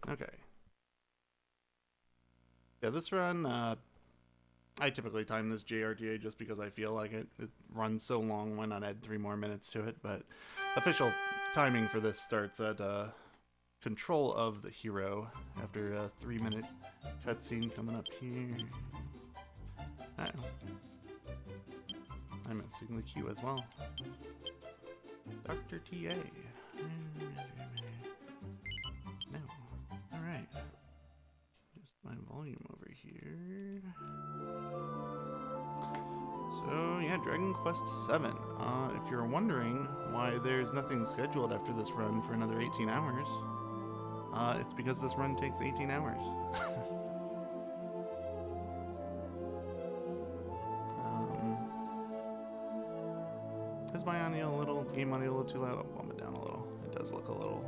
Okay. Yeah, this run, I typically time this JRTA just because I feel like it. It runs so long, why not add 3 more minutes to it? But official timing for this starts at control of the hero after a 3-minute cutscene coming up here. Oh. I'm missing the queue as well. Dr. TA. No. Alright. Just my volume over here. So, yeah, Dragon Quest VII. If you're wondering why there's nothing scheduled after this run for another 18 hours, it's because this run takes 18 hours. Is my audio a little, game audio a little too loud? I'll bump it down a little. It does look a little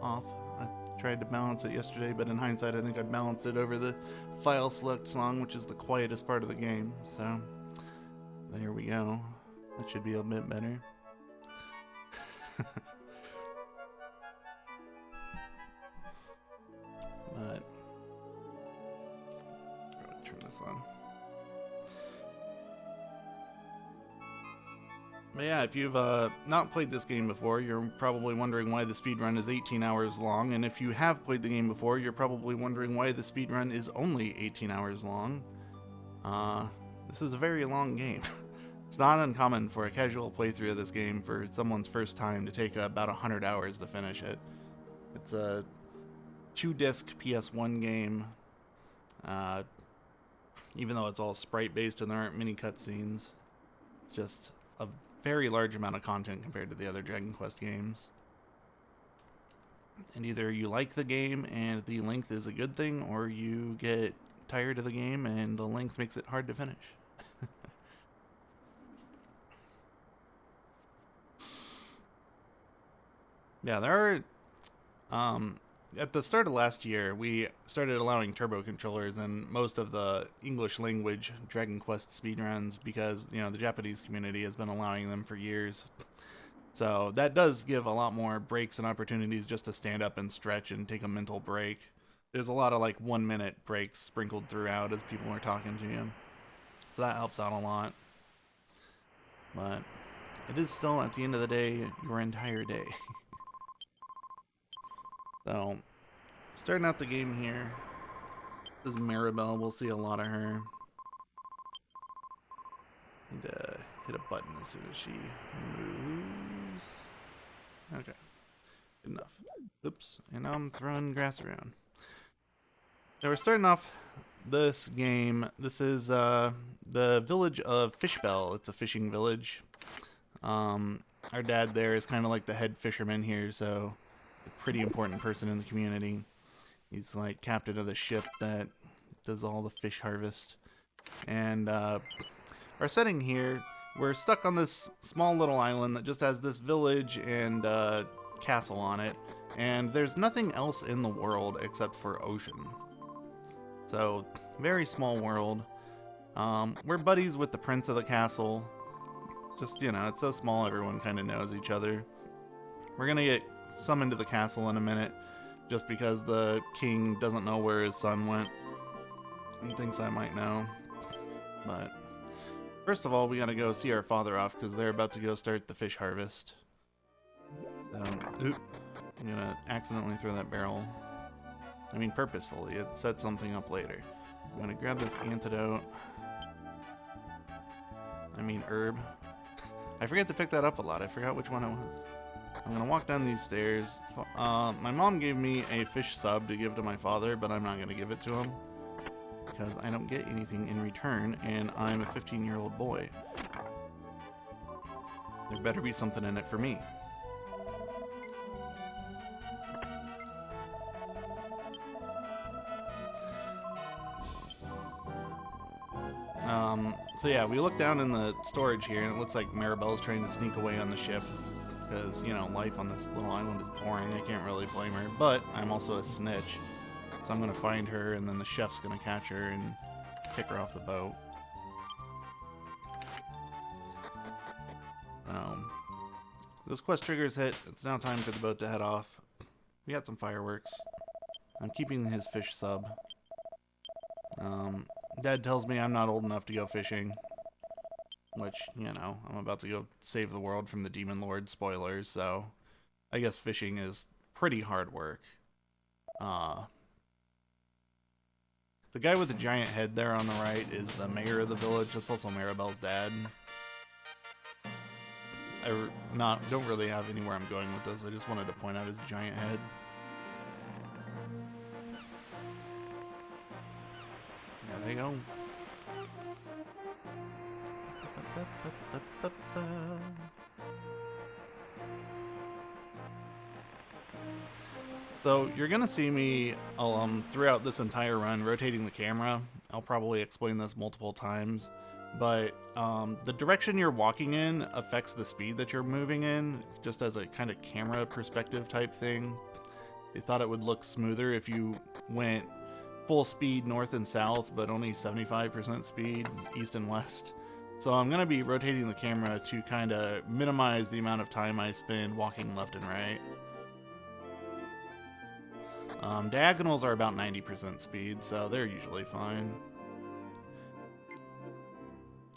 off. I tried to balance it yesterday, but in hindsight, I think I balanced it over the file select song, which is the quietest part of the game. So, there we go. That should be a bit better. But, turn this on. But yeah, if you've not played this game before, you're probably wondering why the speedrun is 18 hours long, and if you have played the game before, you're probably wondering why the speedrun is only 18 hours long. This is a very long game. It's not uncommon for a casual playthrough of this game for someone's first time to take about 100 hours to finish it. It's a 2-disc PS1 game, even though it's all sprite-based and there aren't many cutscenes. It's just a very large amount of content compared to the other Dragon Quest games. And either you like the game and the length is a good thing, or you get tired of the game and the length makes it hard to finish. Yeah, there are... at the start of last year, we started allowing turbo controllers in most of the English language Dragon Quest speedruns because, you know, the Japanese community has been allowing them for years. So that does give a lot more breaks and opportunities just to stand up and stretch and take a mental break. There's a lot of like 1-minute breaks sprinkled throughout as people are talking to you. So that helps out a lot. But it is still, at the end of the day, your entire day. So, starting out the game here, this is Maribel. We'll see a lot of her. Need to hit a button as soon as she moves. Okay, good enough. Oops, and now I'm throwing grass around. So we're starting off this game. This is the village of Fishbell. It's a fishing village. Our dad there is kind of like the head fisherman here, so a pretty important person in the community. He's like captain of the ship that does all the fish harvest. And our setting here, we're stuck on this small little island that just has this village and castle on it. And there's nothing else in the world except for ocean. So, very small world. We're buddies with the prince of the castle. Just, you know, it's so small everyone kind of knows each other. We're gonna get summoned to the castle in a minute, just because the king doesn't know where his son went and thinks I might know. But first of all, we gotta go see our father off because they're about to go start the fish harvest. So, oop, I'm gonna accidentally throw that barrel. I mean, purposefully. It set something up later. I'm gonna grab this antidote. I mean, herb. I forget to pick that up a lot. I forgot which one it was. I'm gonna walk down these stairs. My mom gave me a fish sub to give to my father, but I'm not gonna give it to him because I don't get anything in return, and I'm a 15-year-old boy. There better be something in it for me. So yeah, we look down in the storage here, and it looks like Maribel's trying to sneak away on the ship. Because, you know, life on this little island is boring. I can't really blame her. But I'm also a snitch. So I'm gonna find her, and then the chef's gonna catch her and kick her off the boat. Those quest triggers hit. It's now time for the boat to head off. We got some fireworks. I'm keeping his fish sub. Dad tells me I'm not old enough to go fishing. Which, you know, I'm about to go save the world from the Demon Lord, spoilers, so I guess fishing is pretty hard work. The guy with the giant head there on the right is the mayor of the village. That's also Maribel's dad. I don't really have anywhere I'm going with this. I just wanted to point out his giant head. Yeah, there you go. So you're gonna see me throughout this entire run rotating the camera. I'll probably explain this multiple times. But the direction you're walking in affects the speed that you're moving in, just as a kind of camera perspective type thing. They thought it would look smoother if you went full speed north and south, but only 75% speed east and west. So I'm going to be rotating the camera to kind of minimize the amount of time I spend walking left and right. Diagonals are about 90% speed, so they're usually fine.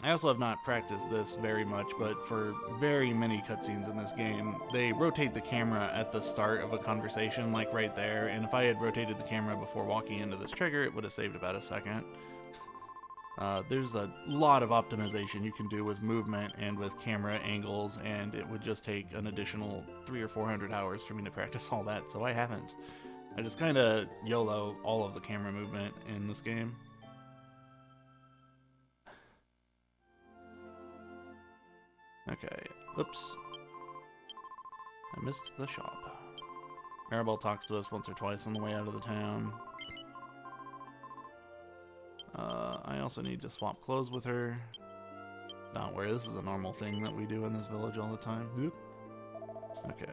I also have not practiced this very much, but for very many cutscenes in this game, they rotate the camera at the start of a conversation, like right there, and if I had rotated the camera before walking into this trigger, it would have saved about a second. There's a lot of optimization you can do with movement and with camera angles, and it would just take an additional 300 or 400 hours for me to practice all that, so I haven't. I just kind of YOLO all of the camera movement in this game. Okay, oops. I missed the shop. Maribel talks to us once or twice on the way out of the town. I also need to swap clothes with her. Don't worry, this is a normal thing that we do in this village all the time. Oop. Okay,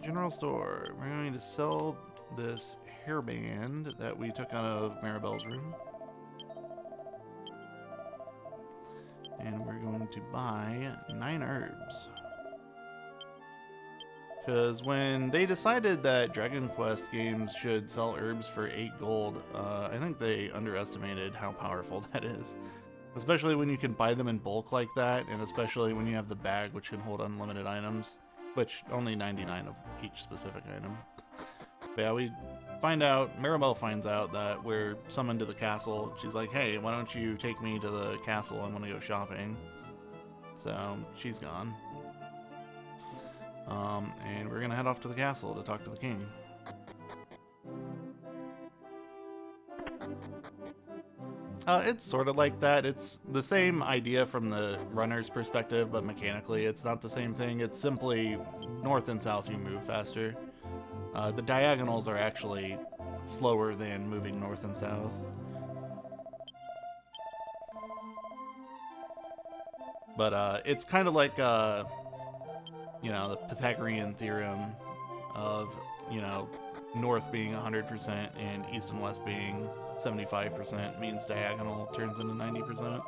general store. We're going to sell this hairband that we took out of Maribel's room. And we're going to buy 9 herbs. Because when they decided that Dragon Quest games should sell herbs for 8 gold, I think they underestimated how powerful that is. Especially when you can buy them in bulk like that, and especially when you have the bag which can hold unlimited items, which only 99 of each specific item. But yeah, we find out, Maribel finds out that we're summoned to the castle. She's like, hey, why don't you take me to the castle? I want to go shopping. So she's gone. And we're gonna head off to the castle to talk to the king. It's sort of like that. It's the same idea from the runner's perspective, but mechanically it's not the same thing. It's simply north and south you move faster. The diagonals are actually slower than moving north and south. But it's kind of like you know, the Pythagorean theorem of, you know, north being 100% and east and west being 75% means diagonal turns into 90%.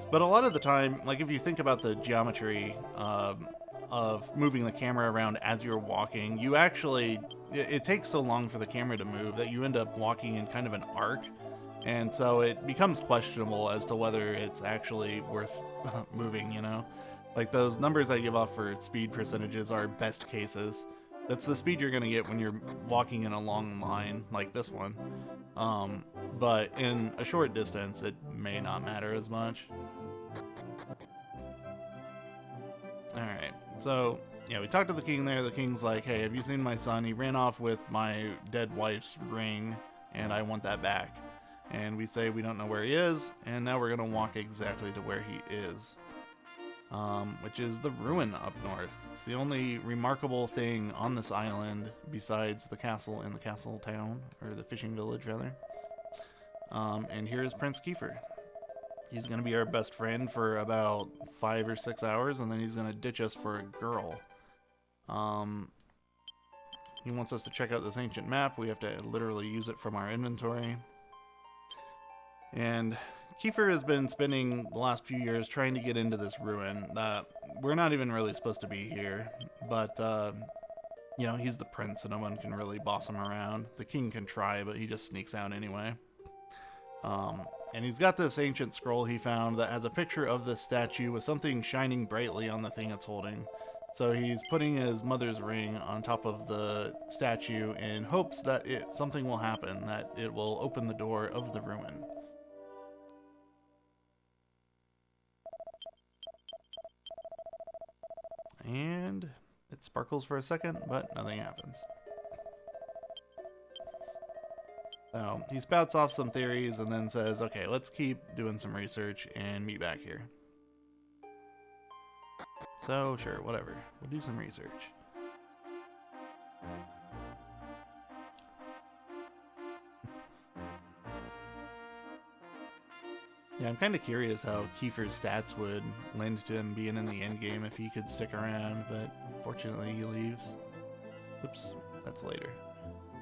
But a lot of the time, like if you think about the geometry of moving the camera around as you're walking, you actually, it takes so long for the camera to move that you end up walking in kind of an arc. And so it becomes questionable as to whether it's actually worth moving, you know? Like those numbers I give off for speed percentages are best cases. That's the speed you're gonna get when you're walking in a long line like this one. But in a short distance, it may not matter as much. Alright, so yeah, we talked to the king there. The king's like, hey, have you seen my son? He ran off with my dead wife's ring, and I want that back. And we say we don't know where he is, and now we're gonna walk exactly to where he is. Which is the ruin up north. It's the only remarkable thing on this island besides the castle and the castle town, or the fishing village rather. And here's Prince Kiefer. He's going to be our best friend for about 5 or 6 hours, and then he's going to ditch us for a girl. he wants us to check out this ancient map. We have to literally use it from our inventory. And Kiefer has been spending the last few years trying to get into this ruin. We're not even really supposed to be here, but you know, he's the prince and no one can really boss him around. The king can try, but he just sneaks out anyway. And he's got this ancient scroll he found that has a picture of this statue with something shining brightly on the thing it's holding. So he's putting his mother's ring on top of the statue in hopes that something will happen, that it will open the door of the ruin. And it sparkles for a second, but nothing happens. So he spouts off some theories and then says, okay, let's keep doing some research and meet back here. So, sure, whatever. We'll do some research. Yeah, I'm kind of curious how Kiefer's stats would lend to him being in the end game if he could stick around, but unfortunately he leaves. Oops, that's later.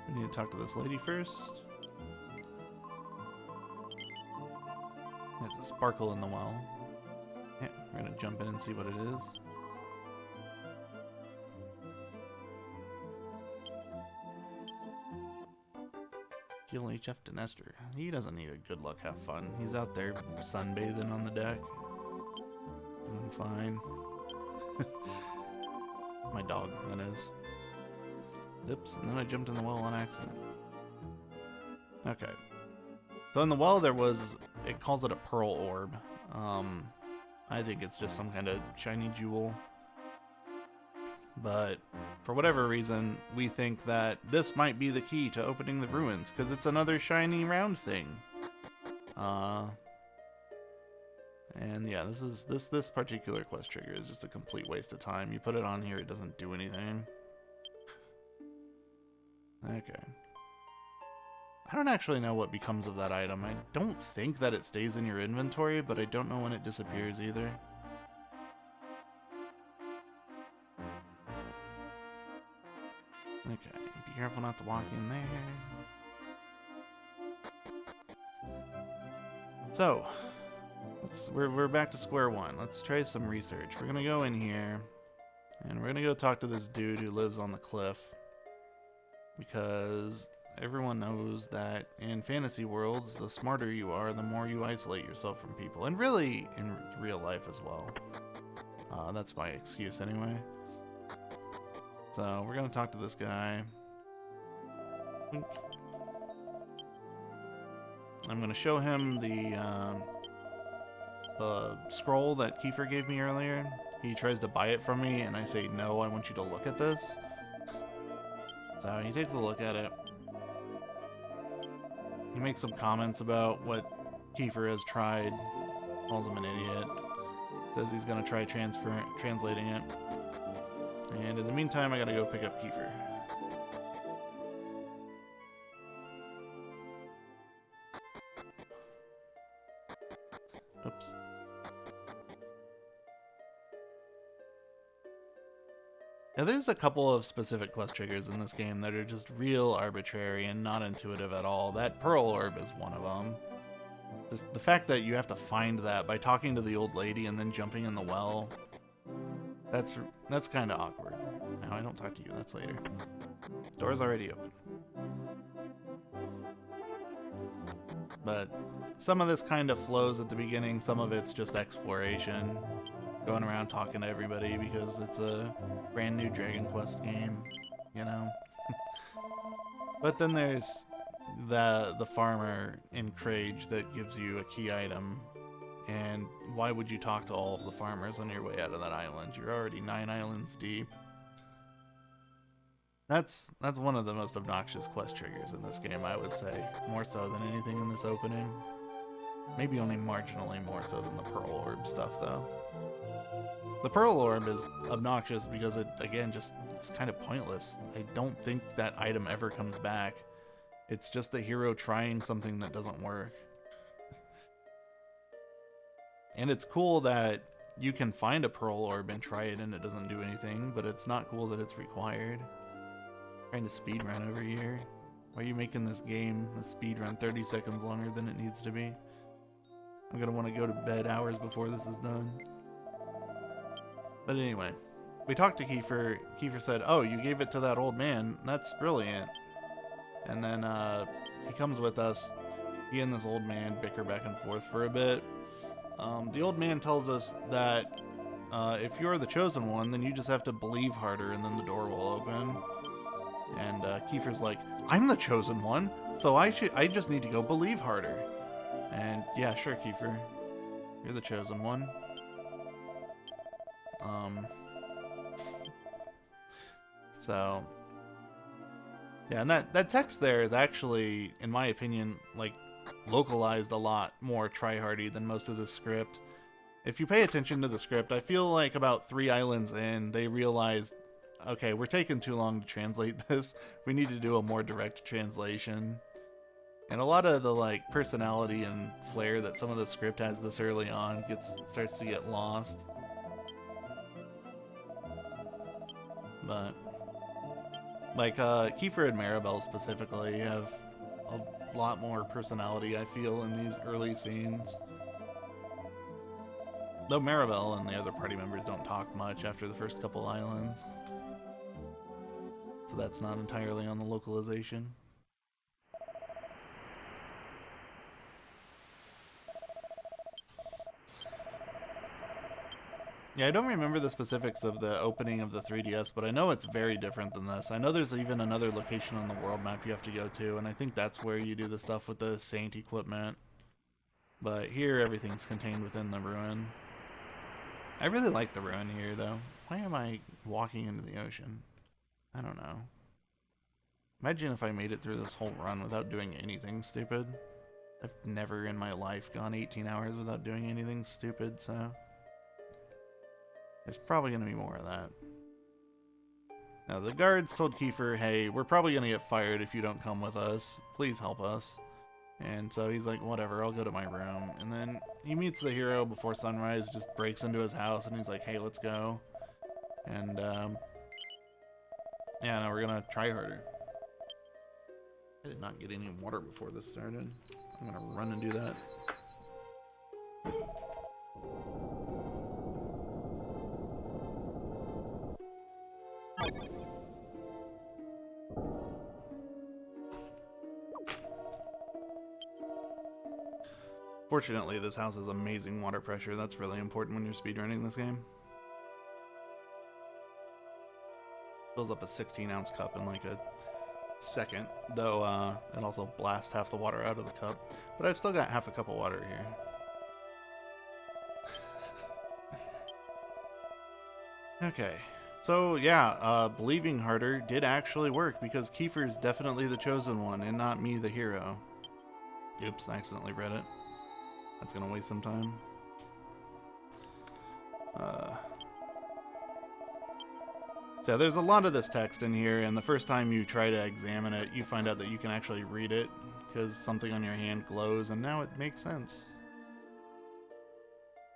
We need to talk to this lady first. There's a sparkle in the well. Yeah, we're gonna jump in and see what it is. Gil H.F. Denester. He doesn't need a good luck, have fun. He's out there sunbathing on the deck. Doing fine. My dog, that is. Oops, and then I jumped in the well on accident. Okay. So in the well there was, it calls it a pearl orb. I think it's just some kind of shiny jewel. But for whatever reason, we think that this might be the key to opening the ruins, because it's another shiny round thing. And yeah, this particular quest trigger is just a complete waste of time. You put it on here, it doesn't do anything. Okay. I don't actually know what becomes of that item. I don't think that it stays in your inventory, but I don't know when it disappears either. Okay, be careful not to walk in there. So, we're back to square one. Let's try some research. We're gonna go in here, and we're gonna go talk to this dude who lives on the cliff. Because everyone knows that in fantasy worlds, the smarter you are, the more you isolate yourself from people. And really, in real life as well. That's my excuse anyway. So, we're going to talk to this guy. I'm going to show him the scroll that Kiefer gave me earlier. He tries to buy it from me, and I say, no, I want you to look at this. So, he takes a look at it. He makes some comments about what Kiefer has tried, calls him an idiot, says he's going to try translating it. And in the meantime, I gotta go pick up Kiefer. Oops. Now there's a couple of specific quest triggers in this game that are just real arbitrary and not intuitive at all. That pearl orb is one of them. Just the fact that you have to find that by talking to the old lady and then jumping in the well. That's kind of awkward. Now I don't talk to you, that's later. Door's already open. But some of this kind of flows at the beginning, some of it's just exploration. Going around talking to everybody because it's a brand new Dragon Quest game, you know? But then there's the farmer in Crage that gives you a key item. And why would you talk to all of the farmers on your way out of that island? You're already 9 islands deep. That's one of the most obnoxious quest triggers in this game, I would say. More so than anything in this opening. Maybe only marginally more so than the Pearl Orb stuff, though. The Pearl Orb is obnoxious because it, again, it's kind of pointless. I don't think that item ever comes back. It's just the hero trying something that doesn't work. And it's cool that you can find a Pearl Orb and try it and it doesn't do anything, but it's not cool that it's required. Trying to speedrun over here. Why are you making this game a speedrun 30 seconds longer than it needs to be? I'm gonna want to go to bed hours before this is done. But anyway, we talked to Kiefer. Kiefer said, "Oh, you gave it to that old man. That's brilliant." And then he comes with us. He and this old man bicker back and forth for a bit. The old man tells us that if you're the chosen one, then you just have to believe harder and then the door will open. And Kiefer's like, "I'm the chosen one, so I just need to go believe harder." And yeah, sure, Kiefer. You're the chosen one. So yeah, and that text there is actually, in my opinion, like localized a lot more tryhardy than most of the script. If you pay attention to the script, I feel like about 3 islands in, they realized, okay, we're taking too long to translate this. We need to do a more direct translation. And a lot of the like personality and flair that some of the script has this early on starts to get lost. But like Kiefer and Maribel specifically have a lot more personality, I feel, in these early scenes. Though Maribel and the other party members don't talk much after the first couple islands. So that's not entirely on the localization. Yeah, I don't remember the specifics of the opening of the 3DS, but I know it's very different than this. I know there's even another location on the world map you have to go to, and I think that's where you do the stuff with the Saint equipment. But here, everything's contained within the ruin. I really like the ruin here, though. Why am I walking into the ocean? I don't know. Imagine if I made it through this whole run without doing anything stupid. I've never in my life gone 18 hours without doing anything stupid, so there's probably going to be more of that. Now, the guards told Kiefer, "Hey, we're probably going to get fired if you don't come with us. Please help us." And so he's like, "Whatever, I'll go to my room." And then he meets the hero before sunrise, just breaks into his house, and he's like, "Hey, let's go." And, yeah, now we're going to try harder. I did not get any water before this started. I'm going to run and do that. Fortunately, this house has amazing water pressure. That's really important when you're speedrunning this game. Fills up a 16-ounce cup in like a second, though it also blasts half the water out of the cup. But I've still got half a cup of water here. Okay, so yeah, believing harder did actually work because Kiefer's definitely the chosen one and not me, the hero. Oops, I accidentally read it. That's gonna waste some time. So there's a lot of this text in here, and the first time you try to examine it, you find out that you can actually read it because something on your hand glows, and now it makes sense.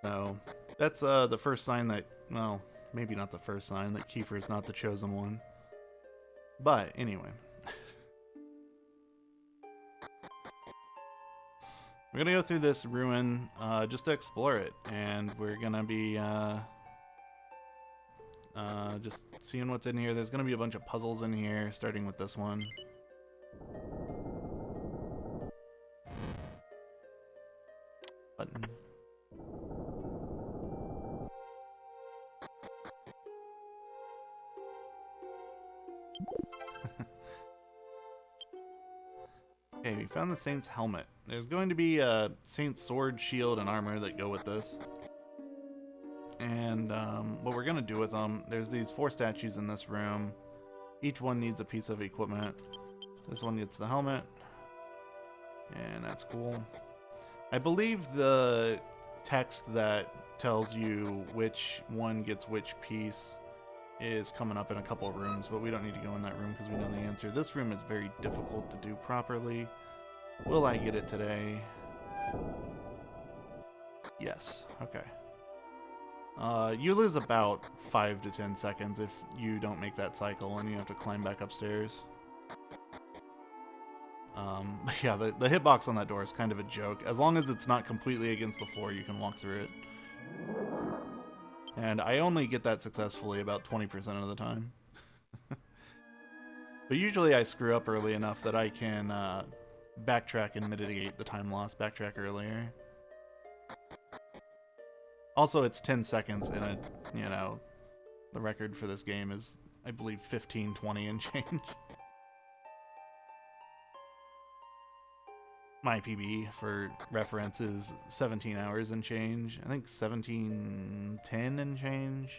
So that's the first sign that, well, maybe not the first sign that Kiefer's not the chosen one. But anyway. We're gonna go through this ruin just to explore it, and we're gonna be just seeing what's in here. There's gonna be a bunch of puzzles in here, starting with this one. Button. Okay, we found the Saint's helmet. There's going to be a Saint's sword, shield, and armor that go with this. And what we're going to do with them, there's these 4 statues in this room. Each one needs a piece of equipment. This one gets the helmet. And that's cool. I believe the text that tells you which one gets which piece is coming up in a couple of rooms, but we don't need to go in that room because we know the answer. This room is very difficult to do properly. Will I get it today? Yes. Okay. You lose about 5 to 10 seconds if you don't make that cycle and you have to climb back upstairs. But yeah, the hitbox on that door is kind of a joke. As long as it's not completely against the floor, you can walk through it. And I only get that successfully about 20% of the time. But usually I screw up early enough that I can backtrack and mitigate the time loss, backtrack earlier. Also, it's 10 seconds, and you know, the record for this game is, I believe, 15, 20 and change. My PB, for reference, is 17 hours and change. I think 17:10 and change.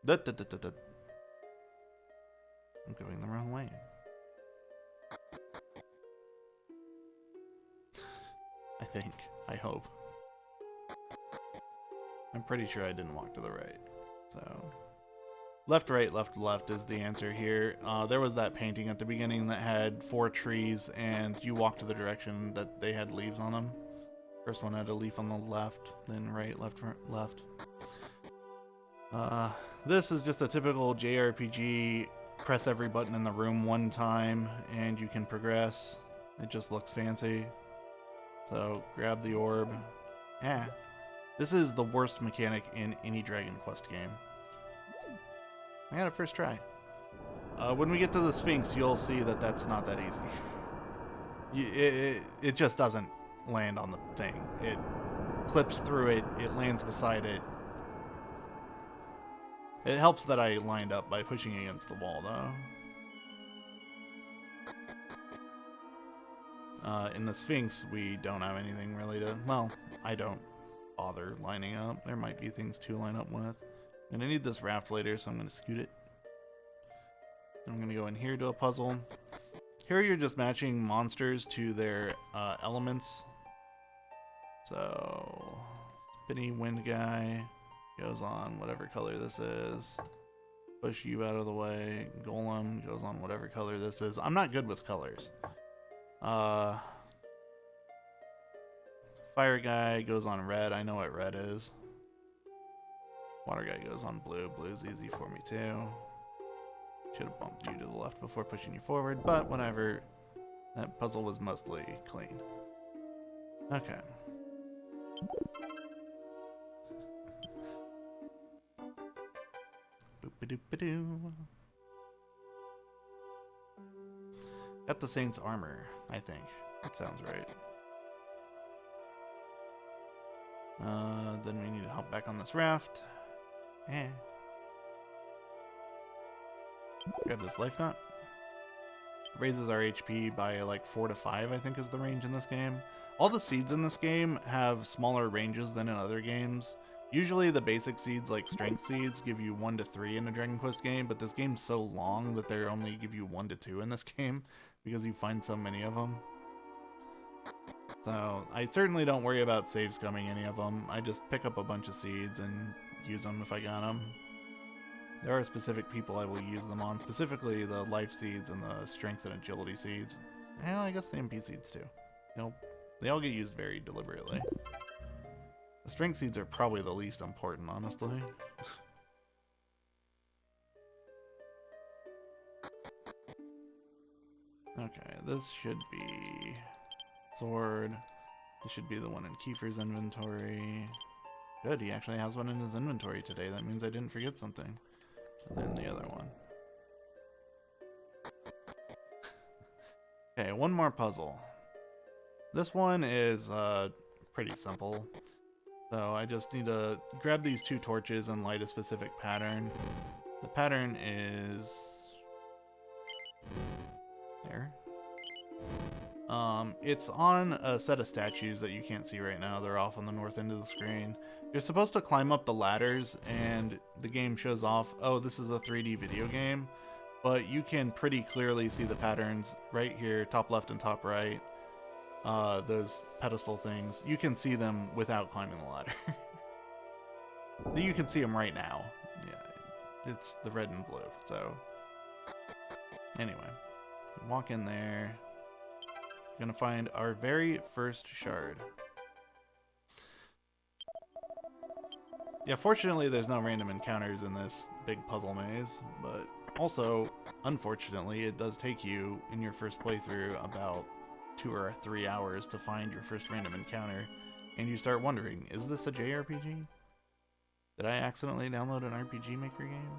I'm going the wrong way. I think. I hope. I'm pretty sure I didn't walk to the right. So, left, right, left, left is the answer here. There was that painting at the beginning that had 4 trees, and you walk to the direction that they had leaves on them. First one had a leaf on the left, then right, left, left. This is just a typical JRPG. Press every button in the room one time, and you can progress. It just looks fancy. So, grab the orb. This is the worst mechanic in any Dragon Quest game. I got it first try. When we get to the Sphinx, you'll see that that's not that easy. It just doesn't land on the thing. It clips through it, it lands beside it. It helps that I lined up by pushing against the wall, though. In the Sphinx, we don't have anything really to... Well, I don't bother lining up. There might be things to line up with. I'm going to need this raft later, so I'm going to scoot it. I'm going to go in here to a puzzle. Here you're just matching monsters to their elements. So, spinny wind guy goes on whatever color this is. Push you out of the way. Golem goes on whatever color this is. I'm not good with colors. Fire guy goes on red. I know what red is. Water guy goes on blue. Blue's easy for me too. Should have bumped you to the left before pushing you forward, but whatever. That puzzle was mostly clean. Okay. Boop-a-doop-a-doo. Got the Saint's armor, I think. That sounds right. Then we need to hop back on this raft. Grab this life knot. Raises our HP by like 4 to 5, I think is the range in this game. All the seeds in this game have smaller ranges than in other games. Usually the basic seeds, like strength seeds, give you 1 to 3 in a Dragon Quest game, but this game's so long that they only give you 1 to 2 in this game because you find so many of them. So I certainly don't worry about save scumming any of them. I just pick up a bunch of seeds and use them if I got them. There are specific people I will use them on, specifically the life seeds and the strength and agility seeds. Well, I guess the MP seeds too. You know, they all get used very deliberately. The strength seeds are probably the least important, honestly. Okay, this should be sword. This should be the one in Kiefer's inventory. Good, he actually has one in his inventory today. That means I didn't forget something. And then the other one. Okay, one more puzzle. This one is pretty simple. So I just need to grab these 2 torches and light a specific pattern. The pattern is... there. It's on a set of statues that you can't see right now. They're off on the north end of the screen. You're supposed to climb up the ladders, and the game shows off, oh, this is a 3D video game, but you can pretty clearly see the patterns right here, top left and top right. Those pedestal things, you can see them without climbing the ladder. You can see them right now. Yeah, it's the red and blue. So anyway, walk in there. Gonna find our very first shard. Yeah, fortunately there's no random encounters in this big puzzle maze, but also, unfortunately, it does take you, in your first playthrough, about 2 or 3 hours to find your first random encounter, and you start wondering, is this a JRPG? Did I accidentally download an RPG Maker game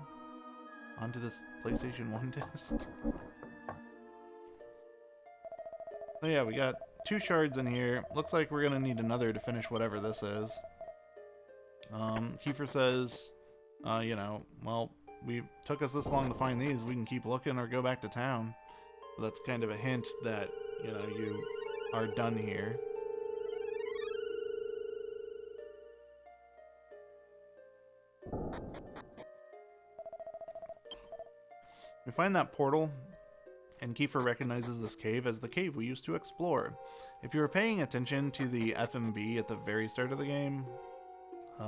onto this PlayStation 1 disc? So yeah, we got 2 shards in here. Looks like we're gonna need another to finish whatever this is. Kiefer says, you know, well, we took us this long to find these, we can keep looking or go back to town. So that's kind of a hint that, you know, you are done here. We find that portal, and Kiefer recognizes this cave as the cave we used to explore. If you were paying attention to the FMV at the very start of the game,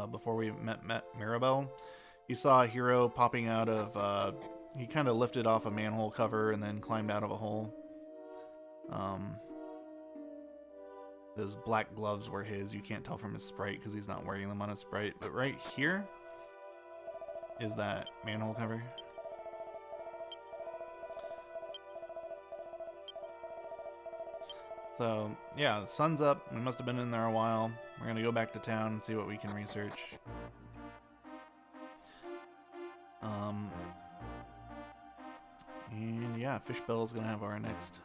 before we met Mirabelle, you saw a hero popping out of, he kind of lifted off a manhole cover and then climbed out of a hole. Those black gloves were his. You can't tell from his sprite because he's not wearing them on his sprite. But right here is that manhole cover. So, yeah, the sun's up. We must have been in there a while. We're going to go back to town and see what we can research. And yeah, Fishbell is going to have our next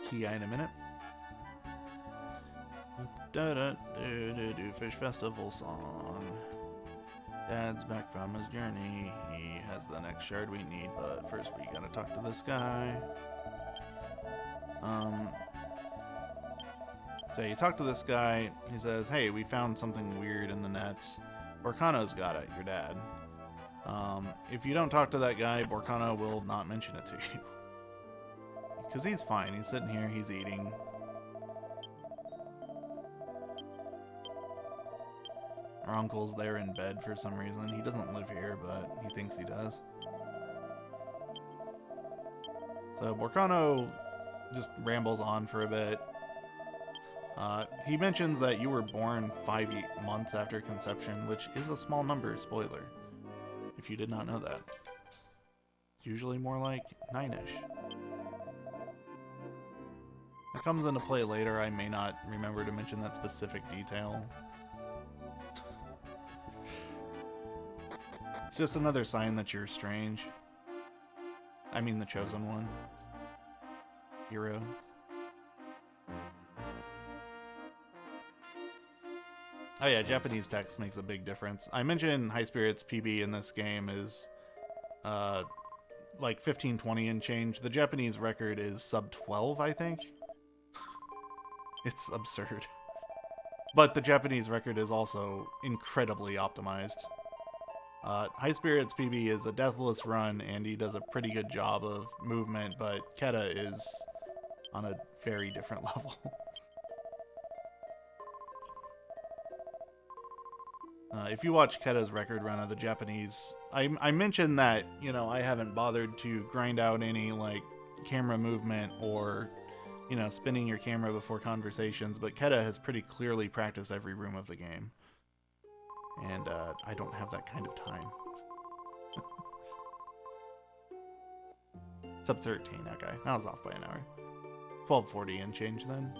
key item in it. Fish Festival song. Dad's back from his journey. He has the next shard we need, but first we gotta talk to this guy. So you talk to this guy, he says, hey, we found something weird in the nets. Volcano's got it, your dad. If you don't talk to that guy, Volcano will not mention it to you. Because he's fine, he's sitting here, he's eating. Our uncle's there in bed for some reason. He doesn't live here, but he thinks he does. So Volcano just rambles on for a bit. He mentions that you were born 5 months after conception, which is a small number, spoiler, if you did not know that. It's usually more like 9-ish. That comes into play later. I may not remember to mention that specific detail. It's just another sign that you're strange. I mean the chosen one. Hero. Oh yeah, Japanese text makes a big difference. I mentioned High Spirits PB in this game is like 1520 and change. The Japanese record is sub 12, I think. It's absurd. But the Japanese record is also incredibly optimized. High Spirits PB is a deathless run, and he does a pretty good job of movement, but Keta is on a very different level. If you watch Keta's record run of the Japanese, I mentioned that, you know, I haven't bothered to grind out any, like, camera movement or, you know, spinning your camera before conversations, but Keta has pretty clearly practiced every room of the game. And I don't have that kind of time. Sub 13, okay. I was off by an hour. 1240 and change then.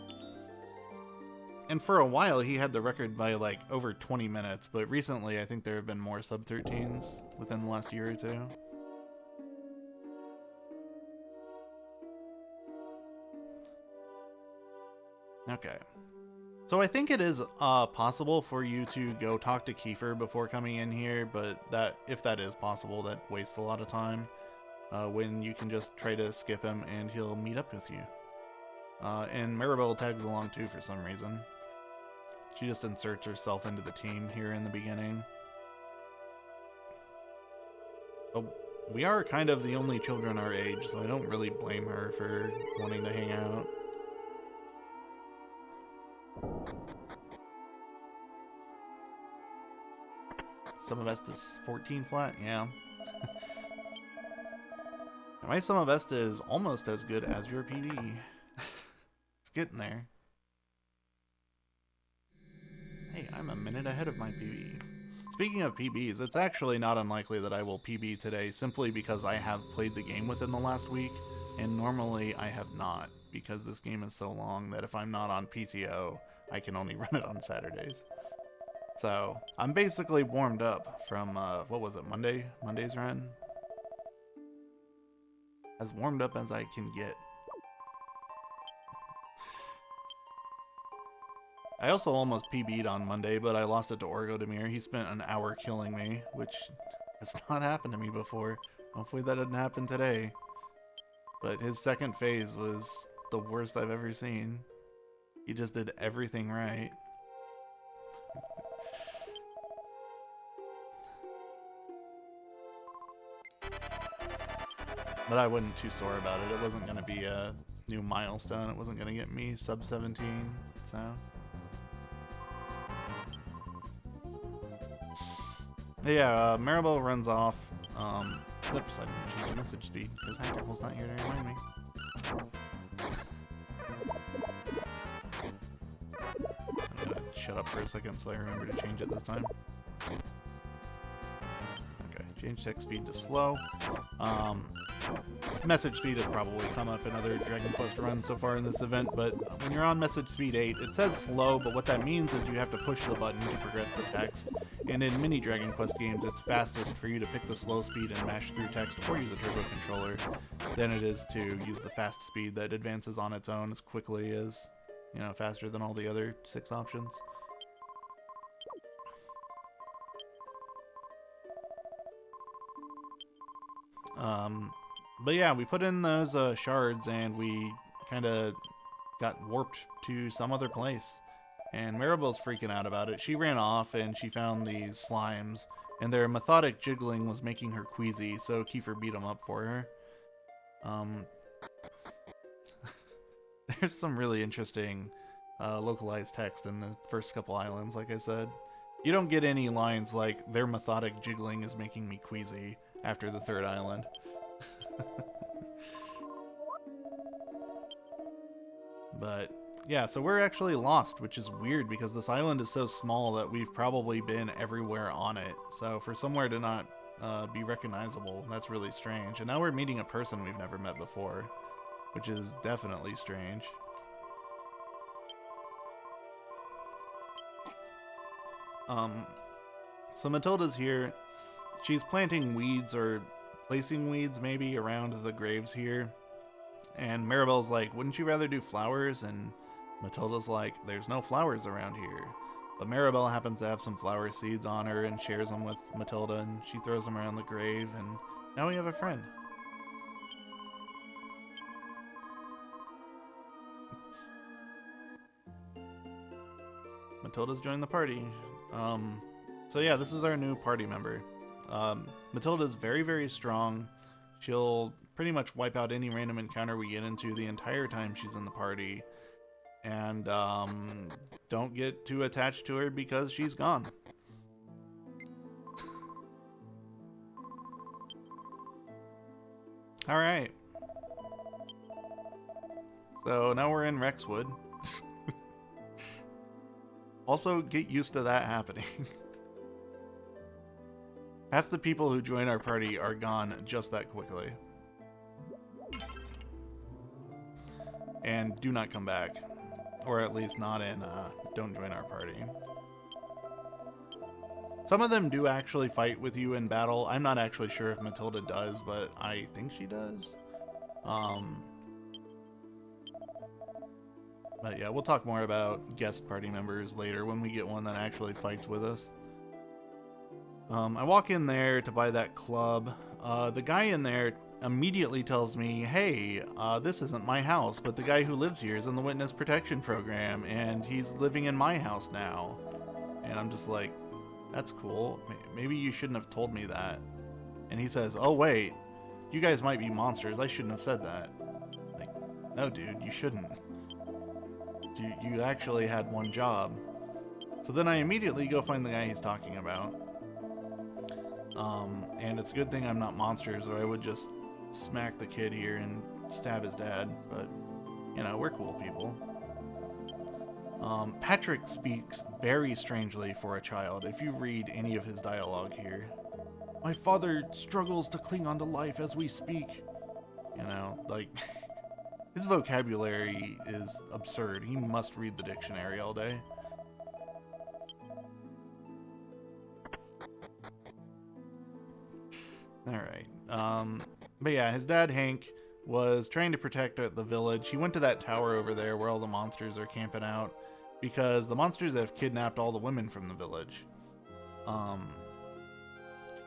And for a while he had the record by like over 20 minutes, but recently I think there have been more sub 13s within the last year or two. Okay. So I think it is possible for you to go talk to Kiefer before coming in here, but that if that is possible, that wastes a lot of time. When you can just try to skip him and he'll meet up with you. And Maribel tags along too for some reason. She just inserts herself into the team here in the beginning. But we are kind of the only children our age, so I don't really blame her for wanting to hang out. Sum of Est is 14 flat? Yeah. My Sum of Est is almost as good as your PB. It's getting there. Hey, I'm a minute ahead of my PB. Speaking of PBs, it's actually not unlikely that I will PB today simply because I have played the game within the last week, and normally I have not, because this game is so long that if I'm not on PTO, I can only run it on Saturdays. So, I'm basically warmed up from, what was it, Monday's run? As warmed up as I can get. I also almost PB'd on Monday, but I lost it to Orgodemir. He spent an hour killing me, which has not happened to me before. Hopefully that didn't happen today. But his second phase was the worst I've ever seen. He just did everything right. But I wasn't too sore about it. It wasn't going to be a new milestone. It wasn't going to get me sub 17, so... Yeah, Maribel runs off. Oops, I didn't change the message speed because Hackerful's not here to remind me. I'm gonna shut up for a second so I remember to change it this time. Okay, change text speed to slow. Message speed has probably come up in other Dragon Quest runs so far in this event, but when you're on message speed 8, it says slow, but what that means is you have to push the button to progress the text. And in many Dragon Quest games, it's fastest for you to pick the slow speed and mash through text or use a turbo controller than it is to use the fast speed that advances on its own as quickly as, you know, faster than all the other 6 options. But yeah, we put in those shards and we kind of got warped to some other place. And Maribel's freaking out about it. She ran off and she found these slimes, and their methodic jiggling was making her queasy, so Kiefer beat them up for her. There's some really interesting localized text in the first couple islands, like I said. You don't get any lines like, their methodic jiggling is making me queasy after the 3rd island. But yeah, so we're actually lost, which is weird because this island is so small that we've probably been everywhere on it. So for somewhere to not be recognizable, that's really strange. And now we're meeting a person we've never met before, which is definitely strange. So Matilda's here. She's planting weeds, or placing weeds maybe, around the graves here. And Maribel's like, wouldn't you rather do flowers? And Matilda's like, there's no flowers around here. But Maribel happens to have some flower seeds on her and shares them with Matilda, and she throws them around the grave, and now we have a friend. Matilda's joined the party. So yeah, this is our new party member. Matilda's very, very strong. She'll pretty much wipe out any random encounter we get into the entire time she's in the party. And don't get too attached to her because she's gone. Alright. So now we're in Rexwood. Also, get used to that happening. Half the people who join our party are gone just that quickly. And do not come back. Or at least not in, don't join our party. Some of them do actually fight with you in battle. I'm not actually sure if Matilda does, but I think she does. But yeah, we'll talk more about guest party members later when we get one that actually fights with us. I walk in there to buy that club. The guy in there immediately tells me, hey, this isn't my house, but the guy who lives here is in the witness protection program, and he's living in my house now. And I'm just like, that's cool. Maybe you shouldn't have told me that. And he says, oh wait, you guys might be monsters. I shouldn't have said that. Like, no dude, you shouldn't. You actually had one job. So then I immediately go find the guy he's talking about. And it's a good thing I'm not monsters, or I would just smack the kid here and stab his dad. But, you know, we're cool people. Patrick speaks very strangely for a child. If you read any of his dialogue here, my father struggles to cling on to life as we speak. You know, like, his vocabulary is absurd. He must read the dictionary all day. Alright. But yeah, his dad, Hank, was trying to protect the village. He went to that tower over there where all the monsters are camping out because the monsters have kidnapped all the women from the village.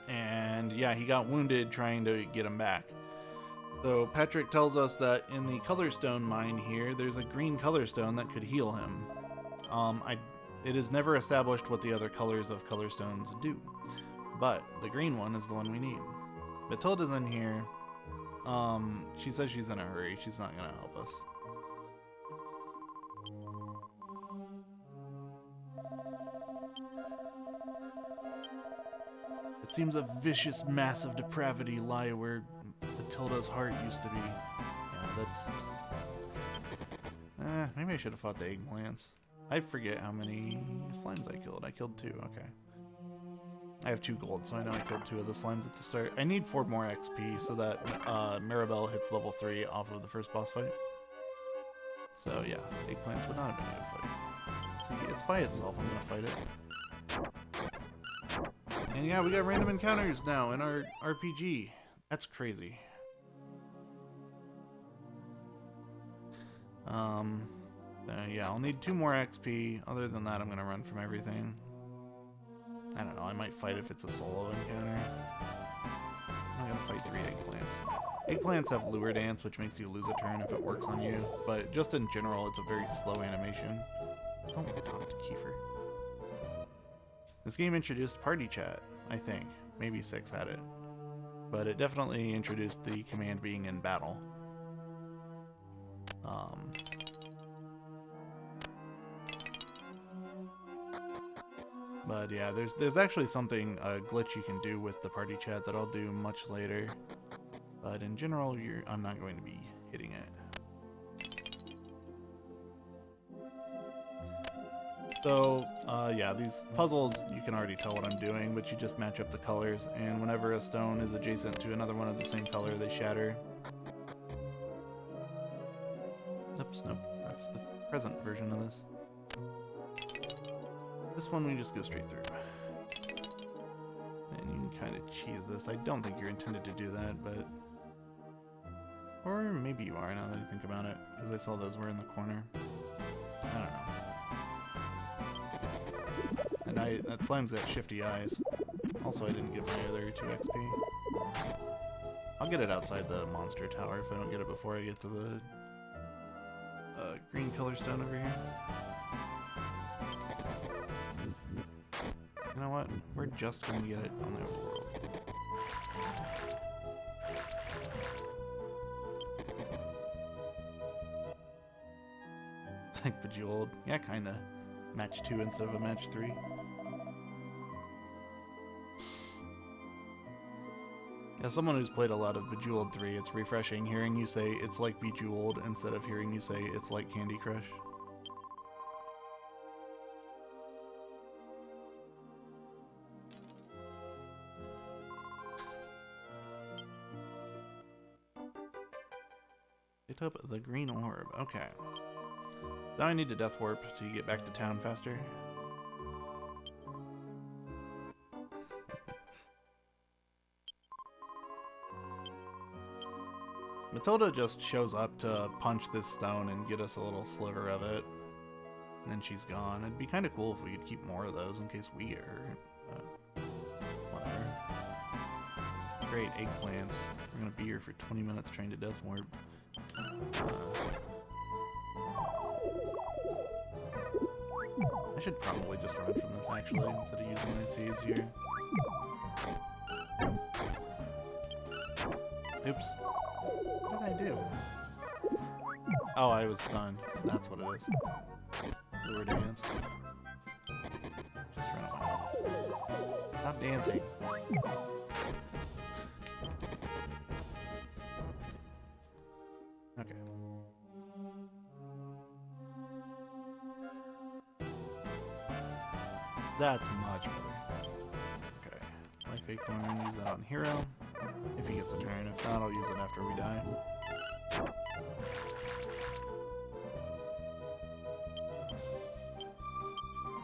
And yeah, he got wounded trying to get him back. So Patrick tells us that in the Colorstone mine here, there's a green Colorstone that could heal him. It is never established what the other colors of Colorstones do, but the green one is the one we need. Matilda's in here. She says she's in a hurry. She's not gonna help us. It seems a vicious mass of depravity lie where Matilda's heart used to be. Yeah, that's... maybe I should have fought the eggplants. I forget how many slimes I killed. I killed 2, okay. I have 2 gold, so I know I killed 2 of the slimes at the start. I need 4 more XP so that Maribel hits level 3 off of the first boss fight. So yeah, eggplants would not have been a good fight. See, it's by itself, I'm gonna fight it. And yeah, we got random encounters now in our RPG. That's crazy. Yeah, I'll need 2 more XP. Other than that, I'm gonna run from everything. I don't know, I might fight if it's a solo encounter. I'm gonna fight 3 eggplants. Eggplants have lure dance, which makes you lose a turn if it works on you, but just in general, it's a very slow animation. Don't talk to Kiefer. This game introduced party chat, I think. Maybe 6 had it. But it definitely introduced the command being in battle. But yeah, there's actually something, a glitch you can do with the party chat that I'll do much later. But in general, I'm not going to be hitting it. So, yeah, these puzzles, you can already tell what I'm doing, but you just match up the colors, and whenever a stone is adjacent to another one of the same color, they shatter. Oops, nope, that's the present version of this. This one we just go straight through. And you can kind of cheese this. I don't think you're intended to do that, but... Or maybe you are, now that I think about it, because I saw those were in the corner. I don't know. And that slime's got shifty eyes. Also, I didn't get my other 2 XP. I'll get it outside the monster tower if I don't get it before I get to the green color stone over here. You know what? We're just gonna get it on the overworld. It's like Bejeweled. Yeah, kinda. Match 2 instead of a match 3. As someone who's played a lot of Bejeweled 3, it's refreshing hearing you say it's like Bejeweled instead of hearing you say it's like Candy Crush. Picked up the green orb. Okay. Now I need to death warp to get back to town faster. Matilda just shows up to punch this stone and get us a little sliver of it. And then she's gone. It'd be kind of cool if we could keep more of those in case we get hurt. Whatever. Great, eggplants. We're gonna be here for 20 minutes trying to death warp. I should probably just run from this actually, instead of using my seeds here. Oops. What did I do? Oh, I was stunned. That's what it is. Lure dance. Just run away. Stop dancing. Okay. That's much better. Okay. Life acorn, use that on hero. If he gets a turn. If not, I'll use it after we die.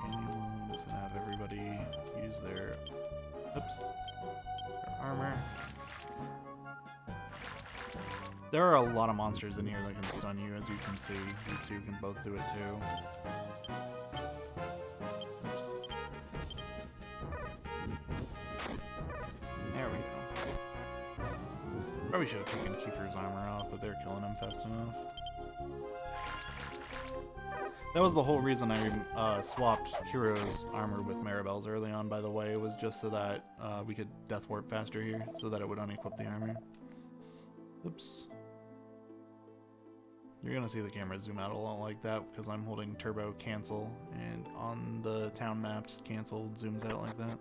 I'm just gonna have everybody use their armor. There are a lot of monsters in here that can stun you, as you can see. These two can both do it too. Oops. There we go. Probably should have taken Kiefer's armor off, but they're killing him fast enough. That was the whole reason I swapped Hero's armor with Maribel's early on, by the way, was just so that we could death warp faster here, so that it would unequip the armor. Oops. You're gonna see the camera zoom out a lot like that because I'm holding turbo cancel, and on the town maps, cancel zooms out like that.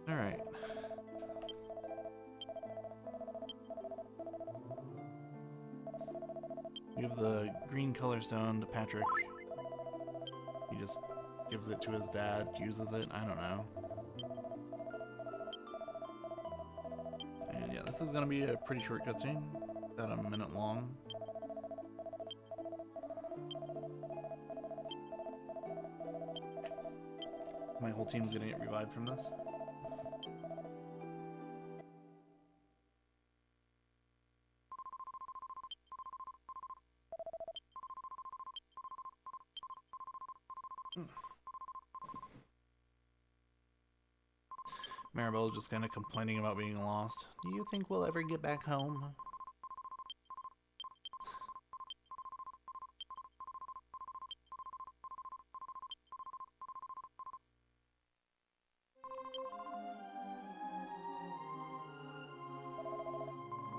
Alright. We have the green color stone to Patrick. He just gives it to his dad, uses it, I don't know. And yeah, this is gonna be a pretty short cutscene, about a minute long. My whole team's gonna get revived from this. Maribel's just kind of complaining about being lost. Do you think we'll ever get back home?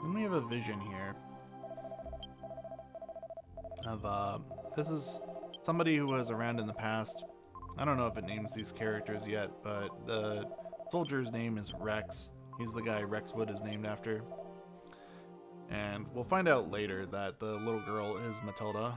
Then we have a vision here of, this is somebody who was around in the past. I don't know if it names these characters yet, but the soldier's name is Rex. He's the guy Rexwood is named after. And we'll find out later that the little girl is Matilda.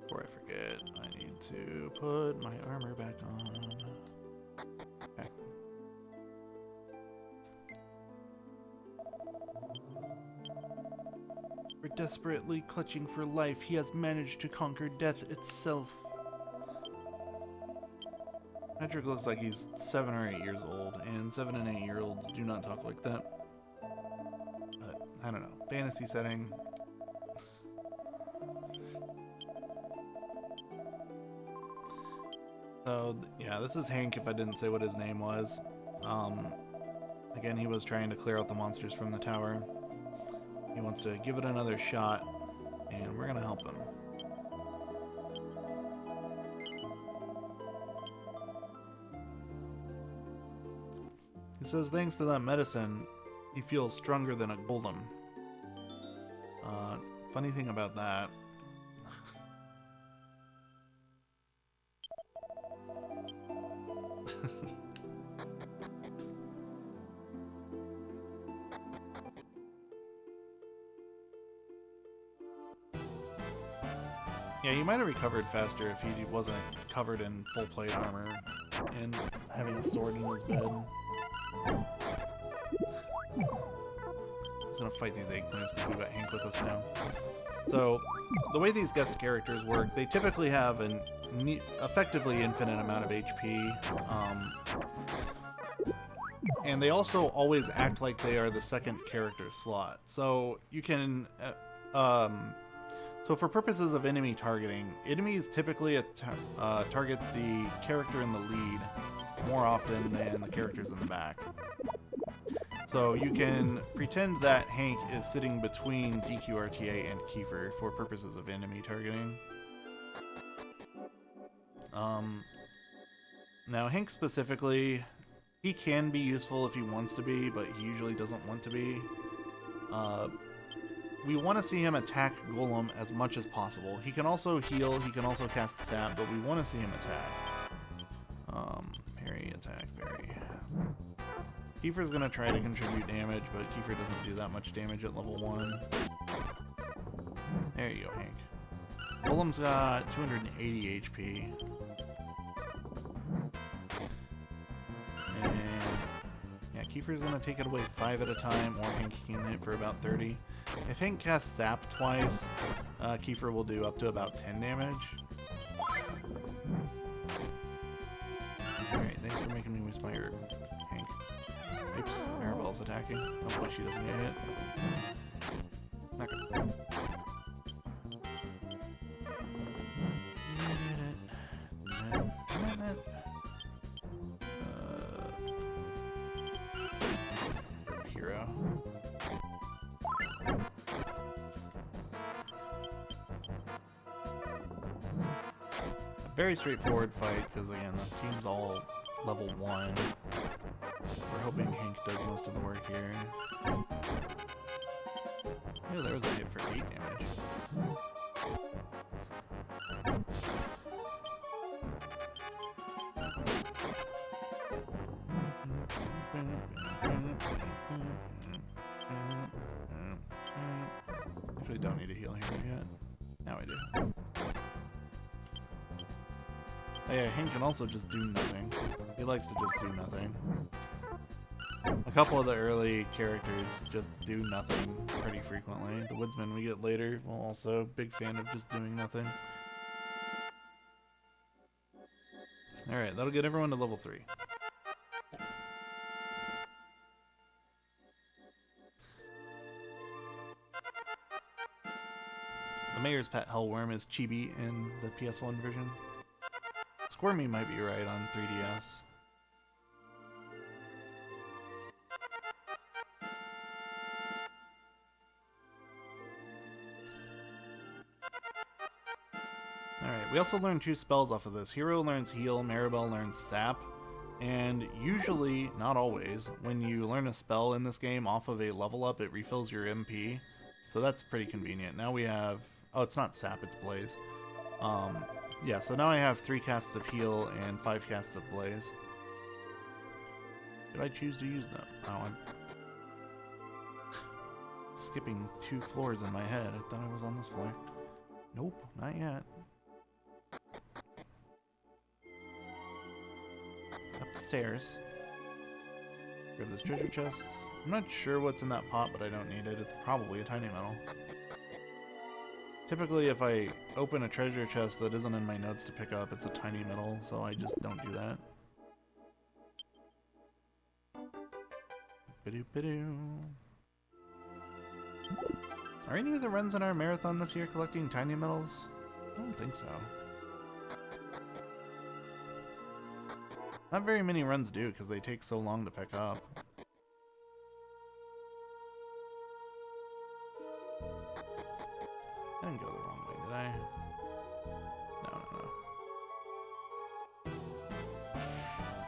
Before I forget, I need to put my armor back on. Okay. We're desperately clutching for life. He has managed to conquer death itself. Patrick looks like he's 7 or 8 years old, and 7 and 8 year olds do not talk like that. But, I don't know. Fantasy setting. So, yeah, this is Hank if I didn't say what his name was. Again, he was trying to clear out the monsters from the tower. He wants to give it another shot, and we're gonna help him. He says thanks to that medicine, he feels stronger than a golem. Funny thing about that. Yeah, he might have recovered faster if he wasn't covered in full plate armor and having a sword in his bed. He's gonna fight these eggplants because we've got Hank with us now. So, the way these guest characters work, they typically have an effectively infinite amount of HP. And they also always act like they are the second character slot. So, you can... So for purposes of enemy targeting, enemies typically target the character in the lead more often than the characters in the back. So you can pretend that Hank is sitting between DQRTA and Kiefer for purposes of enemy targeting. Now Hank specifically, he can be useful if he wants to be, but he usually doesn't want to be. we want to see him attack Golem as much as possible. He can also heal, he can also cast Sap, but we want to see him attack. Parry, attack, parry. Kiefer's going to try to contribute damage, but Kiefer doesn't do that much damage at level 1. There you go, Hank. Golem's got 280 HP. And yeah, Kiefer's going to take it away 5 at a time, or Hank can hit for about 30. If Hank casts Sap twice, Kiefer will do up to about 10 damage. Alright, thanks for making me waste my herb, Hank. Oops, Maribel's attacking. Hopefully she doesn't get hit. Okay. Hero. Very straightforward fight, because again, the team's all level 1. We're hoping Hank does most of the work here. Oh, there was a hit for 8 damage. Actually don't need to heal here yet. Now I do. Oh yeah, Hank can also just do nothing. He likes to just do nothing. A couple of the early characters just do nothing pretty frequently. The woodsman we get later, well, also big fan of just doing nothing. Alright, that'll get everyone to level 3. The mayor's pet hellworm is Chibi in the PS1 version. Squirmy might be right on 3DS. Alright, we also learn 2 spells off of this. Hero learns Heal, Maribel learns Sap, and usually, not always, when you learn a spell in this game off of a level up, it refills your MP, so that's pretty convenient. Now we have... oh, it's not Sap, it's Blaze. Yeah, so now I have 3 casts of Heal and 5 casts of Blaze. Did I choose to use them? Oh, I'm skipping 2 floors in my head. I thought I was on this floor. Nope, not yet. Up the stairs. Grab this treasure chest. I'm not sure what's in that pot, but I don't need it. It's probably a tiny metal. Typically, if I open a treasure chest that isn't in my notes to pick up, it's a tiny metal, so I just don't do that. Ba-doo-ba-doo. Are any of the runs in our marathon this year collecting tiny metals? I don't think so. Not very many runs do, because they take so long to pick up. I didn't go the wrong way, did I? No.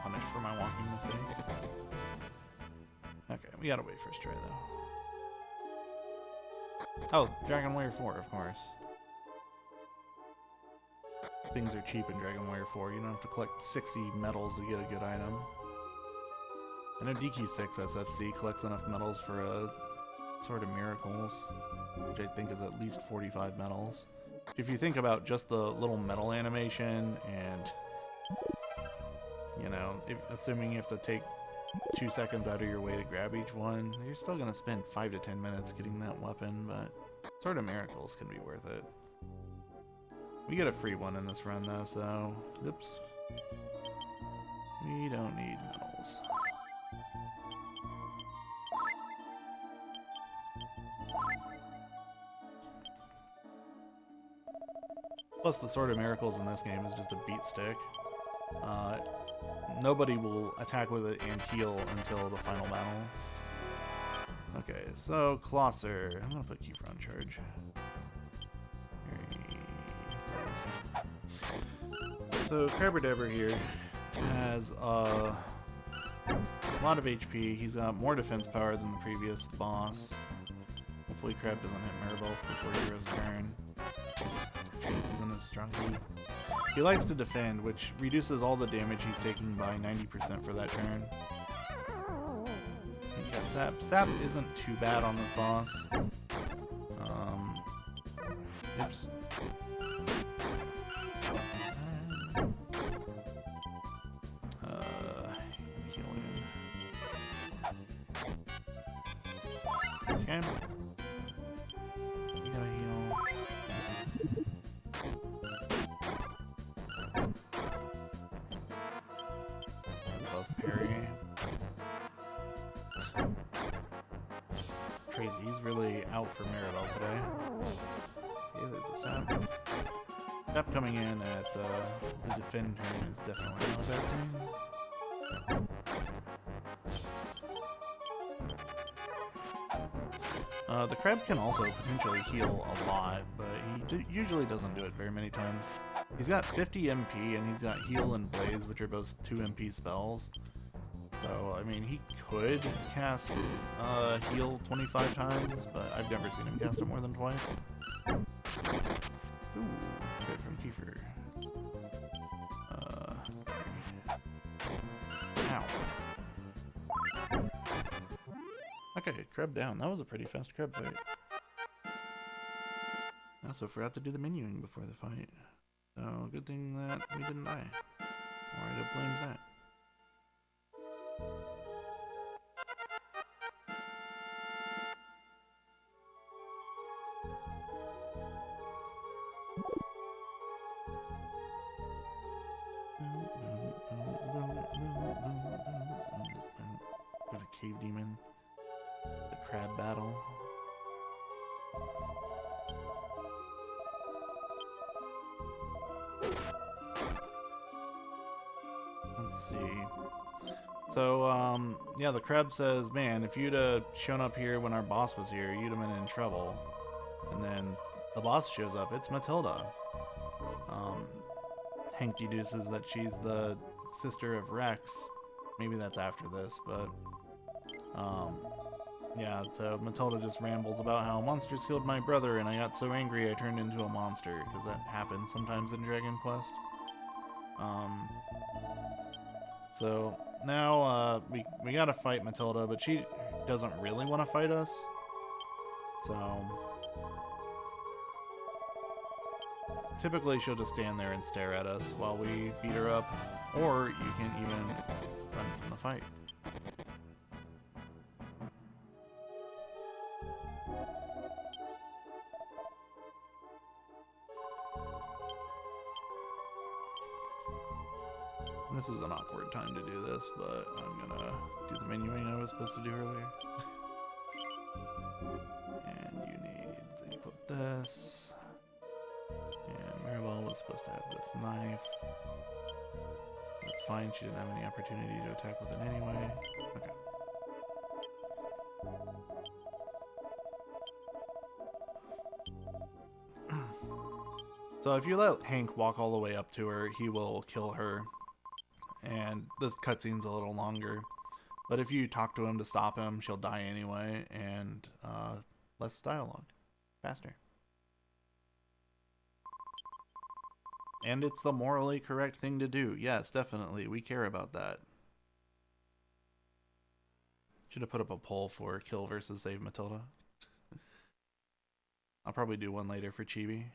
Punished for my walking mistake. Okay, we gotta wait first try, though. Oh, Dragon Warrior 4, of course. Things are cheap in Dragon Warrior 4. You don't have to collect 60 medals to get a good item. I know DQ6 SFC collects enough medals for a Sword of Miracles, which I think is at least 45 medals. If you think about just the little medal animation and, you know, assuming you have to take 2 seconds out of your way to grab each one, you're still going to spend 5 to 10 minutes getting that weapon, but Sword of Miracles can be worth it. We get a free one in this run though, so, oops. We don't need medals. Plus, the Sword of Miracles in this game is just a beat stick. Nobody will attack with it and heal until the final battle. Okay, so Closser. I'm gonna put Kiefer on charge. So Crabber here has a lot of HP. He's got more defense power than the previous boss. Hopefully Crab doesn't hit Maribel before Hero's turn. He's in his strong suit. He likes to defend, which reduces all the damage he's taking by 90% for that turn. He got Sap. Sap isn't too bad on this boss. Oops. Healing. Okay. We gotta heal. Above parry. Crazy, he's really out for Maribel today. Okay, there's a Sap. Sap coming in at the defend turn is definitely not a bad thing. The Crab can also potentially heal a lot, but he usually doesn't do it very many times. He's got 50 MP and he's got Heal and Blaze, which are both 2 MP spells. So, I mean, he could cast Heal 25 times, but I've never seen him cast it more than twice. Ooh, good from Kiefer. Ow. Okay, Crab down. That was a pretty fast Crab fight. I also forgot to do the menuing before the fight. So, good thing that we didn't die. Or I'd have blamed that. Got a cave demon. The crab battle. Let's see. So, yeah, the crab says, man, if you'd have shown up here when our boss was here, you'd have been in trouble. And then the boss shows up. It's Matilda. Hank deduces that she's the sister of Rex. Maybe that's after this, but yeah, so Matilda just rambles about how monsters killed my brother and I got so angry I turned into a monster, because that happens sometimes in Dragon Quest. So now we gotta fight Matilda, but she doesn't really want to fight us. So typically she'll just stand there and stare at us while we beat her up, or you can even run from the fight. This is an awkward time to do this, but I'm gonna do the menuing I was supposed to do earlier. And you need to equip this. And Maribel was supposed to have this knife. That's fine, she didn't have any opportunity to attack with it anyway. Okay. So if you let Hank walk all the way up to her, he will kill her. And this cutscene's a little longer. But if you talk to him to stop him, she'll die anyway, and less dialogue. Faster. And it's the morally correct thing to do. Yes, definitely. We care about that. Should have put up a poll for kill versus save Matilda. I'll probably do one later for Chibi.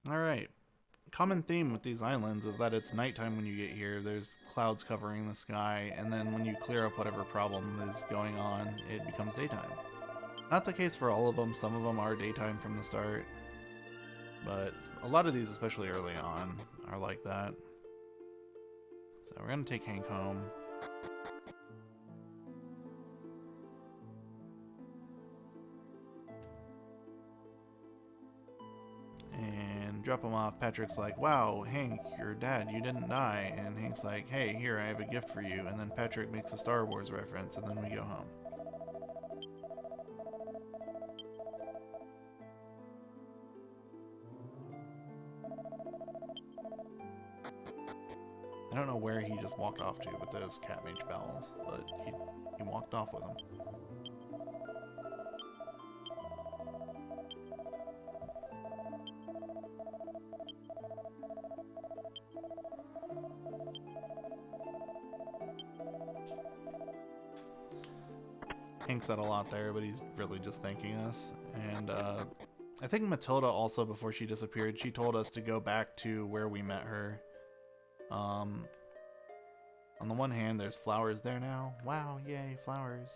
Alright. Common theme with these islands is that it's nighttime when you get here. There's clouds covering the sky, and then when you clear up whatever problem is going on, it becomes daytime. Not the case for all of them. Some of them are daytime from the start. But a lot of these, especially early on, are like that. So we're going to take Hank home. And drop him off. Patrick's like, wow, Hank, your dad, you didn't die. And Hank's like, hey, here, I have a gift for you. And then Patrick makes a Star Wars reference, and then we go home. I don't know where he just walked off to with those cat mage bells, but he walked off with them. Hank said a lot there, but he's really just thanking us. And I think Matilda also, before she disappeared, she told us to go back to where we met her. On the one hand, there's flowers there now. Wow, yay, flowers.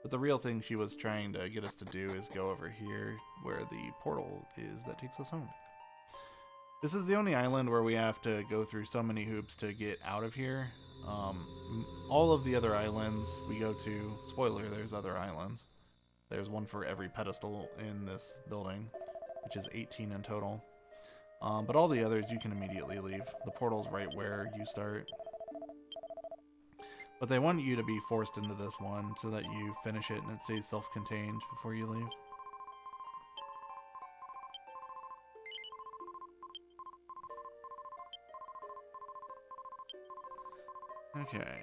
But the real thing she was trying to get us to do is go over here where the portal is that takes us home. This is the only island where we have to go through so many hoops to get out of here. All of the other islands we go to, spoiler, there's other islands. There's one for every pedestal in this building, which is 18 in total. But all the others you can immediately leave. The portal's right where you start. But they want you to be forced into this one so that you finish it and it stays self-contained before you leave. Okay.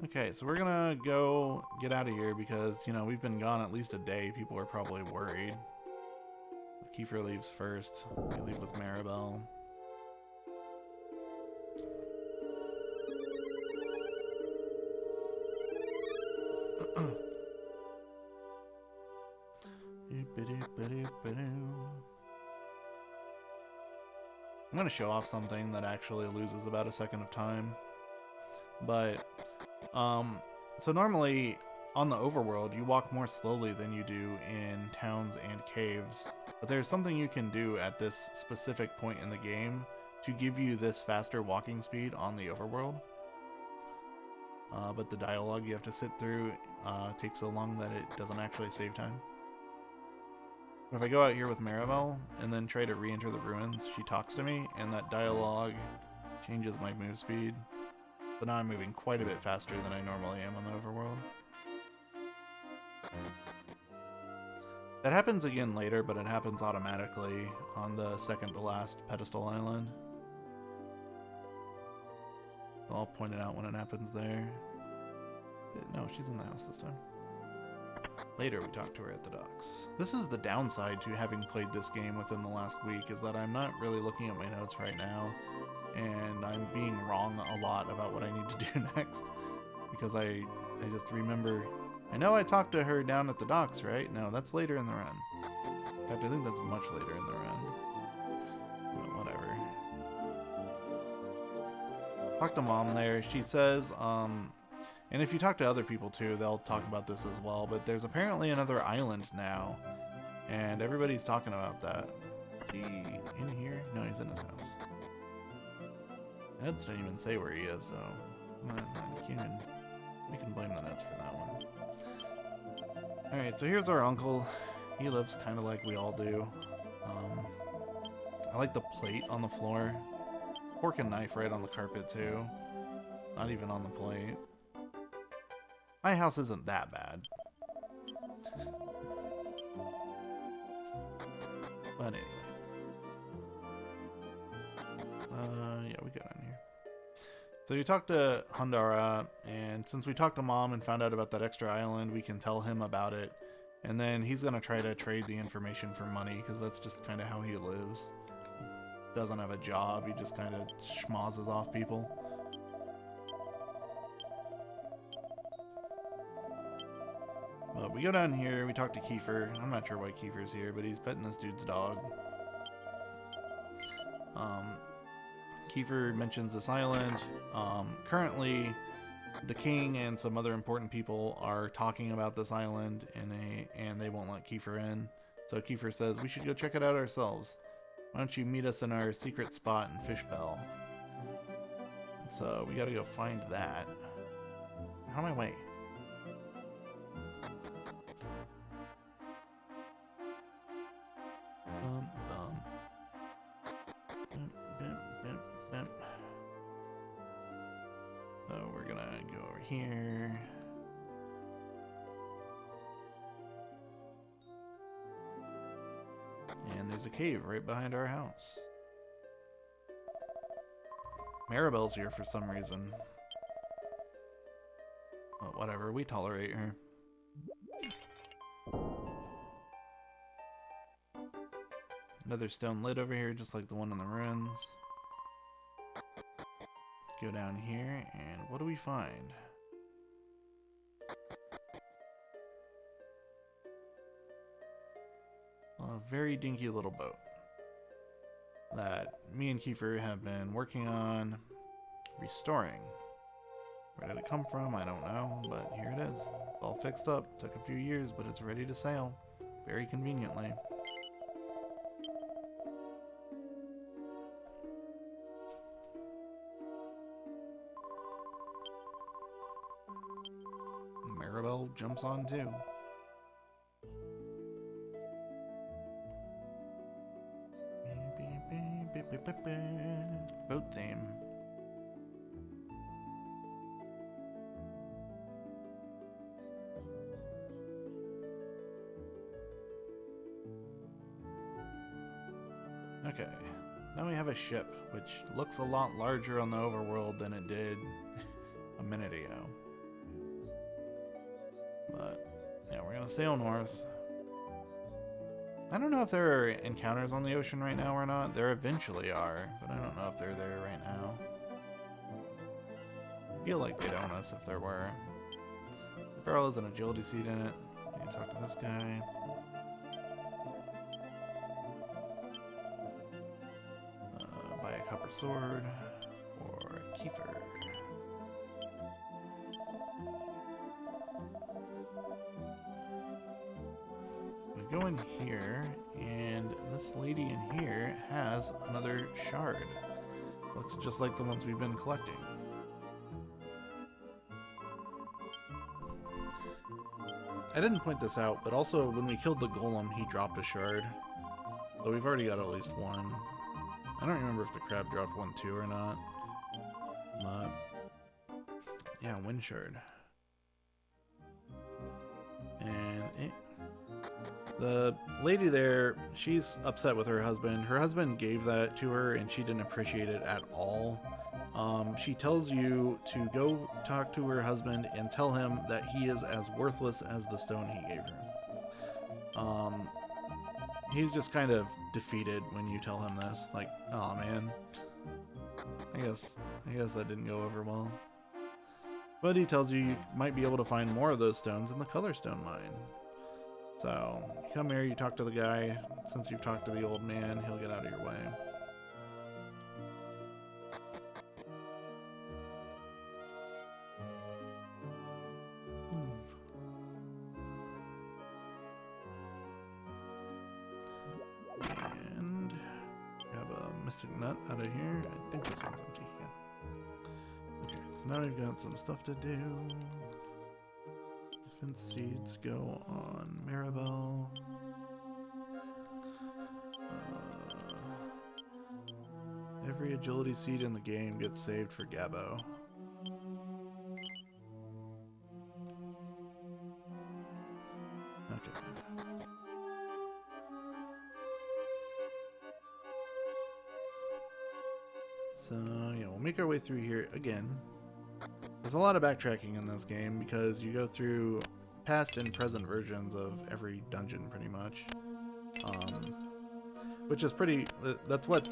Okay, so we're gonna go get out of here because, you know, we've been gone at least a day. People are probably worried. Kiefer leaves first. We leave with Maribel. I'm gonna show off something that actually loses about a second of time. But, so normally on the overworld, you walk more slowly than you do in towns and caves. But there's something you can do at this specific point in the game to give you this faster walking speed on the overworld. But the dialogue you have to sit through takes so long that it doesn't actually save time. But if I go out here with Maribel and then try to re-enter the ruins, she talks to me, and that dialogue changes my move speed. So now I'm moving quite a bit faster than I normally am on the overworld. That happens again later, but it happens automatically on the second to last pedestal island. So I'll point it out when it happens there. No, she's in the house this time. Later we talk to her at the docks. This is the downside to having played this game within the last week, is that I'm not really looking at my notes right now, and I'm being wrong a lot about what I need to do next, because I just remember, I know I talked to her down at the docks, right? No, that's later in the run. In fact, I think that's much later in the run. But whatever. Talk to Mom there. She says, and if you talk to other people too, they'll talk about this as well, but there's apparently another island now, and everybody's talking about that. Is he in here? No, he's in his house. Neds didn't even say where he is, so we can blame the Neds for that one. Alright, so here's our uncle. He lives kind of like we all do. I like the plate on the floor. Fork and knife right on the carpet too. Not even on the plate. My house isn't that bad. But anyway. Yeah, we go down here. So you talk to Handara, and since we talked to Mom and found out about that extra island, we can tell him about it. And then he's going to try to trade the information for money, because that's just kind of how he lives. Doesn't have a job, he just kind of schmozzes off people. But we go down here, we talk to Kiefer. I'm not sure why Kiefer's here, but he's petting this dude's dog. Kiefer mentions this island. Currently, the king and some other important people are talking about this island, and they won't let Kiefer in. So Kiefer says, we should go check it out ourselves. Why don't you meet us in our secret spot in Fishbell? So we gotta go find that. How am I way? So we're gonna go over here. And there's a cave right behind our house. Maribel's here for some reason. But whatever, we tolerate her. Another stone lid over here, just like the one in the ruins. Go down here, and what do we find? A very dinky little boat that me and Kiefer have been working on restoring. Where did it come from? I don't know, but here it is. It's all fixed up. Took a few years, but it's ready to sail. Very conveniently. Maribel jumps on too. Boat theme. Okay, now we have a ship, which looks a lot larger on the overworld than it did a minute ago. But, yeah, we're gonna sail north. I don't know if there are encounters on the ocean right now or not. There eventually are, but I don't know if they're there right now. I feel like they'd own us if there were. The barrel has an agility seed in it. Can you talk to this guy? Buy a copper sword or a Kiefer. We go in here, and this lady in here has another shard. Looks just like the ones we've been collecting. I didn't point this out, but also when we killed the golem, he dropped a shard. So we've already got at least one. I don't remember if the crab dropped one too or not. But yeah, wind shard. And the lady there, she's upset with her husband. Her husband gave that to her and she didn't appreciate it at all. She tells you to go talk to her husband and tell him that he is as worthless as the stone he gave her. He's just kind of defeated when you tell him this. Like, oh man. I guess that didn't go over well. But he tells you might be able to find more of those stones in the Colorstone mine. So, you come here, you talk to the guy. Since you've talked to the old man, he'll get out of your way. And grab a mystic nut out of here. I think this one's empty. Yeah. Okay, so now we've got some stuff to do. Defense seeds go on Maribel. Every agility seed in the game gets saved for Gabo. Okay. So, yeah, we'll make our way through here again. There's a lot of backtracking in this game because you go through past and present versions of every dungeon pretty much. Which is pretty... That's what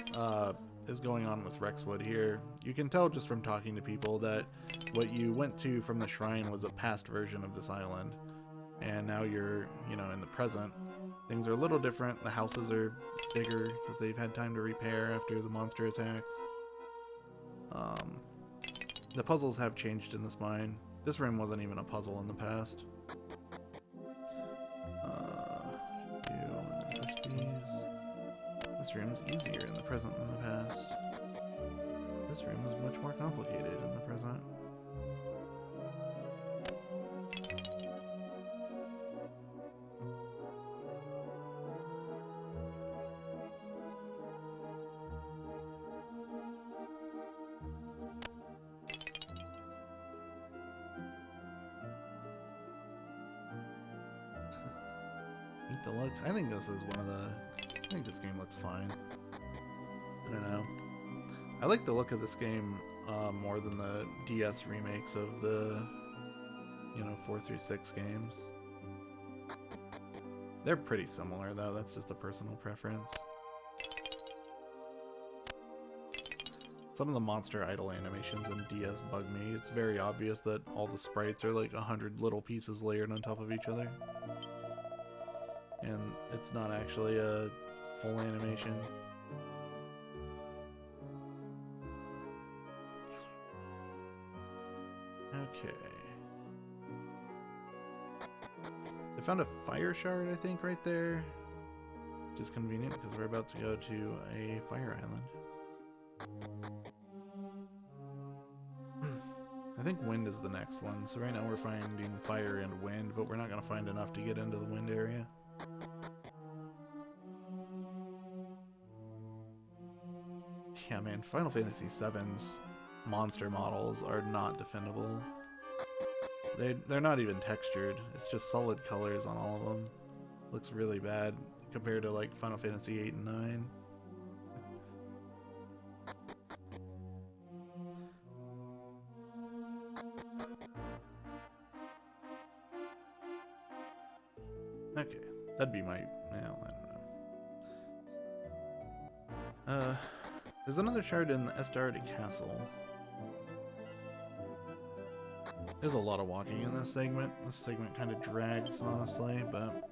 is going on with Rexwood here. You can tell just from talking to people that what you went to from the shrine was a past version of this island. And now you're, you know, in the present. Things are a little different. The houses are bigger because they've had time to repair after the monster attacks. The puzzles have changed in this mine. This room wasn't even a puzzle in the past. This room's easier in the present than the past. This room is much more complicated in the present. Eat the luck. I think this is one of the I think this game looks fine. I don't know. I like the look of this game more than the DS remakes of the, 4 through 6 games. They're pretty similar, though. That's just a personal preference. Some of the monster idle animations in DS bug me. It's very obvious that all the sprites are like 100 little pieces layered on top of each other. And it's not actually a full animation. Okay. I found a fire shard, I think, right there. Which is convenient because we're about to go to a fire island. I think wind is the next one. So right now we're finding fire and wind, but we're not going to find enough to get into the wind area. Yeah, man, Final Fantasy VII's monster models are not defendable. They're not even textured. It's just solid colors on all of them. Looks really bad compared to like Final Fantasy VIII and IX. Okay, that'd be my... well, I don't know. There's another shard in the Estardi Castle. There's a lot of walking in this segment. This segment kind of drags, honestly, but...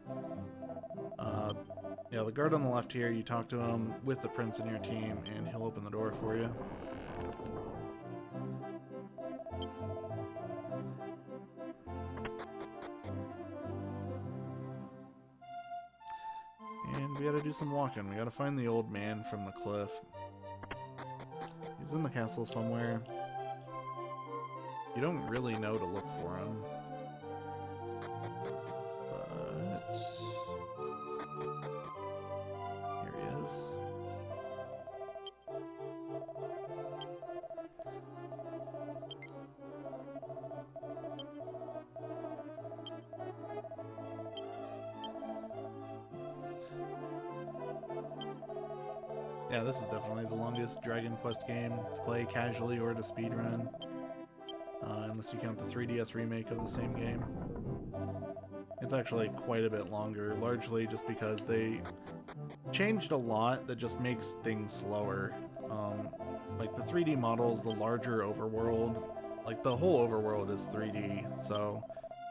yeah, the guard on the left here, you talk to him with the prince in your team, and he'll open the door for you. And we gotta do some walking. We gotta find the old man from the cliff. He's in the castle somewhere. You don't really know to look for him. But... here he is. Yeah, this is definitely the longest Dragon Quest game to play casually or to speedrun. Unless you count the 3DS remake of the same game. It's actually quite a bit longer, largely just because they changed a lot that just makes things slower. Like the 3D models, the larger overworld, like the whole overworld is 3D, so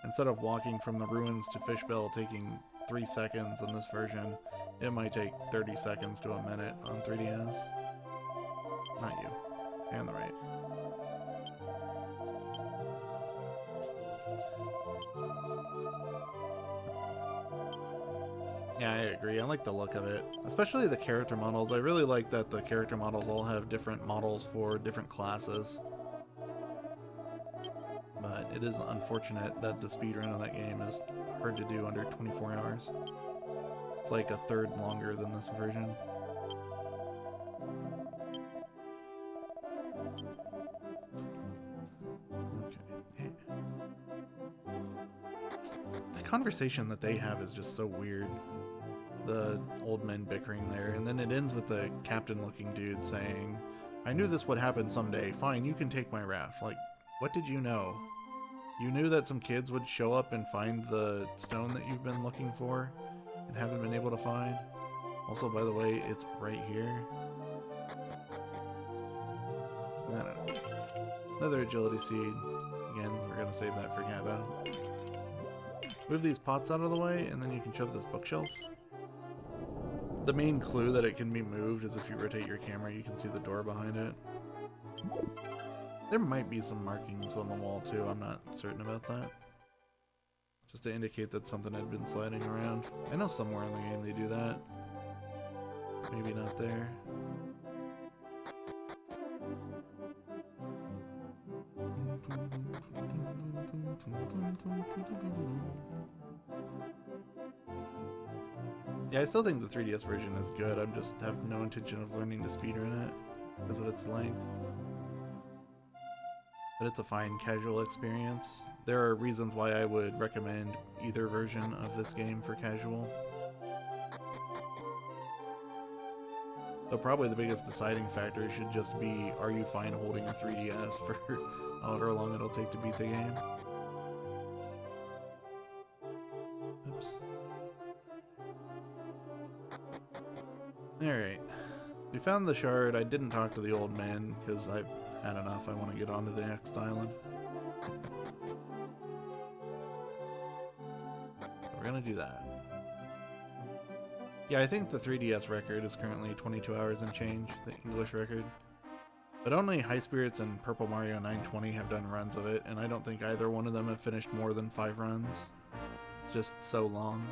instead of walking from the ruins to Fishbell taking 3 seconds in this version, it might take 30 seconds to a minute on 3DS. Not you. You're on the right. Yeah, I agree. I like the look of it. Especially the character models. I really like that the character models all have different models for different classes. But it is unfortunate that the speedrun of that game is hard to do under 24 hours. It's like a third longer than this version. Okay. The conversation that they have is just so weird. The old men bickering there, and then it ends with the captain-looking dude saying, "I knew this would happen someday. Fine, you can take my raft." Like, what did you know? You knew that some kids would show up and find the stone that you've been looking for and haven't been able to find? Also, by the way, it's right here. I don't know. Another agility seed. Again, we're gonna save that for Gabo. Move these pots out of the way, and then you can shove this bookshelf. The main clue that it can be moved is if you rotate your camera, you can see the door behind it. There might be some markings on the wall too, I'm not certain about that. Just to indicate that something had been sliding around. I know somewhere in the game they do that. Maybe not there. Yeah, I still think the 3DS version is good. I just have no intention of learning to speedrun it because of its length. But it's a fine casual experience. There are reasons why I would recommend either version of this game for casual. So probably the biggest deciding factor should just be, are you fine holding a 3DS for however long it'll take to beat the game? Oops. Alright. We found the shard. I didn't talk to the old man because I've had enough. I want to get on to the next island. We're gonna do that. Yeah, I think the 3DS record is currently 22 hours and change, the English record. But only High Spirits and Purple Mario 920 have done runs of it, and I don't think either one of them have finished more than 5 runs. It's just so long.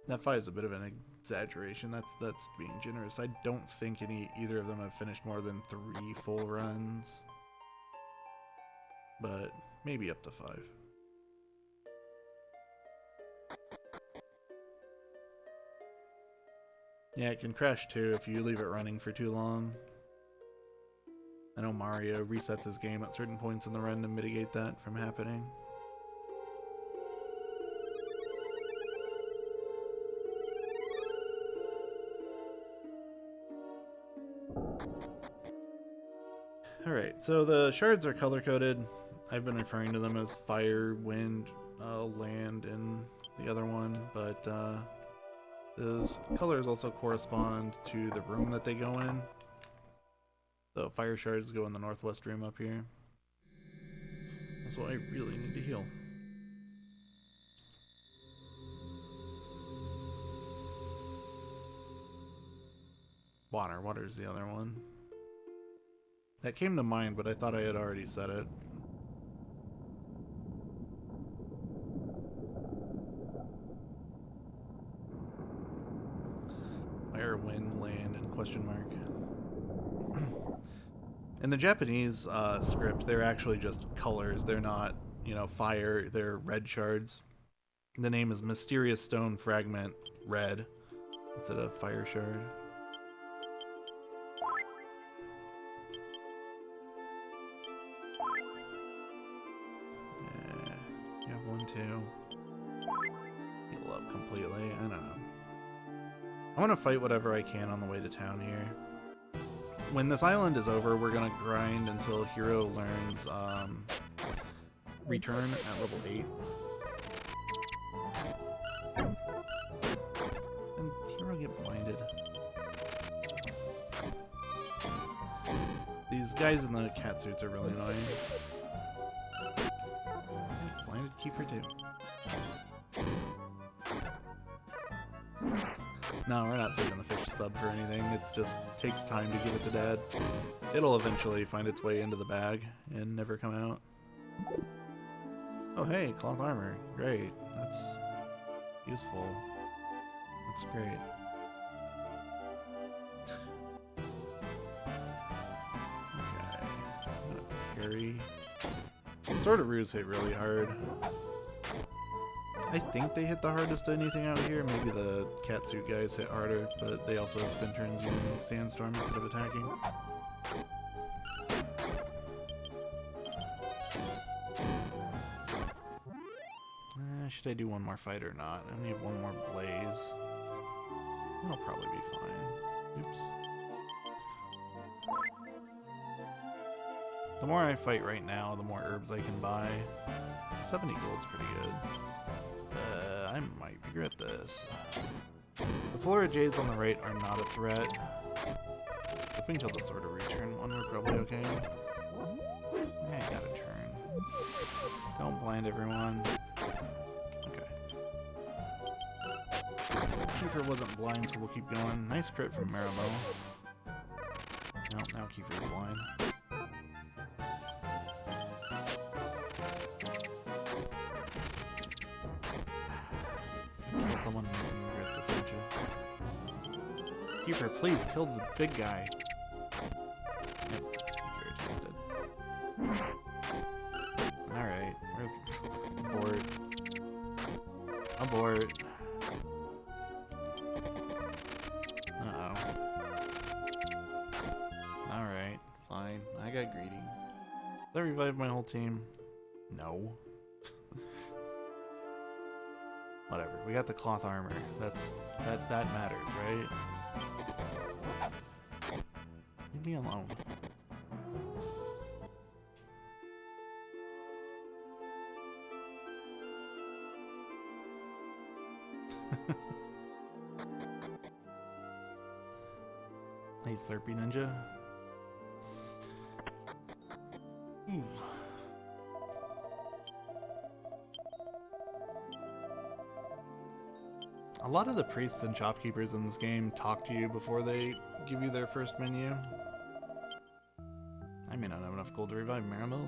That 5 is a bit of an exaggeration. That's being generous. I don't think either of them have finished more than 3 full runs. But maybe up to 5. Yeah, it can crash too if you leave it running for too long. I know Mario resets his game at certain points in the run to mitigate that from happening. Alright, so the shards are color-coded. I've been referring to them as fire, wind, land, and the other one, but those colors also correspond to the room that they go in. So fire shards go in the northwest room up here. That's why I really need to heal. Water's the other one. That came to mind, but I thought I had already said it. Fire, wind, land, and question mark. In the Japanese script, they're actually just colors. They're not, fire. They're red shards. The name is Mysterious Stone Fragment Red instead of Fire Shard. To heal up completely. I don't know. I want to fight whatever I can on the way to town here. When this island is over, we're gonna grind until Hero learns Return at level 8. And Hero get blinded. These guys in the cat suits are really annoying. Blinded Kiefer too. No, we're not saving the fish sub for anything. It just takes time to give it to Dad. It'll eventually find its way into the bag and never come out. Oh hey, cloth armor. Great. That's useful. That's great. Okay. I'm gonna parry. Sword of Ruse hit really hard. I think they hit the hardest of anything out here. Maybe the catsuit guys hit harder, but they also have spin turns using Sandstorm instead of attacking. Should I do one more fight or not? I only have one more blaze. That'll probably be fine. Oops. The more I fight right now, the more herbs I can buy. 70 gold's pretty good. I might regret this. The Flora Jades on the right are not a threat. If we can kill the Sword of Return one, we're probably okay. Yeah, I got a turn. Don't blind everyone. Okay. Kiefer wasn't blind, so we'll keep going. Nice crit from Maribel. No, now Kiefer's blind. Kill someone and make me regret this, don't you? Kiefer, please kill the big guy. Yep, Kiefer is dead. Alright, we're aboard. Abort. Uh-oh. Alright. That revived my whole team. No. Whatever. We got the cloth armor. That matters, right? Leave me alone. Hey, Slurpee Ninja. Ooh. A lot of the priests and shopkeepers in this game talk to you before they give you their first menu. I may not have enough gold to revive Maribel.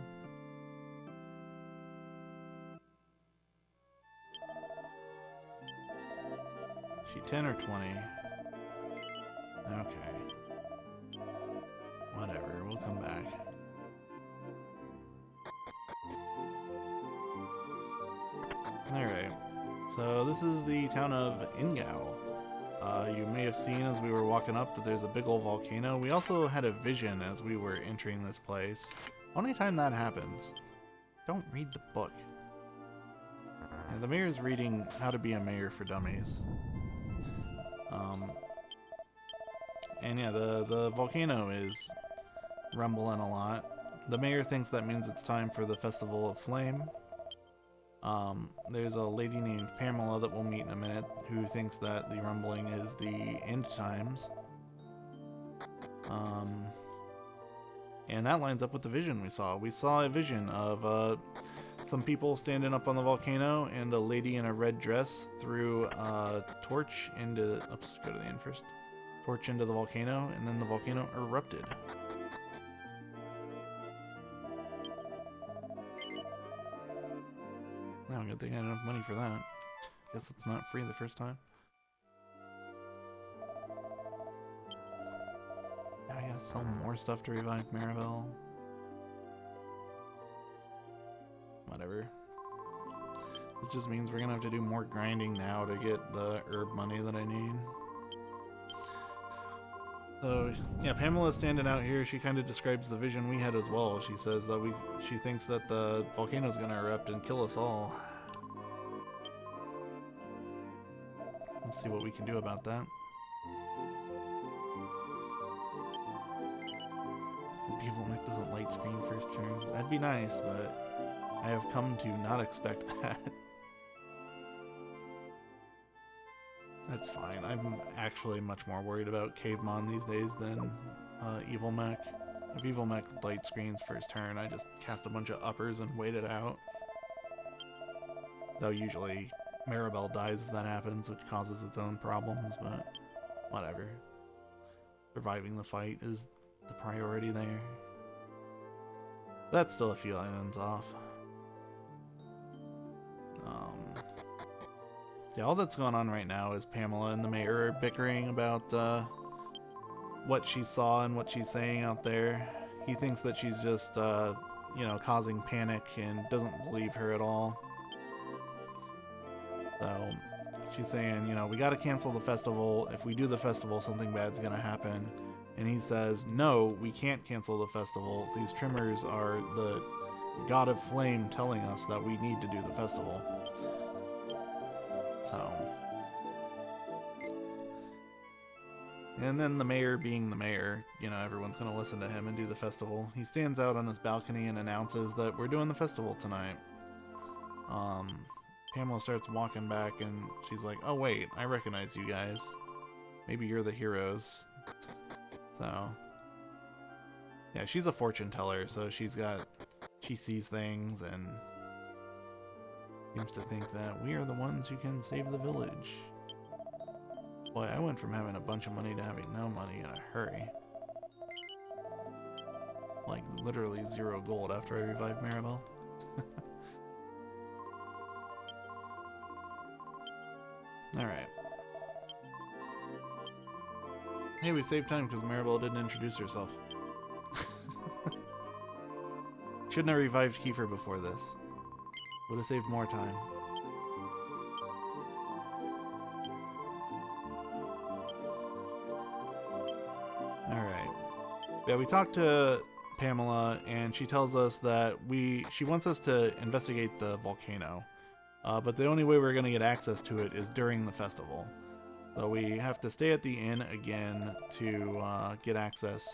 She 10 or 20? Okay. Whatever, we'll come back. Alright. So this is the town of Engow. You may have seen as we were walking up that there's a big old volcano. We also had a vision as we were entering this place. Only time that happens, don't read the book. And the mayor's reading How to Be a Mayor for Dummies. And yeah, the volcano is rumbling a lot. The mayor thinks that means it's time for the Festival of Flame. There's a lady named Pamela that we'll meet in a minute who thinks that the rumbling is the end times. And that lines up with the vision we saw. We saw a vision of some people standing up on the volcano and a lady in a red dress threw a torch into... Oops, go to the end first. Torch into the volcano, and then the volcano erupted. Oh, good thing I had enough money for that. Guess it's not free the first time. Now I gotta sell more stuff to revive Maribel. Whatever. This just means we're gonna have to do more grinding now to get the herb money that I need. So, yeah, Pamela's standing out here. She kind of describes the vision we had as well. She says that she thinks that the volcano's going to erupt and kill us all. Let's see what we can do about that. VII doesn't light screen first turn. That'd be nice, but I have come to not expect that. That's fine. I'm actually much more worried about Cavemon these days than Evil Mech. If Evil Mech light screens first turn, I just cast a bunch of uppers and wait it out. Though usually Maribel dies if that happens, which causes its own problems, but whatever. Surviving the fight is the priority there. That's still a few islands off. Yeah, all that's going on right now is Pamela and the mayor are bickering about what she saw and what she's saying out there. He thinks that she's just, you know, causing panic and doesn't believe her at all. So she's saying, you know, we got to cancel the festival. If we do the festival, something bad's going to happen. And he says, no, we can't cancel the festival. These trimmers are the god of flame telling us that we need to do the festival. So, and then the mayor being the mayor, you know, everyone's going to listen to him and do the festival. He stands out on his balcony and announces that we're doing the festival tonight. Pamela starts walking back and she's like, oh wait, I recognize you guys. Maybe you're the heroes. So, yeah, she's a fortune teller, so she sees things and seems to think that we are the ones who can save the village. Boy, I went from having a bunch of money to having no money in a hurry. Like, literally 0 gold after I revived Maribel. Alright. Hey, we saved time because Maribel didn't introduce herself. Shouldn't have revived Kiefer before this. Would have saved more time. Alright. Yeah, we talked to Pamela, and she tells us that she wants us to investigate the volcano, but the only way we're going to get access to it is during the festival. So we have to stay at the inn again to get access,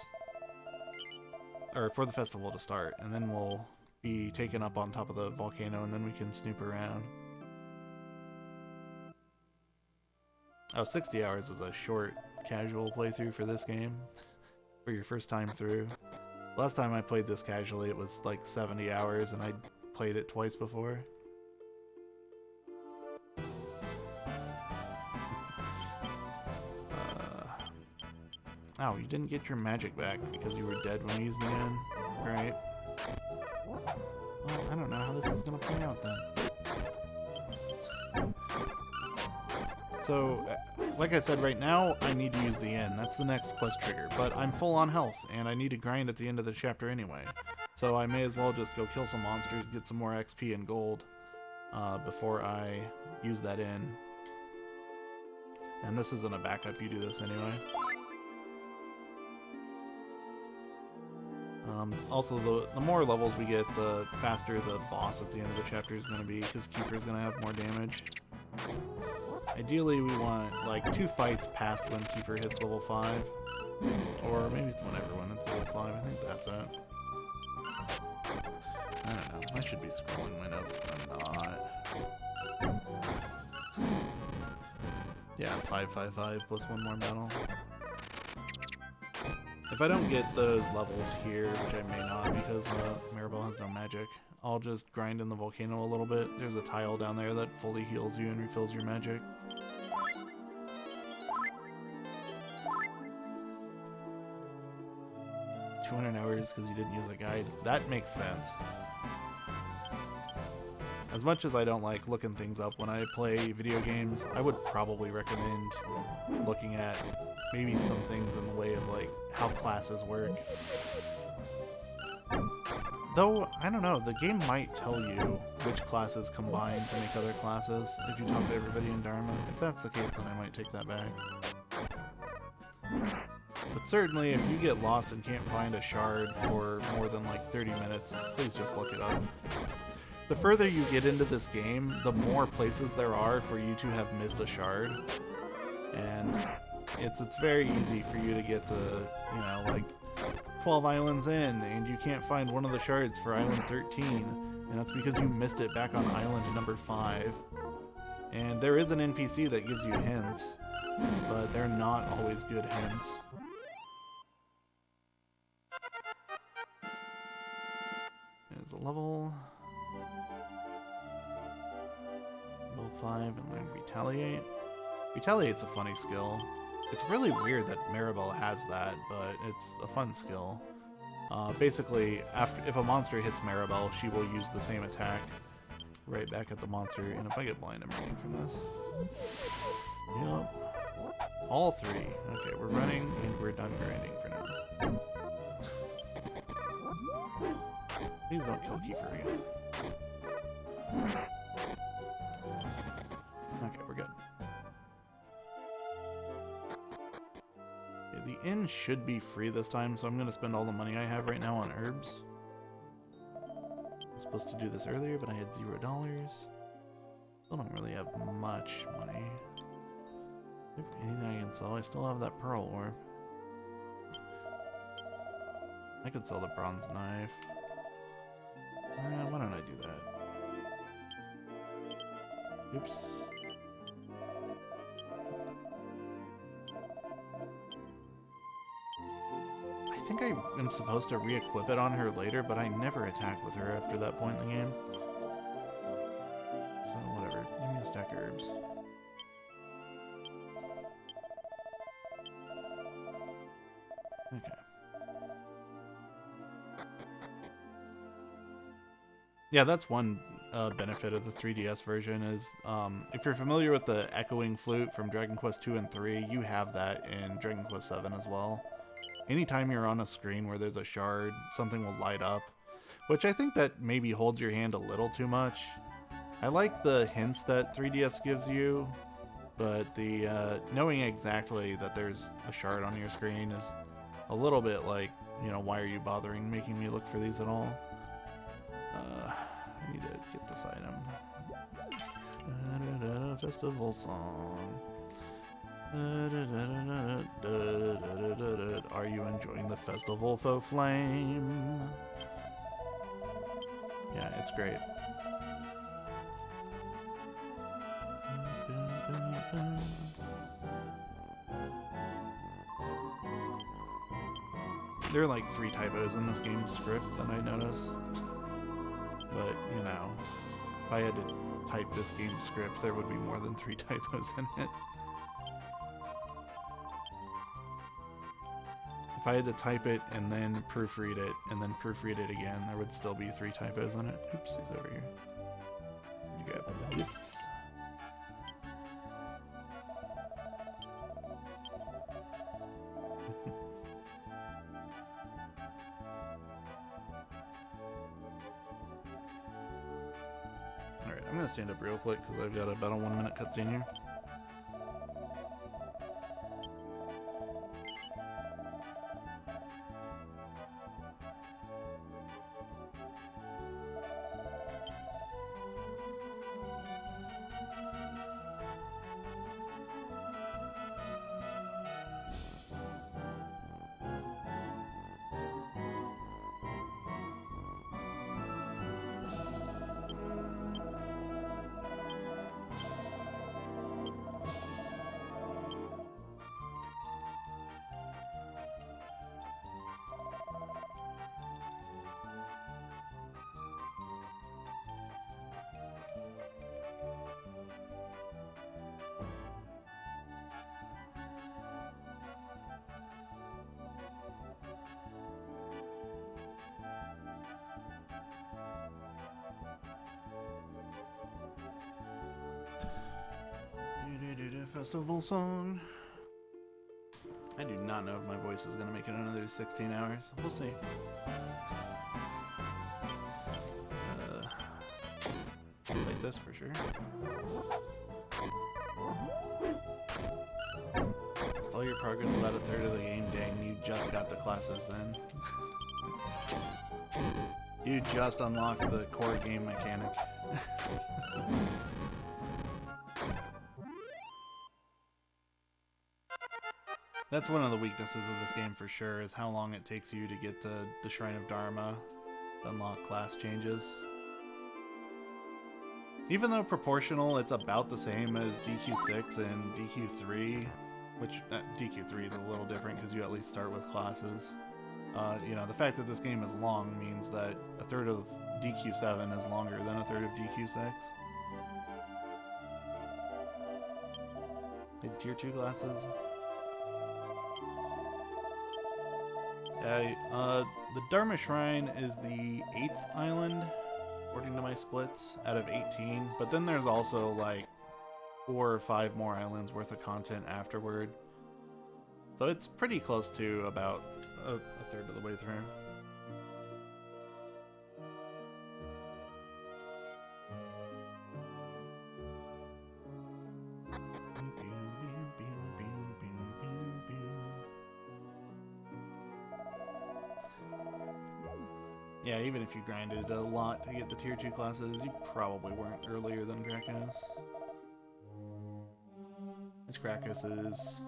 or for the festival to start, and then we'll be taken up on top of the volcano, and then we can snoop around. Oh, 60 hours is a short, casual playthrough for this game, for your first time through. Last time I played this casually, it was like 70 hours, and I played it twice before. Oh, you didn't get your magic back because you were dead when you used the inn? Right. Well, I don't know how this is going to play out then. So, like I said, right now, I need to use the inn. That's the next quest trigger. But I'm full on health, and I need to grind at the end of the chapter anyway. So I may as well just go kill some monsters, get some more XP and gold before I use that inn. And this isn't a backup, you do this anyway. Also, the more levels we get, the faster the boss at the end of the chapter is going to be, because Kiefer is going to have more damage. Ideally, we want like 2 fights past when Kiefer hits level 5. Or maybe it's whenever when it's level 5. I think that's it. I don't know. I should be scrolling my notes, but I'm not. Yeah, 555 plus 1 more battle. If I don't get those levels here, which I may not because Maribel has no magic, I'll just grind in the volcano a little bit. There's a tile down there that fully heals you and refills your magic. $200 hours because you didn't use a guide. That makes sense. As much as I don't like looking things up when I play video games, I would probably recommend looking at maybe some things in the way of like how classes work. Though, I don't know, the game might tell you which classes combine to make other classes if you talk to everybody in Dharma. If that's the case, then I might take that back. But certainly, if you get lost and can't find a shard for more than like 30 minutes, please just look it up. The further you get into this game, the more places there are for you to have missed a shard. And it's very easy for you to get to, you know, like 12 islands in, and you can't find one of the shards for island 13, and that's because you missed it back on island number 5. And there is an NPC that gives you hints, but they're not always good hints. There's a level 5 and learn Retaliate. Retaliate's a funny skill. It's really weird that Maribel has that, but it's a fun skill. Basically, if a monster hits Maribel, she will use the same attack right back at the monster, and if I get blind, I'm running from this. Yep. All 3. Okay, we're running, and we're done grinding for now. Please don't kill Kiefer again. Okay, we're good. Okay, the inn should be free this time, so I'm going to spend all the money I have right now on herbs. I was supposed to do this earlier, but I had $0. Still don't really have much money. Is there anything I can sell? I still have that pearl orb. I could sell the bronze knife. Why don't I do that? Oops. I think I am supposed to re-equip it on her later, but I never attack with her after that point in the game. So whatever. Give me a stack of herbs. Okay. Yeah, that's one benefit of the 3DS version is if you're familiar with the echoing flute from Dragon Quest 2 and 3, you have that in Dragon Quest 7 as well. Anytime you're on a screen where there's a shard, something will light up, which I think that maybe holds your hand a little too much. I like the hints that 3DS gives you, but the knowing exactly that there's a shard on your screen is a little bit like you know, why are you bothering making me look for these at all? I need to get this item. Festival song. Are you enjoying the festival, faux flame? Yeah, it's great. There are like 3 typos in this game script that I noticed. But, you know, if I had to type this game script, there would be more than 3 typos in it. If I had to type it and then proofread it and then proofread it again, there would still be 3 typos in it. Oops, he's over here. You got this. Alright, I'm gonna stand up real quick because I've got about a 1-minute cutscene here. Festival song. I do not know if my voice is going to make it another 16 hours. We'll see. Like this for sure. Stall your progress about a third of the game. Dang, you just got the classes then. You just unlocked the core game mechanic. That's one of the weaknesses of this game for sure, is how long it takes you to get to the Shrine of Dharma to unlock class changes. Even though proportional, it's about the same as DQ6 and DQ3, which DQ3 is a little different because you at least start with classes. You know, the fact that this game is long means that a third of DQ7 is longer than a third of DQ6. Tier 2 classes. The Dharma Shrine is the 8th island, according to my splits, out of 18. But then there's also like 4 or 5 more islands worth of content afterward. So it's pretty close to about a third of the way through. Yeah, even if you grinded a lot to get the tier 2 classes, you probably weren't earlier than Krakos. Which Krakos is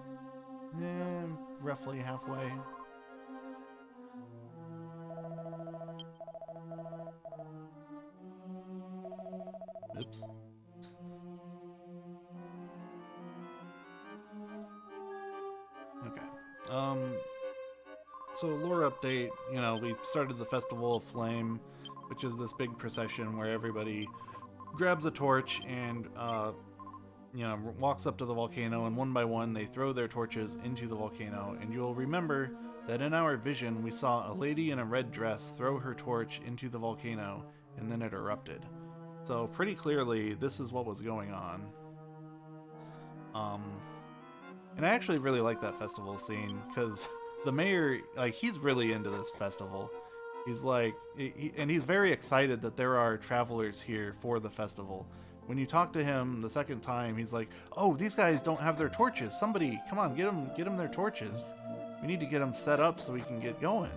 roughly halfway. Oops. Okay. So lore update, you know, we started the Festival of Flame, which is this big procession where everybody grabs a torch and, you know, walks up to the volcano, and one by one they throw their torches into the volcano. And you'll remember that in our vision we saw a lady in a red dress throw her torch into the volcano, and then it erupted. So pretty clearly this is what was going on. And I actually really like that festival scene, because the mayor, like, he's really into this festival. He's like, and he's very excited that there are travelers here for the festival. When you talk to him the second time, he's like, "Oh, these guys don't have their torches. Somebody, come on, get them their torches. We need to get them set up so we can get going."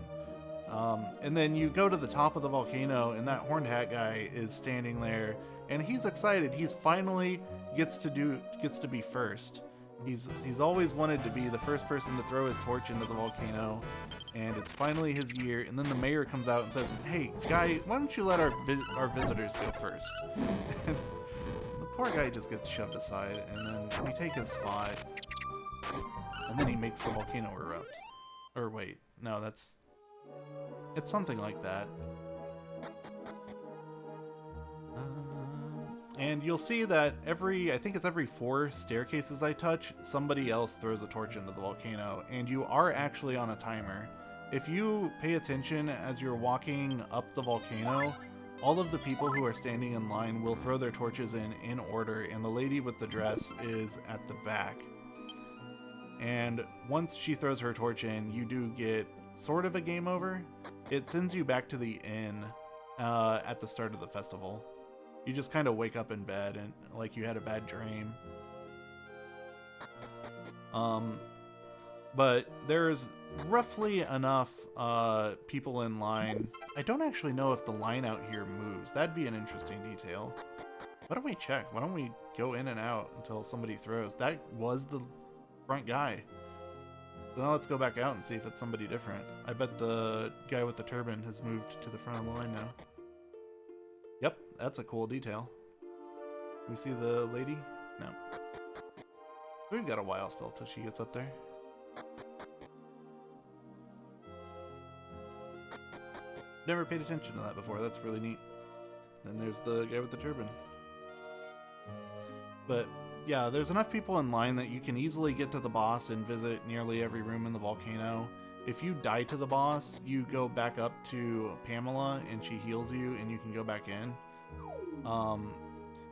And then you go to the top of the volcano, and that horned hat guy is standing there, and he's excited. He's finally gets to be first. He's always wanted to be the first person to throw his torch into the volcano, and it's finally his year. And then the mayor comes out and says, "Hey, guy, why don't you let our visitors go first?" And the poor guy just gets shoved aside, and then we take his spot, and then he makes the volcano erupt. Or wait, no, it's something like that. And you'll see that I think it's every 4 staircases I touch, somebody else throws a torch into the volcano, and you are actually on a timer. If you pay attention as you're walking up the volcano, all of the people who are standing in line will throw their torches in order, and the lady with the dress is at the back. And once she throws her torch in, you do get sort of a game over. It sends you back to the inn at the start of the festival. You just kind of wake up in bed and like you had a bad dream. But there's roughly enough people in line. I don't actually know if the line out here moves. That'd be an interesting detail. Why don't we check? Why don't we go in and out until somebody throws? That was the front guy. So now let's go back out and see if it's somebody different. I bet the guy with the turban has moved to the front of the line now. Yep, that's a cool detail. Can we see the lady? No. We've got a while still till she gets up there. Never paid attention to that before. That's really neat. Then there's the guy with the turban. But yeah, there's enough people in line that you can easily get to the boss and visit nearly every room in the volcano. If you die to the boss, you go back up to Pamela and she heals you and you can go back in.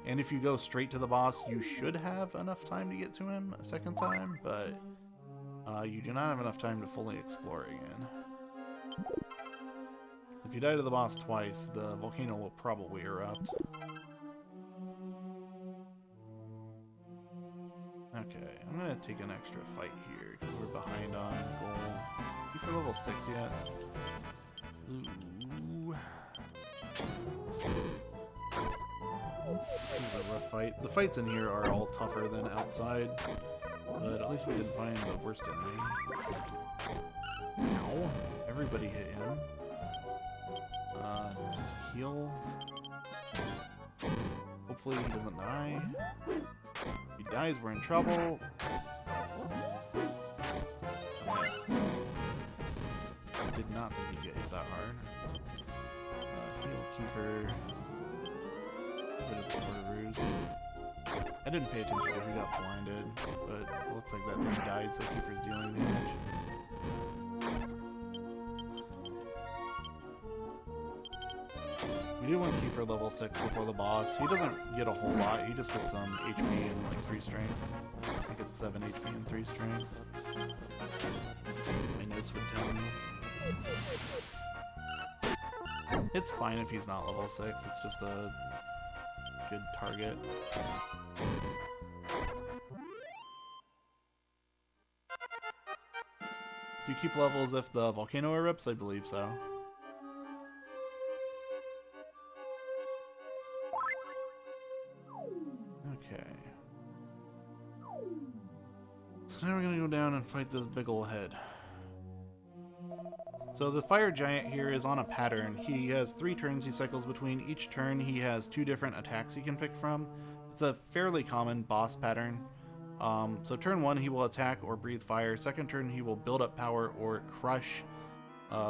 And if you go straight to the boss, you should have enough time to get to him a second time, but you do not have enough time to fully explore again. If you die to the boss twice, the volcano will probably erupt. Okay, I'm gonna take an extra fight here because we're behind on gold. You for level 6 yet? Ooh. This is a rough fight. The fights in here are all tougher than outside, but at least we didn't find the worst enemy. Ow. Everybody hit him. Just heal. Hopefully he doesn't die. If he dies, we're in trouble. I did not think he'd get hit that hard. Heal Kiefer. Bit of the sort of ruse. I didn't pay attention because we got blinded, but it looks like that thing died, so Kiefer's dealing damage. We do want Kiefer level 6 before the boss. He doesn't get a whole lot, he just gets some HP and like 3 strength. I think it's 7 HP and 3 strength. My notes would tell me. It's fine if he's not level 6, it's just a good target. Do you keep levels if the volcano erupts? I believe so. Okay. So now we're gonna go down and fight this big ol' head. So the fire giant here is on a pattern. He has 3 turns he cycles between. Each turn he has 2 different attacks he can pick from. It's a fairly common boss pattern. So turn 1 he will attack or breathe fire. Second turn he will build up power or crush,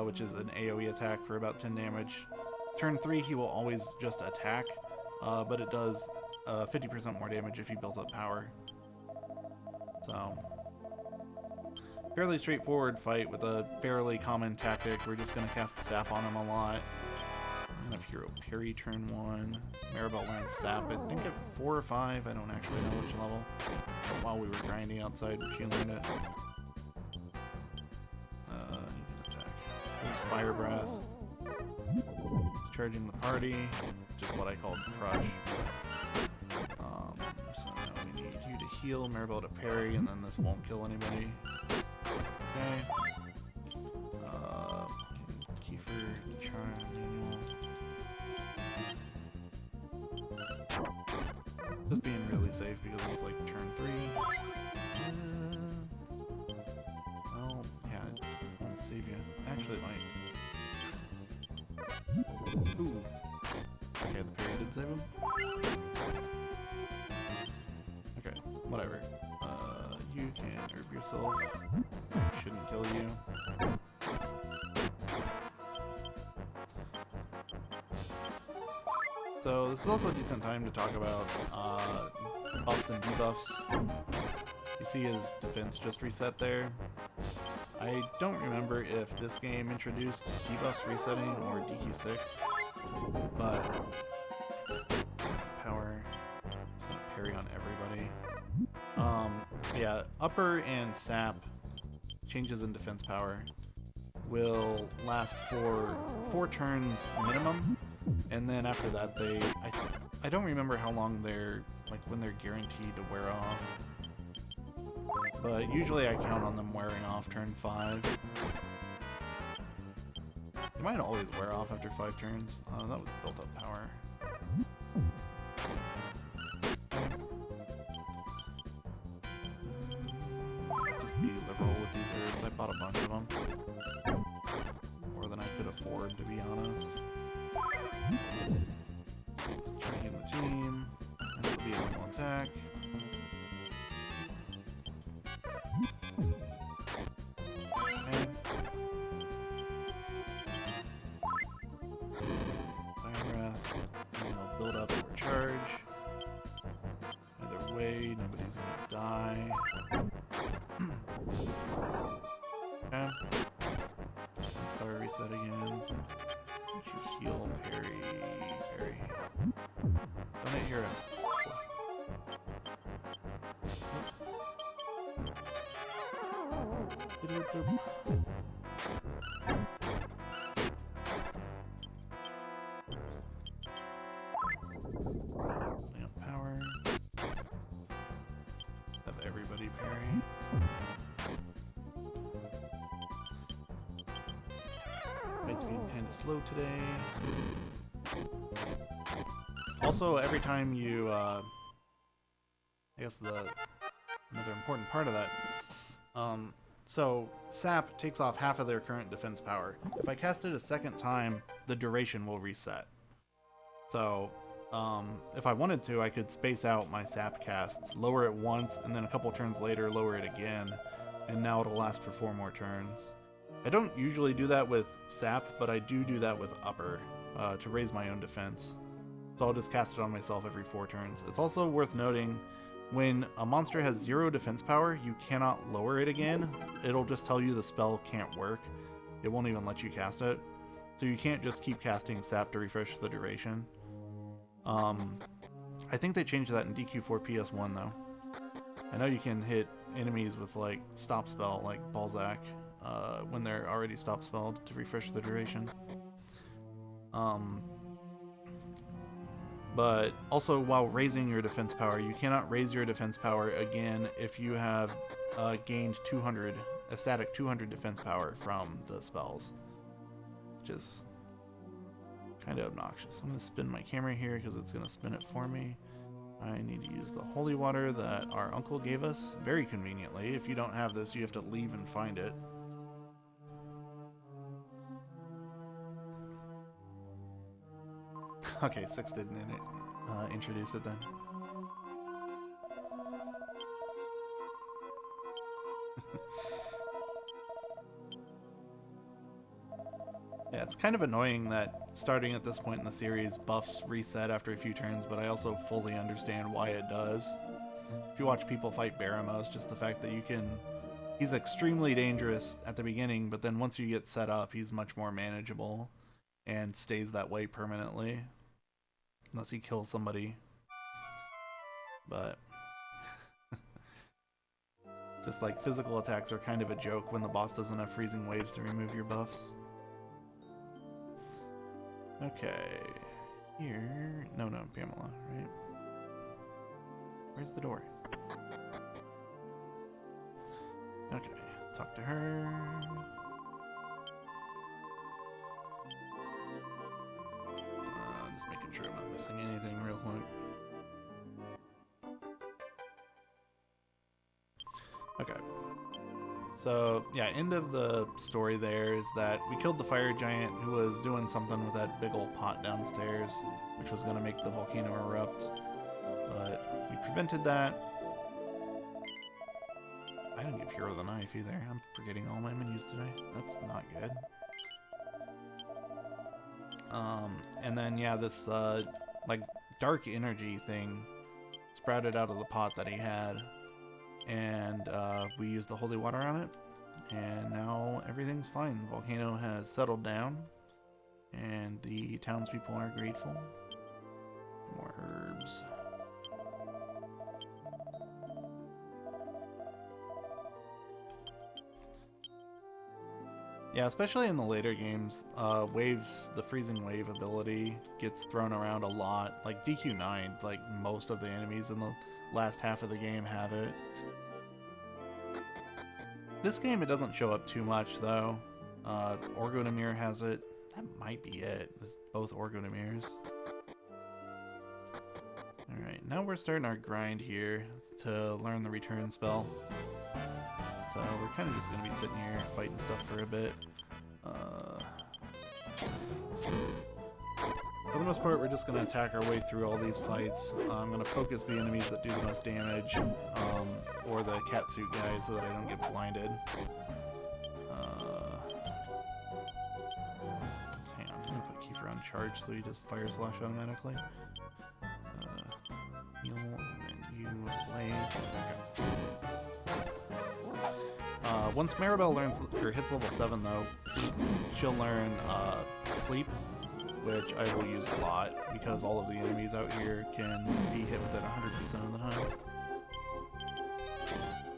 which is an AoE attack for about 10 damage. Turn 3 he will always just attack, but it does 50% more damage if he builds up power. So fairly straightforward fight with a fairly common tactic. We're just going to cast Sap on him a lot. I'm going to have Hero Parry turn 1. Maribel learned Sap, I think at 4 or 5. I don't actually know which level. But while we were grinding outside, she learned it. He can attack. There's Fire Breath. It's charging the party, which is what I called Crush. So now we need you to heal, Maribel to parry, and then this won't kill anybody. Okay. Kiefer manual. Just being really safe because it's like turn 3. Well, yeah, it won't save you. Actually, it might. Ooh. Okay, the parry did save him. Okay, whatever. You can herb yourself. Shouldn't kill you. So this is also a decent time to talk about buffs and debuffs. You see his defense just reset there. I don't remember if this game introduced debuffs resetting or DQ6, but power is gonna parry on everybody. Yeah, upper and sap changes in defense power will last for 4 turns minimum, and then after that I don't remember how long they're, like, when they're guaranteed to wear off, but usually I count on them wearing off turn 5. They might always wear off after 5 turns. That was built up power. Just be liberal with these herbs. I bought a bunch of them. More than I could afford, to be honest. Training the team. This will be a normal attack. Okay. Fire breath. And we'll build up or charge. Either way, nobody's gonna die. Okay. Let's power reset again. You heal, parry, parry. Don't hit hero. Building up power. Have everybody parry. Fight's being kind of slow today. Also, every time you, I guess another important part of that, so sap takes off half of their current defense power. If I cast it a second time, the duration will reset. So, if I wanted to, I could space out my sap casts, lower it once, and then a couple turns later, lower it again, and now it'll last for 4 more turns. I don't usually do that with sap, but I do that with upper, to raise my own defense. So I'll just cast it on myself every 4 turns. It's also worth noting, when a monster has 0 defense power, you cannot lower it again. It'll just tell you the spell can't work. It won't even let you cast it. So you can't just keep casting sap to refresh the duration. I think they changed that in DQ4 PS1 though. I know you can hit enemies with like stop spell, like Balzac, when they're already stop spelled to refresh the duration. But also, while raising your defense power, you cannot raise your defense power again if you have gained a static 200 defense power from the spells, which is kind of obnoxious. I'm going to spin my camera here because it's going to spin it for me. I need to use the holy water that our uncle gave us, very conveniently. If you don't have this, you have to leave and find it. Okay, 6 didn't introduce it then. Yeah, it's kind of annoying that starting at this point in the series, buffs reset after a few turns, but I also fully understand why it does. If you watch people fight Baramos, just the fact that he's extremely dangerous at the beginning, but then once you get set up, he's much more manageable and stays that way permanently. Unless he kills somebody. But just like physical attacks are kind of a joke when the boss doesn't have freezing waves to remove your buffs. Okay. Here. No, Pamela, right? Where's the door? Okay. Talk to her. So, yeah, end of the story there is that we killed the fire giant who was doing something with that big old pot downstairs, which was going to make the volcano erupt. But we prevented that. I didn't give Hero the knife either. I'm forgetting all my menus today. That's not good. And then, yeah, this, like, dark energy thing sprouted out of the pot that he had. And we used the holy water on it, and now everything's fine. The volcano has settled down, and the townspeople are grateful. More herbs. Yeah, especially in the later games, waves, the freezing wave ability gets thrown around a lot. Like DQ9, like most of the enemies in the last half of the game have it. This game, it doesn't show up too much, though. Orgodamir has it. That might be it. It's both Orgodamirs. Alright, now we're starting our grind here to learn the return spell. So we're kind of just going to be sitting here fighting stuff for a bit. For the most part, we're just going to attack our way through all these fights. I'm going to focus the enemies that do the most damage, or the catsuit guys, so that I don't get blinded. Hang on, I'm going to put Kiefer on charge so he does Fire Slash automatically. Heal, and then you blaze. Okay. Once Maribel learns or hits level 7, though, she'll learn Sleep, which I will use a lot because all of the enemies out here can be hit with it 100% of the time.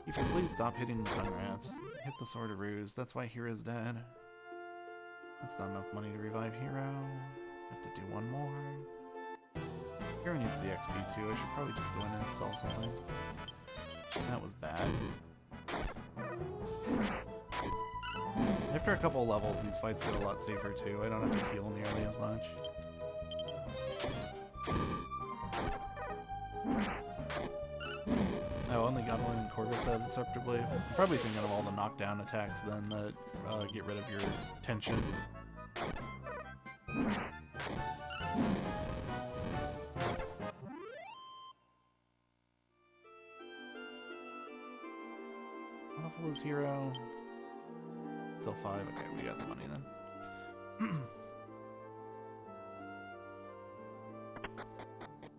If you please stop hitting the tongue rats. Hit the Sword of Ruse. That's why Hero's dead. That's not enough money to revive Hero. Have to do one more. Hero needs the XP too. I should probably just go in and sell something. That was bad. After a couple levels, these fights get a lot safer too. I don't have to heal nearly as much. Oh, only Goblin and Corvus have Disruptive Wave. I'm probably thinking of all the knockdown attacks then that get rid of your tension. What level is Hero? Still 5. Okay, we got the money then.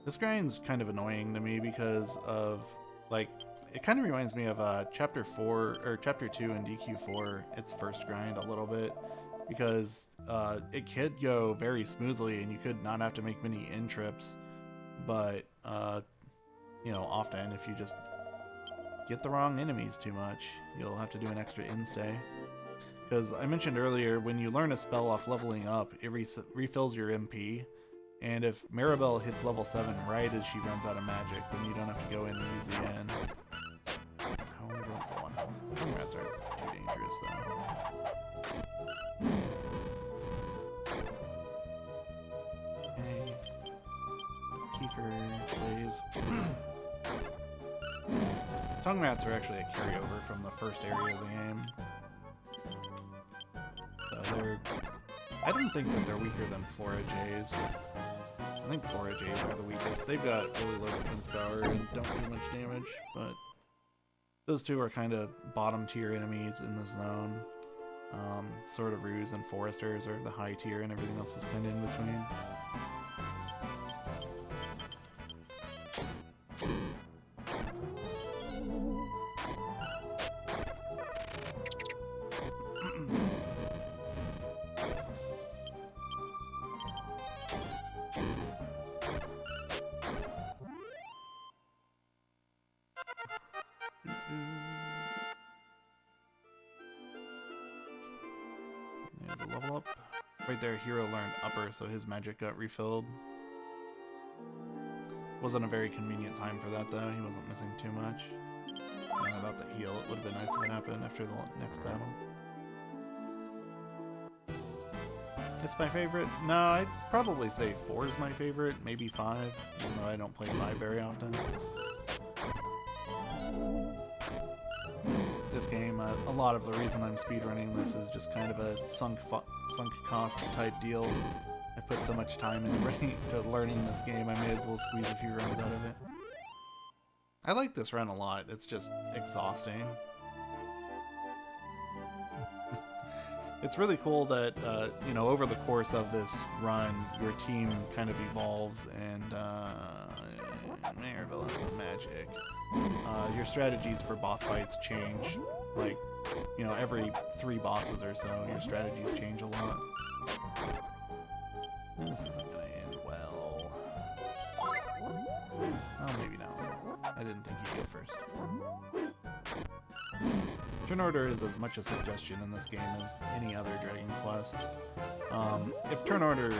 This grind's kind of annoying to me because of, like, it kind of reminds me of Chapter 4, or Chapter 2 in DQ4, its first grind a little bit, because it could go very smoothly and you could not have to make many in trips, but, you know, often if you just get the wrong enemies too much, you'll have to do an extra in stay. Because I mentioned earlier, when you learn a spell off leveling up, it refills your MP. And if Maribel hits level 7 right as she runs out of magic, then you don't have to go in and use the N. However, what's the one health? Tongue rats aren't too dangerous, though. Okay. Kiefer, plays. Tongue rats are actually a carryover from the first area of the game. I don't think that they're weaker than Forages. I think Forages are the weakest. They've got really low defense power and don't do much damage, but those two are kind of bottom tier enemies in the zone. Sword of Ruse and Foresters are the high tier, and everything else is kind of in between. There's a level up. Right there, Hero learned Upper, so his magic got refilled. Wasn't a very convenient time for that, though. He wasn't missing too much. About the heal, it would have been nice if it happened after the next battle. It's my favorite? No, I'd probably say 4 is my favorite, maybe 5, even though I don't play 5 very often. this game. A lot of the reason I'm speedrunning this is just kind of a sunk cost type deal. I put so much time into learning this game, I may as well squeeze a few runs out of it. I like this run a lot. It's just exhausting. It's really cool that, you know, over the course of this run, your team kind of evolves and, Maribel has magic. Your strategies for boss fights change, like, you know, every 3 bosses or so, your strategies change a lot. This isn't gonna end well. Oh, maybe not. I didn't think you'd go first. Turn order is as much a suggestion in this game as any other Dragon Quest. If turn order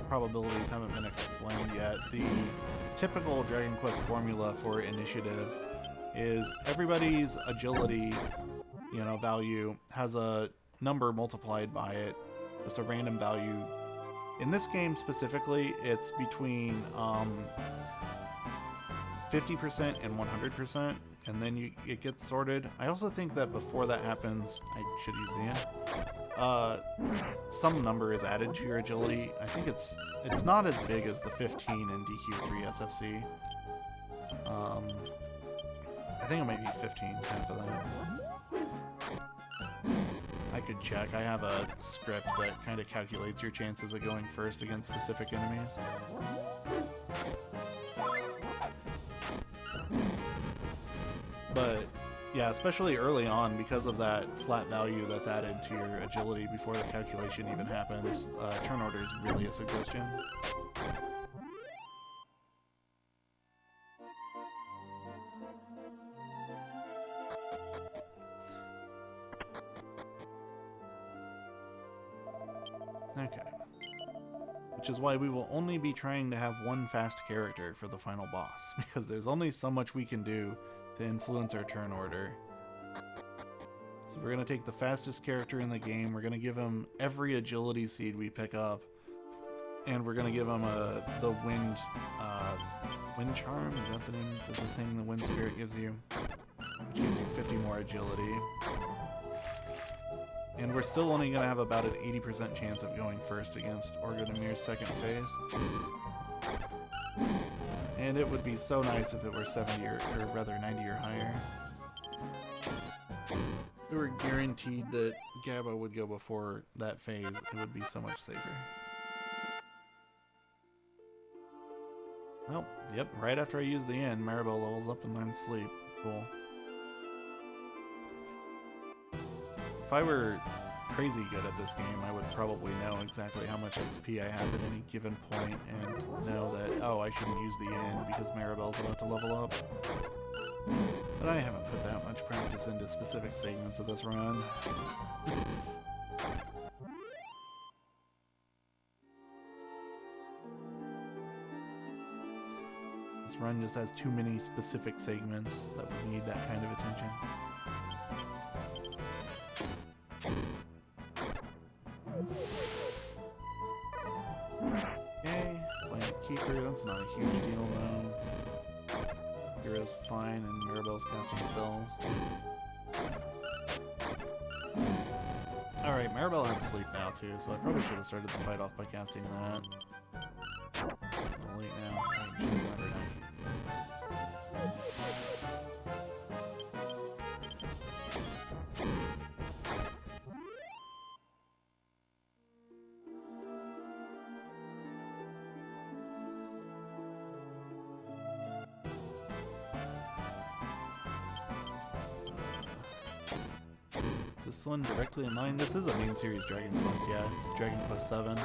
probabilities haven't been explained yet, the typical Dragon Quest formula for initiative is everybody's agility, you know, value has a number multiplied by it, just a random value. In this game specifically, it's between 50% and 100%, and then it gets sorted. I also think that before that happens, I should use the end. Some number is added to your agility. I think it's not as big as the 15 in DQ3 SFC. I think it might be 15, half of that. I could check. I have a script that kind of calculates your chances of going first against specific enemies. But yeah, especially early on, because of that flat value that's added to your agility before the calculation even happens, turn order is really a suggestion. Okay. Which is why we will only be trying to have one fast character for the final boss, because there's only so much we can do to influence our turn order. So we're going to take the fastest character in the game, we're going to give him every agility seed we pick up, and we're going to give him the wind charm, is that the name of the thing the wind spirit gives you? Which gives you 50 more agility. And we're still only going to have about an 80% chance of going first against Orgodemir's second phase. And it would be so nice if it were 70 or rather 90 or higher. We were guaranteed that Gabo would go before that phase. It would be so much safer. Oh, yep, right after I use the end, Maribel levels up and learns sleep. Cool. If I were crazy good at this game, I would probably know exactly how much XP I have at any given point and know that, oh, I shouldn't use the end because Maribel's about to level up. But I haven't put that much practice into specific segments of this run. This run just has too many specific segments that would need that kind of attention. Okay, playing Kiefer, that's not a huge deal though. Hero's fine and Maribel's casting spells. Alright, Maribel has sleep now too, so I probably should have started the fight off by casting that. Well, late now. She's never night. This one directly in line. This is a main series Dragon Quest, yeah. It's Dragon Quest VII.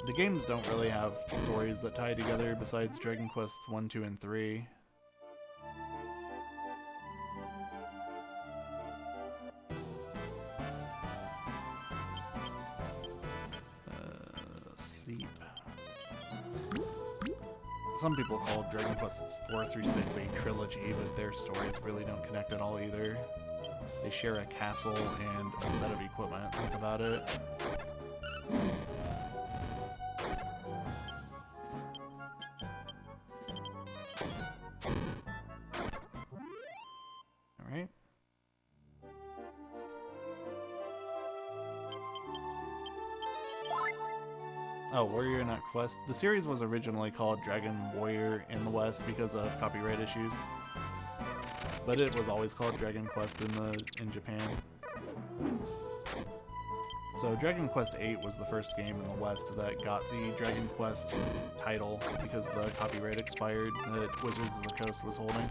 The games don't really have stories that tie together besides Dragon Quest 1, 2, and 3. Sleep. Some people call Dragon Quest 4 through 6 a trilogy, but their stories really don't connect at all either. They share a castle and a set of equipment. That's about it. Oh, Warrior, not Quest. The series was originally called Dragon Warrior in the West because of copyright issues. But it was always called Dragon Quest in Japan. So Dragon Quest VIII was the first game in the West that got the Dragon Quest title because the copyright expired that Wizards of the Coast was holding.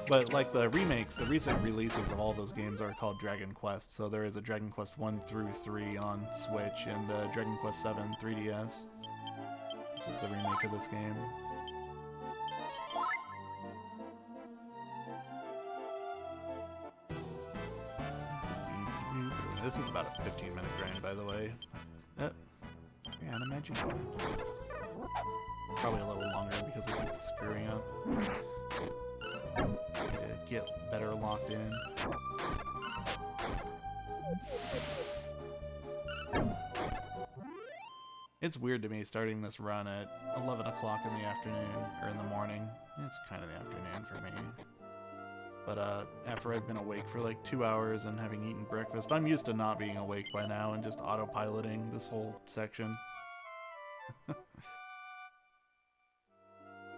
But like the remakes, the recent releases of all those games are called Dragon Quest. So there is a Dragon Quest 1 through 3 on Switch and Dragon Quest 7 3DS. This is the remake of this game. This is about a 15-minute grind, by the way. Yeah, and imagine probably a little longer because I keep screwing up. To get better locked in. It's weird to me starting this run at 11 o'clock in the afternoon, or in the morning. It's kind of the afternoon for me. But after I've been awake for like 2 hours and having eaten breakfast, I'm used to not being awake by now and just autopiloting this whole section.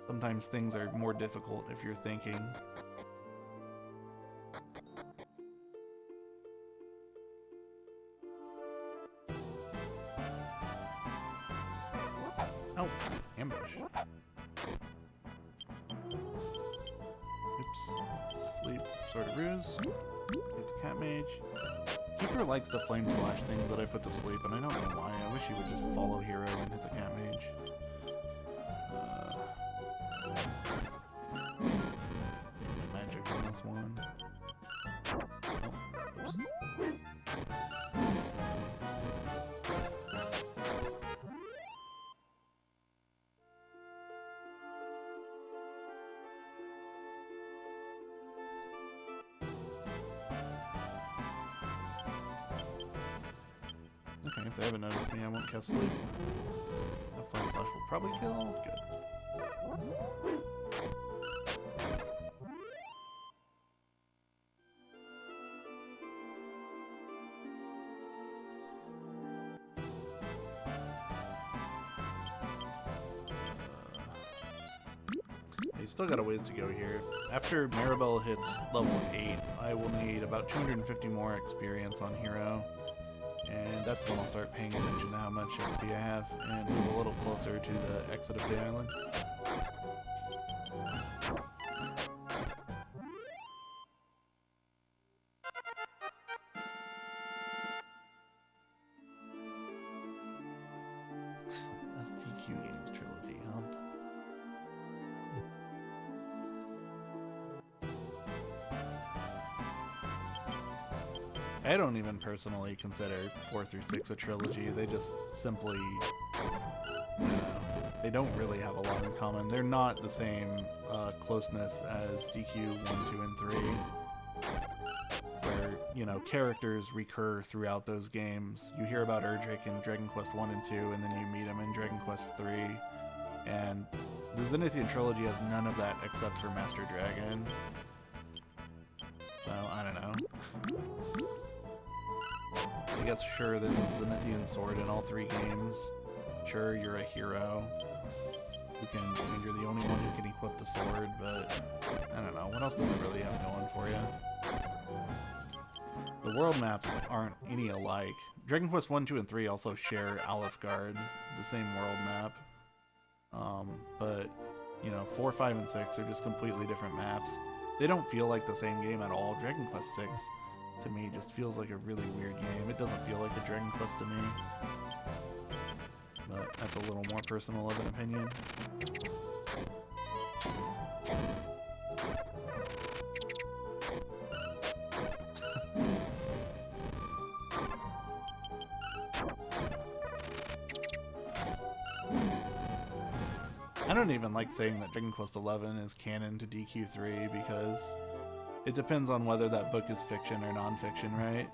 Sometimes things are more difficult if you're thinking. Oh, ambush. Oops. Sleep, Sword of Ruse. Get the Cat Mage. Kiefer likes the flame slash things that I put to sleep, and I don't know why. I wish he would just follow hero and hit the Cat Mage. Magic on this one. Oh, oops. Okay, if they haven't noticed me, I won't cast sleep. The flame slash will probably kill. Good. You still got a ways to go here. After Maribel hits level 8, I will need about 250 more experience on hero. And that's when I'll start paying attention to how much XP I have and move a little closer to the exit of the island. That's DQ Games trilogy, huh? I don't even personally consider 4 through 6 a trilogy. They just simply, they don't really have a lot in common. They're not the same closeness as DQ 1, 2, and 3, where, you know, characters recur throughout those games. You hear about Erdrick in Dragon Quest 1 and 2, and then you meet him in Dragon Quest 3, and the Zenithian trilogy has none of that except for Master Dragon. So, I don't know. I guess, sure, there's a Zenithian sword in all 3 games. Sure, you're a hero. I mean, you're the only one who can equip the sword, but I don't know. What else does it really have going for you? The world maps aren't any alike. Dragon Quest 1, 2, and 3 also share Alefgard, the same world map. But, you know, 4, 5, and 6 are just completely different maps. They don't feel like the same game at all. Dragon Quest 6 to me just feels like a really weird game. It doesn't feel like a Dragon Quest to me. But that's a little more personal of an opinion. I don't even like saying that Dragon Quest XI is canon to DQ3 because it depends on whether that book is fiction or non-fiction, right?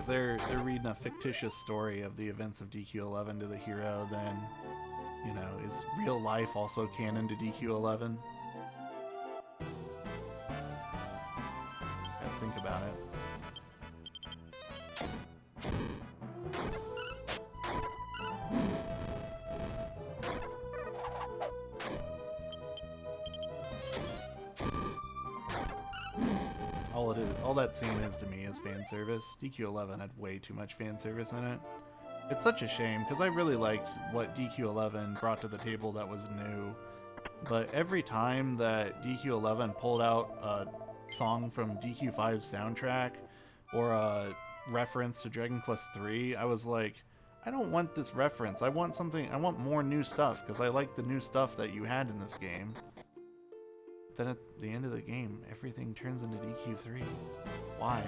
if they're reading a fictitious story of the events of DQ11 to the hero, then, you know, is real life also canon to DQ11? Gotta think about it. All that scene is to me is fan service. DQ11 had way too much fan service in it. It's such a shame, because I really liked what DQ11 brought to the table that was new. But every time that DQ11 pulled out a song from DQ5's soundtrack, or a reference to Dragon Quest III, I was like, I don't want this reference. I want something, I want more new stuff, because I like the new stuff that you had in this game. Then at the end of the game, everything turns into DQ3. Why?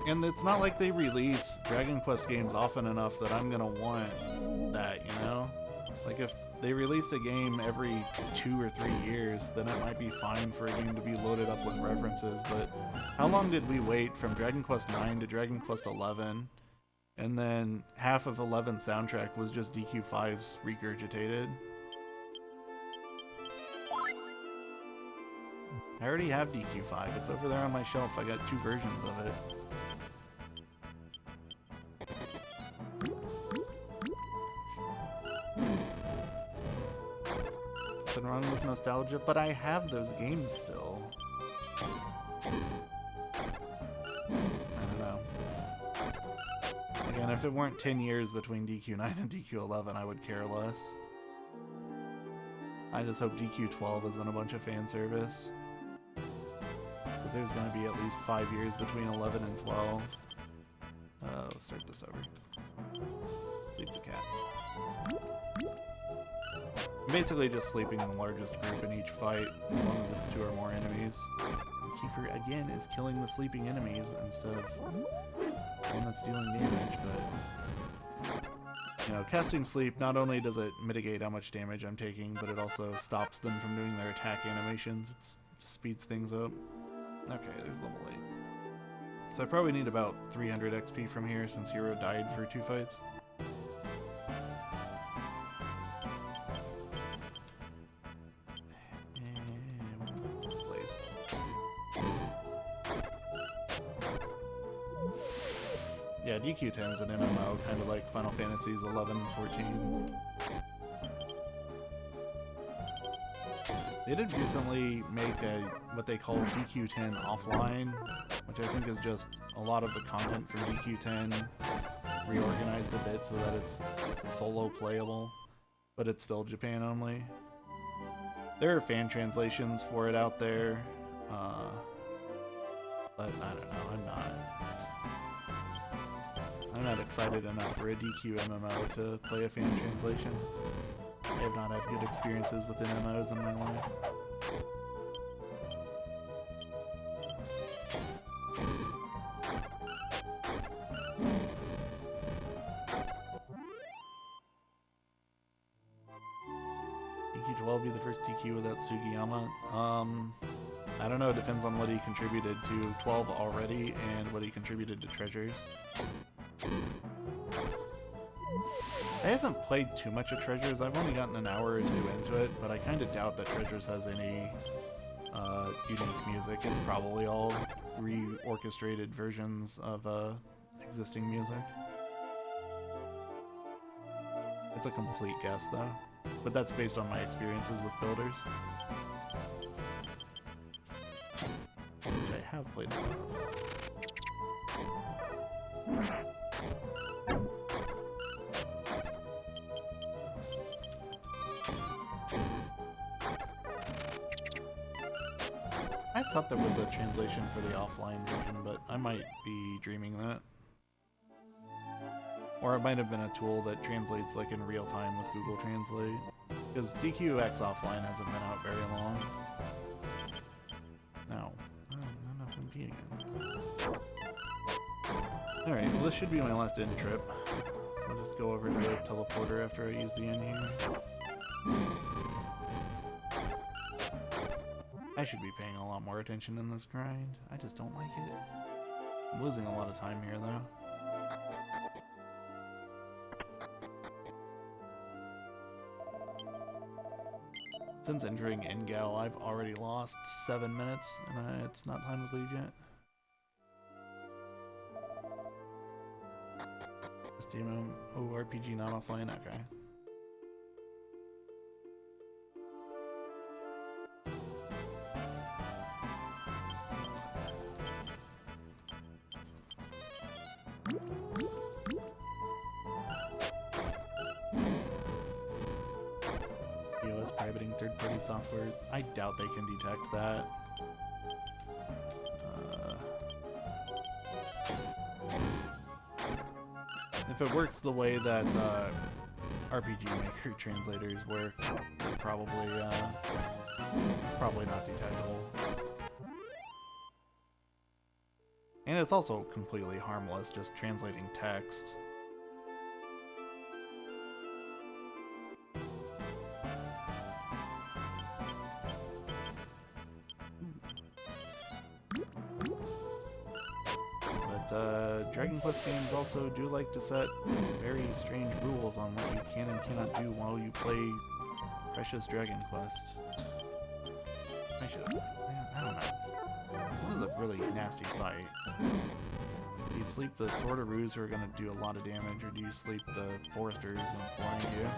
And it's not like they release Dragon Quest games often enough that I'm gonna want that, you know? Like, if they release a game every 2 or 3 years, then it might be fine for a game to be loaded up with references, but how long did we wait from Dragon Quest 9 to Dragon Quest 11? And then half of 11's soundtrack was just DQ5's regurgitated. I already have DQ5. It's over there on my shelf. I got 2 versions of it. Nothing wrong with nostalgia, but I have those games still. Again, if it weren't 10 years between DQ9 and DQ11, I would care less. I just hope DQ12 isn't a bunch of fan service. Because there's going to be at least 5 years between 11 and 12. Let's start this over. Sleep the cats. I'm basically just sleeping the largest group in each fight, as long as it's 2 or more enemies. Kiefer, again, is killing the sleeping enemies instead of one that's dealing damage, but, you know, casting sleep, not only does it mitigate how much damage I'm taking, but it also stops them from doing their attack animations. It just speeds things up. Okay, there's level 8. So I probably need about 300 XP from here, since Hero died for 2 fights. Yeah, DQ10's an MMO, kind of like Final Fantasies 11 and 14. They did recently make what they call DQ10 offline, which I think is just a lot of the content from DQ10 reorganized a bit so that it's solo playable, but it's still Japan only. There are fan translations for it out there, but I don't know, I'm not excited enough for a DQ MMO to play a fan translation. I have not had good experiences with MMOs in my life. DQ12 will be the first DQ without Sugiyama. I don't know, it depends on what he contributed to 12 already and what he contributed to Treasures. I haven't played too much of Treasures. I've only gotten an hour or 2 into it, but I kind of doubt that Treasures has any unique music. It's probably all reorchestrated versions of existing music. It's a complete guess, though, but that's based on my experiences with builders, which I have played a lot of. I thought there was a translation for the offline version, but I might be dreaming that. Or it might have been a tool that translates like in real time with Google Translate. Because DQX offline hasn't been out very long. No. Not MP again. Alright, well this should be my last inn trip. So I'll just go over to the teleporter after I use the inn here. I should be paying a lot more attention in this grind. I just don't like it. I'm losing a lot of time here, though. Since entering Engow, I've already lost 7 minutes, and it's not time to leave yet. Steam, oh, RPG not offline, okay. Privating third-party software. I doubt they can detect that. If it works the way that RPG Maker translators work, it's probably not detectable. And it's also completely harmless, just translating text. Dragon Quest games also do like to set very strange rules on what you can and cannot do while you play Precious Dragon Quest. I don't know. This is a really nasty fight. Do you sleep the Sortaroos who are going to do a lot of damage, or do you sleep the Foresters and blind you?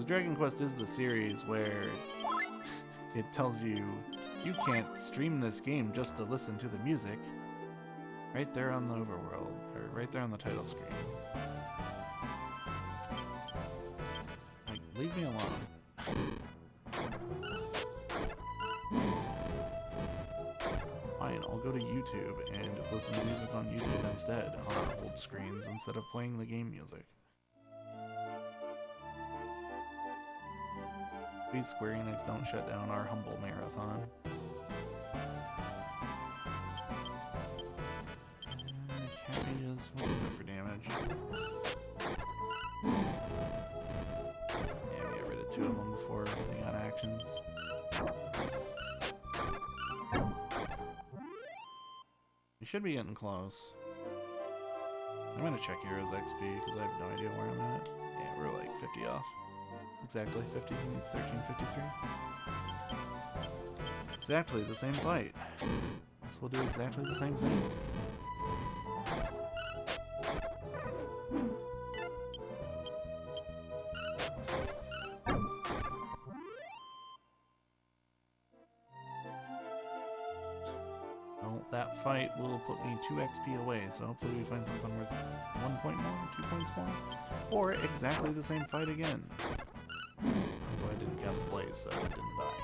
Dragon Quest is the series where it tells you you can't stream this game just to listen to the music. Right there on the overworld, or right there on the title screen. Like, leave me alone. Fine, I'll go to YouTube and listen to music on YouTube instead, on our old screens, instead of playing the game music. Please, Square Enix, don't shut down our humble marathon. Pages, what's good for damage? Yeah, we get rid of 2 of them before they got actions. We should be getting close. I'm gonna check Heroes XP because I have no idea where I'm at. Yeah, we're like 50 off. Exactly 50, it's 13:53. Exactly the same fight. This will do exactly the same thing. Well, that fight will put me 2 XP away, so hopefully we find something worth 1 point more, 2 points more, or exactly the same fight again. So I didn't cast Blaze, so I didn't die.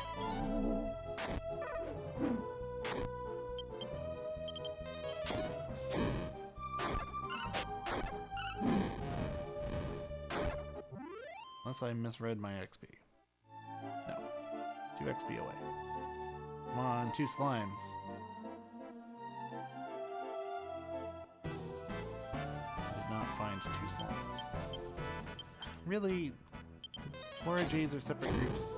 Unless I misread my XP. No. 2 XP away. Come on, 2 slimes. I did not find 2 slimes. Really? Forages are separate groups.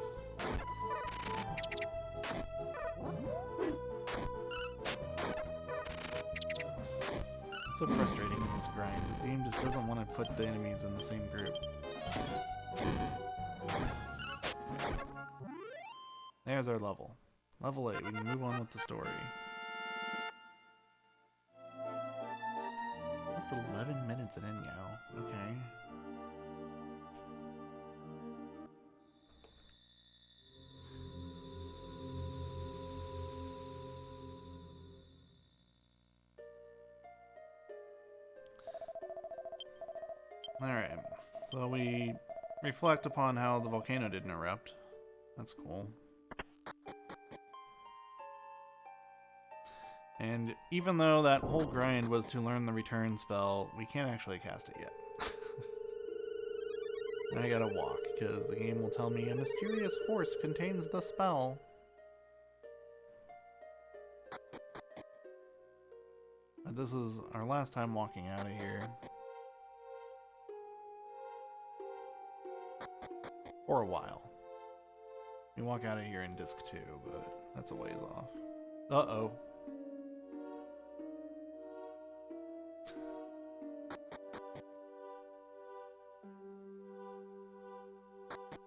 It's so frustrating in this grind. The game just doesn't want to put the enemies in the same group. There's our level. Level 8. We can move on with the story. Just 11 minutes in Engow. Okay. Alright, so we reflect upon how the volcano didn't erupt. That's cool. And even though that whole grind was to learn the return spell, we can't actually cast it yet. And I gotta walk, because the game will tell me a mysterious force contains the spell. But this is our last time walking out of here. For a while. We walk out of here in disc 2, but that's a ways off. Uh-oh.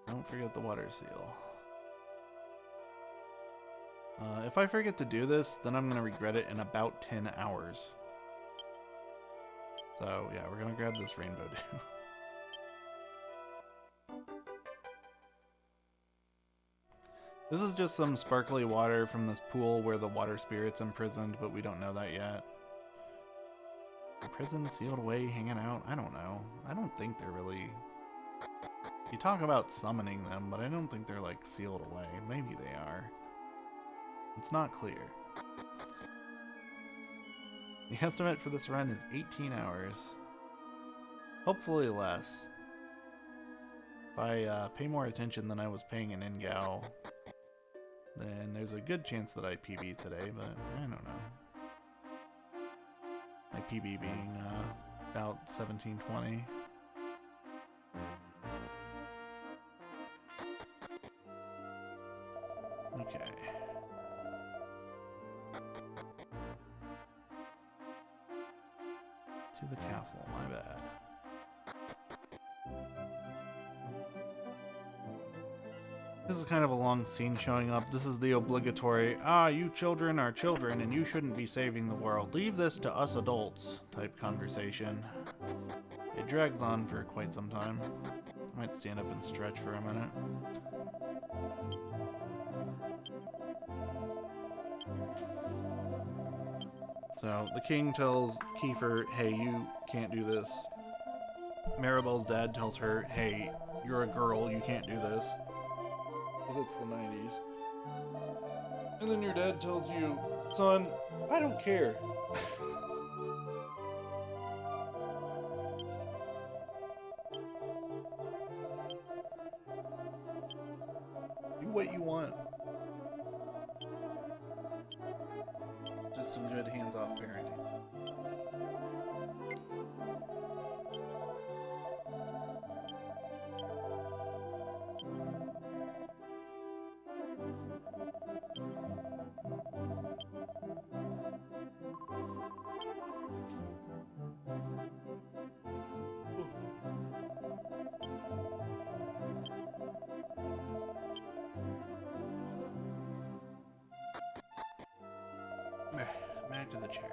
Don't forget the water seal. If I forget to do this, then I'm going to regret it in about 10 hours. So, yeah, we're going to grab this rainbow dew. This is just some sparkly water from this pool where the water spirit's imprisoned, but we don't know that yet. Imprisoned, sealed away, hanging out? I don't know. I don't think they're really... You talk about summoning them, but I don't think they're, like, sealed away. Maybe they are. It's not clear. The estimate for this run is 18 hours. Hopefully less. If I pay more attention than I was paying in Engow, then there's a good chance that I PB today, but I don't know. My PB being about 1720. Okay. To the castle, my bad. This is kind of a long scene showing up. This is the obligatory, you children are children and you shouldn't be saving the world. Leave this to us adults type conversation. It drags on for quite some time. I might stand up and stretch for a minute. So the king tells Kiefer, hey, you can't do this. Maribel's dad tells her, hey, you're a girl, you can't do this. Because it's the 90s. And then your dad tells you, son, I don't care. Do what you want. Just some good hands-off parenting. Back to the chair.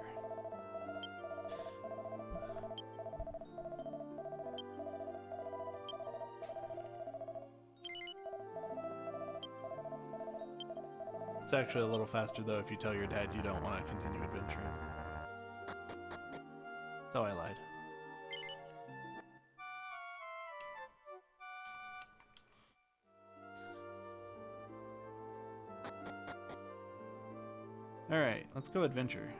It's actually a little faster though if you tell your dad you don't want to continue adventuring. So I lied. Alright, let's go adventure.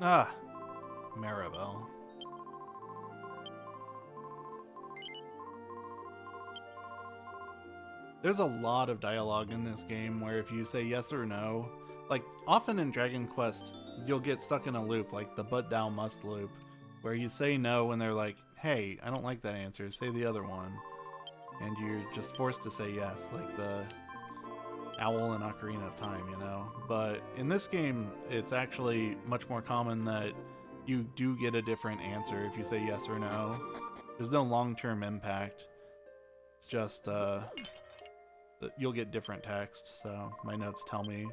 Ah! Maribel. There's a lot of dialogue in this game where if you say yes or no, like often in Dragon Quest, you'll get stuck in a loop, like the but thou must loop, where you say no and they're like, hey, I don't like that answer, say the other one. And you're just forced to say yes, like the Owl and Ocarina of Time, you know? But in this game, it's actually much more common that you do get a different answer if you say yes or no. There's no long-term impact. It's just, you'll get different text, so my notes tell me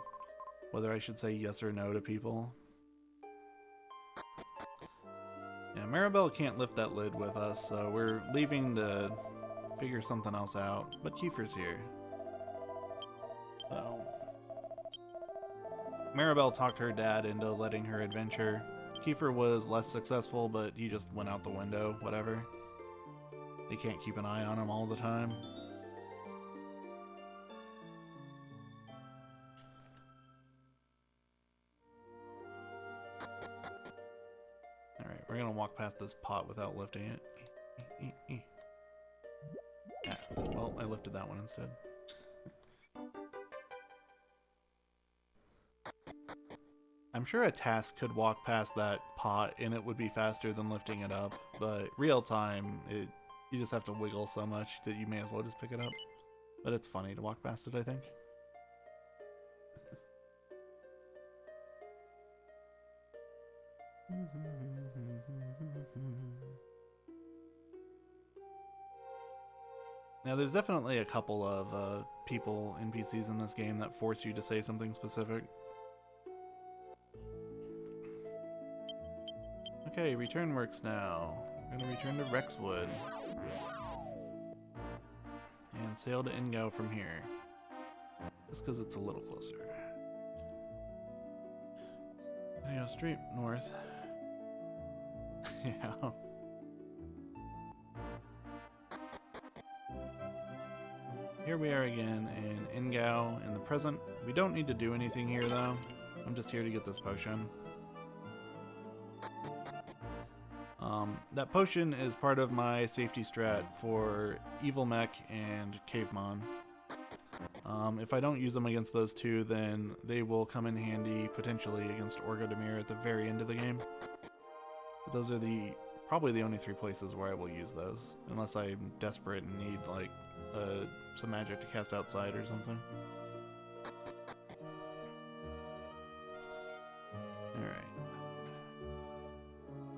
whether I should say yes or no to people. Yeah, Maribel can't lift that lid with us, so we're leaving to figure something else out, but Kiefer's here. So, Maribel talked her dad into letting her adventure. Kiefer was less successful, but he just went out the window, whatever. They can't keep an eye on him all the time. Alright, we're gonna walk past this pot without lifting it. Yeah, well, I lifted that one instead. I'm sure a task could walk past that pot and it would be faster than lifting it up, but real time, you just have to wiggle so much that you may as well just pick it up. But it's funny to walk past it, I think. Now, there's definitely a couple of people, NPCs in this game that force you to say something specific. Okay, return works now. We're gonna return to Rexwood. And sail to Engow from here. Just because it's a little closer. I go straight north. Yeah. Here we are again in Engow in the present. We don't need to do anything here though. I'm just here to get this potion. That potion is part of my safety strat for Evil Mech and Cavemon. If I don't use them against those two, then they will come in handy potentially against Orgodemir at the very end of the game. But those are probably the only 3 places where I will use those, unless I'm desperate and need like some magic to cast outside or something. Alright.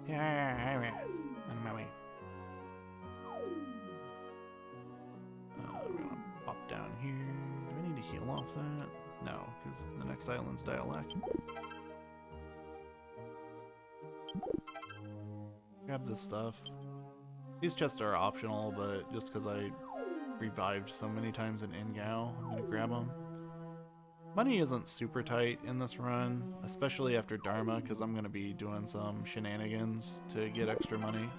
Yeah, on my way. We're gonna pop down here. Do I need to heal off that? No, because the next island's dialect. Grab this stuff. These chests are optional, but just because I revived so many times in Engow, I'm gonna grab them. Money isn't super tight in this run, especially after Dharma, because I'm gonna be doing some shenanigans to get extra money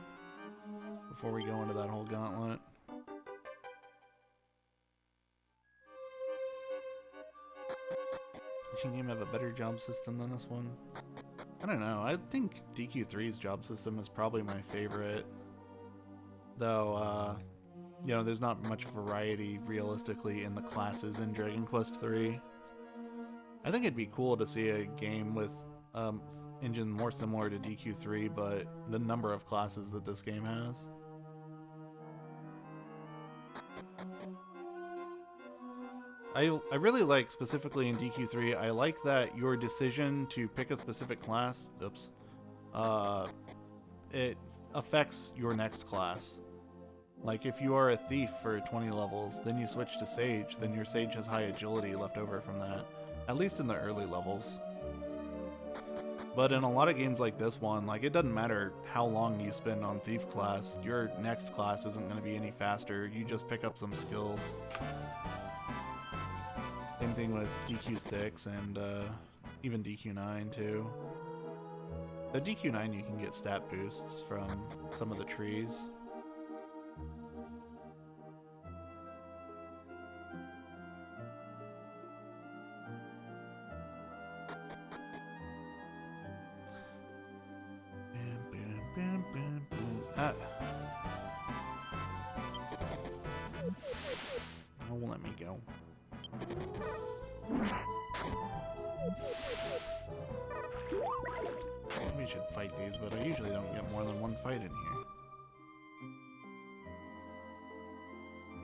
before we go into that whole gauntlet. Can you have a better job system than this one? I don't know. I think DQ3's job system is probably my favorite. Though, you know, there's not much variety realistically in the classes in Dragon Quest III. I think it'd be cool to see a game with engine more similar to DQ3, but the number of classes that this game has. I really like, specifically in DQ3, I like that your decision to pick a specific class, it affects your next class. Like if you are a thief for 20 levels, then you switch to sage, then your sage has high agility left over from that, at least in the early levels. But in a lot of games like this one, like it doesn't matter how long you spend on thief class, your next class isn't going to be any faster, you just pick up some skills. Same thing with DQ6 and even DQ9 too. The DQ9 you can get stat boosts from some of the trees. Oh, let me go. We should fight these, but I usually don't get more than one fight in here.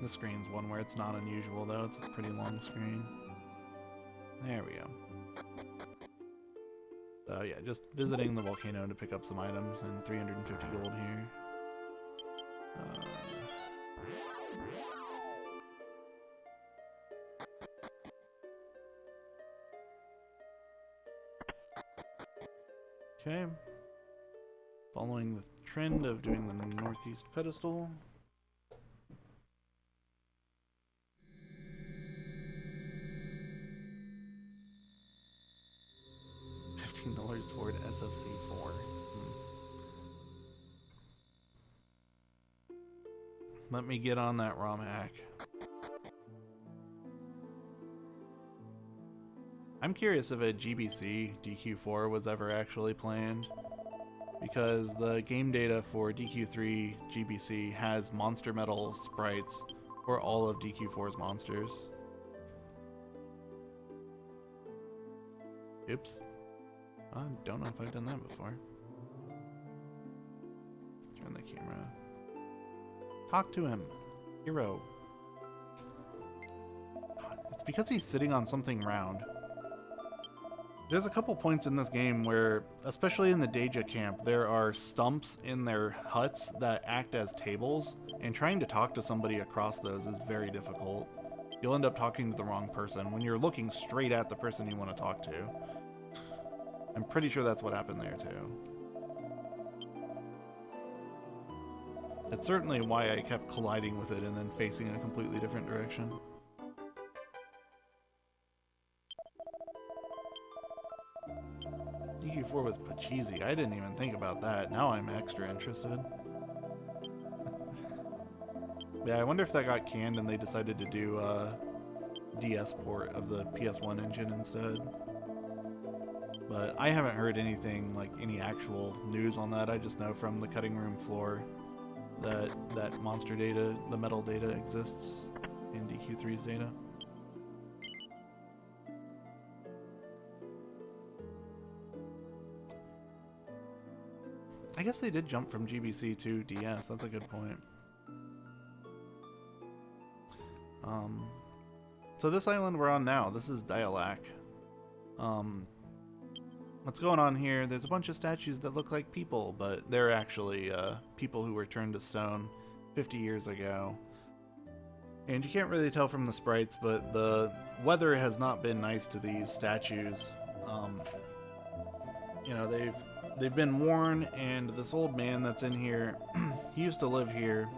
This screen's one where it's not unusual, though. It's a pretty long screen. There we go. So yeah, just visiting the volcano to pick up some items and 350 gold here. Okay. Following the trend of doing the northeast pedestal. $15 toward SFC4. Let me get on that ROM hack. I'm curious if a GBC DQ4 was ever actually planned. because the game data for DQ3 GBC has monster metal sprites for all of DQ4's monsters. Oops. I don't know if I've done that before. Turn the camera. Talk to him. Hero. It's because he's sitting on something round. There's a couple points in this game where, especially in the Deja camp, there are stumps in their huts that act as tables, and trying to talk to somebody across those is very difficult. You'll end up talking to the wrong person when you're looking straight at the person you want to talk to. I'm pretty sure that's what happened there too. It's certainly why I kept colliding with it and then facing in a completely different direction. DQ4 with Pachisi. I didn't even think about that. Now I'm extra interested. Yeah, I wonder if that got canned and they decided to do a DS port of the PS1 engine instead. But I haven't heard anything, like any actual news on that. I just know from the cutting room floor that that monster data, the metal data, exists in DQ3's data. I guess they did jump from GBC to DS. That's a good point. So this island we're on now, this is Dialac. What's going on here, there's a bunch of statues that look like people, but they're actually people who were turned to stone 50 years ago. And you can't really tell from the sprites, but the weather has not been nice to these statues. You know, they've been worn, and this old man that's in here, he used to live here,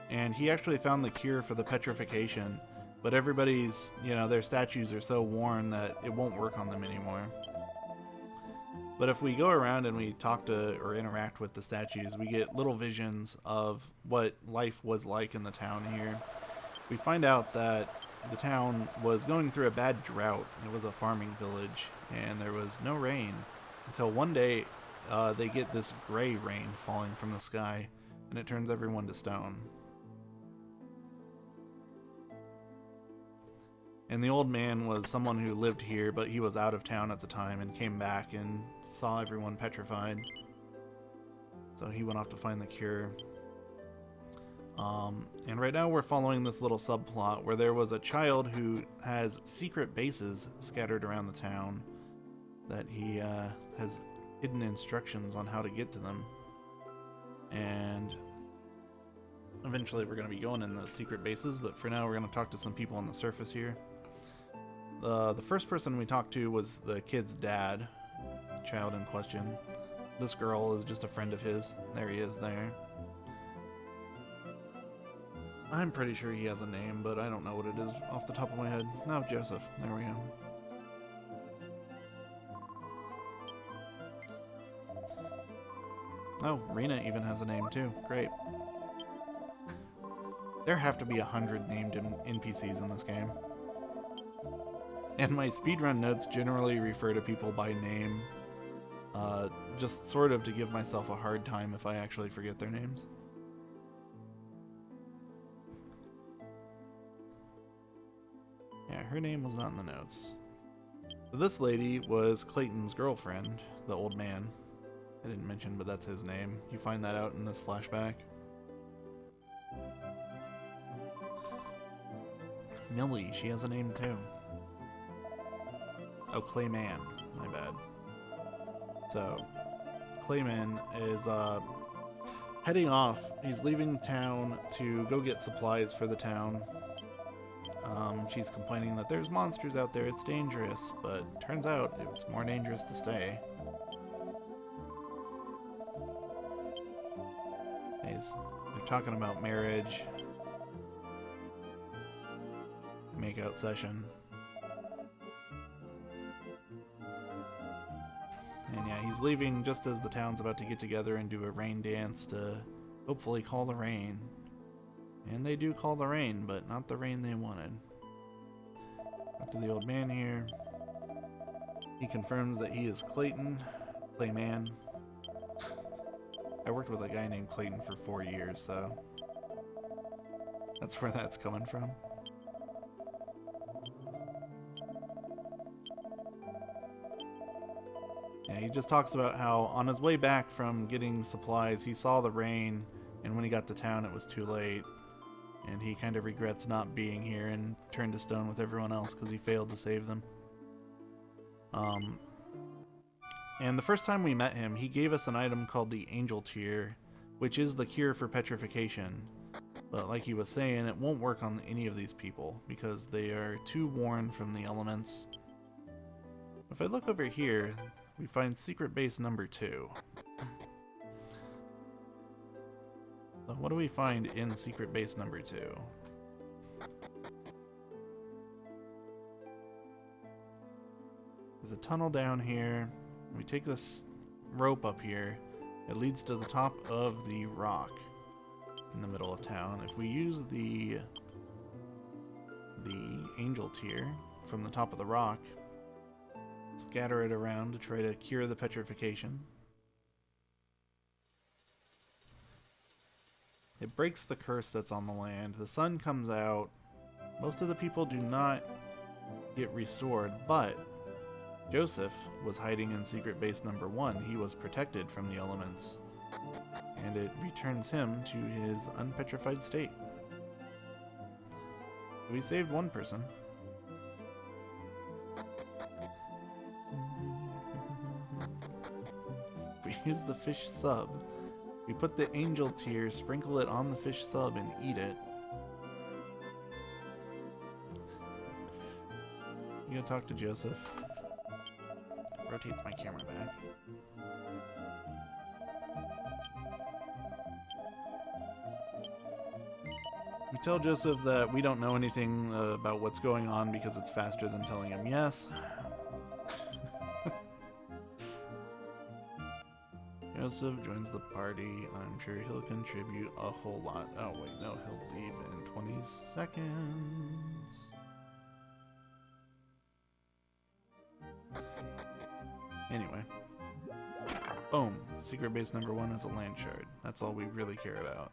and he actually found the cure for the petrification, but everybody's, you know, their statues are so worn that it won't work on them anymore. But if we go around and we talk to or interact with the statues, we get little visions of what life was like in the town here. We find out that the town was going through a bad drought. It was a farming village, and there was no rain until one day they get this gray rain falling from the sky, and it turns everyone to stone. And the old man was someone who lived here, but he was out of town at the time and came back and saw everyone petrified. So he went off to find the cure. And right now we're following this little subplot where there was a child who has secret bases scattered around the town that he has hidden instructions on how to get to them. And eventually we're going to be going in those secret bases, but for now we're going to talk to some people on the surface here. The first person we talked to was the kid's dad, the child in question. This girl is just a friend of his. There he is there. I'm pretty sure he has a name, but I don't know what it is off the top of my head. No, Joseph. There we go. Oh, Rena even has a name too. Great. There have to be 100 named NPCs in this game. And my speedrun notes generally refer to people by name, just sort of to give myself a hard time if I actually forget their names. Yeah, her name was not in the notes. So this lady was Clayton's girlfriend, the old man. I didn't mention, but that's his name. You find that out in this flashback. Millie, she has a name too. Oh, Clayman. My bad. So, Clayman is heading off. He's leaving town to go get supplies for the town. She's complaining that there's monsters out there, it's dangerous, but turns out it's more dangerous to stay. They're talking about marriage. Makeout session. And yeah, he's leaving just as the town's about to get together and do a rain dance to hopefully call the rain. And they do call the rain, but not the rain they wanted. Talk to the old man here. He confirms that he is Clayton. Clayman. I worked with a guy named Clayton for 4 years, so that's where that's coming from. Yeah, he just talks about how on his way back from getting supplies, he saw the rain, and when he got to town, it was too late. And he kind of regrets not being here and turned to stone with everyone else because he failed to save them. And the first time we met him, he gave us an item called the Angel Tear, which is the cure for petrification. But like he was saying, it won't work on any of these people because they are too worn from the elements. If I look over here, we find secret base number 2. So what do we find in secret base number 2? There's a tunnel down here. We take this rope up here. It leads to the top of the rock in the middle of town. If we use the Angel Tear from the top of the rock, scatter it around to try to cure the petrification. It breaks the curse that's on the land. The sun comes out. Most of the people do not get restored, but Joseph was hiding in secret base number 1. He was protected from the elements, and it returns him to his unpetrified state. We saved one person. We use the fish sub. We put the Angel Tear, sprinkle it on the fish sub, and eat it. You gonna talk to Joseph? Rotates my camera back. We tell Joseph that we don't know anything about what's going on because it's faster than telling him yes. Joseph joins the party. I'm sure he'll contribute a whole lot. Oh wait, no, he'll leave in 20 seconds. Anyway. Boom. Secret base number 1 is a land shard. That's all we really care about.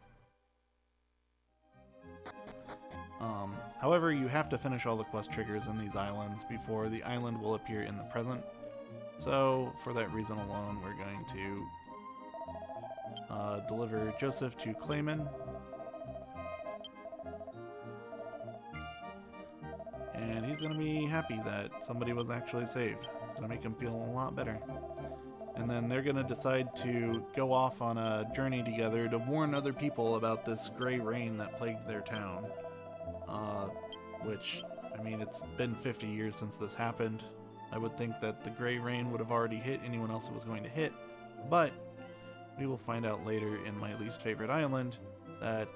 However, you have to finish all the quest triggers in these islands before the island will appear in the present. So, for that reason alone, we're going to deliver Joseph to Clayman. And he's going to be happy that somebody was actually saved. It's going to make him feel a lot better. And then they're going to decide to go off on a journey together to warn other people about this gray rain that plagued their town. Which, I mean, it's been 50 years since this happened. I would think that the gray rain would have already hit anyone else it was going to hit. But we will find out later in my least favorite island that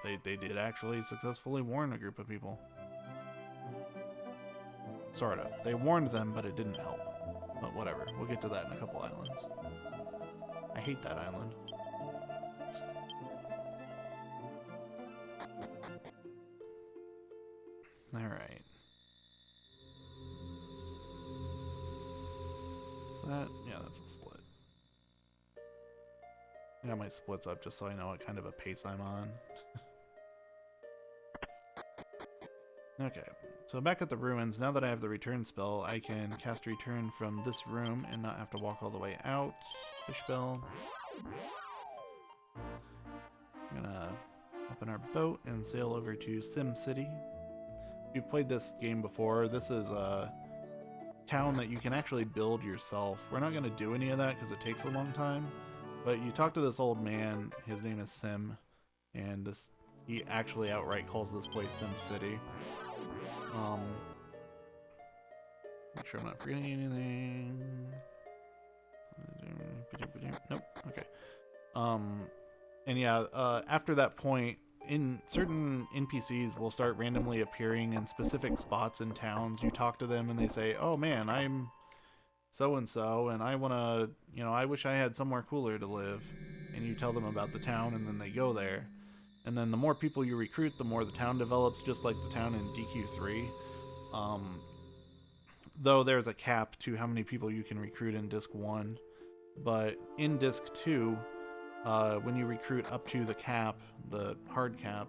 they did actually successfully warn a group of people. Sorta. They warned them, but it didn't help. But whatever. We'll get to that in a couple islands. I hate that island. Alright. Is that? Yeah, that's a split. I got my splits up just so I know what kind of a pace I'm on. Okay, so back at the ruins, now that I have the return spell, I can cast return from this room and not have to walk all the way out. Fishbell. I'm gonna hop in our boat and sail over to Sim City. We've played this game before. This is a town that you can actually build yourself. We're not going to do any of that because it takes a long time. But you talk to this old man. His name is Sim. And he actually outright calls this place Sim City. Make sure I'm not forgetting anything. Nope. Okay. And yeah, after that point, certain NPCs will start randomly appearing in specific spots in towns. You talk to them and they say, oh man, I'm so-and-so and I want to, I wish I had somewhere cooler to live. And you tell them about the town and then they go there. And then the more people you recruit, the more the town develops, just like the town in DQ3. Though there's a cap to how many people you can recruit in Disc 1. but in Disc 2, when you recruit up to the cap, the hard cap,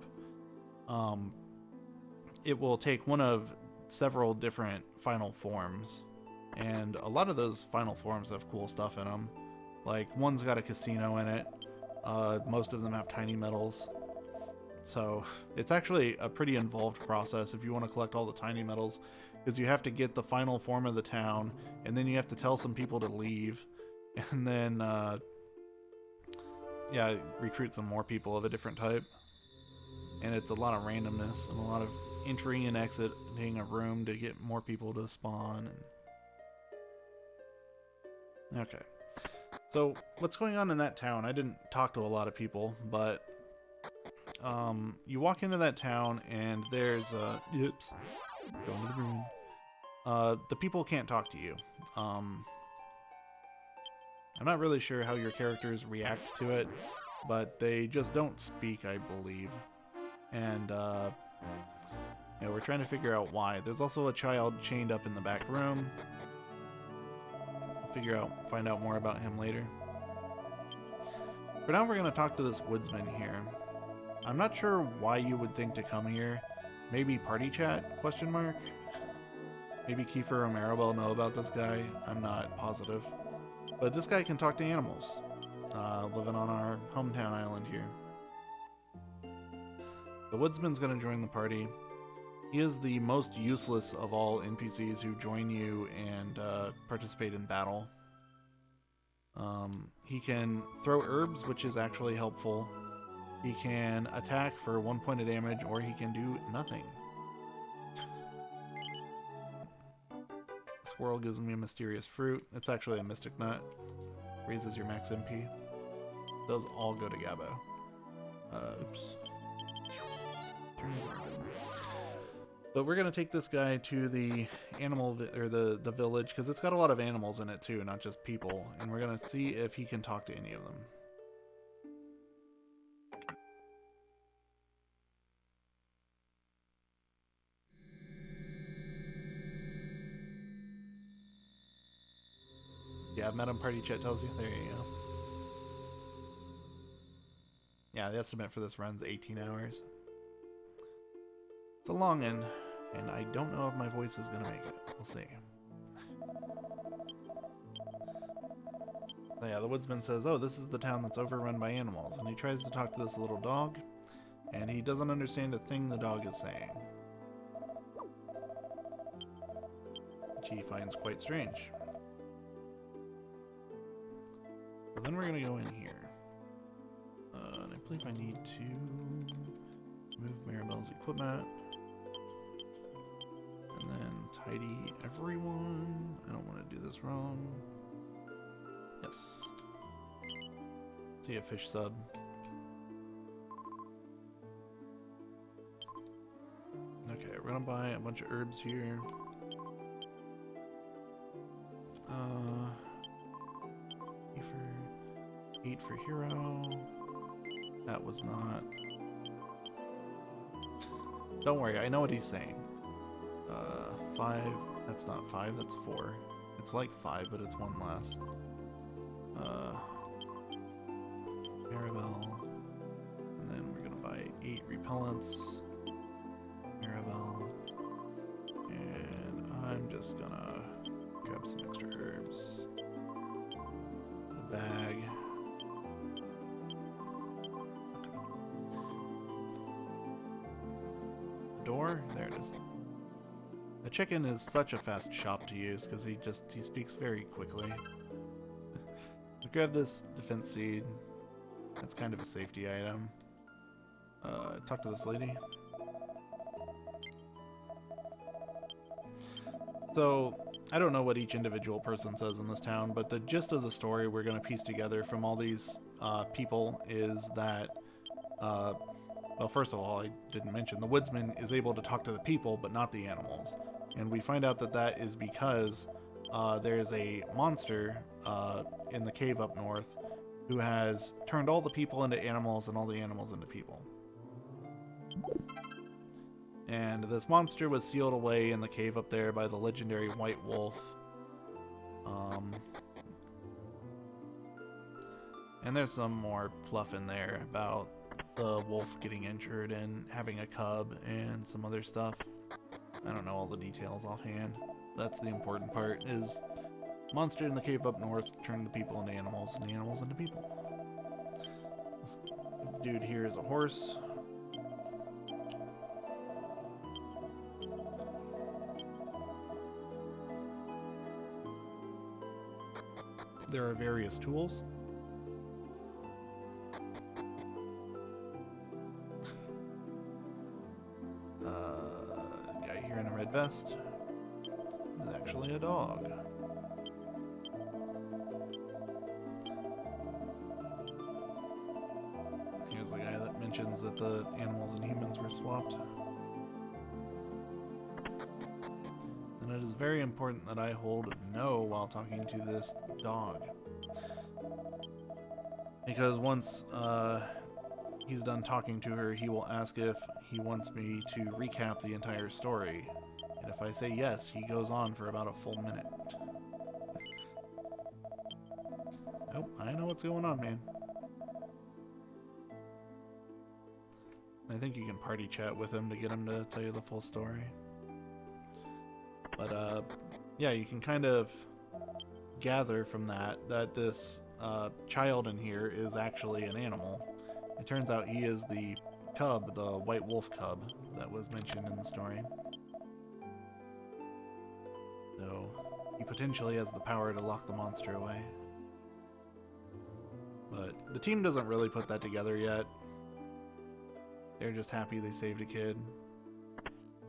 it will take one of several different final forms. And a lot of those final forms have cool stuff in them. Like, one's got a casino in it. Most of them have tiny medals. So it's actually a pretty involved process if you want to collect all the tiny medals, because you have to get the final form of the town, and then you have to tell some people to leave, and then yeah, recruit some more people of a different type. And it's a lot of randomness and a lot of entering and exiting a room to get more people to spawn. Okay, so what's going on in that town? I didn't talk to a lot of people, but you walk into that town and there's oops, going to the ruin. The people can't talk to you. I'm not really sure how your characters react to it, but they just don't speak, I believe. And you know, we're trying to figure out why. There's also a child chained up in the back room. We'll find out more about him later. For now, we're going to talk to this woodsman here. I'm not sure why you would think to come here. Maybe party chat, question mark? Maybe Kiefer or Maribel know about this guy. I'm not positive. But this guy can talk to animals, living on our hometown island here. The woodsman's going to join the party. He is the most useless of all NPCs who join you and participate in battle. He can throw herbs, which is actually helpful. He can attack for 1 point of damage, or he can do nothing. Squirrel gives me a mysterious fruit. It's actually a mystic nut. Raises your max MP. Those all go to Gabo. Oops. But we're gonna take this guy to the the village, because it's got a lot of animals in it too, not just people. And we're gonna see if he can talk to any of them. Yeah, Madam Party Chat tells you. There you go. Yeah, the estimate for this run's 18 hours. It's a long one, and I don't know if my voice is going to make it. We'll see. So yeah, the woodsman says, oh, this is the town that's overrun by animals. And he tries to talk to this little dog, and he doesn't understand a thing the dog is saying, which he finds quite strange. So then we're going to go in here. And I believe I need to move Maribel's equipment. And then tidy everyone. I don't want to do this wrong. Yes. See a fish sub. Okay, we're gonna buy a bunch of herbs here. Eat for hero. That was not. Don't worry, I know what he's saying. 5. That's not 5, that's 4. It's like 5, but it's 1 less. Maribel. And then we're gonna buy 8 repellents. Maribel. And I'm just gonna grab some extra herbs. The bag. Door? There it is. The chicken is such a fast shop to use because he speaks very quickly. We grab this defense seed. That's kind of a safety item. Talk to this lady. So, I don't know what each individual person says in this town, but the gist of the story we're going to piece together from all these people is that well, first of all, I didn't mention, the woodsman is able to talk to the people, but not the animals. And we find out that that is because there is a monster in the cave up north who has turned all the people into animals and all the animals into people. And this monster was sealed away in the cave up there by the legendary White Wolf. And there's some more fluff in there about the wolf getting injured and having a cub and some other stuff. I don't know all the details offhand. That's the important part, is monster in the cave up north turned the people into animals and the animals into people. This dude here is a horse. There are various tools. Guy here in a red vest is actually a dog. Here's the guy that mentions that the animals and humans were swapped. And it is very important that I hold no while talking to this dog. Because once he's done talking to her, he will ask if he wants me to recap the entire story. And if I say yes, he goes on for about a full minute. Nope, I know what's going on, man. I think you can party chat with him to get him to tell you the full story. But, yeah, you can kind of gather from that this child in here is actually an animal. It turns out he is the cub, the white wolf cub that was mentioned in the story. So he potentially has the power to lock the monster away. But the team doesn't really put that together yet. They're just happy they saved a kid.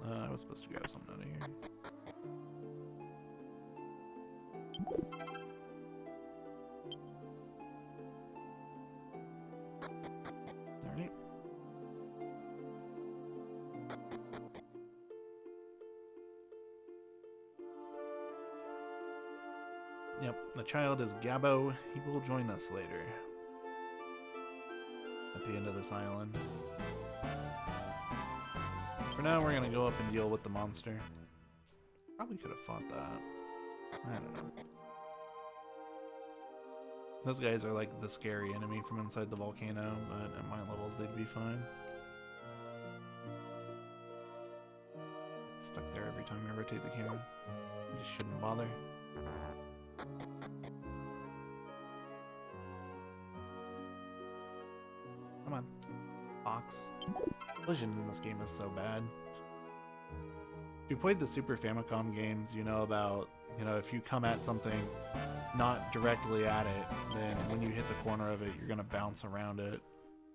I was supposed to grab something out of here. Alright. Yep, the child is Gabo. He will join us later. At the end of this island. For now, we're gonna go up and deal with the monster. Probably could have fought that. I don't know. Those guys are like the scary enemy from inside the volcano, but at my levels they'd be fine. It's stuck there every time I rotate the camera. I just shouldn't bother. Come on. Fox. Collision in this game is so bad. If you played the Super Famicom games, you know about, if you come at something not directly at it, then when you hit the corner of it, you're gonna bounce around it.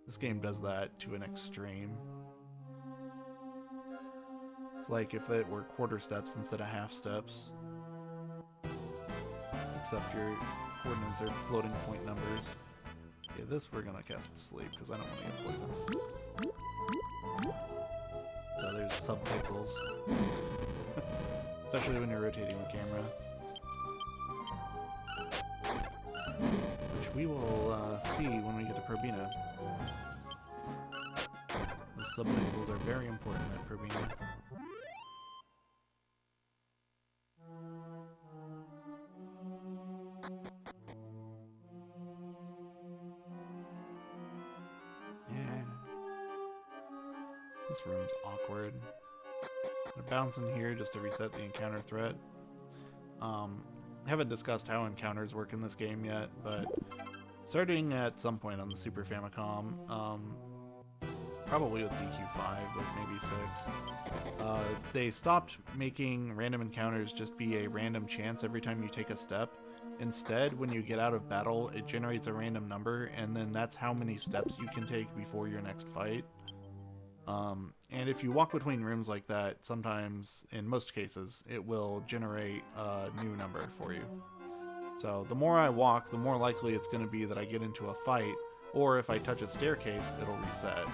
This game does that to an extreme. It's like if it were quarter steps instead of half steps. Except your coordinates are floating point numbers. Yeah, this we're gonna cast sleep because I don't want to get poisoned. So there's subpixels. Especially when you're rotating the camera. Which we will see when we get to Probina. The subpixels are very important at Probina. This room's awkward. I'm gonna bounce in here just to reset the encounter threat. Haven't discussed how encounters work in this game yet, but starting at some point on the Super Famicom, probably with DQ5, but maybe 6, they stopped making random encounters just be a random chance every time you take a step. Instead, when you get out of battle, it generates a random number, and then that's how many steps you can take before your next fight. And if you walk between rooms like that, sometimes, in most cases, it will generate a new number for you. So the more I walk, the more likely it's going to be that I get into a fight, or if I touch a staircase, it'll reset.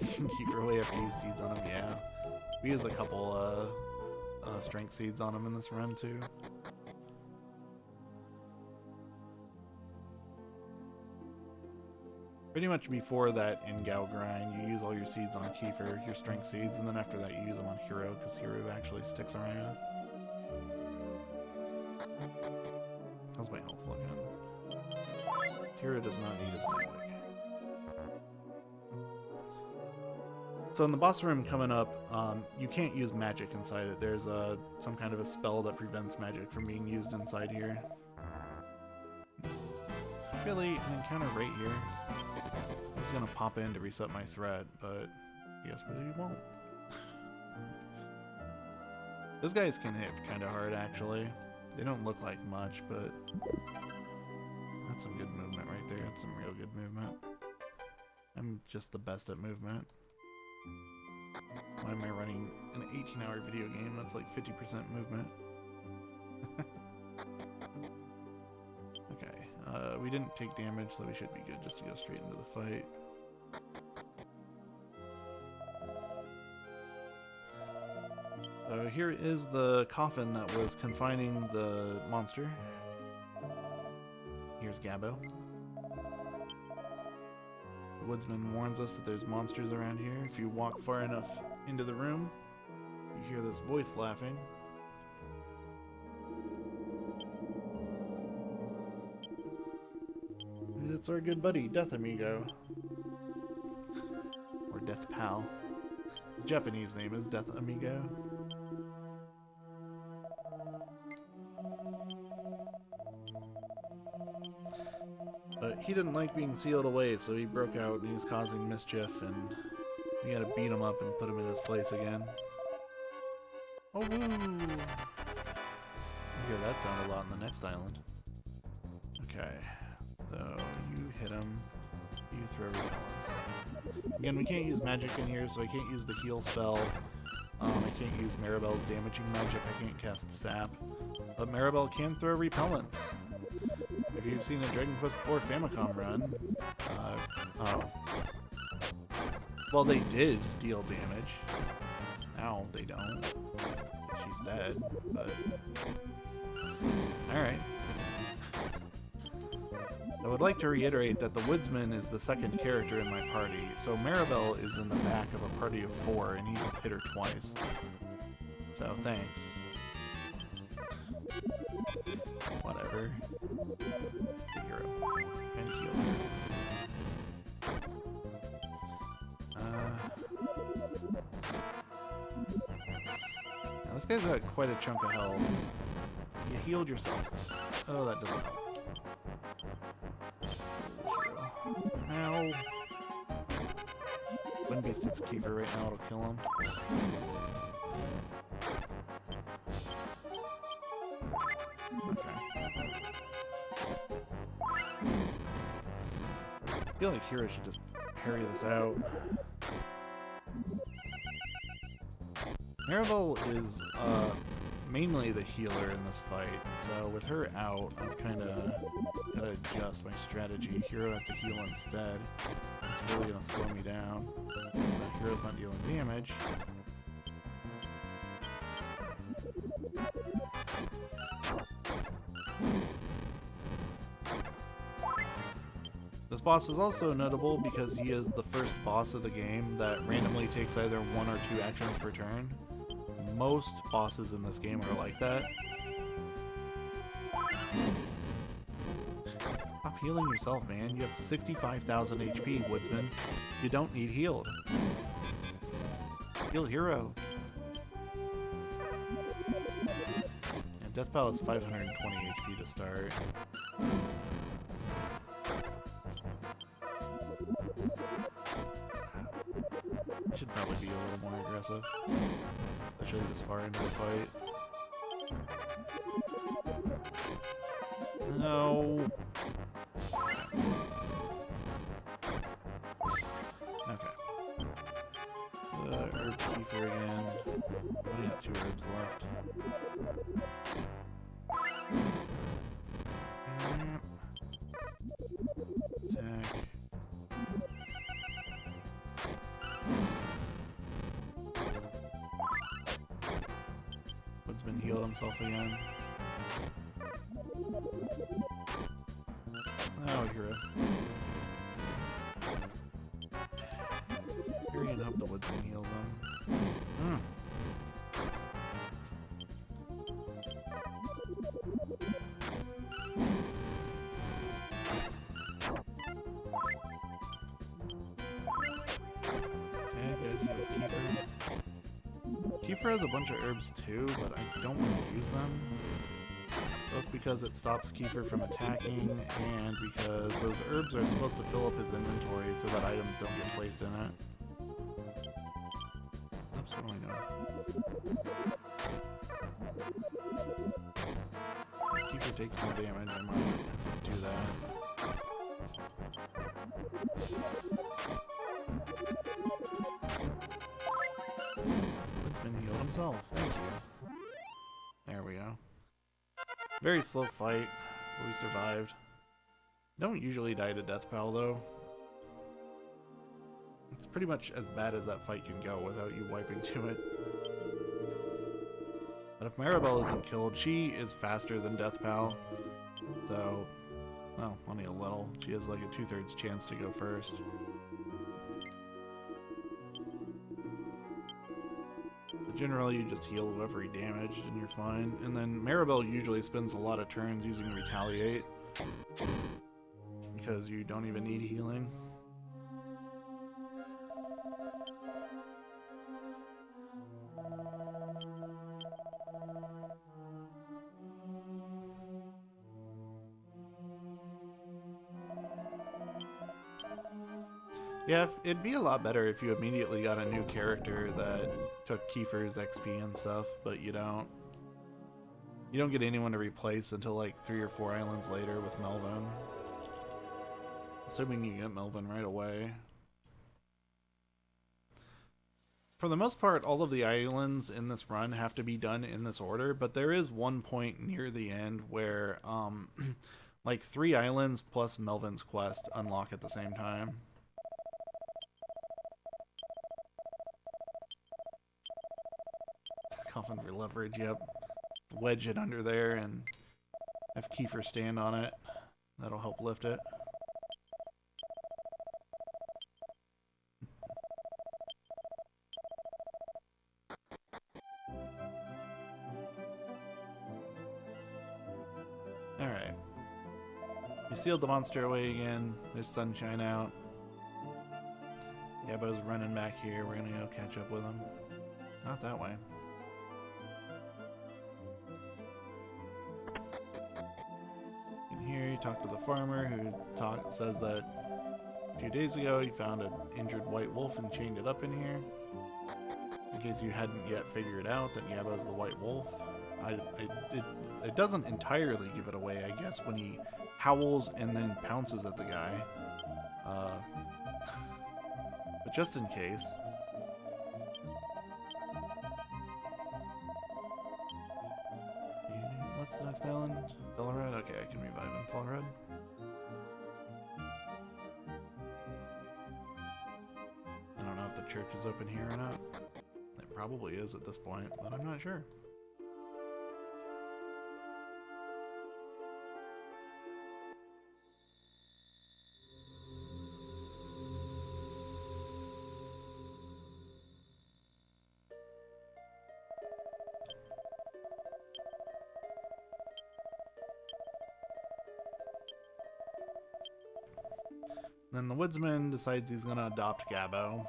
Kiefer, we have to use seeds on him, yeah. We use a couple strength seeds on him in this run, too. Pretty much before that Engow grind, you use all your seeds on Kiefer, your strength seeds, and then after that you use them on Hero, because Hero actually sticks around. How's my health looking? Kira does not need his magic. So in the boss room coming up, you can't use magic inside it. There's some kind of a spell that prevents magic from being used inside here. Really, an encounter right here. I was gonna pop in to reset my threat, but I guess really won't. Those guys can hit kind of hard, actually. They don't look like much, but that's some good movement right there. That's some real good movement. I'm just the best at movement. Why am I running an 18-hour video game that's like 50% movement? Okay, we didn't take damage, so we should be good just to go straight into the fight. So here is the coffin that was confining the monster. Here's Gabo. The woodsman warns us that there's monsters around here. If you walk far enough into the room, you hear this voice laughing. And it's our good buddy, Death Amigo. Or Death Pal. His Japanese name is Death Amigo. But he didn't like being sealed away, so he broke out and he's causing mischief, and we gotta beat him up and put him in his place again. Oh, woo! You hear that sound a lot on the next island. Okay, so you hit him, you throw repellents. Again, we can't use magic in here, so I can't use the heal spell. I can't use Maribel's damaging magic, I can't cast Sap. But Maribel can throw repellents. If you've seen a Dragon Quest IV Famicom run, oh. Well, they did deal damage. Now they don't. She's dead, but... Alright. I would like to reiterate that the woodsman is the second character in my party, so Maribel is in the back of a party of 4, and he just hit her twice. So, thanks. Whatever. The hero. And heal her. Now this guy's got quite a chunk of health. You healed yourself. Oh, that doesn't help. Ow. Wind Beast hits Kiefer right now, it'll kill him. I feel like Hero should just parry this out. Maribel is mainly the healer in this fight, so with her out, I've kind of got to adjust my strategy. Hero has to heal instead. It's really going to slow me down. Hero's not dealing damage. This boss is also notable because he is the first boss of the game that randomly takes either 1 or 2 actions per turn. Most bosses in this game are like that. Stop healing yourself, man. You have 65,000 HP, woodsman. You don't need healed. Heal Hero. And Death Pal is 520 HP to start. I should probably be a little more aggressive, especially this far into the fight. No. Okay. Herb Kiefer again. We only have 2 herbs left. Attack. Woodsman healed himself again. Oh, Hero. Hurry and hope the woodsman heals him. Kiefer has a bunch of herbs too, but I don't want to use them. Both because it stops Kiefer from attacking, and because those herbs are supposed to fill up his inventory so that items don't get placed in it. Oops, what am I doing? If Kiefer takes more damage, I might do that. Woodsman healed himself. Thank you. There we go. Very slow fight, but we survived. Don't usually die to death pal though. It's pretty much as bad as that fight can go without you wiping to it. But if Maribel isn't killed, she is faster than death pal. So, well, only a little. She has like a 2/3 chance to go first. Generally, you just heal whoever he damaged and you're fine. And then Maribel usually spends a lot of turns using Retaliate because you don't even need healing. Yeah, it'd be a lot better if you immediately got a new character that took Kiefer's XP and stuff, but you don't. You don't get anyone to replace until like 3 or 4 islands later with Melvin. Assuming you get Melvin right away. For the most part, all of the islands in this run have to be done in this order, but there is one point near the end where like 3 islands plus Melvin's quest unlock at the same time. Coffin for leverage, yep. Wedge it under there and have Kiefer stand on it. That'll help lift it. Alright. We sealed the monster away again. There's sunshine out. Gabo's running back here. We're gonna go catch up with him. Not that way. Here, you talk to the farmer who says that a few days ago he found an injured white wolf and chained it up in here. In case you hadn't yet figured out that Gabo's the white wolf. It doesn't entirely give it away, I guess, when he howls and then pounces at the guy. But just in case. What's the next island? Fellerad? Okay, I can revive in Fellerad. I don't know if the church is open here or not. It probably is at this point, but I'm not sure. Then the woodsman decides he's going to adopt Gabo.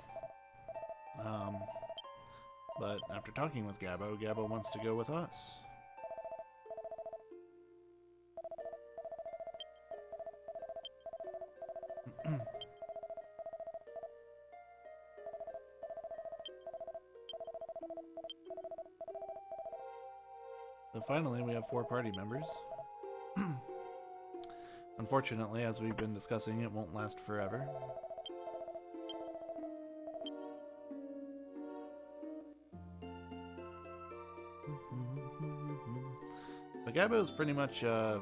But after talking with Gabo, Gabo wants to go with us. So finally, we have 4 party members. Unfortunately, as we've been discussing, it won't last forever. But Gabo is pretty much the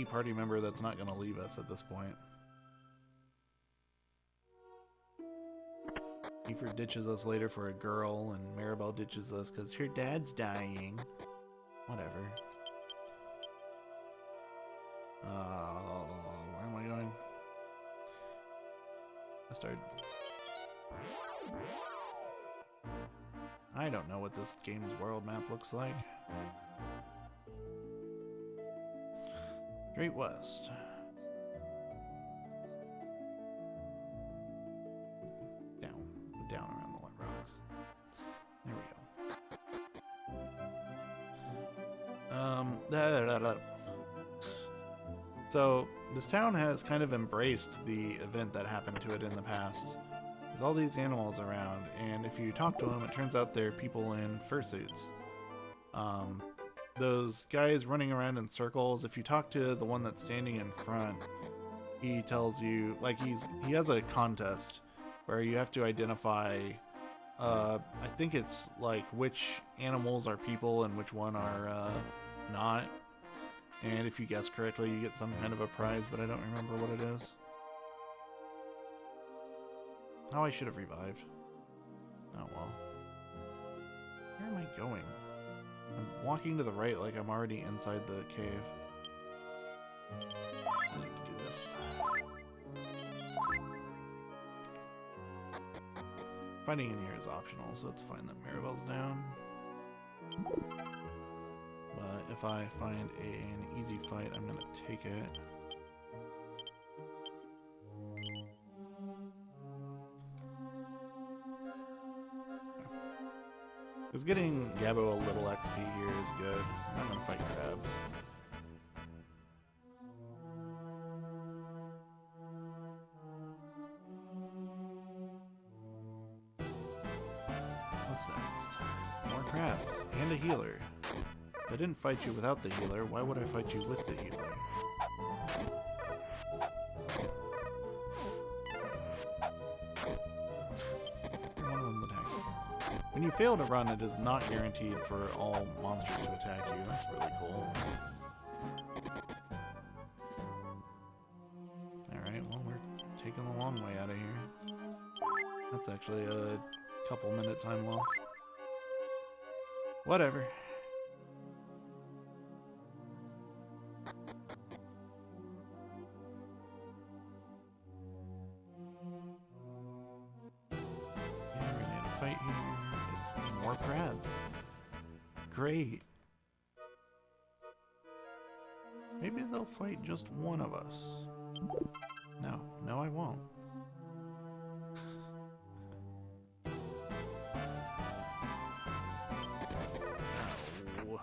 party member that's not going to leave us at this point. Kiefer ditches us later for a girl, and Maribel ditches us because her dad's dying. Whatever. Where am I going? I don't know what this game's world map looks like. Straight west. Down around the rocks. There we go. So this town has kind of embraced the event that happened to it in the past. There's all these animals around, and if you talk to them, it turns out they're people in fursuits. Those guys running around in circles, if you talk to the one that's standing in front, he tells you, like, he has a contest where you have to identify, I think it's like which animals are people and which one are not. And if you guess correctly, you get some kind of a prize, but I don't remember what it is. Oh, I should have revived. Oh well. Where am I going? I'm walking to the right like I'm already inside the cave. I need to do this. Fighting in here is optional, so it's fine that Maribel's down. But if I find an easy fight, I'm gonna take it. Because getting Gabo a little XP here is good. I'm gonna fight crabs. What's next? More crabs and a healer. If I didn't fight you without the healer, why would I fight you with the healer? One of them's attacking. When you fail to run, it is not guaranteed for all monsters to attack you. That's really cool. Alright, well, we're taking a long way out of here. That's actually a couple minute time loss. Whatever. Fight here. It's more crabs. Great. Maybe they'll fight just one of us. No, no, I won't. No.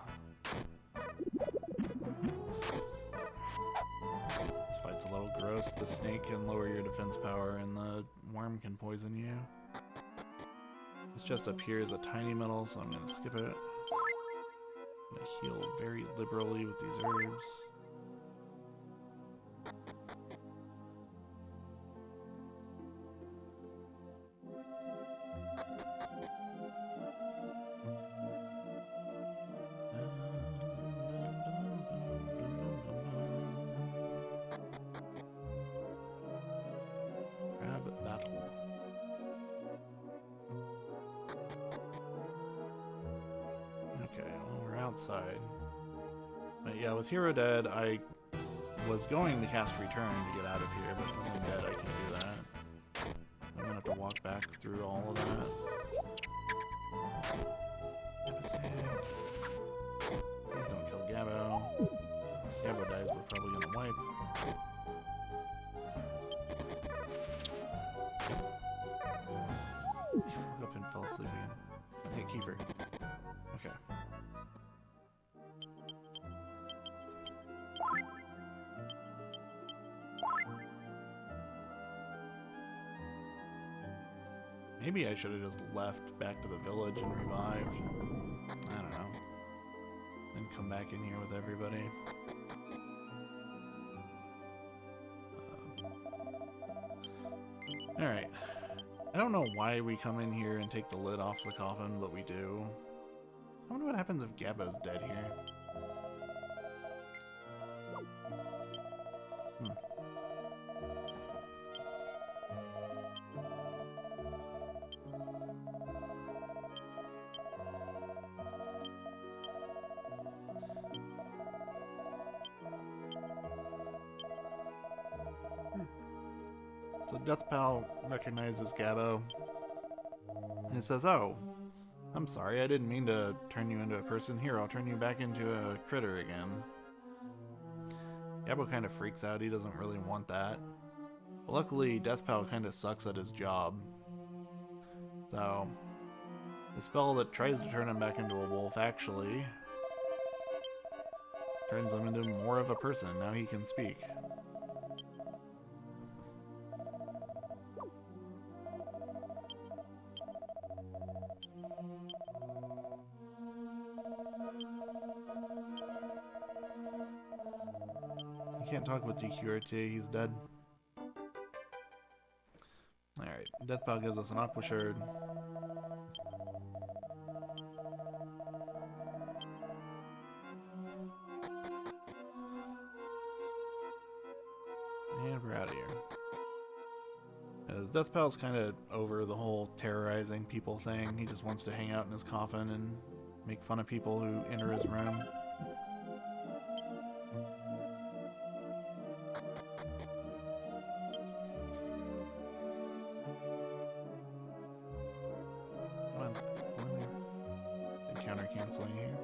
This fight's a little gross. The snake can lower your defense power, and the worm can poison you. This chest up here is a tiny metal, so I'm going to skip it. I'm going to heal very liberally with these herbs. Crab battle. Okay, well, we're outside. But yeah, with Hero dead, I was going to cast Return to get out of here, but with him dead, I can't do that. I'm gonna have to walk back through all of that. Please don't kill Gabo. Gabo dies, we're probably gonna wipe. Woke up and fell asleep again. Hey, Kiefer. Okay. Maybe I should have just left back to the village and revived. I don't know. Then come back in here with everybody. Alright. I don't know why we come in here and take the lid off the coffin, but we do. I wonder what happens if Gabo's dead here. So Deathpal recognizes Gabo, and he says, "Oh, I'm sorry, I didn't mean to turn you into a person. Here, I'll turn you back into a critter again." Gabo kind of freaks out, he doesn't really want that. But luckily, Deathpal kind of sucks at his job. So, the spell that tries to turn him back into a wolf actually Turns him into more of a person. Now he can speak. I can't talk with DQRTA, he's dead. Alright, Deathpile gives us an aqua shard. And we're out of here. Because Deathpile's kind of over the whole terrorizing people thing. He just wants to hang out in his coffin and make fun of people who enter his room. Encounter canceling here.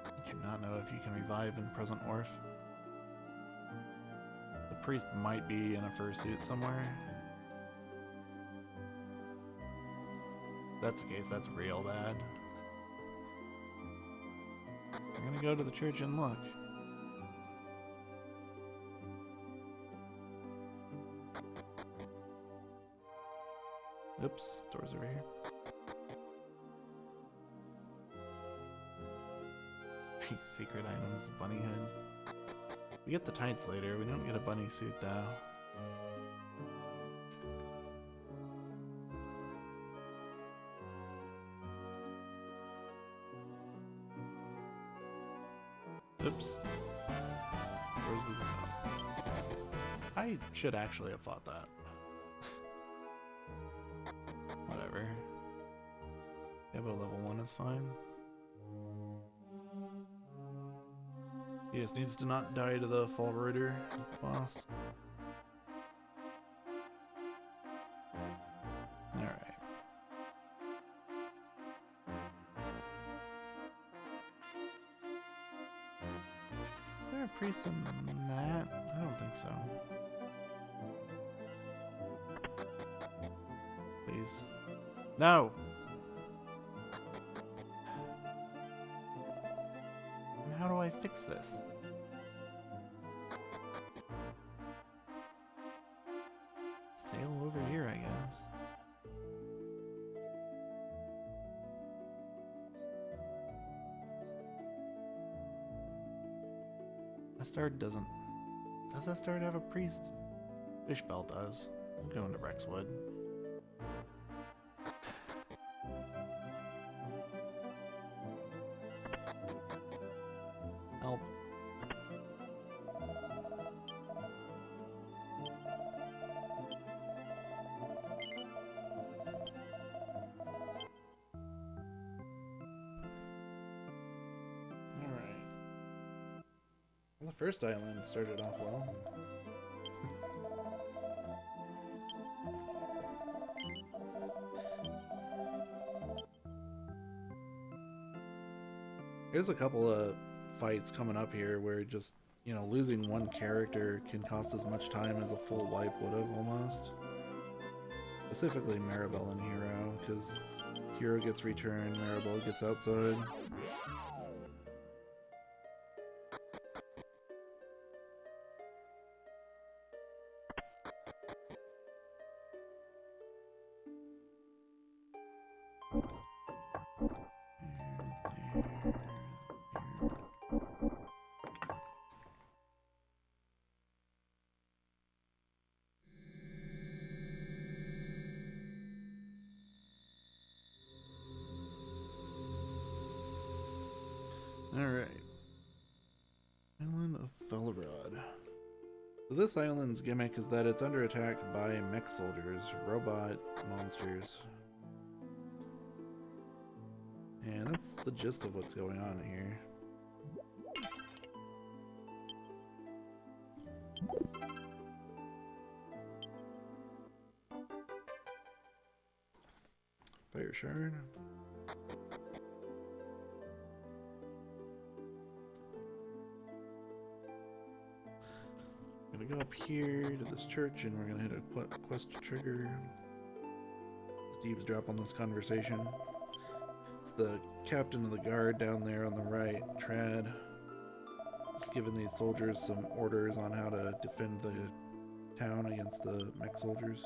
I do not know if you can revive in present Orph. The priest might be in a fursuit somewhere. If that's the case, that's real bad. We're gonna go to the church and look. Oops, door's over here. Secret items, bunny hood. We get the tights later, we don't get a bunny suit though. Oops. Where's this up? I should actually have fought that. Whatever. Gabo level 1 is fine. He just needs to not die to the Fall Rider boss. Alright. Is there a priest in that? I don't think so. Please. No! And how do I fix this? Sail over here, I guess. Astard doesn't. Does Astard have a priest? Fishbell does. I'm going to Rexwood. Help. Alright. Well, the first island started off well. There's a couple of fights coming up here where just, you know, losing one character can cost as much time as a full wipe would have almost. Specifically Maribel and Hero, because Hero gets returned, Maribel gets outside. Alright. Island of Felrod. So this island's gimmick is that it's under attack by mech soldiers, robot monsters. And that's the gist of what's going on here. Fire shard. up here to this church, and we're gonna hit a quest trigger. Steve's drop on this conversation. It's the captain of the guard down there on the right, Trad. Just giving these soldiers some orders on how to defend the town against the mech soldiers.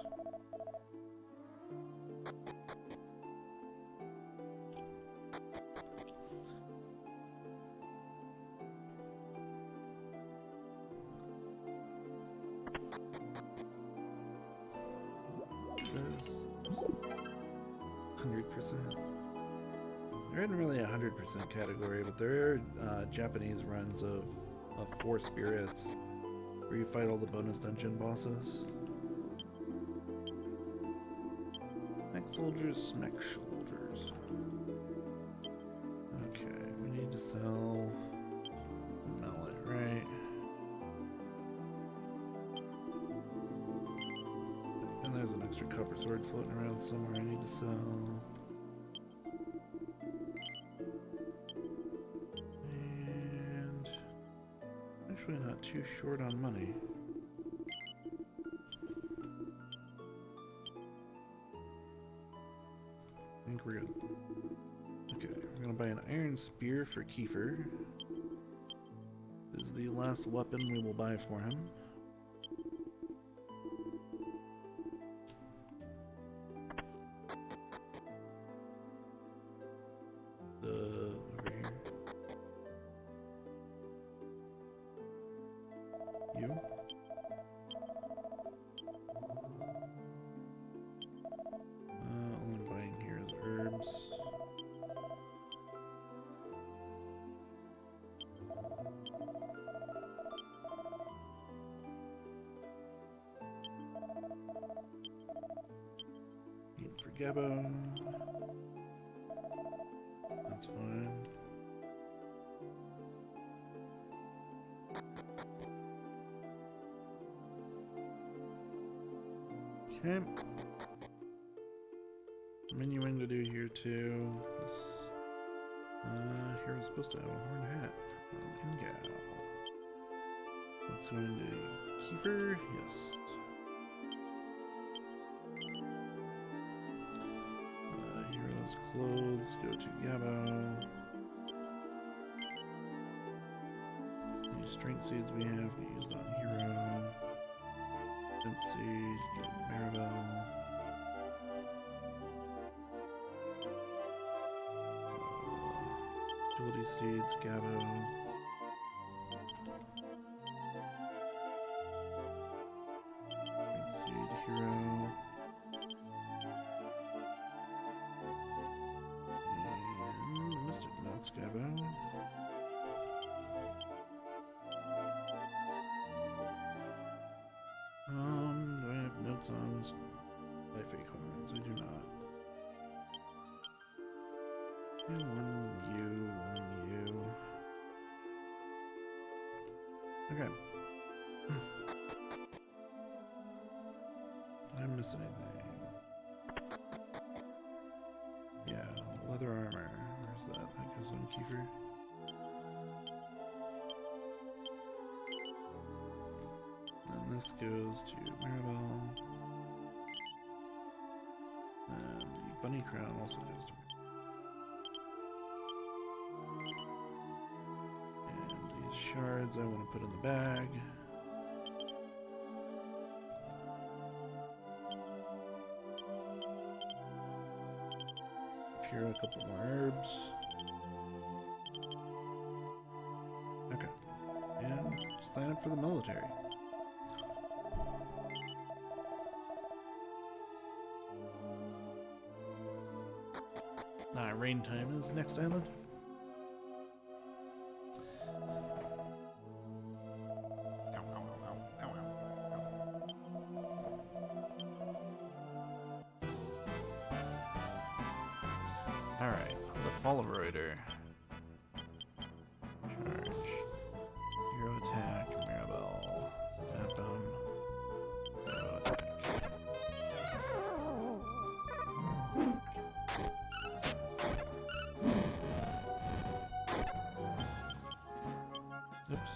This 100%. There isn't really a 100% category, but there are Japanese runs of 4 spirits where you fight all the bonus dungeon bosses. Mech soldiers, smack soldiers. Okay, we need to sell mallet, right? And there's an extra copper sword floating around somewhere I need to sell. And actually not too short on money. I think we're good. Okay, we're gonna buy an iron spear for Kiefer. This is the last weapon we will buy for him. Over here. You? All I'm buying here is herbs. Eat for Gabo. That's fine. Okay. Menuing to do here too. This, here we're supposed to have a horn hat from Engow. That's going to Kiefer, yes. Heroes clothes go to Gabo. Any strength seeds we have get used on hero. Seed, get Maribel. Agility seeds, Gabo. Seed, hero. And Mystic Nuts, Gabo. Do I have notes on life acorns? I do not. One U. Okay. Did I miss anything? Yeah, leather armor. Where's that? That goes on Kiefer. And this goes to Maribel. And the bunny crown also goes to Maribel. And these shards I want to put in the bag. Here are a couple more herbs. Okay. And sign up for the military. Rain time is next island. Alright, the Follower-Rider. Charge. Hero attack, Maribel. Zap him. Hero attack. Oops.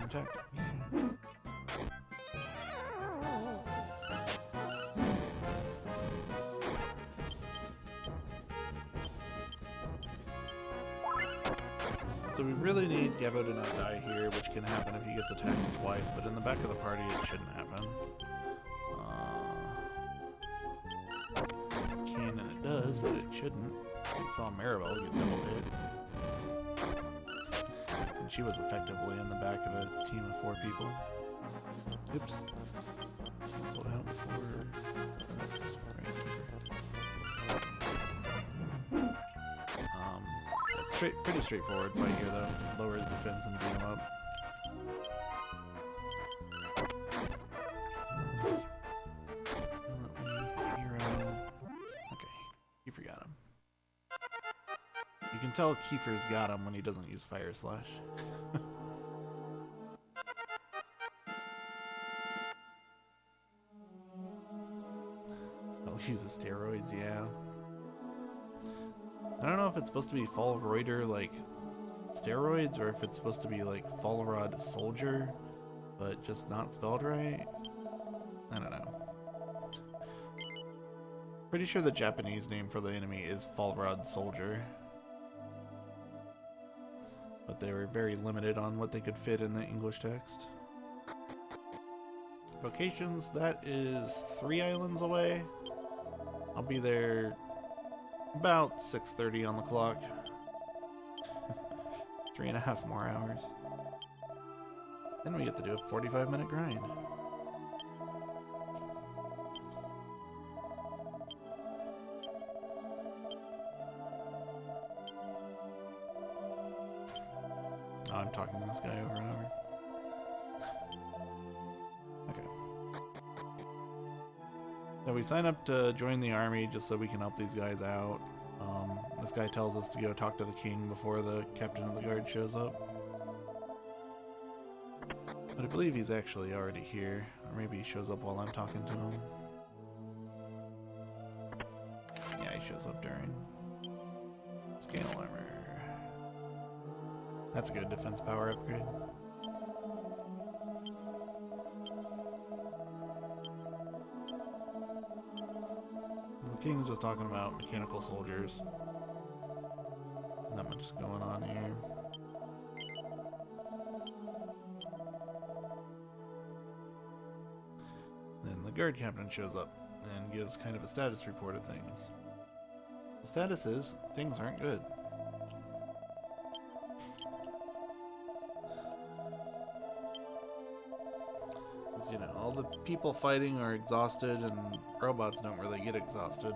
Attack. So we really need Gabo to not die here, which can happen if he gets attacked twice, but in the back of the party it shouldn't happen. Can, and it does, but it shouldn't. We saw Maribel get double hit. And she was effectively in the back of a team of 4 people. Oops. Cancelled out before. That's right. Pretty straightforward fight here, though. Just lower his defense and beat him up. Okay, Kiefer got him. You can tell Kiefer's got him when he doesn't use Fire Slash. I'll use the steroids, yeah. I don't know if it's supposed to be Fallreuter like steroids or if it's supposed to be like Fallrod Soldier, but just not spelled right. I don't know. Pretty sure the Japanese name for the enemy is Fallrod Soldier, but they were very limited on what they could fit in the English text. Vocations, that is 3 islands away. I'll be there about 6:30 on the clock. 3.5 more hours. Then we get to do a 45-minute grind. Oh, I'm talking to this guy over and over. Okay. So we sign up to join the army just so we can help these guys out. This guy tells us to go talk to the king before the captain of the guard shows up. But I believe he's actually already here. Or maybe he shows up while I'm talking to him. Yeah, he shows up during. Scale armor. That's a good defense power upgrade. The king's just talking about mechanical soldiers. Not much going on here. Then the guard captain shows up and gives kind of a status report of things. The status is, things aren't good. You know, all the people fighting are exhausted and robots don't really get exhausted.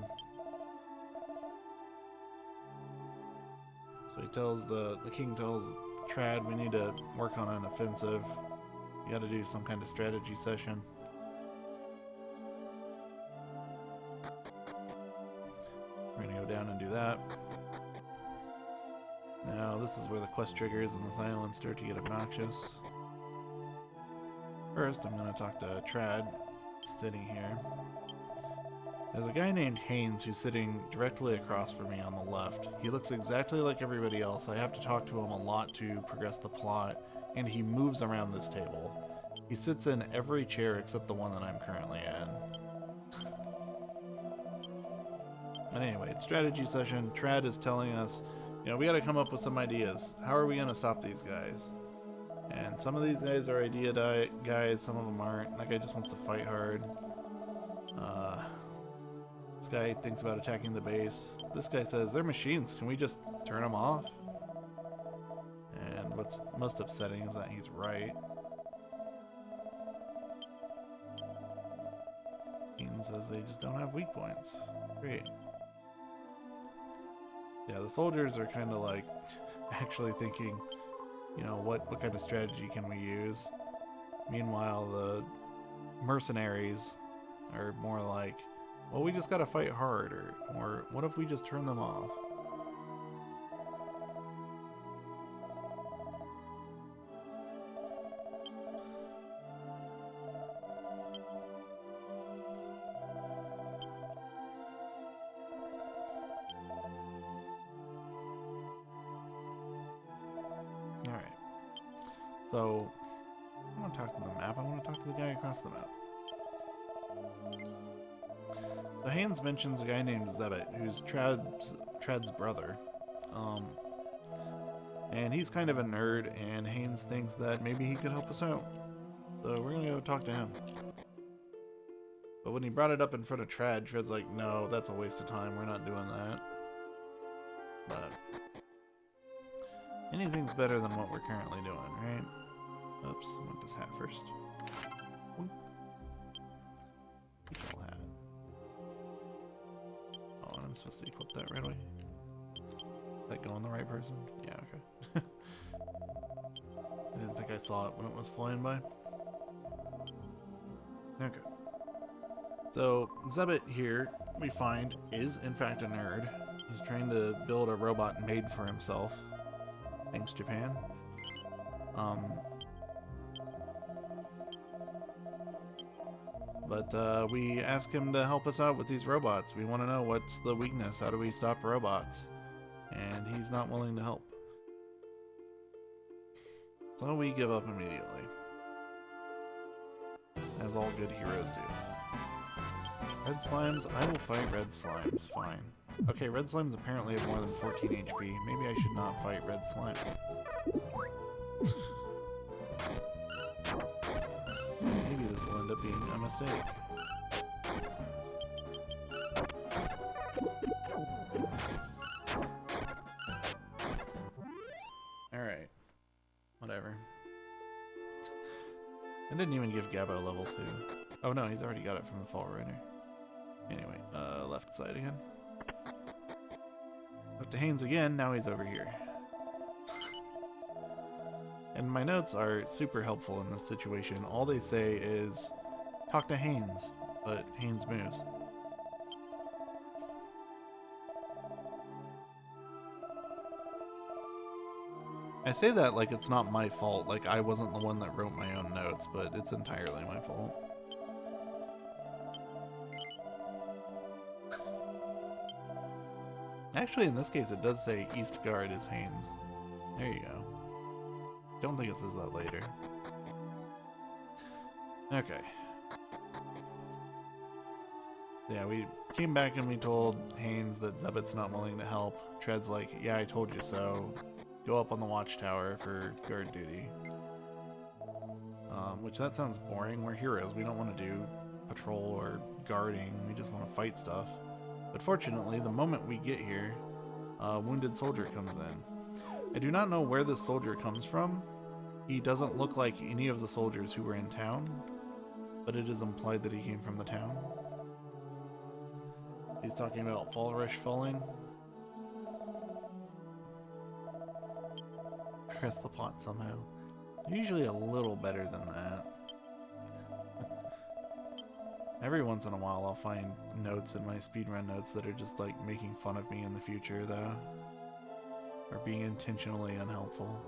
So he tells the king tells Trad we need to work on an offensive. You gotta do some kind of strategy session. We're gonna go down and do that. Now this is where the quest triggers and the silence start to get obnoxious. First, I'm going to talk to Trad, sitting here. There's a guy named Haynes who's sitting directly across from me on the left. He looks exactly like everybody else. I have to talk to him a lot to progress the plot, and he moves around this table. He sits in every chair except the one that I'm currently in. But anyway, it's strategy session. Trad is telling us, you know, we got to come up with some ideas. How are we going to stop these guys? And some of these guys are idea guys, some of them aren't. That guy just wants to fight hard. This guy thinks about attacking the base. This guy says, they're machines, can we just turn them off? And what's most upsetting is that he's right. Ian says they just don't have weak points. Great. Yeah, the soldiers are kind of like actually thinking, you know, what kind of strategy can we use? Meanwhile, the mercenaries are more like, well, we just gotta fight harder, or what if we just turn them off? So, I want to talk to the map. I want to talk to the guy across the map. So Haynes mentions a guy named Zebit, who's Trad's brother. And he's kind of a nerd, and Haynes thinks that maybe he could help us out. So we're gonna go talk to him. But when he brought it up in front of Trad, Trad's like, no, that's a waste of time. We're not doing that. But anything's better than what we're currently doing, right? Oops, I want this hat first. Full hat. Oh, and I'm supposed to equip that right away. Is that going the right person? Yeah, okay. I didn't think I saw it when it was flying by. Okay. So, Zebit here, we find, is in fact a nerd. He's trying to build a robot made for himself. Thanks, Japan. But we ask him to help us out with these robots. We want to know what's the weakness. How do we stop robots? And he's not willing to help. So we give up immediately. As all good heroes do. Red slimes? I will fight red slimes. Fine. Okay, red slimes apparently have more than 14 HP. Maybe I should not fight red slimes. Maybe this will end up being a mistake. Alright. Whatever. I didn't even give Gabo level 2. Oh no, he's already got it from the Fall Rider. Anyway, left side again. Up to Haynes again, now he's over here. And my notes are super helpful in this situation. All they say is, talk to Haynes, but Haynes moves. I say that like it's not my fault, like I wasn't the one that wrote my own notes, but it's entirely my fault. Actually, in this case, it does say East Guard is Haynes. There you go. Don't think it says that later. Okay. Yeah, we came back and we told Haynes that Zebit's not willing to help. Tred's like, yeah, I told you so. Go up on the watchtower for guard duty. Which that sounds boring. We're heroes. We don't want to do patrol or guarding. We just want to fight stuff. But fortunately, the moment we get here, a wounded soldier comes in. I do not know where this soldier comes from. He doesn't look like any of the soldiers who were in town, but it is implied that he came from the town. He's talking about Fall Rush falling. Press the pot somehow. They're usually a little better than that. Every once in a while I'll find notes in my speedrun notes that are just like making fun of me in the future though. Or being intentionally unhelpful.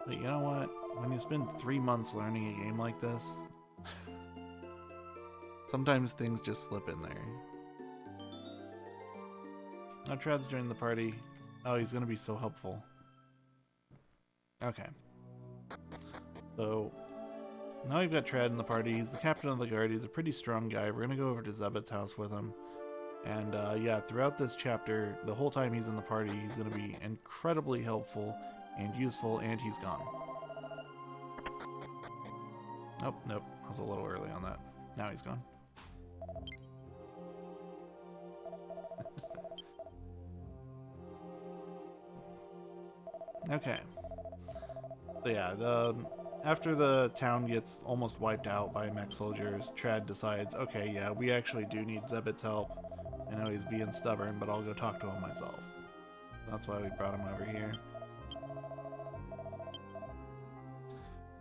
But you know what? When you spend 3 months learning a game like this, sometimes things just slip in there. Now Trad's joined the party. Oh, he's gonna be so helpful. Okay. So, now we've got Trad in the party. He's the captain of the guard. He's a pretty strong guy. We're gonna go over to Zebit's house with him. And yeah, throughout this chapter, the whole time he's in the party, he's gonna be incredibly helpful and useful, and he's gone. Oh, nope. I was a little early on that. Now he's gone. Okay. So yeah, after the town gets almost wiped out by mech soldiers, Trad decides, okay, yeah, we actually do need Zebit's help. I know he's being stubborn, but I'll go talk to him myself. That's why we brought him over here.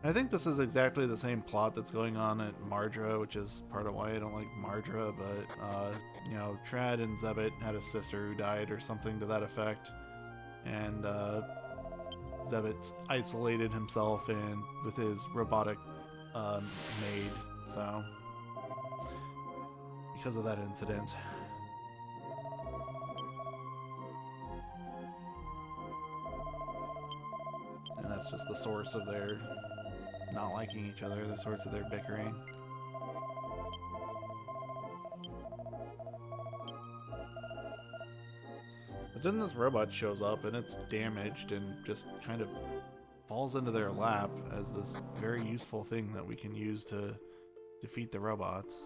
I think this is exactly the same plot that's going on at Mardra, which is part of why I don't like Mardra, but, you know, Trad and Zebit had a sister who died or something to that effect, and, Zebit isolated himself with his robotic, maid, so, because of that incident. And that's just the source of their not liking each other, the source of their bickering. then this robot shows up and it's damaged and just kind of falls into their lap as this very useful thing that we can use to defeat the robots.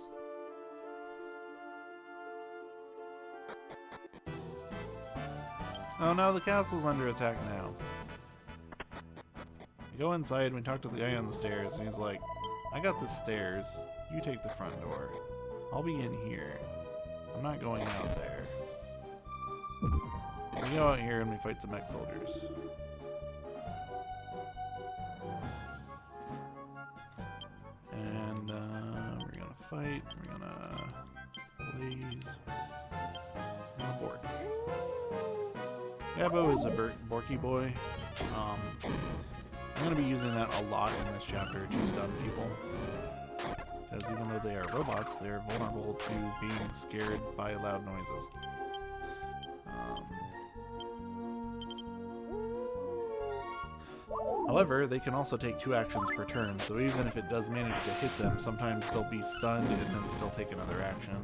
Oh no, the castle's under attack now. We go inside and we talk to the guy on the stairs and he's like, I got the stairs, you take the front door. I'll be in here. I'm not going out there. We go out here and we fight some mech soldiers. And we're gonna fight, we're gonna blaze and abort. Gabo is a Borky boy. I'm going to be using that a lot in this chapter to stun people. Because even though they are robots, they're vulnerable to being scared by loud noises. However, they can also take 2 actions per turn, so even if it does manage to hit them, sometimes they'll be stunned and then still take another action.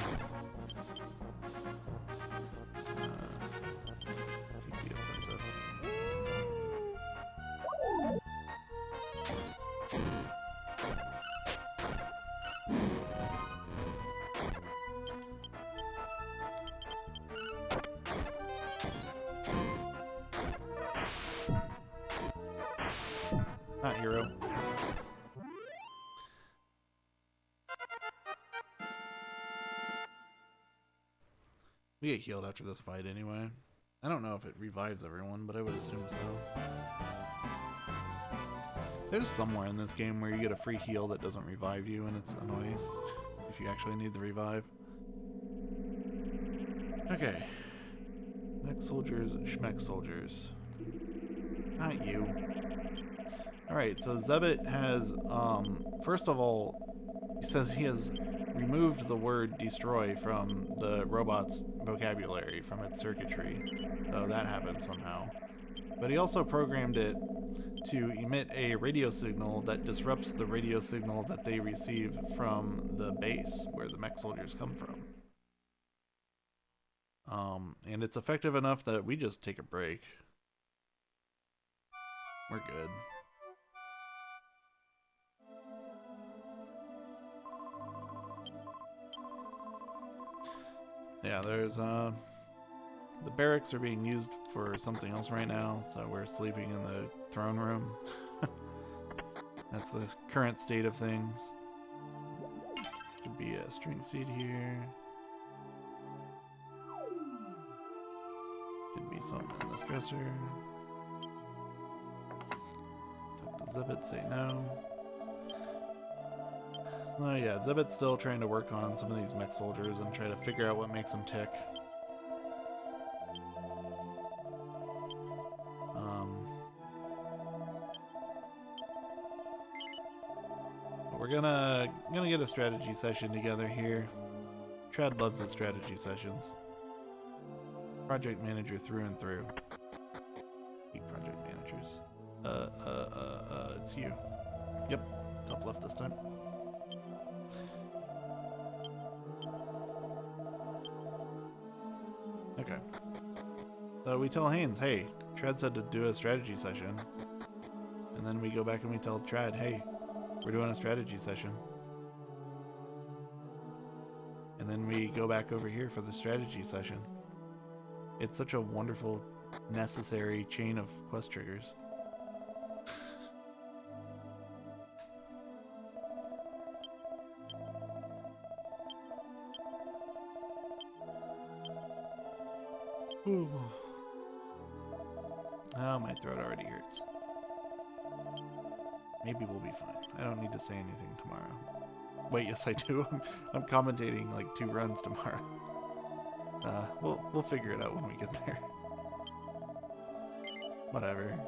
Not hero. We get healed after this fight anyway. I don't know if it revives everyone, but I would assume so. There's somewhere in this game where you get a free heal that doesn't revive you, and it's annoying if you actually need the revive. Okay. Mech soldiers, schmech soldiers. Not you. Alright, so Zebit has, first of all, he says he has removed the word destroy from the robot's vocabulary, from its circuitry. So that happened somehow. But he also programmed it to emit a radio signal that disrupts the radio signal that they receive from the base where the mech soldiers come from. And it's effective enough that we just take a break. We're good. Yeah, there's, the barracks are being used for something else right now, so we're sleeping in the throne room. That's the current state of things. Could be a string seed here. Could be something in this dresser. Talk to Zebit, say no. Oh yeah, Zebit's still trying to work on some of these mech soldiers and try to figure out what makes them tick. But we're gonna get a strategy session together here. Trad loves his strategy sessions. Project manager through and through. Keep project managers. It's you. Yep, top left this time. Okay. So we tell Haynes, hey, Trad said to do a strategy session. And then we go back and we tell Trad, hey, we're doing a strategy session. And then we go back over here for the strategy session. It's such a wonderful, necessary chain of quest triggers. Ooh. Oh, my throat already hurts. Maybe we'll be fine. I don't need to say anything tomorrow. Wait, yes I do. I'm commentating like 2 runs tomorrow. We'll figure it out when we get there. Whatever.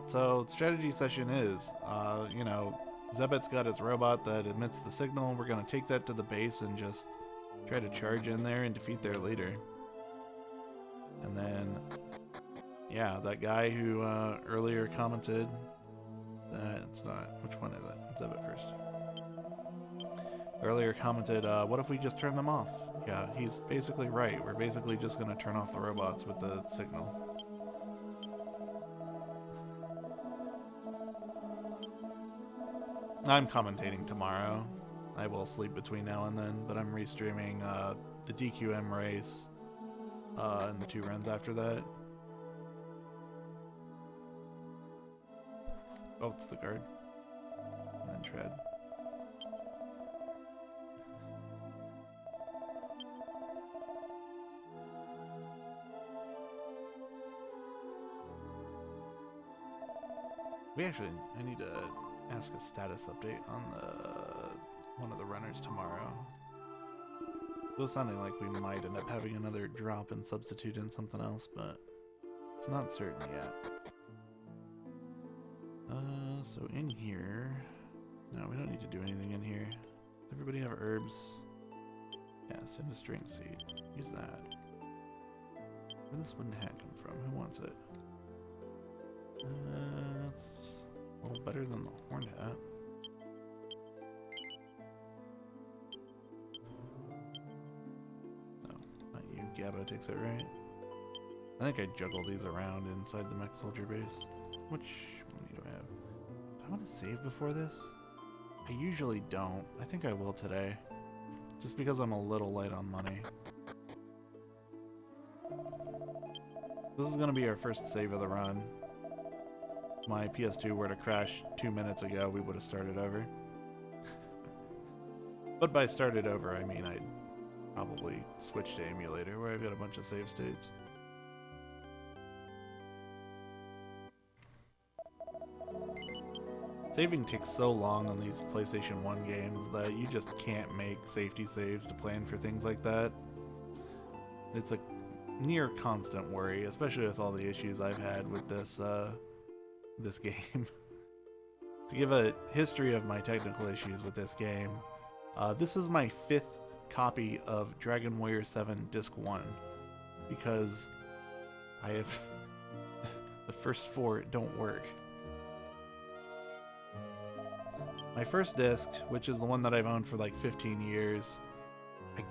So strategy session is, you know, Zebet's got his robot that emits the signal. We're gonna take that to the base and just try to charge in there and defeat their leader. And then, yeah, that guy who earlier commented It's not. Which one is it? Let's have it first. Earlier commented, what if we just turn them off? Yeah, he's basically right. We're basically just going to turn off the robots with the signal. I'm commentating tomorrow. I will sleep between now and then, but I'm restreaming the DQM race and the 2 runs after that. Oh, it's the guard. And then tread. I need to ask a status update on one of the runners tomorrow. It was sounding like we might end up having another drop and substitute in something else, but it's not certain yet. So in here, no, we don't need to do anything in here. Does everybody have herbs? Yeah, send a string seed. Use that. Where does this wooden hat come from? Who wants it? It's a little better than the horned hat. No, not you. Gabo takes it, right? I think I juggle these around inside the mech soldier base. Which money do I have? Do I want to save before this? I usually don't. I think I will today. Just because I'm a little light on money. This is going to be our first save of the run. My PS2 were to crash 2 minutes ago, we would have started over. But by started over, I mean I'd probably switch to emulator where I've got a bunch of save states. Saving takes so long on these PlayStation 1 games that you just can't make safety saves to plan for things like that. It's a near constant worry, especially with all the issues I've had with this game. To give a history of my technical issues with this game, this is my 5th copy of Dragon Warrior 7 Disc 1, because I have the first 4 don't work. My first disc, which is the one that I've owned for like 15 years,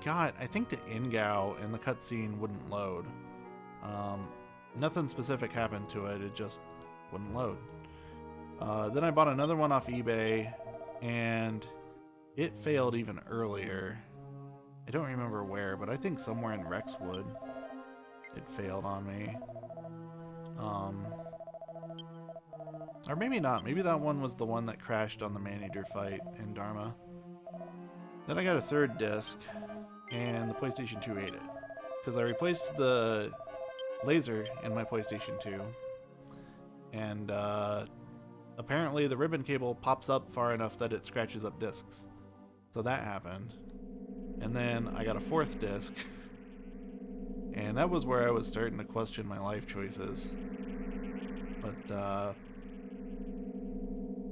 I think to Engow, and the cutscene wouldn't load. Nothing specific happened to it, it just wouldn't load. Then I bought another one off eBay, and it failed even earlier. I don't remember where, but I think somewhere in Rexwood it failed on me. Or maybe not. Maybe that one was the one that crashed on the man-eater fight in Dharma. Then I got a 3rd disc, and the PlayStation 2 ate it. Because I replaced the laser in my PlayStation 2. And apparently the ribbon cable pops up far enough that it scratches up discs. So that happened. And then I got a 4th disc. And that was where I was starting to question my life choices. But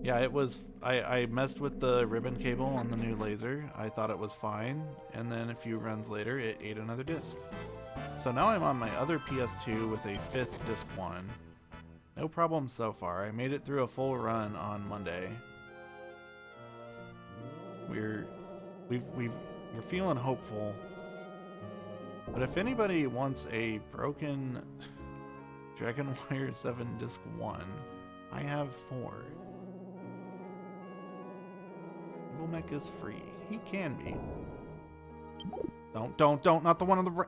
yeah, it was, I messed with the ribbon cable on the new laser. I thought it was fine. And then a few runs later, it ate another disc. So now I'm on my other PS2 with a 5th disc 1. No problem so far. I made it through a full run on Monday. We're feeling hopeful. But if anybody wants a broken Dragon Warrior 7 Disc 1, I have 4. Evil Mech is free. He can be. Don't, not the one on the right.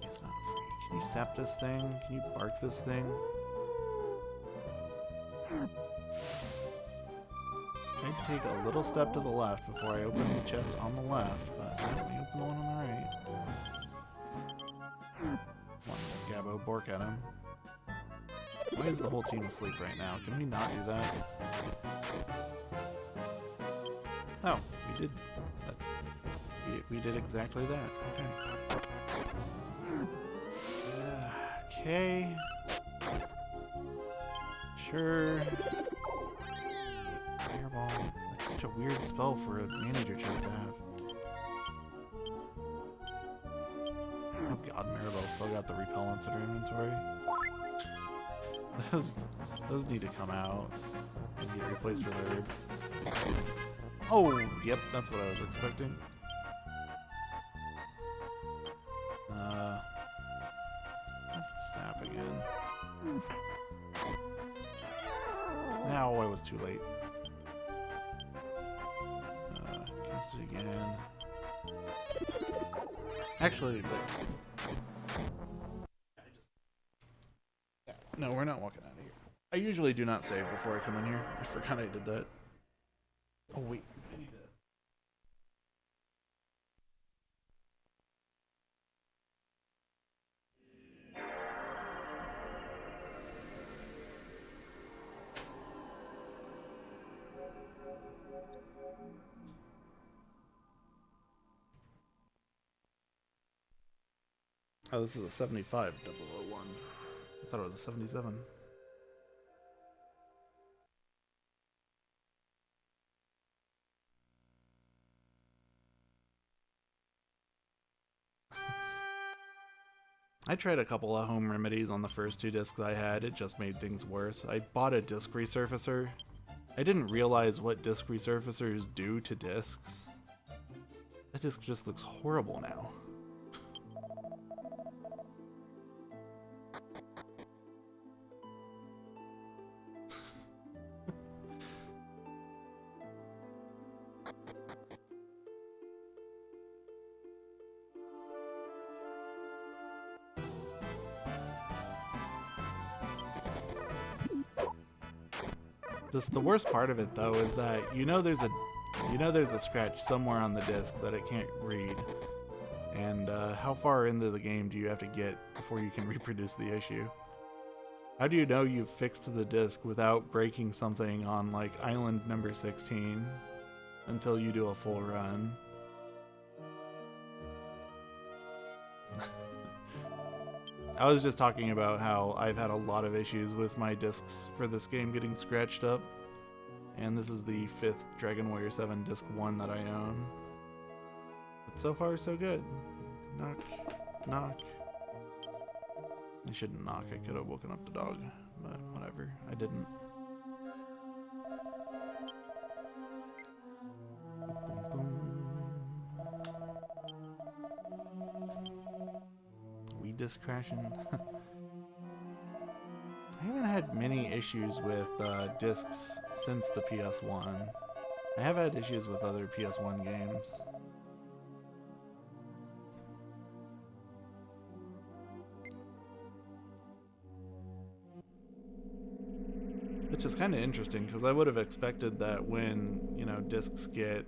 It's not free. Can you sap this thing? Can you bark this thing? I tried to take a little step to the left before I open the chest on the left, but no, we open the one on the right. One Gabo bork at him. Why is the whole team asleep right now? Can we not do that? Oh, we did. We did exactly that. Okay. Okay. Sure. Fireball. That's such a weird spell for a manager chest to have. God, Maribel still got the repellents in her inventory. Those need to come out and get replaced with herbs. Oh, yep, that's what I was expecting. Let's snap again. Now I was too late. Cast it again. Actually, like, no, we're not walking out of here. I usually do not save before I come in here. I forgot I did that. Oh wait, I need to. Oh, this is a 75 001. I thought it was a 77. I tried a couple of home remedies on the first 2 discs I had. It just made things worse. I bought a disc resurfacer. I didn't realize what disc resurfacers do to discs. That disc just looks horrible now. The worst part of it though is that there's a scratch somewhere on the disc that it can't read. And how far into the game do you have to get before you can reproduce the issue? How do you know you've fixed the disc without breaking something on like island number 16 until you do a full run? I was just talking about how I've had a lot of issues with my discs for this game getting scratched up. And this is the 5th Dragon Warrior 7 Disc 1 that I own. But so far, so good. Knock, knock. I shouldn't knock, I could have woken up the dog. But whatever, I didn't. Boom, boom. Disc crashing. I haven't had many issues with discs since the PS1. I have had issues with other PS1 games. Which is kind of interesting because I would have expected that when, discs get,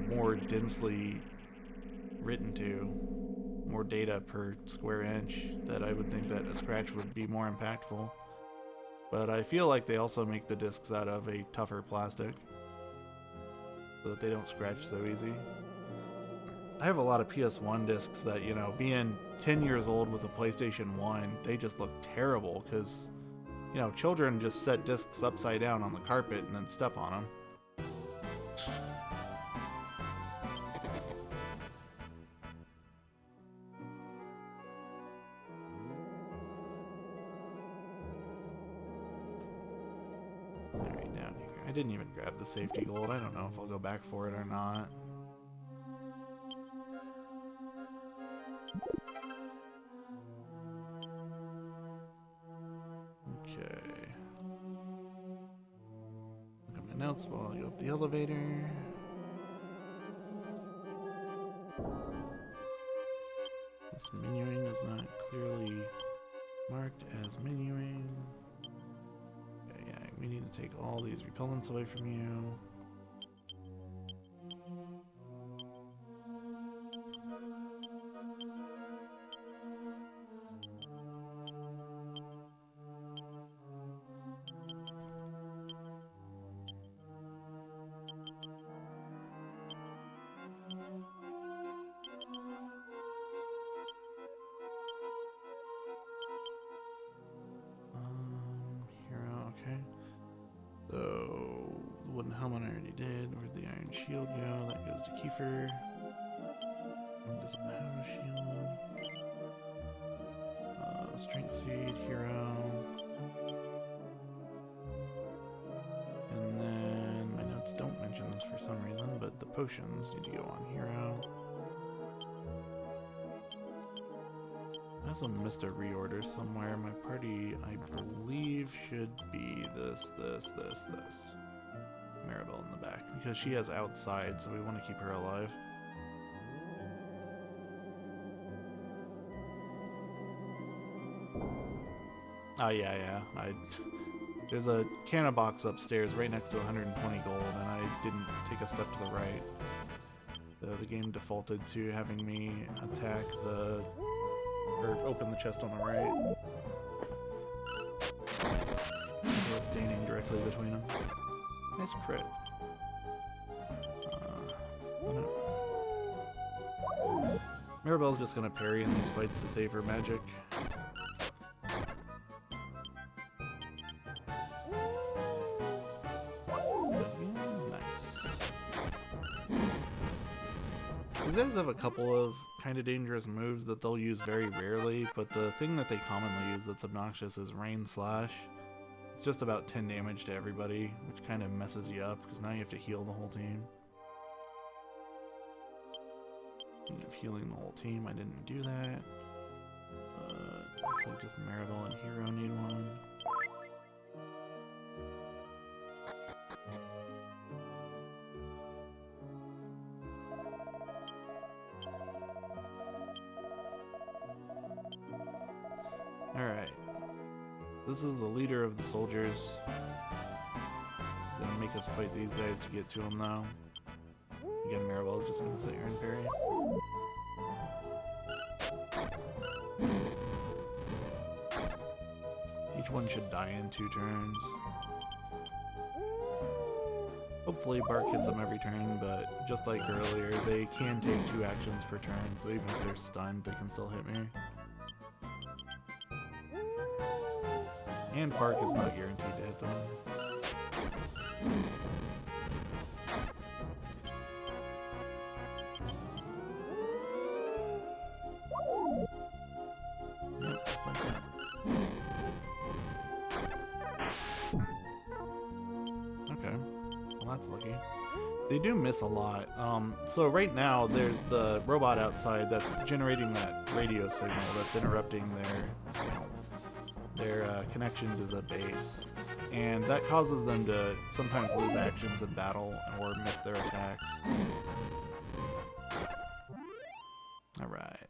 more densely written to, more data per square inch, that I would think that a scratch would be more impactful. But I feel like they also make the discs out of a tougher plastic so that they don't scratch so easy. I have a lot of PS1 discs that, being 10 years old with a PlayStation 1, they just look terrible because, children just set discs upside down on the carpet and then step on them. I didn't even grab the safety gold. I don't know if I'll go back for it or not. Okay. Look at my notes while I go up the elevator. This menuing is not clearly marked as menuing. We need to take all these repellents away from you. So, the wooden helmet I already did. Where'd the iron shield go? That goes to Kiefer. this power shield. Strength seed, hero. And then my notes don't mention this for some reason, but the potions need to go on hero. I also missed a reorder somewhere. My party, I believe, should be this. Maribel in the back, because she has outside, so we want to keep her alive. Oh, yeah. There's a canna box upstairs right next to 120 gold, and I didn't take a step to the right. The game defaulted to having me attack or open the chest on the right. So it's standing directly between them. Nice crit. Maribel's just gonna parry in these fights to save her magic. These guys have a couple of kind of dangerous moves that they'll use very rarely, but the thing that they commonly use that's obnoxious is Rain Slash. It's just about 10 damage to everybody, which kind of messes you up, because now you have to heal the whole team. Speaking of healing the whole team, I didn't do that. Looks like just Maribel and Hero need one. Alright. This is the leader of the soldiers. He's gonna make us fight these guys to get to him now. Again, Maribel is just gonna sit here and parry. Each one should die in 2 turns. Hopefully Bark hits them every turn, but just like earlier, they can take 2 actions per turn, so even if they're stunned, they can still hit me. And Bark is not guaranteed to hit them. Yep, just like that. Okay, well that's lucky. They do miss a lot. So right now there's the robot outside that's generating that radio signal that's interrupting their connection to the base, and that causes them to sometimes lose actions in battle or miss their attacks. Alright.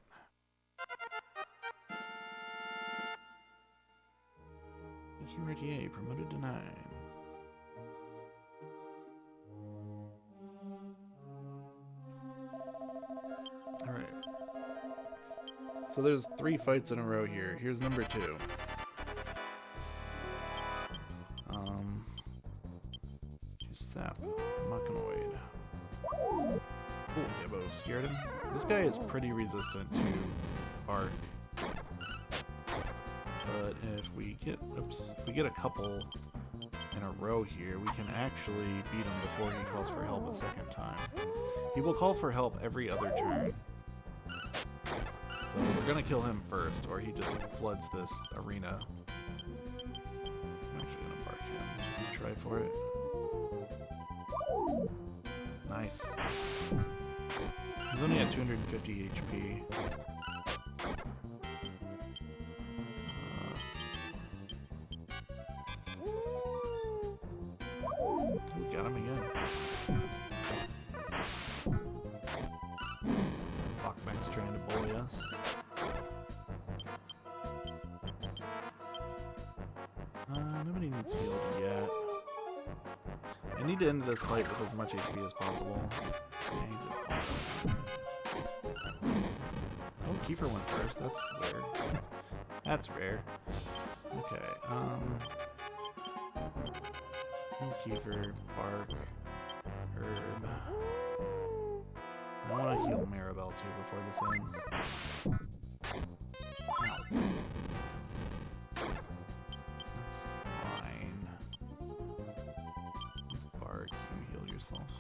DQRTA promoted to 9. Alright. So there's 3 fights in a row here. Here's number 2. Sap, Machanoid. Ooh, Gabo scared him. This guy is pretty resistant to Bark. But if we get a couple in a row here, we can actually beat him before he calls for help a second time. He will call for help every other turn. So we're gonna kill him first, or he just floods this arena. I'm actually gonna Bark him just to try for it. Nice. He's only at 250 HP. We got him again. Talkback's trying to bully us. Nobody needs healed yet. I need to end this fight with as much HP as possible. Yeah, he's oh, Kiefer went first. That's rare. That's rare. Okay, Kiefer, Bark, Herb. I want to heal Maribel too before this ends. That's fine. Bark, you heal yourself.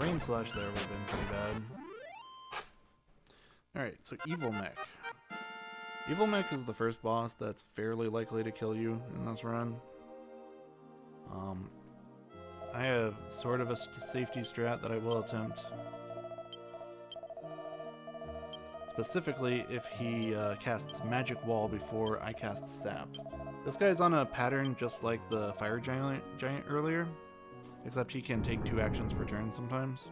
rain slash there would have been pretty bad. Alright, so Evil Mech. Evil Mech is the first boss that's fairly likely to kill you in this run. I have sort of a safety strat that I will attempt. Specifically, if he casts Magic Wall before I cast Sap. This guy's on a pattern just like the Fire Giant earlier, except he can take 2 actions per turn sometimes.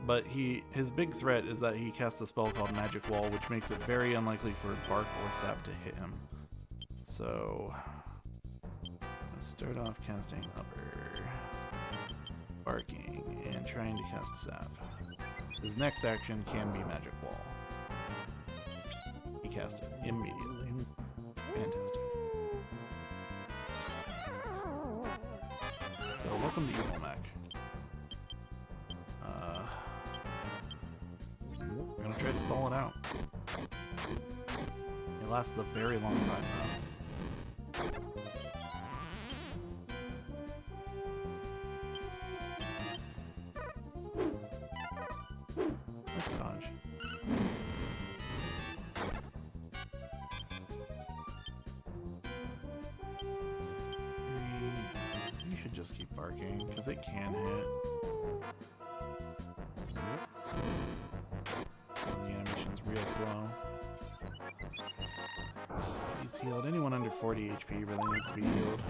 But his big threat is that he casts a spell called Magic Wall, which makes it very unlikely for Bark or Sap to hit him. So, let's start off casting Upper, Barking, and trying to cast Sap. His next action can be Magic Wall. He cast it immediately. Fantastic. So, welcome to Evil Mech. We're gonna try to stall it out. It lasts a very long time though. Let's dodge. You should just keep barking, because it can hit. The animation's real slow. Needs healed. Anyone under 40 HP really needs to be healed.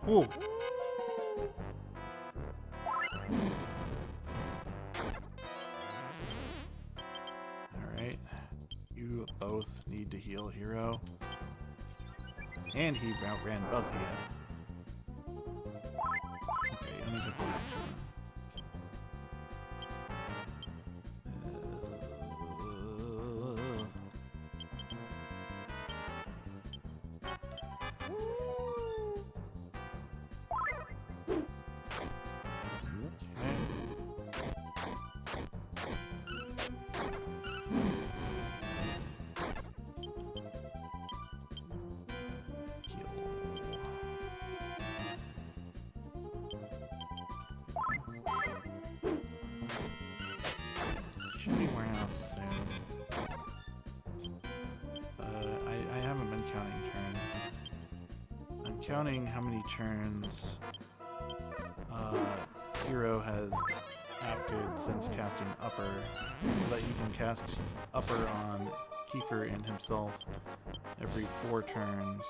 Whoa! Alright. You both need to heal, hero. And he outran both of you. Okay, I need to pull action. Should be wearing off soon. I haven't been counting turns. I'm counting how many turns Hero has acted since casting Upper, so that you can cast Upper on Kiefer and himself every 4 turns.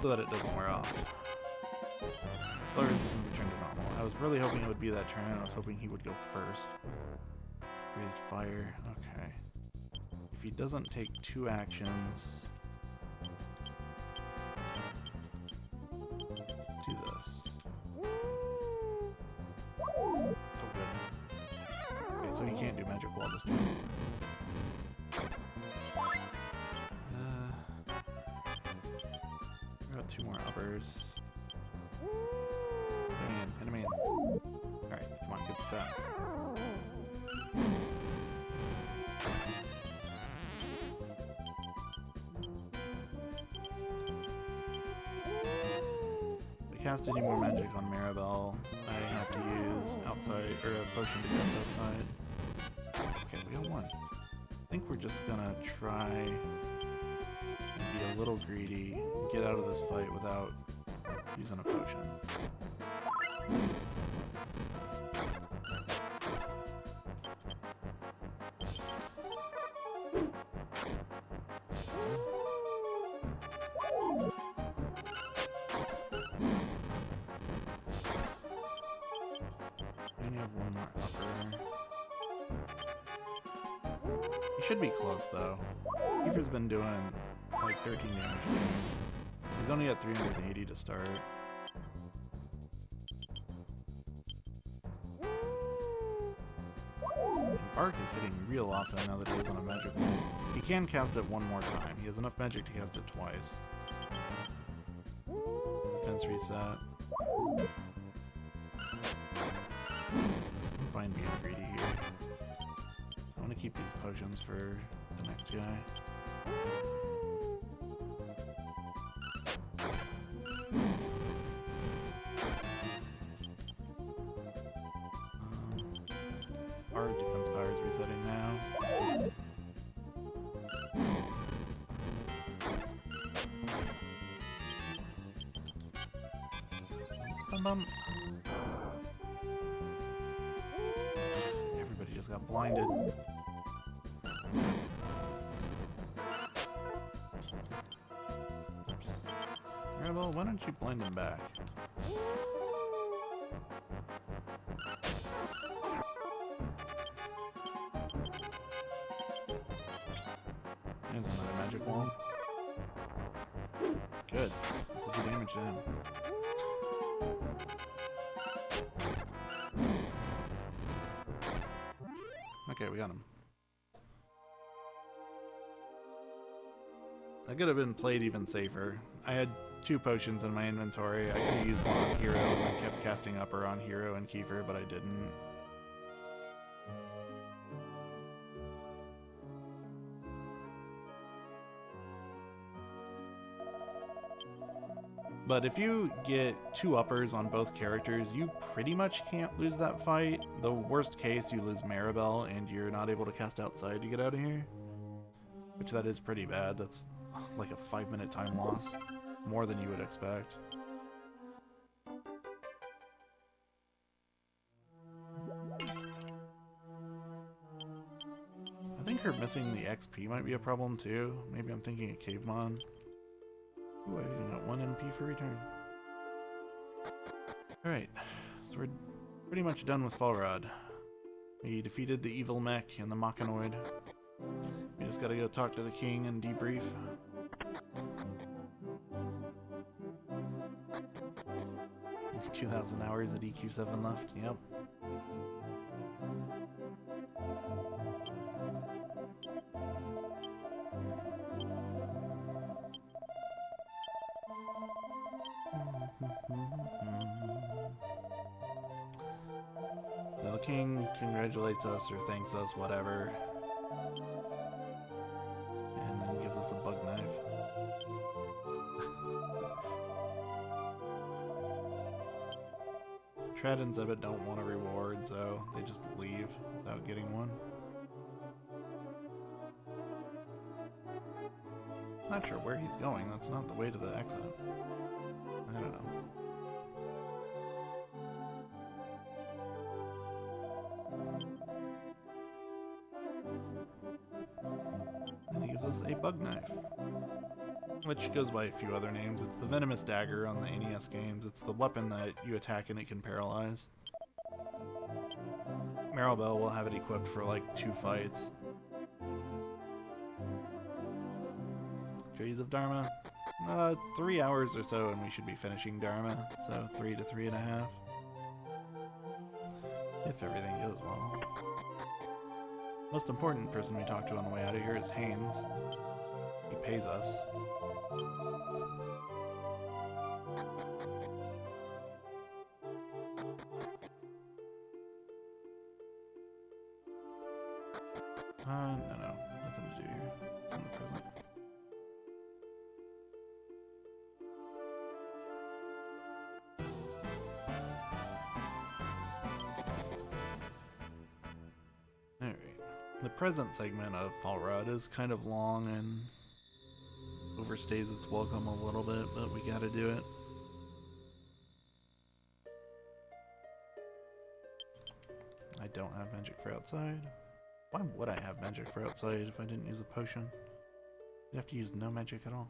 So that it doesn't wear off. Spell resistance return to normal. I was really hoping it would be that turn. I was hoping he would go first. Breathed fire. Okay. If he doesn't take 2 actions, do this. Oh, good. Okay, so he can't do Magic Wall this turn. Got 2 more uppers. Hit him in. Alright, come on, get this out. If I cast any more magic on Maribel, I have to use outside, or a potion to cast outside. Okay, we got 1. I think we're just gonna try and be a little greedy and get out of this fight without using a potion. We only have 1 more upper. He should be close though. Kiefer's been doing like 13 damage. He's only at 380 to start. Arc is hitting real often now that he is on a magic wall. He can cast it one more time. He has enough magic to cast it twice. Defense reset. I'm fine being greedy here. I want to keep these potions for the next guy. Our defense power is resetting now. Bum. Everybody just got blinded. Well, why don't you blind him back? There's another magic wall. Good. That's a good damage to him. Okay, we got him. I could have been played even safer. I had 2 potions in my inventory. I could have used one on Hero and I kept casting upper on Hero and Kiefer, but I didn't. But if you get 2 uppers on both characters, you pretty much can't lose that fight. The worst case, you lose Maribel and you're not able to cast outside to get out of here. Which that is pretty bad. That's like a 5-minute time loss. More than you would expect. I think her missing the XP might be a problem too. Maybe I'm thinking of Cavemon. Ooh, I even got 1 MP for return. Alright, so we're pretty much done with Falrod. We defeated the evil mech and the Machinoid. We just gotta go talk to the king and debrief. There's 2,000 hours of DQ7 left, yep. The king congratulates us or thanks us, whatever. And then gives us a bug knife. Tread and Zebit don't want a reward, so they just leave without getting one. Not sure where he's going. That's not the way to the exit. I don't know. And he gives us a bug knife, which goes by a few other names. It's the venomous dagger on the NES games. It's the weapon that you attack and it can paralyze. Maribel will have it equipped for like 2 fights. Trees of Dharma. 3 hours or so and we should be finishing Dharma, so 3 to 3.5. If everything goes well. Most important person we talk to on the way out of here is Haynes. He pays us. No, nothing to do here. It's in the present. Alright. The present segment of Falrod is kind of long and overstays its welcome a little bit, but we gotta do it. I don't have magic for outside. Why would I have magic for outside if I didn't use a potion? You'd have to use no magic at all.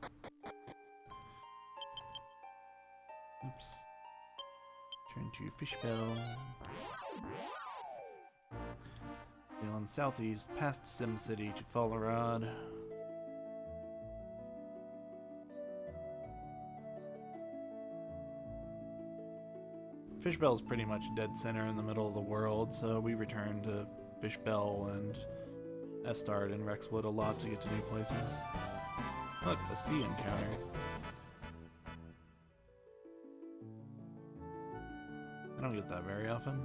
Oops. Turn to Fishbell. Beyond southeast, past Sim City to Falrod. Fishbell's pretty much dead center in the middle of the world, so we return to Fishbell and Estard and Rexwood a lot to get to new places. Look, a sea encounter. I don't get that very often.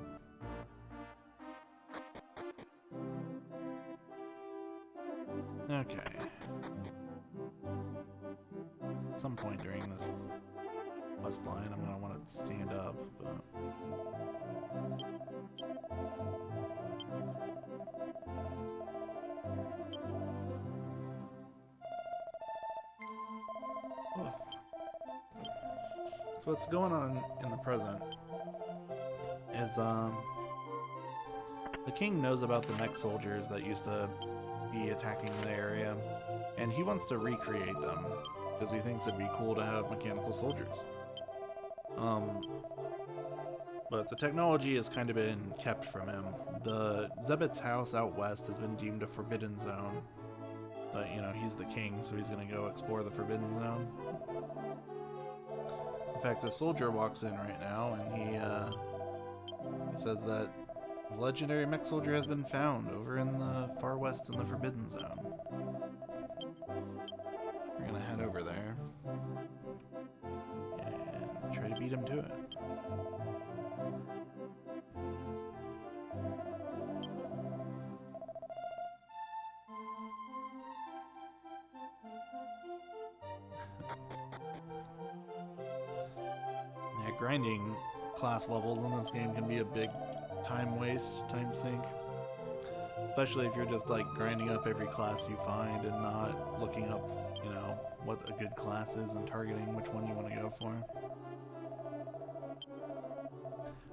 Okay. At some point during this quest line, I'm gonna want to stand up, but... Oh. So what's going on in the present is, the king knows about the mech soldiers that used to be attacking the area, and he wants to recreate them, because he thinks it'd be cool to have mechanical soldiers. But the technology has kind of been kept from him. The Zebet's house out west has been deemed a forbidden zone. But, you know, he's the king, so he's going to go explore the forbidden zone. In fact, the soldier walks in right now, and he says that the legendary mech soldier has been found over in the far west in the forbidden zone. We're going to head over there and try to beat him to it. Grinding class levels in this game can be a big time waste, time sink. Especially if you're just like grinding up every class you find and not looking up, you know, what a good class is and targeting which one you want to go for.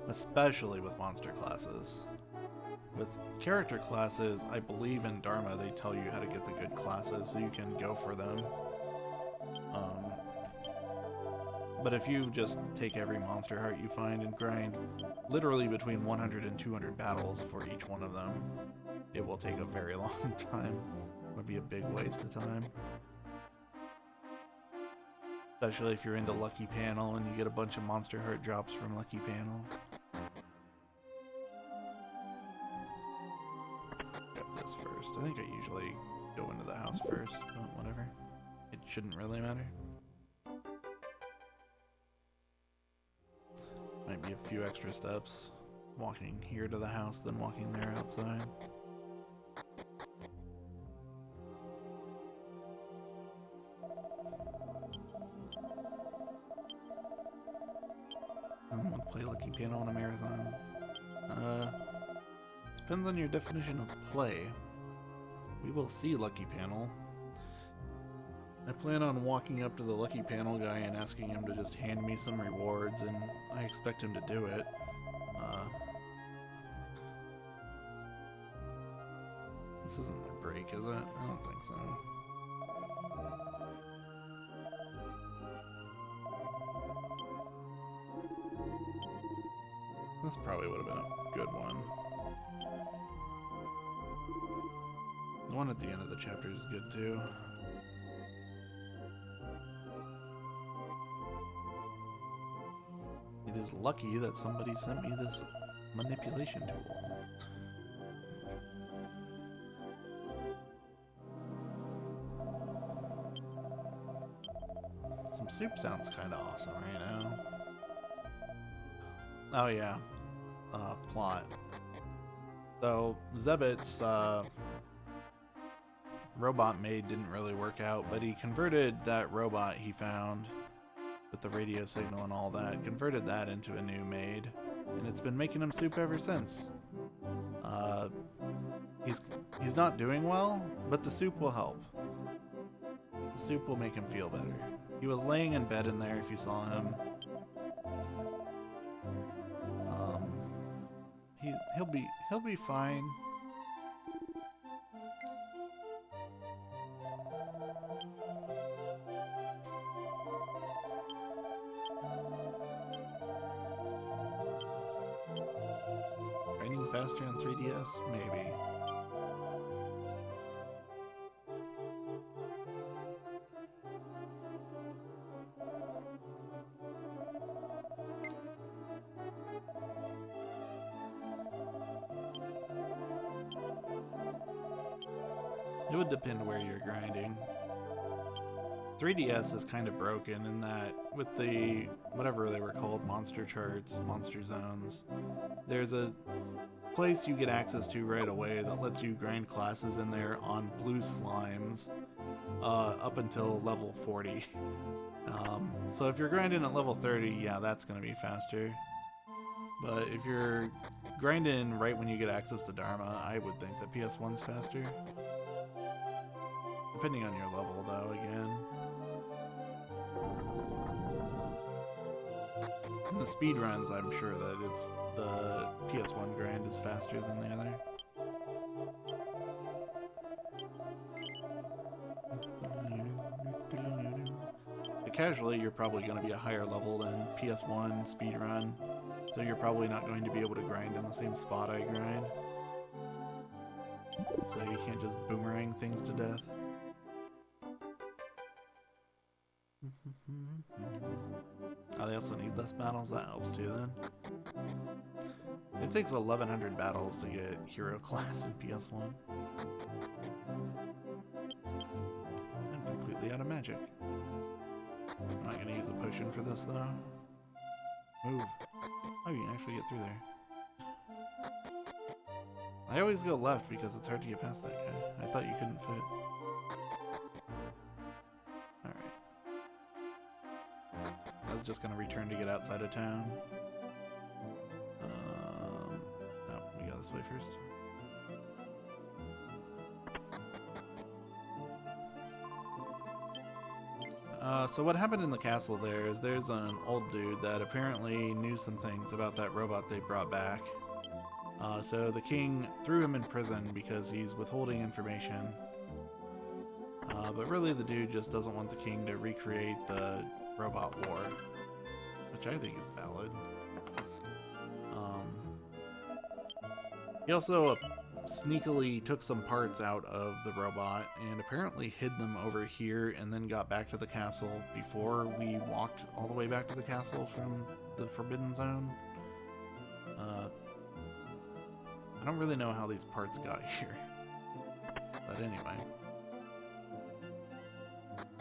Especially with monster classes. With character classes, I believe in Dharma they tell you how to get the good classes so you can go for them. But if you just take every monster heart you find and grind literally between 100 and 200 battles for each one of them, it will take a very long time. It would be a big waste of time. Especially if you're into Lucky Panel and you get a bunch of monster heart drops from Lucky Panel. Grab this first. I think I usually go into the house first, but whatever. It shouldn't really matter. Might be a few extra steps walking here to the house than walking there outside. I'm gonna play Lucky Panel in a marathon. Depends on your definition of play. We will see Lucky Panel. I plan on walking up to the Lucky Panel guy and asking him to just hand me some rewards, and I expect him to do it. This isn't a break, is it? I don't think so. This probably would have been a good one. The one at the end of the chapter is good too. It is lucky that somebody sent me this manipulation tool. Some soup sounds kind of awesome right now. Oh yeah, plot. So Zebet's robot maid didn't really work out, but he converted that robot he found with the radio signal and all that, converted that into a new maid, and it's been making him soup ever since. He's not doing well, but the soup will help. The soup will make him feel better. He was laying in bed in there if you saw him. He'll be fine. Grinding faster on 3DS? Maybe. It would depend where you're grinding. 3DS is kind of broken in that with the, whatever they were called, monster charts, monster zones, there's a place you get access to right away that lets you grind classes in there on blue slimes up until level 40. So if you're grinding at level 30, yeah, that's going to be faster. But if you're grinding right when you get access to Dharma, I would think that PS1's faster. Depending on your level, though, again. In the speedruns, I'm sure that it's the PS1 grind is faster than the other. But casually, you're probably going to be a higher level than PS1 speedrun, so you're probably not going to be able to grind in the same spot I grind. So you can't just boomerang things to death. Oh, they also need less battles? That helps too, then. It takes 1,100 battles to get hero class in PS1. I'm completely out of magic. I'm not going to use a potion for this, though. Move. Oh, you can actually get through there. I always go left because it's hard to get past that guy. I thought you couldn't fit. Alright. I was just going to return to get outside of town. No, we go this way first. So what happened in the castle there is there's an old dude that apparently knew some things about that robot they brought back. So the king threw him in prison because he's withholding information. But really the dude just doesn't want the king to recreate the robot war, which I think is valid. He also sneakily took some parts out of the robot and apparently hid them over here and then got back to the castle before we walked all the way back to the castle from the Forbidden Zone. I don't really know how these parts got here. But anyway.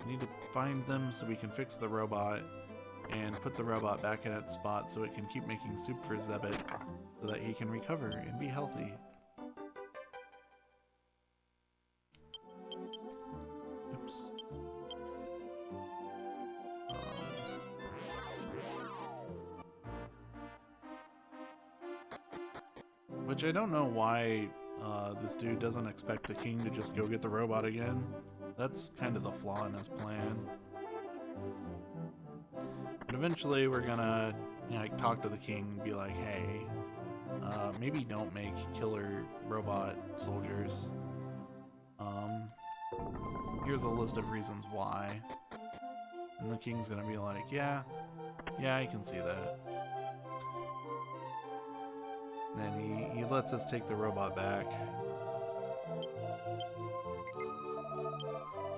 We need to find them so we can fix the robot and put the robot back in its spot so it can keep making soup for Zebit so that he can recover and be healthy. Oops. Which I don't know why this dude doesn't expect the king to just go get the robot again. That's kind of the flaw in his plan. But eventually we're gonna, you know, like, talk to the king and be like, hey, maybe don't make killer robot soldiers. Here's a list of reasons why. And the king's gonna be like, yeah, I can see that. Then he lets us take the robot back.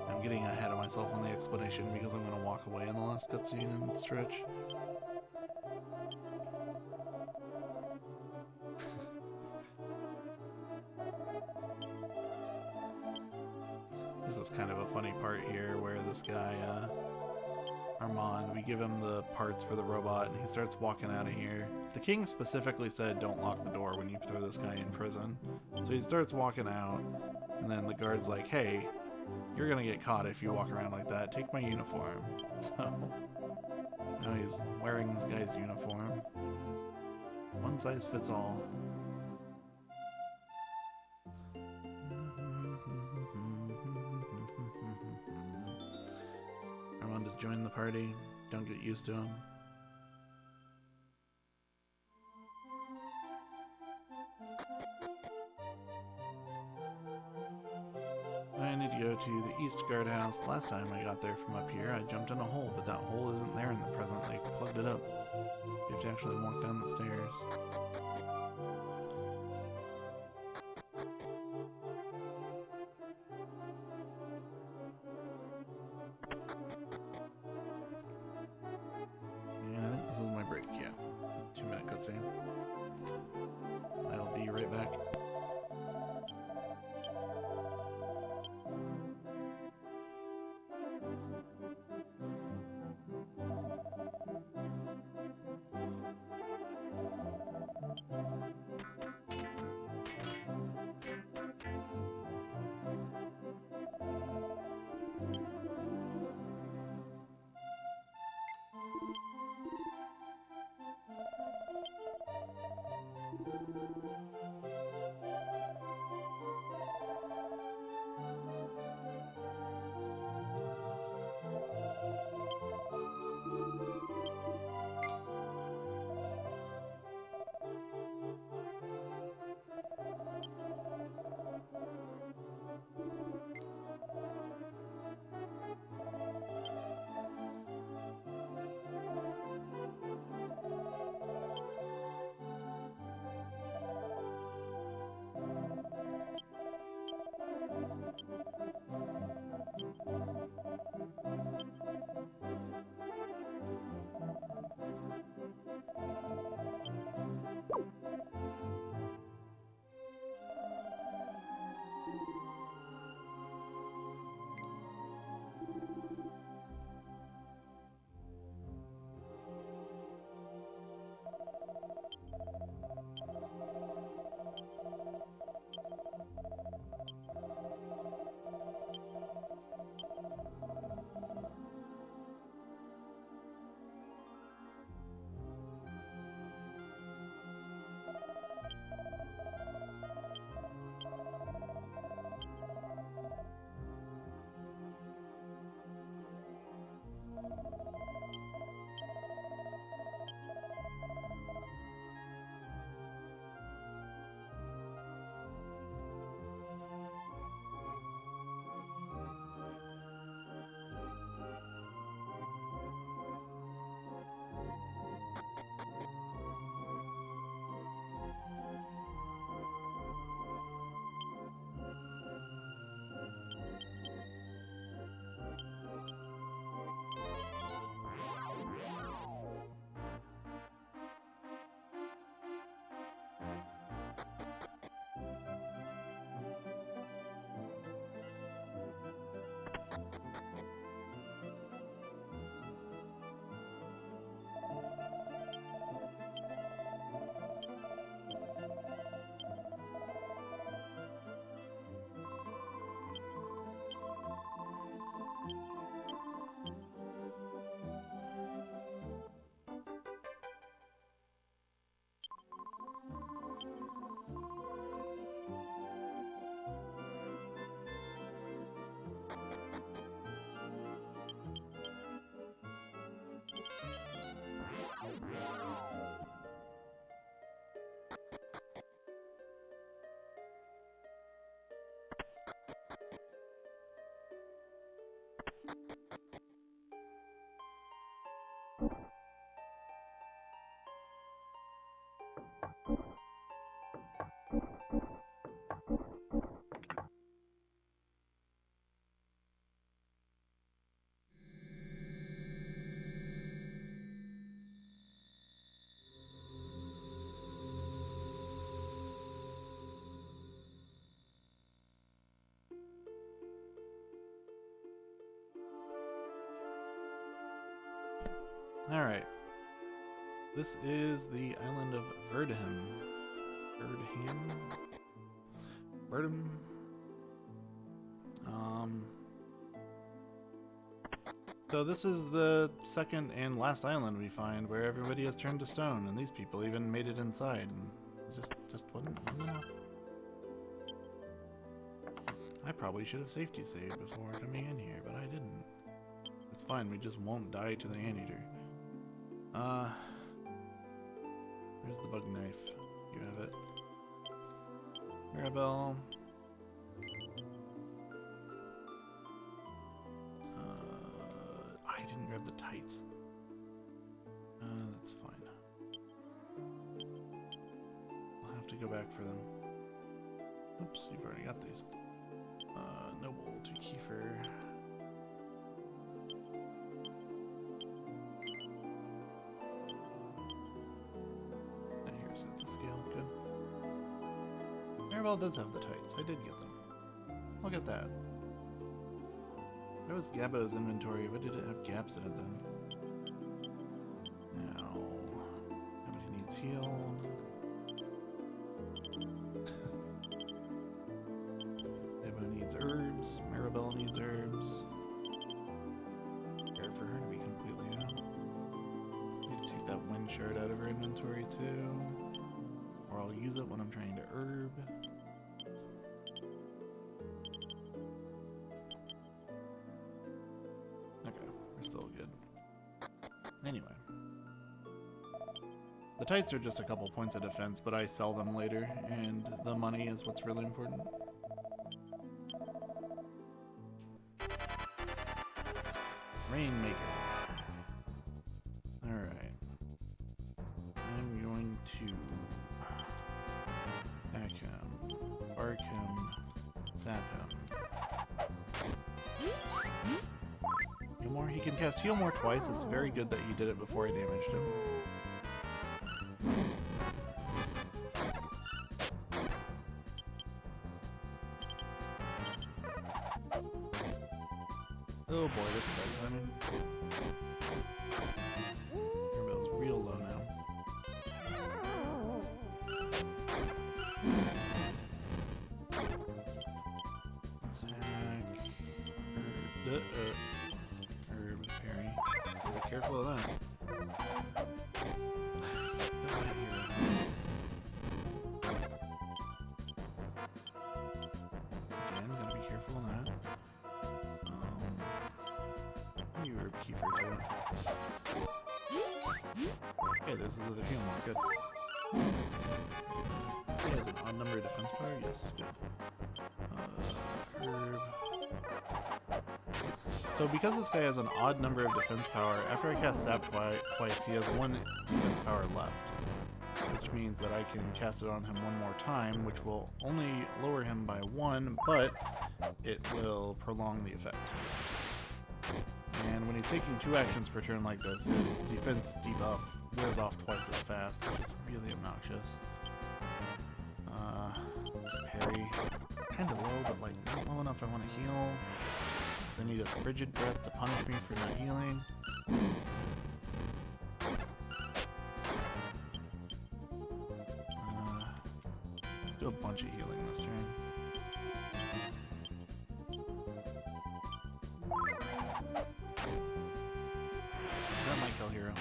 I'm getting ahead of myself on the explanation because I'm going to walk away in the last cutscene and stretch. This is kind of a funny part here where this guy, Armand, we give him the parts for the robot and he starts walking out of here. The king specifically said don't lock the door when you throw this guy in prison. So he starts walking out and then the guard's like, hey, you're gonna get caught if you walk around like that. Take my uniform. So now he's wearing this guy's uniform. One size fits all. Armand has joined the party. Don't get used to him. I need to go to the East Guardhouse. Last time I got there from up here, I jumped in a hole, but that hole isn't there in the present. They plugged it up. You have to actually walk down the stairs. Yeah, I think this is my break, yeah. 2-minute cutscene. I'll be right back. This is the island of Verdham. Verdham. So this is the second and last island we find where everybody has turned to stone, and these people even made it inside. And it just wasn't enough. I probably should have safety saved before coming in here, but I didn't. It's fine, we just won't die to the anteater. Where's the bug knife? You have it. Mirabelle. I didn't grab the tights. That's fine. I'll have to go back for them. Oops, you've already got these. Noble to Kiefer. And here's the scale. Good. Mirabelle does have the tights. I did get them. I'll get that. That was Gabo's inventory. What did it have gaps in it then? Now, nobody needs healed. Gabo needs herbs. Mirabelle needs herbs. Fair for her to be completely out. Need to take that wind shard out of her inventory too. Or I'll use it when I'm trying to herb. Still good. Anyway. The tights are just a couple points of defense, but I sell them later, and the money is what's really important. Rainmaker. Alright. I'm going to hack him, bark him, zap him. More. He can cast Heal More twice. It's very good that he did it before I damaged him. Oh boy, this is bad timing. Mirabelle's real low now. Let's hack. Herb parry. Be careful of that. Again, gotta be careful of that. You herb Kiefer too. Okay, this is the other heal more. Good. This guy has an odd number of defense power? Yes, good. Herb. So because this guy has an odd number of defense power, after I cast Sap twice, he has 1 defense power left. Which means that I can cast it on him one more time, which will only lower him by 1, but it will prolong the effect. And when he's taking 2 actions per turn like this, his defense debuff wears off twice as fast, which is really obnoxious. Parry. Kinda low, but like not low enough I want to heal. Then he does Frigid Breath to punish me for not healing. Do a bunch of healing this turn. That might kill hero.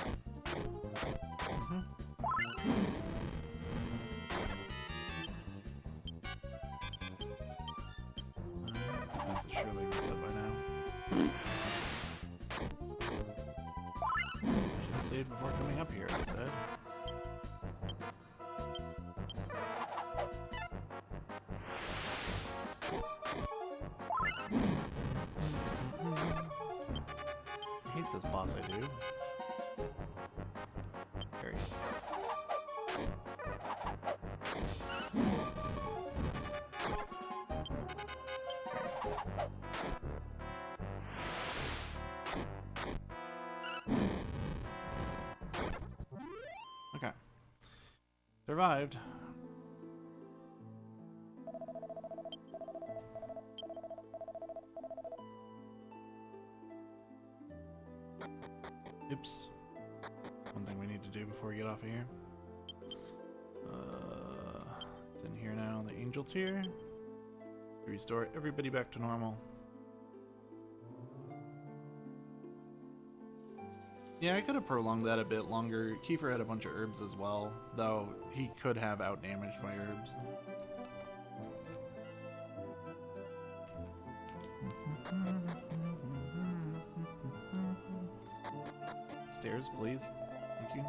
Defense is surely reset by now. Should have saved before coming up here, it said. I hate this boss, I do. Parry. Okay. Survived. Oops. One thing we need to do before we get off of here. It's in here now. The angel tier. Restore everybody back to normal. Yeah, I could have prolonged that a bit longer. Kiefer had a bunch of herbs as well, though he could have outdamaged my herbs. Stairs, please. Thank you.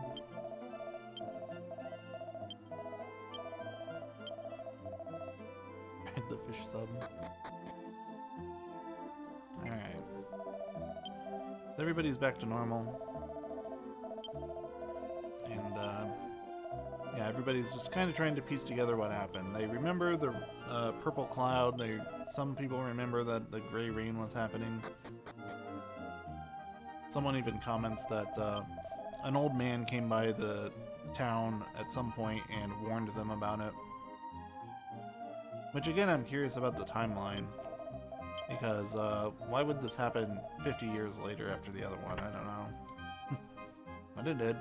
The fish sub. Alright. Everybody's back to normal. And, yeah, everybody's just kind of trying to piece together what happened. They remember the purple cloud. Some people remember that the gray rain was happening. Someone even comments that an old man came by the town at some point and warned them about it. Which, again, I'm curious about the timeline. Because, why would this happen 50 years later after the other one? I don't know. But it did.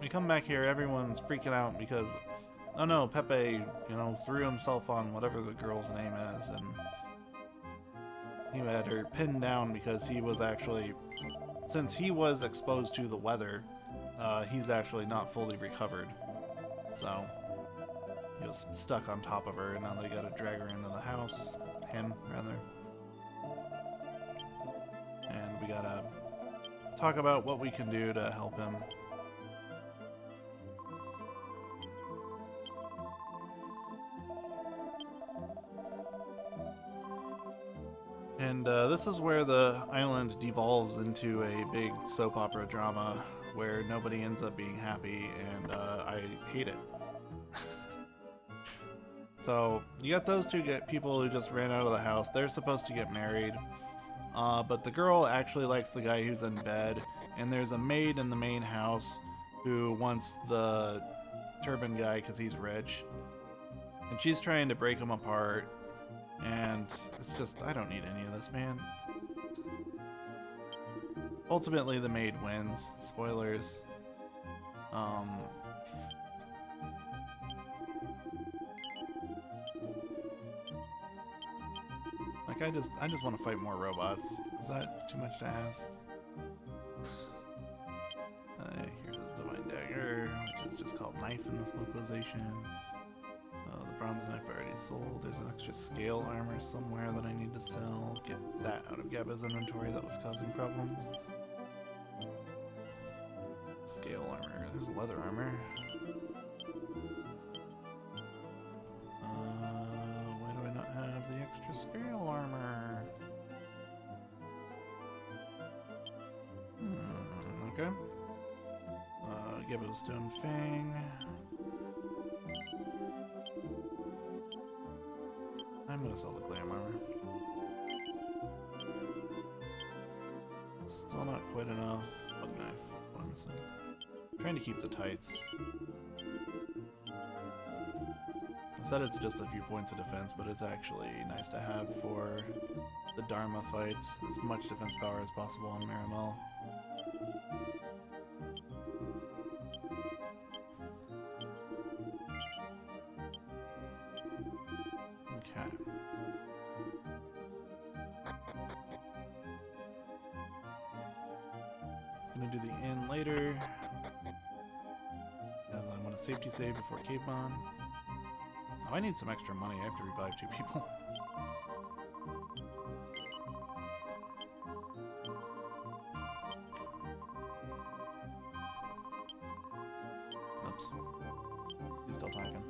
We come back here, everyone's freaking out because, oh no, Pepe, you know, threw himself on whatever the girl's name is, and he had her pinned down because he was actually, since he was exposed to the weather, he's actually not fully recovered. So, he was stuck on top of her, and now they gotta drag her into the house. Him, rather. And we gotta talk about what we can do to help him. And this is where the island devolves into a big soap opera drama where nobody ends up being happy, and I hate it. So, you got those two people who just ran out of the house. They're supposed to get married, but the girl actually likes the guy who's in bed, and there's a maid in the main house who wants the turban guy because he's rich, and she's trying to break him apart. And it's just, I don't need any of this, man. Ultimately, the maid wins. Spoilers. Like, I just want to fight more robots. Is that too much to ask? Here's this divine dagger, which is just called knife in this localization. Bronze knife I already sold. There's an extra scale armor somewhere that I need to sell. Get that out of Gabo's inventory that was causing problems. Scale armor. There's leather armor. Why do I not have the extra scale armor? Okay. Gabo's stone fang. I'm gonna sell the glam armor. Still not quite enough. Bug knife is what I'm missing. I'm trying to keep the tights. I said it's just a few points of defense, but it's actually nice to have for the Dharma fights. As much defense power as possible on Marimel. Gonna do the inn later, as I want a safety save before Cave Bond. Oh, I need some extra money. I have to revive 2 people. Oops. He's still talking.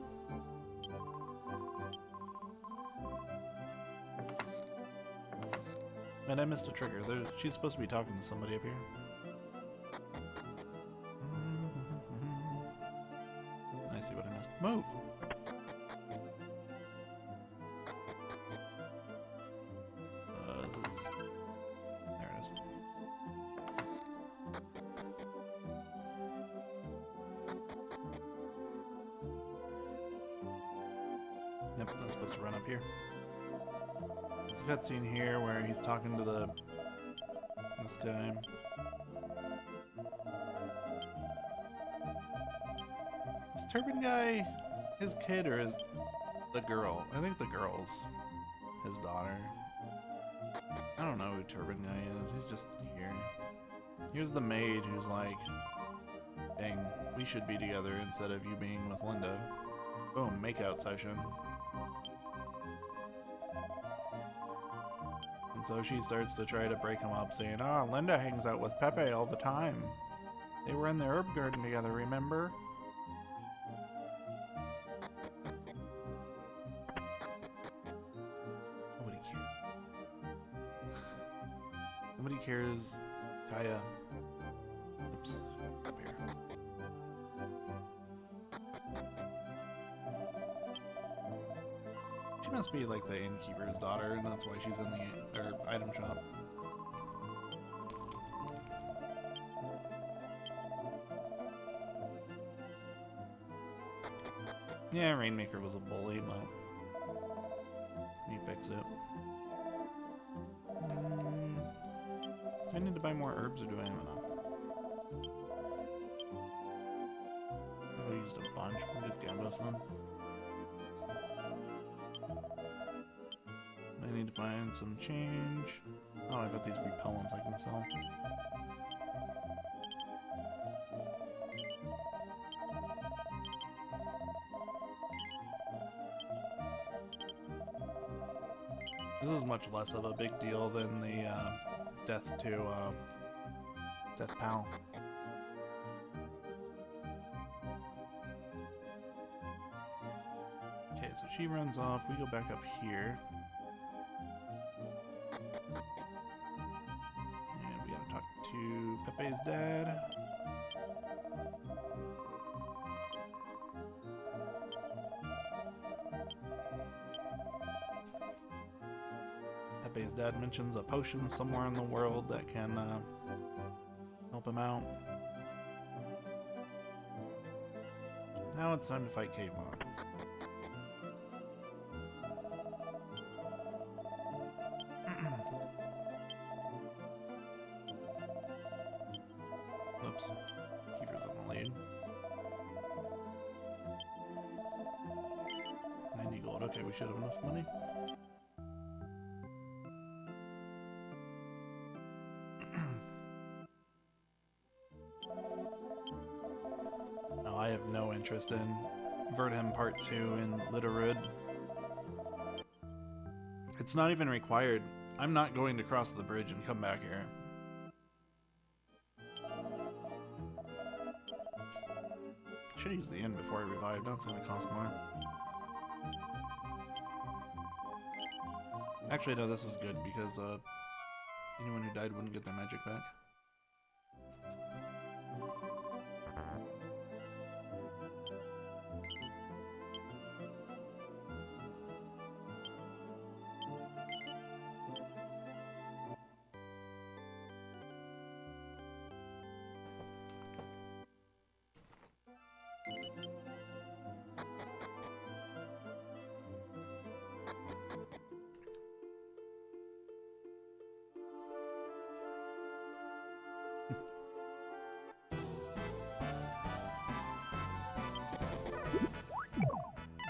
And I missed a trigger. She's supposed to be talking to somebody up here. I see what I missed. Move! There it is. Nope, not supposed to run up here. There's a cutscene here where he's talking to this guy. Is Turban guy his kid or is the girl? I think the girl's his daughter. I don't know who Turban guy is. He's just here. Here's the maid who's like, dang, we should be together instead of you being with Linda. Boom, makeout session. And so she starts to try to break him up, saying, "Oh, Linda hangs out with Pepe all the time. They were in the herb garden together, remember?" Nobody cares. Nobody cares. Kaya. Oops. Up here. She must be like the innkeeper's daughter, and that's why she's in the item shop. Yeah, Rainmaker was a bully, but he fixed it. I need to buy more herbs, or do I have enough? I used a bunch. We'll give Gabo some. I need to find some change. Oh, I got these repellents I can sell. This is much less of a big deal than the Death Pal. Okay, so she runs off. We go back up here. And we gotta talk to Pepe's dad. Pepe's dad mentions a potion somewhere in the world that can help him out. Now it's time to fight Caveman. Oops. Kiefer's on the lead. 90 gold. Okay, we should have enough money. I have no interest in Verdham Part 2 in Litterud. It's not even required. I'm not going to cross the bridge and come back here. Should use the inn before I revive. That's going to cost more. Actually, no, this is good because anyone who died wouldn't get their magic back.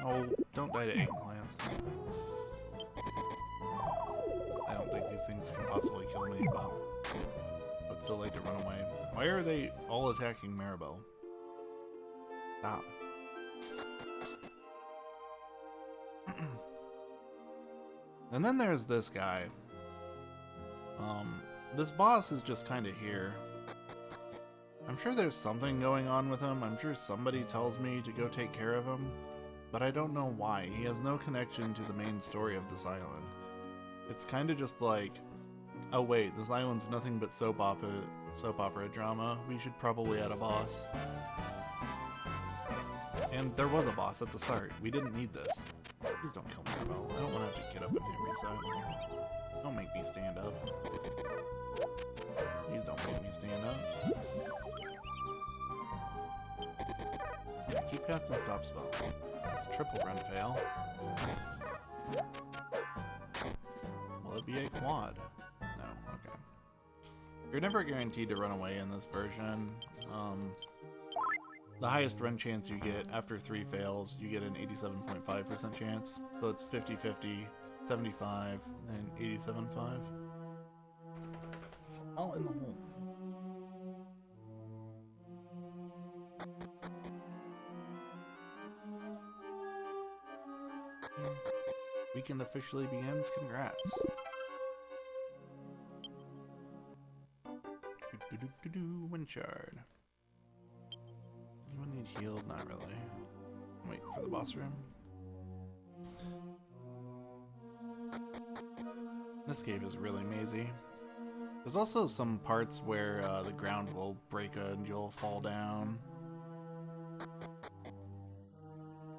Oh, don't die to eggplants. I don't think these things can possibly kill me, but I'd still like to run away. Why are they all attacking Maribel? Stop. And then there's this guy. This boss is just kind of here. I'm sure there's something going on with him. I'm sure somebody tells me to go take care of him. But I don't know why. He has no connection to the main story of this island. It's kind of just like, oh wait, this island's nothing but soap opera drama. We should probably add a boss. And there was a boss at the start. We didn't need this. Please don't kill me, Maribel. I don't want to have to get up and hit reset. Don't make me stand up. Please don't make me stand up. Yeah, keep casting stop spell. Let's try triple run fail. Will it be a quad? No, okay. You're never guaranteed to run away in this version. The highest run chance you get after 3 fails, you get an 87.5% chance. So it's 50-50, 75, and 87.5. All in the hole. Weekend officially begins. Congrats. Wind shard. Anyone need healed? Not really. Wait for the boss room. This cave is really mazy. There's also some parts where the ground will break and you'll fall down.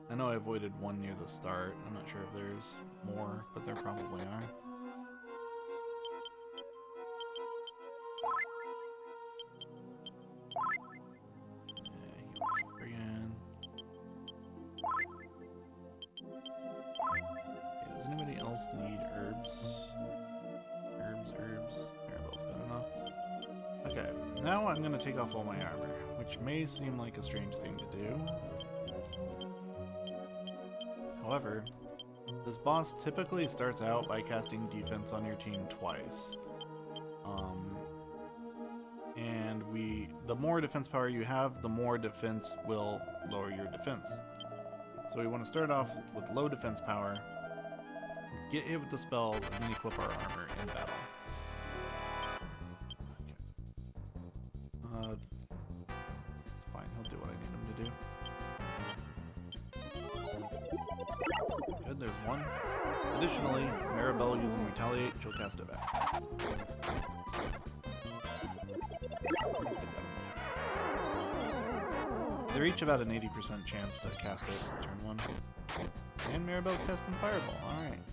I know I avoided one near the start. I'm not sure if there's more, but there probably are. Again. Okay, does anybody else need herbs? Herbs. Maribel's got enough. Okay, now I'm going to take off all my armor, which may seem like a strange thing to do. However, this boss typically starts out by casting defense on your team twice. And the more defense power you have, the more defense will lower your defense. So we want to start off with low defense power, get hit with the spells, and then equip our armor in battle. Okay. It's fine, he'll do what I need him to do. Good, there's one. Additionally, Maribel using Retaliate, she'll cast it back. They're each about an 80% chance to cast it turn 1. And Maribel's casting Fireball, alright.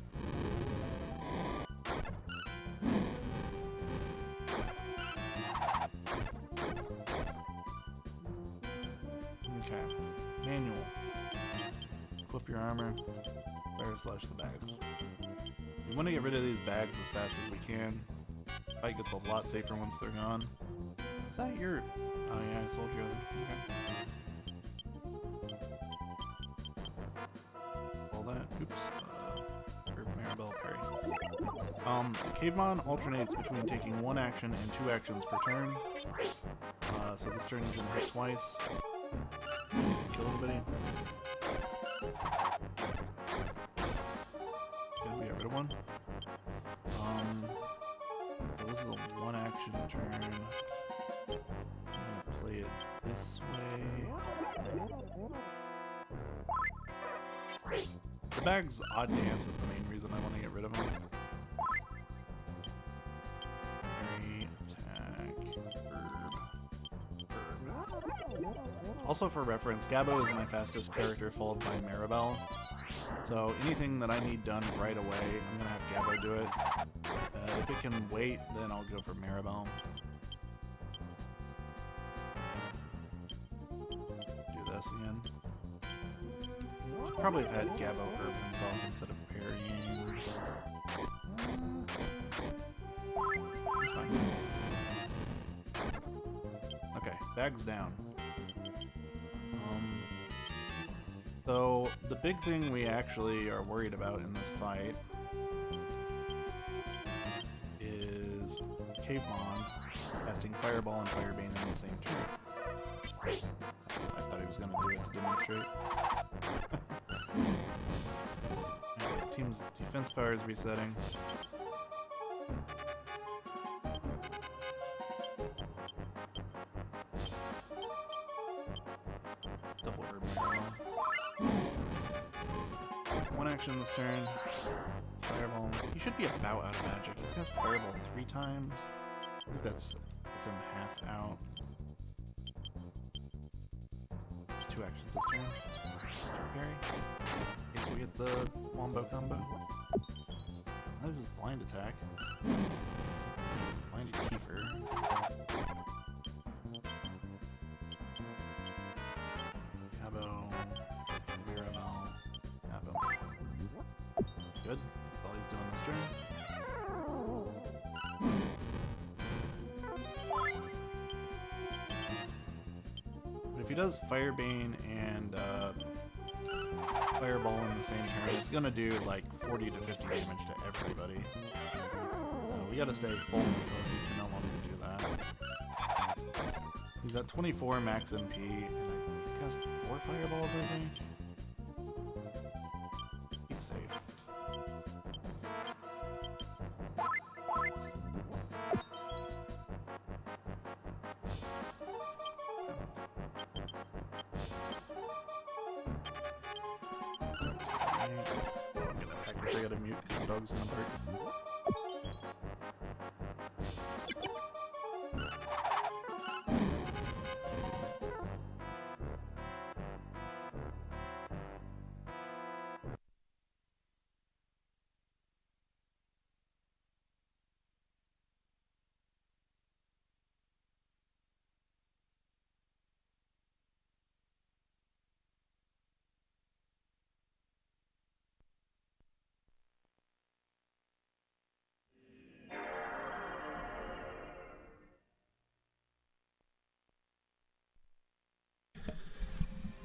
Okay. Manual. Equip your armor. Fire slash the bags. We want to get rid of these bags as fast as we can. Fight gets a lot safer once they're gone. Is that your... Oh yeah, I sold you over. Okay. All that. Oops. Maribel parry. Cavemon alternates between taking 1 action and 2 actions per turn. So this turn he's gonna hit twice. Kill everybody. Good, we got rid of one. So this is a 1 action turn. I'm gonna play it this way. The bag's odd dance is the main reason I want to get rid of him. Parry, attack, herb. Also for reference, Gabo is my fastest character, followed by Maribel. So anything that I need done right away, I'm gonna have Gabo do it. If it can wait, then I'll go for Maribel. Do this again. Probably have had Gabo herb himself instead of parrying. It's fine. Okay, bag's down. So the big thing we actually are worried about in this fight is Cavemon casting Fireball and Firebane in the same turn. I thought he was going to do it to demonstrate. Okay, team's defense power is resetting. Double herb Maribel. 1 action this turn. Fireball. He should be about out of magic. He cast Fireball 3 times. I think that's him half out. It's 2 actions this turn. Parry. Okay, so we get the wombo combo. That was his blind attack. Blinded Kiefer. Gabo. Maribel. faster. But if he does Firebane and Fireball in the same turn, it's gonna do like 40 to 50 damage to everybody. We gotta stay full until he can no longer do that. He's at 24 max MP, and I cast 4 Fireballs, I think. He's safe. I gotta mute because the dog's gonna bark.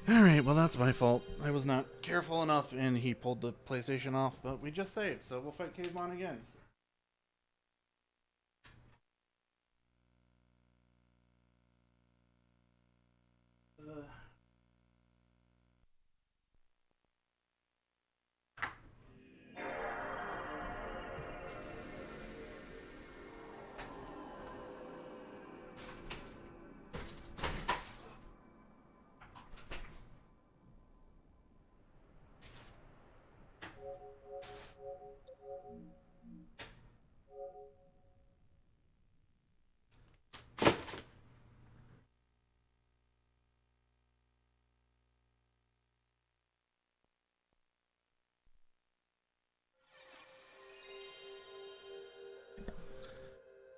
Alright, well that's my fault. I was not careful enough and he pulled the PlayStation off, but we just saved, so we'll fight Caveman again.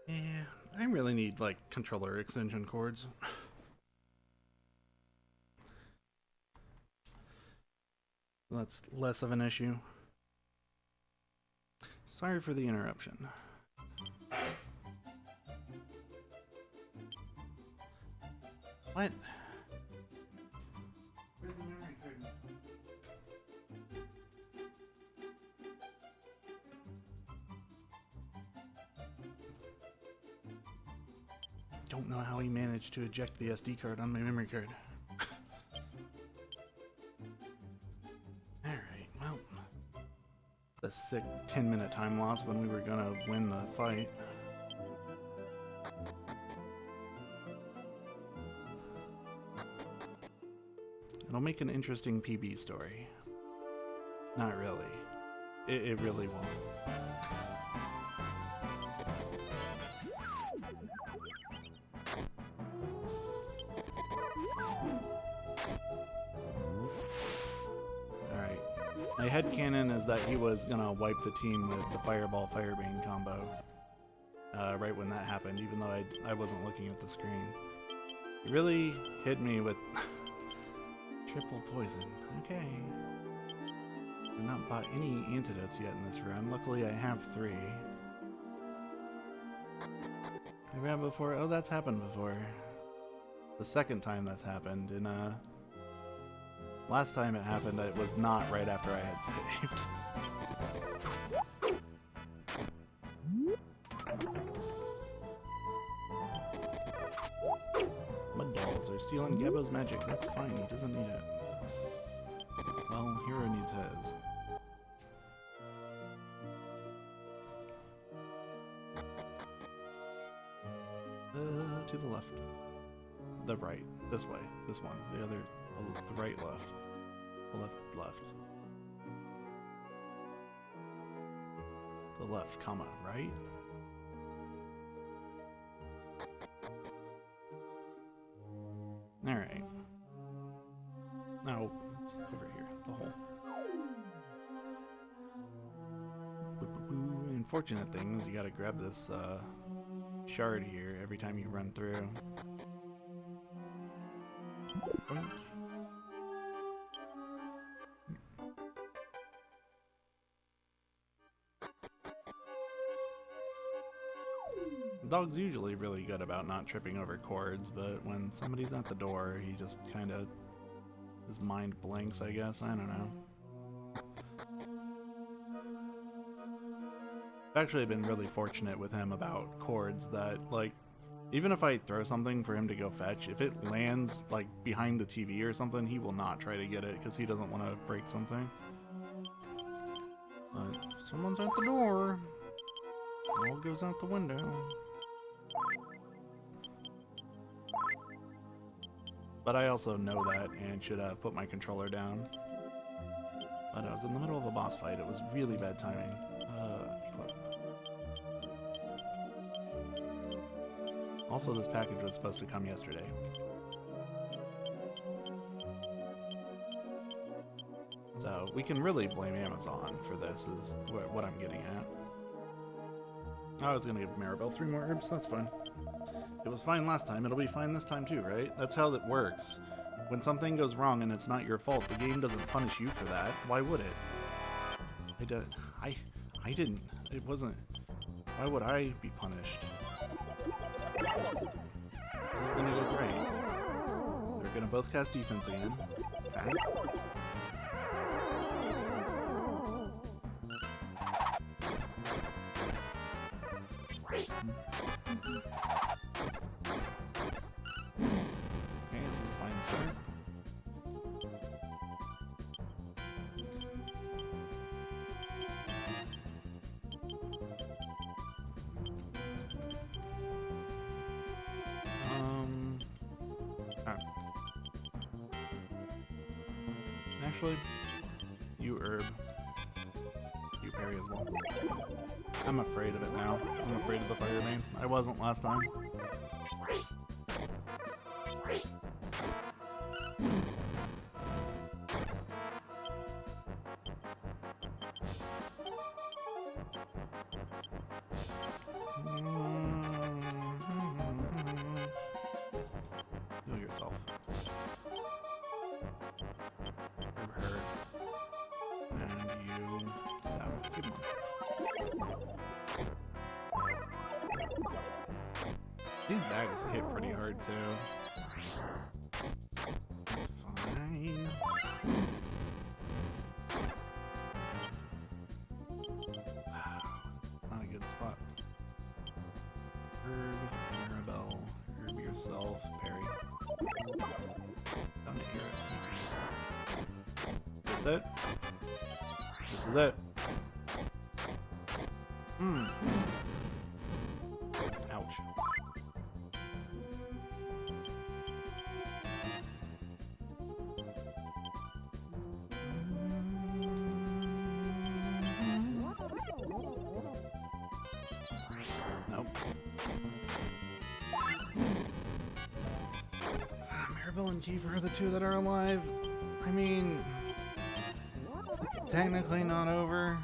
Yeah, I really need like controller extension cords. That's less of an issue. Sorry for the interruption. What? Where's the memory card? Don't know how he managed to eject the SD card on my memory card. Alright, well. The sick 10-minute time loss when we were gonna win the fight. It'll make an interesting PB story. Not really. It really won't. Alright. My headcanon is that he was gonna wipe the team with the Fireball Firebane combo. Right when that happened, even though I wasn't looking at the screen. He really hit me with triple poison. Okay. I've not bought any antidotes yet in this run. Luckily I have 3. I ran before. Oh, that's happened before. The second time that's happened. And last time it happened, it was not right after I had saved. Mud dolls are stealing Gabo's magic. That's fine. He doesn't need it. Well, Hero needs his. To the left. The right. This way. This one. The other. The right, left. The left, left. The left, comma, right? Alright. Now, it's over here. The hole. Unfortunate thing is you gotta grab this, shard here every time you run through. Boink. The dog's usually really good about not tripping over cords, but when somebody's at the door, he just kind of, his mind blinks, I guess. I don't know. I've actually been really fortunate with him about cords that, like, even if I throw something for him to go fetch, if it lands, like, behind the TV or something, he will not try to get it because he doesn't want to break something. But if someone's at the door, all goes out the window. But I also know that and should have put my controller down. But I was in the middle of a boss fight. It was really bad timing. Equip. Also, this package was supposed to come yesterday. So we can really blame Amazon for this, is what I'm getting at. I was going to give Maribel 3 more herbs. That's fine. It was fine last time, it'll be fine this time too, right? That's how that works. When something goes wrong and it's not your fault, the game doesn't punish you for that. Why would it? I didn't. It wasn't. Why would I be punished? This is gonna go great. They're gonna both cast defense again. Okay. Actually, you herb. You parry as well. I'm afraid of it now. I'm afraid of the fire bane. I wasn't last time. Do it yourself. Her. And you sap. Good one. These bags hit pretty hard too. Fine. Not a good spot. Herb, Maribel, herb yourself, parry. Don't hear it. That's it. This is it. Ouch. Nope. Maribel and Kiefer are the two that are alive. I mean, it's technically not over.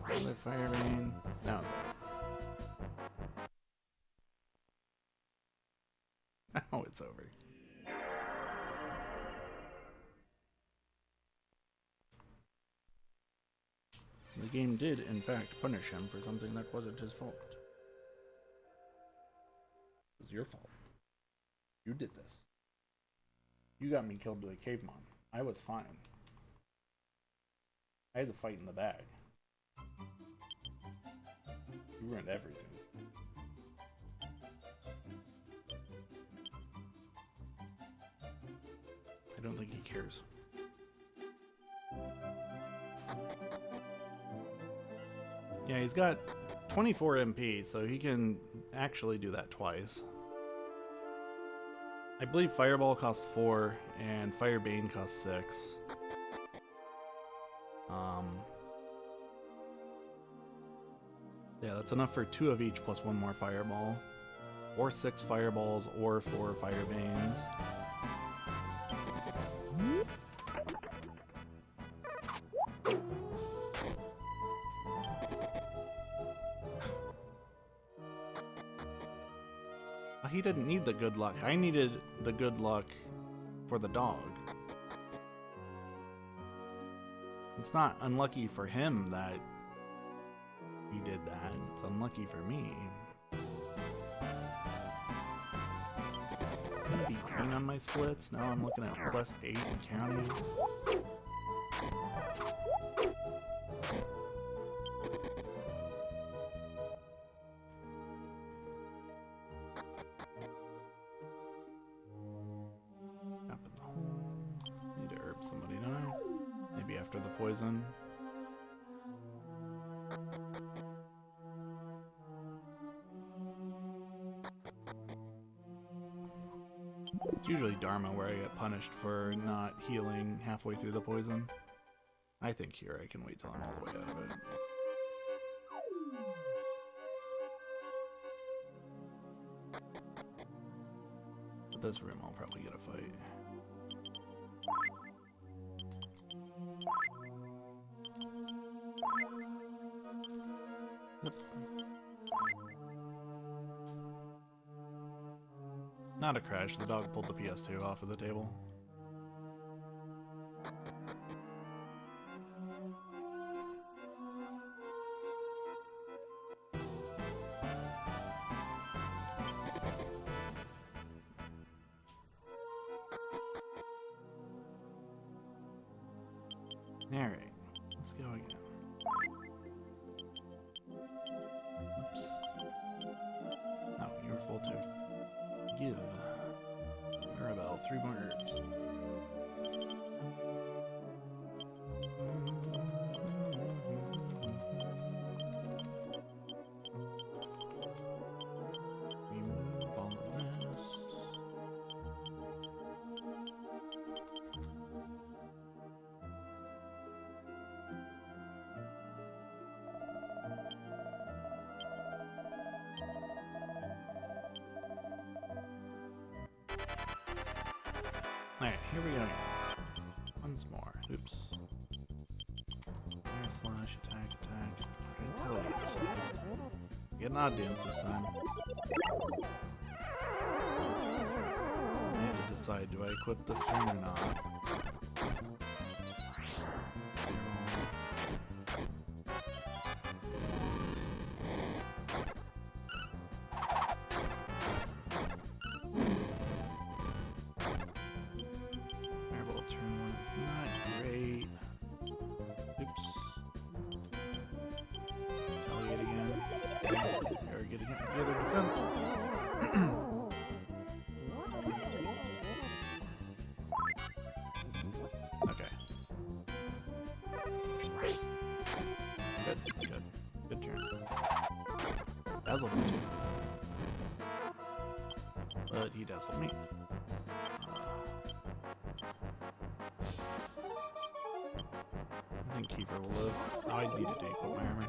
The fire bane. Now it's over. Now it's over. The game did, in fact, punish him for something that wasn't his fault. It was your fault. You did this. You got me killed to a caveman. I was fine. I had the fight in the bag. You ruined everything. I don't think he cares. Yeah, he's got 24 MP, so he can actually do that twice. I believe Fireball costs 4 and Firebane costs 6. Yeah, that's enough for 2 of each plus 1 more Fireball. Or 6 Fireballs or 4 Firebanes. He didn't need the good luck. I needed the good luck for the dog. It's not unlucky for him that He did that, and it's unlucky for me. It's gonna be green on my splits. Now I'm looking at +8 and counting. Up in the hole. Need to herb somebody, don't I? Maybe after the poison. It's usually Dharma where I get punished for not healing halfway through the poison. I think here I can wait till I'm all the way out of it. But this room I'll probably get a fight. Yep. Not a crash, the dog pulled the PS2 off of the table. Alright, let's go again. Oops. Oh, you were full too. Give. Maribel, 3 more herbs. Remove all of this. Alright, here we go. Once more. Oops. Air slash, attack. I tell you. Get an odd dance this time. I have to decide, do I equip this turn or not? Good turn. Dazzled me. But he dazzled me. I think Kiefer will live. Oh, I need to equip my armor.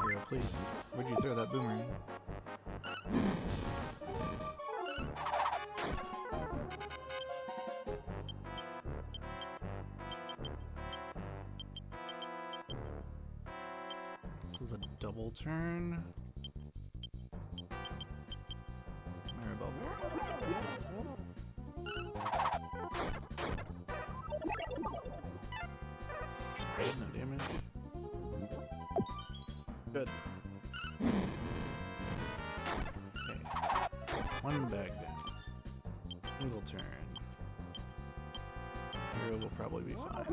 Hero, please. Where'd you throw that boomerang? Double turn. Maribel. No damage. Good. Okay. One bag down. Single turn. Hero will probably be fine.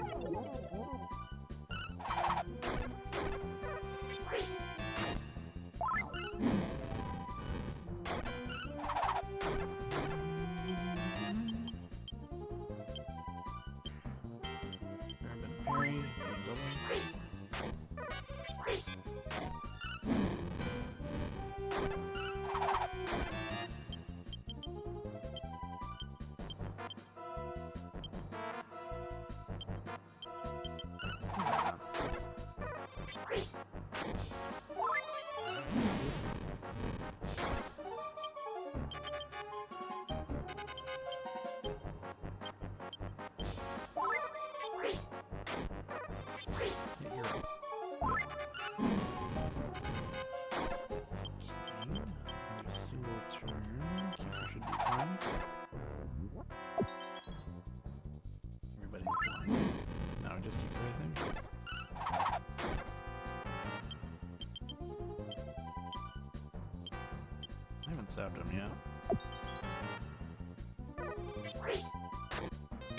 Everybody's blind. No, just keep everything. stabbed him, yeah.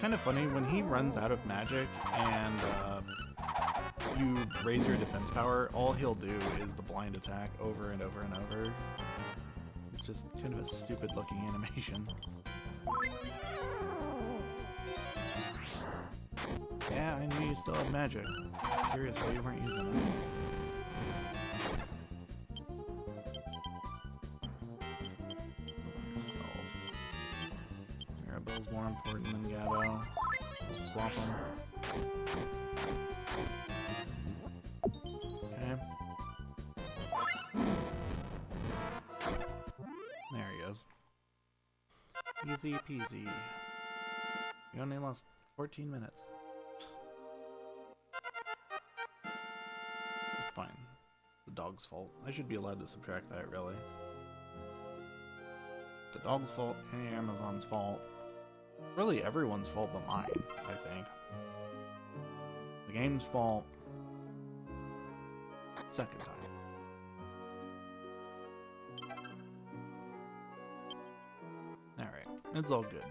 Kind of funny, when he runs out of magic and you raise your defense power, all he'll do is the blind attack over and over and over. It's just kind of a stupid looking animation. Yeah, I knew you still had magic. I was curious why you weren't using it. Mirabelle's more important than Gabo. Swap him. Okay. There he goes. Easy peasy. We only lost 14 minutes. It's fine. The dog's fault. I should be allowed to subtract that, really. The dog's fault, and Amazon's fault. Really everyone's fault but mine, I think. The game's fault. Second time. Alright, it's all good.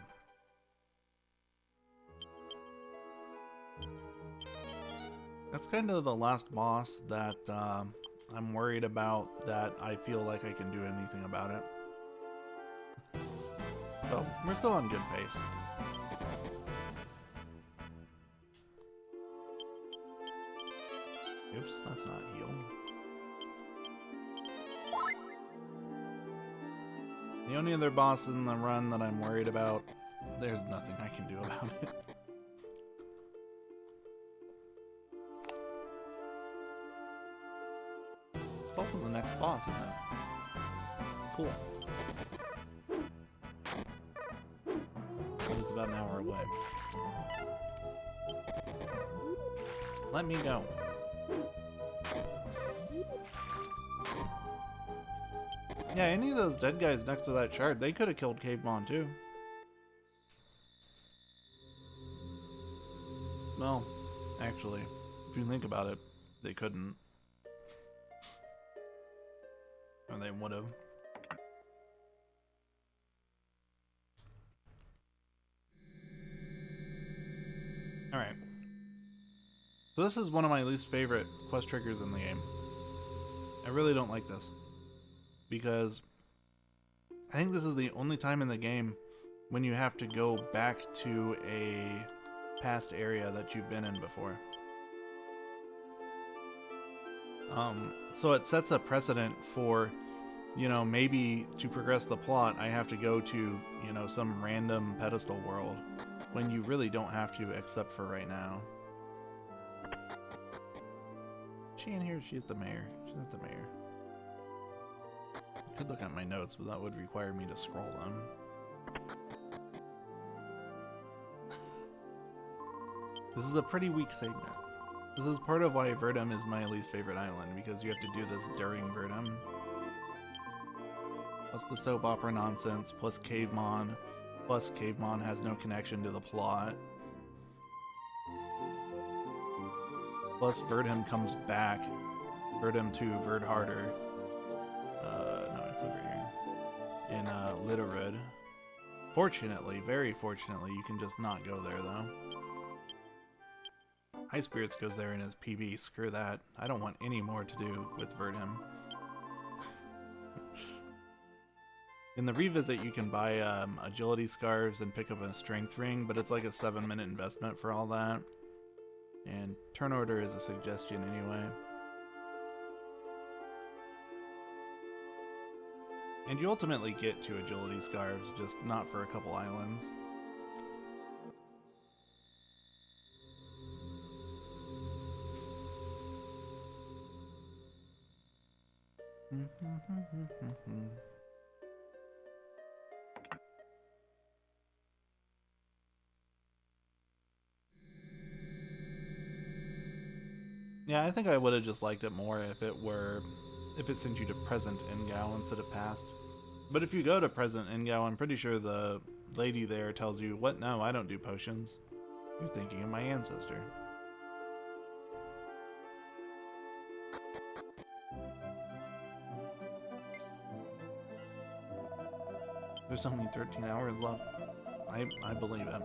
That's kind of the last boss that I'm worried about, that I feel like I can do anything about it. So, we're still on good pace. Oops, that's not heal. The only other boss in the run that I'm worried about, there's nothing I can do about it. It's also the next boss, isn't it? Cool. But it's about an hour away. Let me go. Yeah, any of those dead guys next to that shard, they could have killed Caveman too. Well, actually, if you think about it, they couldn't. Or they would have. Alright. So this is one of my least favorite quest triggers in the game. I really don't like this. Because I think this is the only time in the game when you have to go back to a past area that you've been in before. So it sets a precedent for, you know, maybe to progress the plot, I have to go to, you know, some random pedestal world when you really don't have to, except for right now. She in here? She's the mayor. She's not the mayor. I could look at my notes, but that would require me to scroll them. This is a pretty weak segment. This is part of why Verdum is my least favorite island, because you have to do this during Verdum. Plus the soap opera nonsense, plus Caveman, plus Caveman has no connection to the plot. Plus Verdum comes back. Verdum 2, Verd Harder. No, it's over here. In Litterud. Fortunately, very fortunately, you can just not go there though. High Spirits goes there in his PB. Screw that. I don't want any more to do with Verdum. In the revisit, you can buy agility scarves and pick up a strength ring, but it's like a 7-minute investment for all that. And turn order is a suggestion anyway. And you ultimately get to agility scarves, just not for a couple islands. Yeah, I think I would have just liked it more if it sent you to present Engow instead of past. But if you go to present Engow, I'm pretty sure the lady there tells you, what? No, I don't do potions. You're thinking of my ancestor. There's only 13 hours left. I believe it.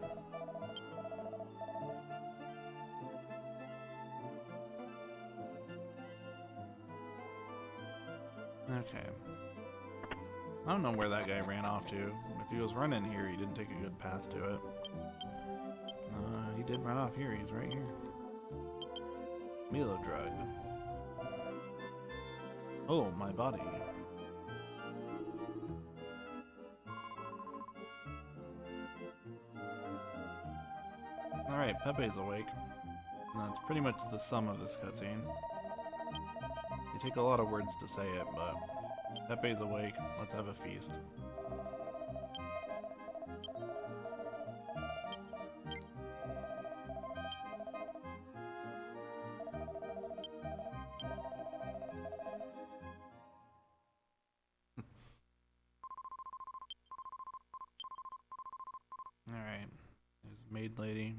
Okay. I don't know where that guy ran off to. If he was running here, he didn't take a good path to it. He did run off here. He's right here. Milo drug. Oh, my body. Alright, Pepe's awake. And that's pretty much the sum of this cutscene. You take a lot of words to say it, but Pepe's awake. Let's have a feast. Alright, there's the maid lady.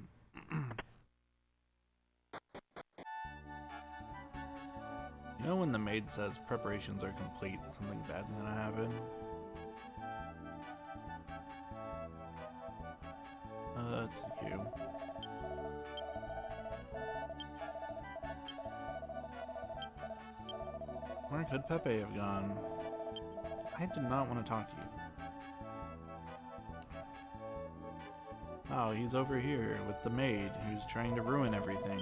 You know when the maid says preparations are complete, something bad's gonna happen? That's you. Where could Pepe have gone? I did not want to talk to you. Oh, he's over here with the maid who's trying to ruin everything.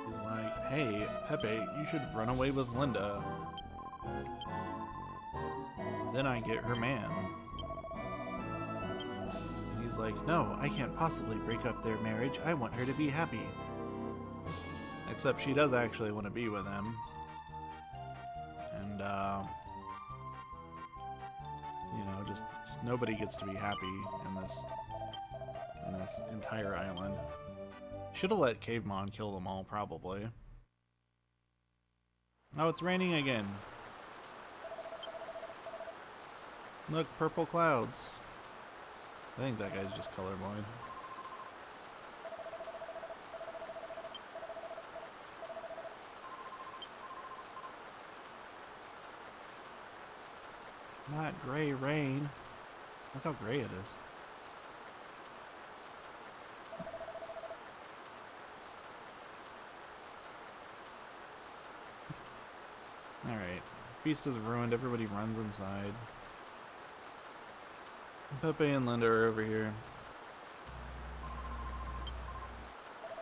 He's like, hey, Pepe, you should run away with Linda. Then I get her man. And he's like, no, I can't possibly break up their marriage. I want her to be happy. Except she does actually want to be with him. And, you know, just nobody gets to be happy in this entire island. Should have let Cavemon kill them all, probably. Oh, it's raining again. Look, purple clouds. I think that guy's just colorblind. Not gray rain. Look how gray it is. Alright. Feast is ruined. Everybody runs inside. Pepe and Linda are over here.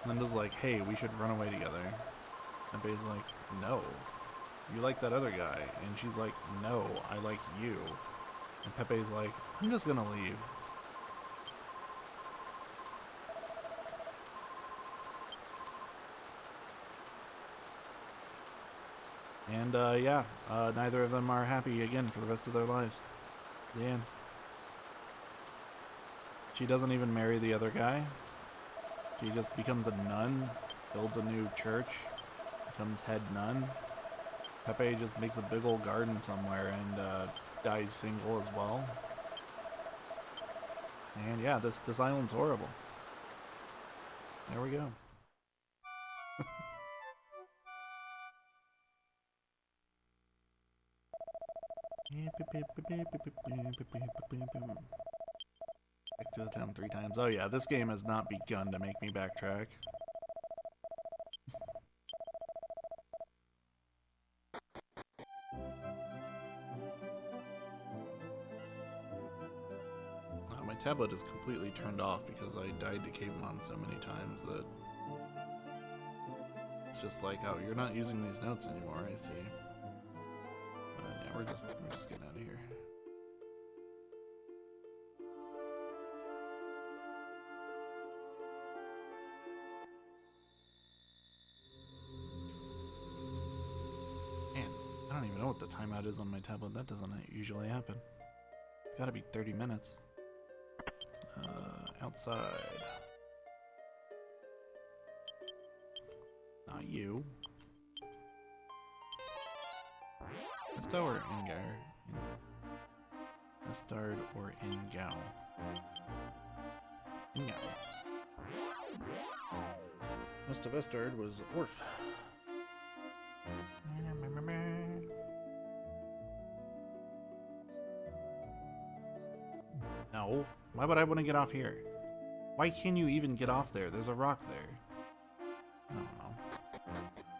Linda's like, hey, we should run away together. Pepe's like, no. You like that other guy. And she's like, no, I like you. And Pepe's like, I'm just gonna leave. And, yeah, neither of them are happy again for the rest of their lives. The end. She doesn't even marry the other guy. She just becomes a nun, builds a new church, becomes head nun. Pepe just makes a big old garden somewhere and dies single as well. And yeah, this island's horrible. There we go. Back to the town 3 times. Oh yeah, this game has not begun to make me backtrack. My tablet is completely turned off because I died to Cavemon so many times that it's just like, oh, you're not using these notes anymore, I see. Yeah, we're just getting out of here. Man, I don't even know what the timeout is on my tablet. That doesn't usually happen. It's gotta be 30 minutes. Outside. Not you. Estard or Engow? Estard or Engow? Engow. Most of Estard was Orf. No. Why would I want to get off here? Why can't you even get off there? There's a rock there. I don't know.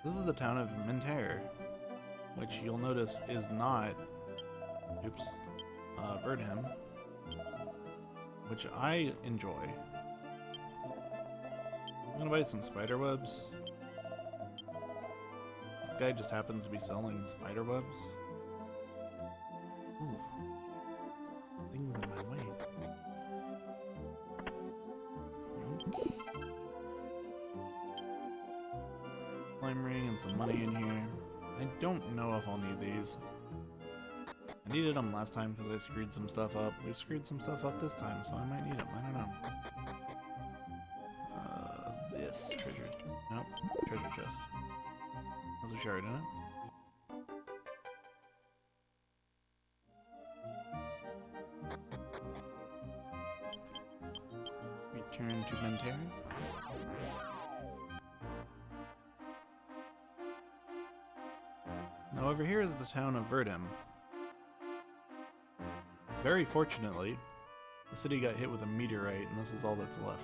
This is the town of Minter, which you'll notice is not, oops, Verdham, which I enjoy. I'm gonna buy some spider webs. This guy just happens to be selling spider webs. Ooh. Things in my way. Yoink. Slime ring and some money in here. I don't know if I'll need these. I needed them last time because I screwed some stuff up. We've screwed some stuff up this time, so I might need them. I don't know. This treasure. Nope. Treasure chest. Has a shard in it. Return to Mentera. Now over here is the town of Verdham. Very fortunately, the city got hit with a meteorite, and this is all that's left.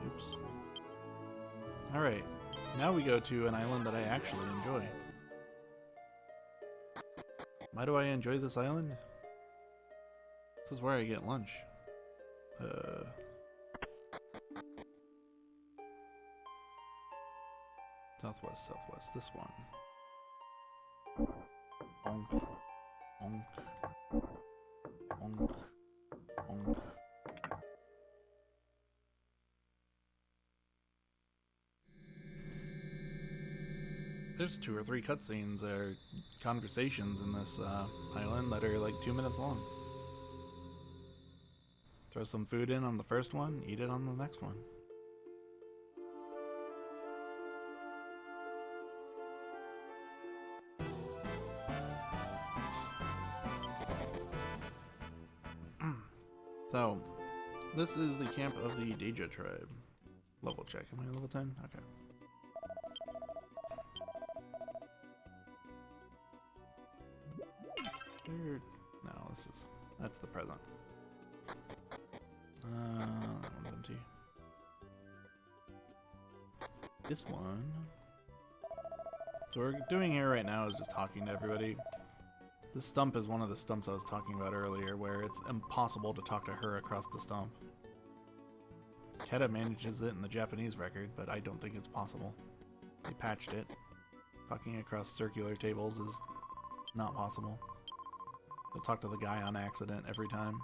Oops. Alright, now we go to an island that I actually enjoy. Why do I enjoy this island? This is where I get lunch. Southwest, southwest, this one. Bonk, bonk, bonk, bonk. There's 2 or 3 cutscenes or conversations in this island that are like 2 minutes long. Throw some food in on the first one, eat it on the next one. So, this is the camp of the Deja tribe. Level check. Am I level 10? Okay. No, that's the present. That one's empty. This one. So what we're doing here right now is just talking to everybody. This stump is one of the stumps I was talking about earlier, where it's impossible to talk to her across the stump. Keta manages it in the Japanese record, but I don't think it's possible. They patched it. Talking across circular tables is not possible. You'll talk to the guy on accident every time.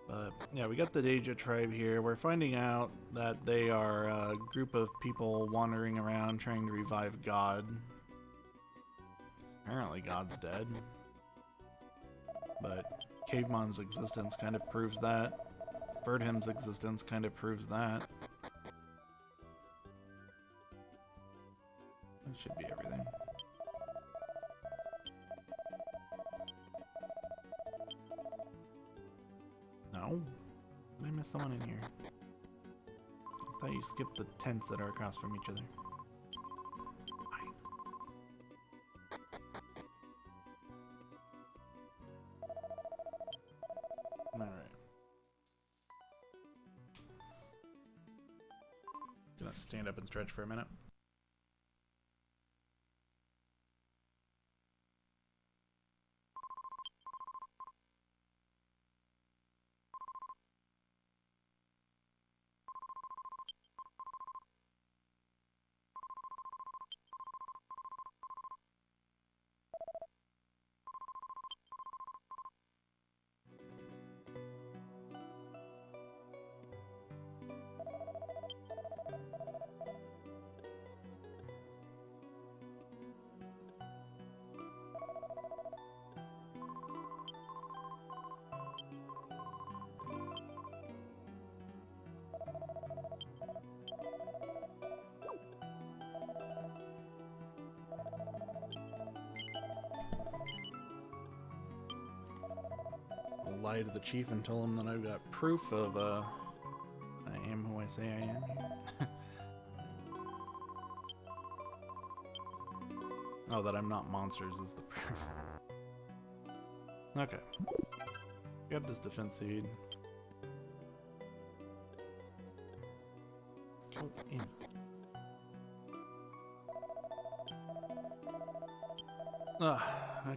But yeah, we got the Deja tribe here. We're finding out that they are a group of people wandering around trying to revive God. Apparently God's dead. But Cavemon's existence kind of proves that. Verdham's existence kind of proves that. That should be everything. No? Did I miss someone in here? I thought you skipped the tents that are across from each other. Fine. Alright. Gonna stand up and stretch for a minute. lie to the chief and tell him that I've got proof of, I am who I say I am here. Oh, that I'm not monsters is the proof. Okay. Grab this defense seed. Go in.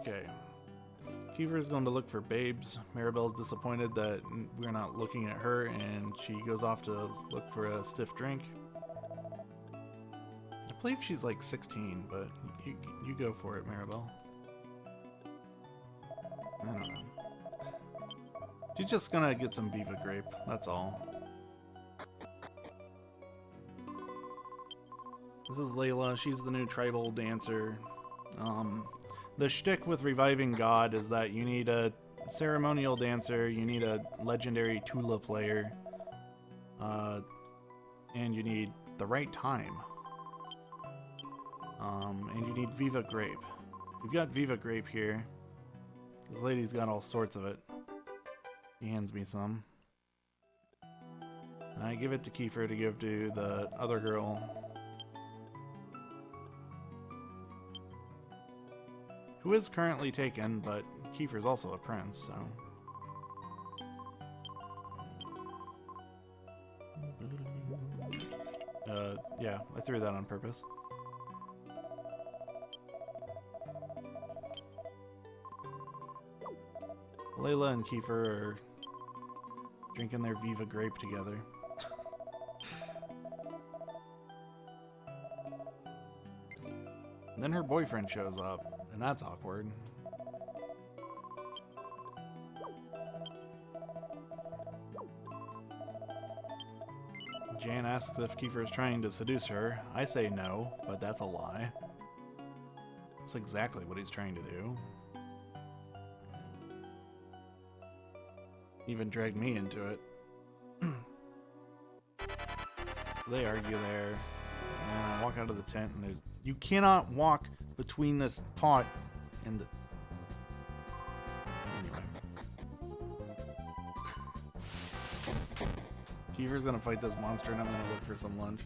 Okay. Kiefer is going to look for babes. Maribel's disappointed that we're not looking at her, and she goes off to look for a stiff drink. I believe she's like 16, but you go for it, Maribel. I don't know. She's just gonna get some Viva Grape, that's all. This is Layla, she's the new tribal dancer. The shtick with Reviving God is that you need a ceremonial dancer, you need a legendary Tula player, and you need the right time. And you need Viva Grape. We've got Viva Grape here. This lady's got all sorts of it. He hands me some. And I give it to Kiefer to give to the other girl. Who is currently taken, but Kiefer's also a prince, so... yeah, I threw that on purpose. Layla and Kiefer are drinking their Viva Grape together. And then her boyfriend shows up, and that's awkward. Jan asks if Kiefer is trying to seduce her. I say no, but that's a lie. That's exactly what he's trying to do. Even dragged me into it. They argue there, and I walk out of the tent, and there's... You cannot walk between this pot and the... Anyway. Kiefer's gonna fight this monster, and I'm gonna look for some lunch.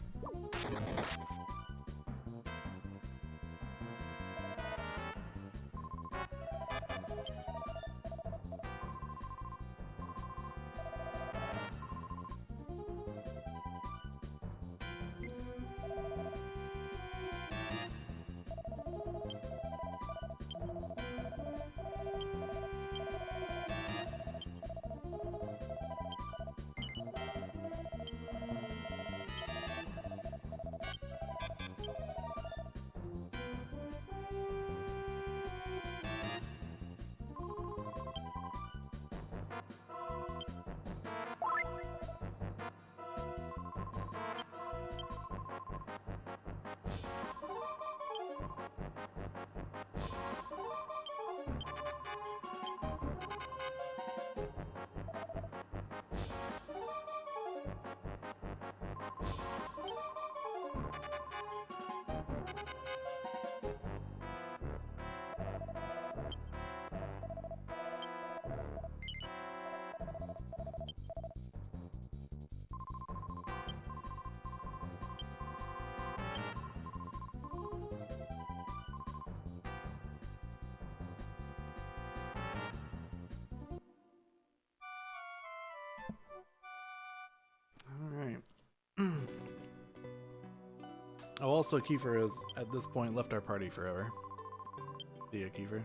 Alright. Oh, also, Kiefer has, at this point, left our party forever. See ya, Kiefer.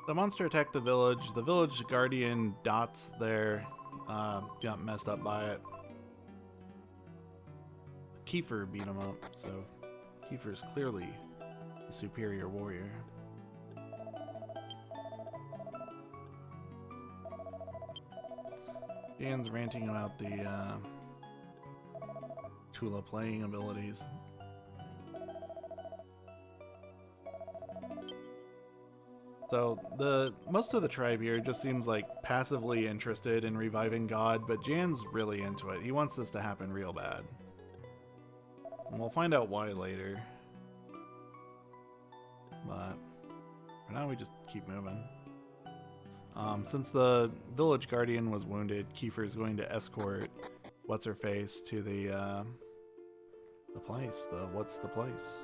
The monster attacked the village. The village guardian Dots there got messed up by it. Kiefer beat him up, so Kiefer's clearly the superior warrior. Dan's ranting about the Tula playing abilities. So most of the tribe here just seems like passively interested in reviving God, but Jan's really into it. He wants this to happen real bad. And we'll find out why later. But For now, we just keep moving. Since the village guardian was wounded, Kiefer is going to escort what's-her-face to the place. What's the place?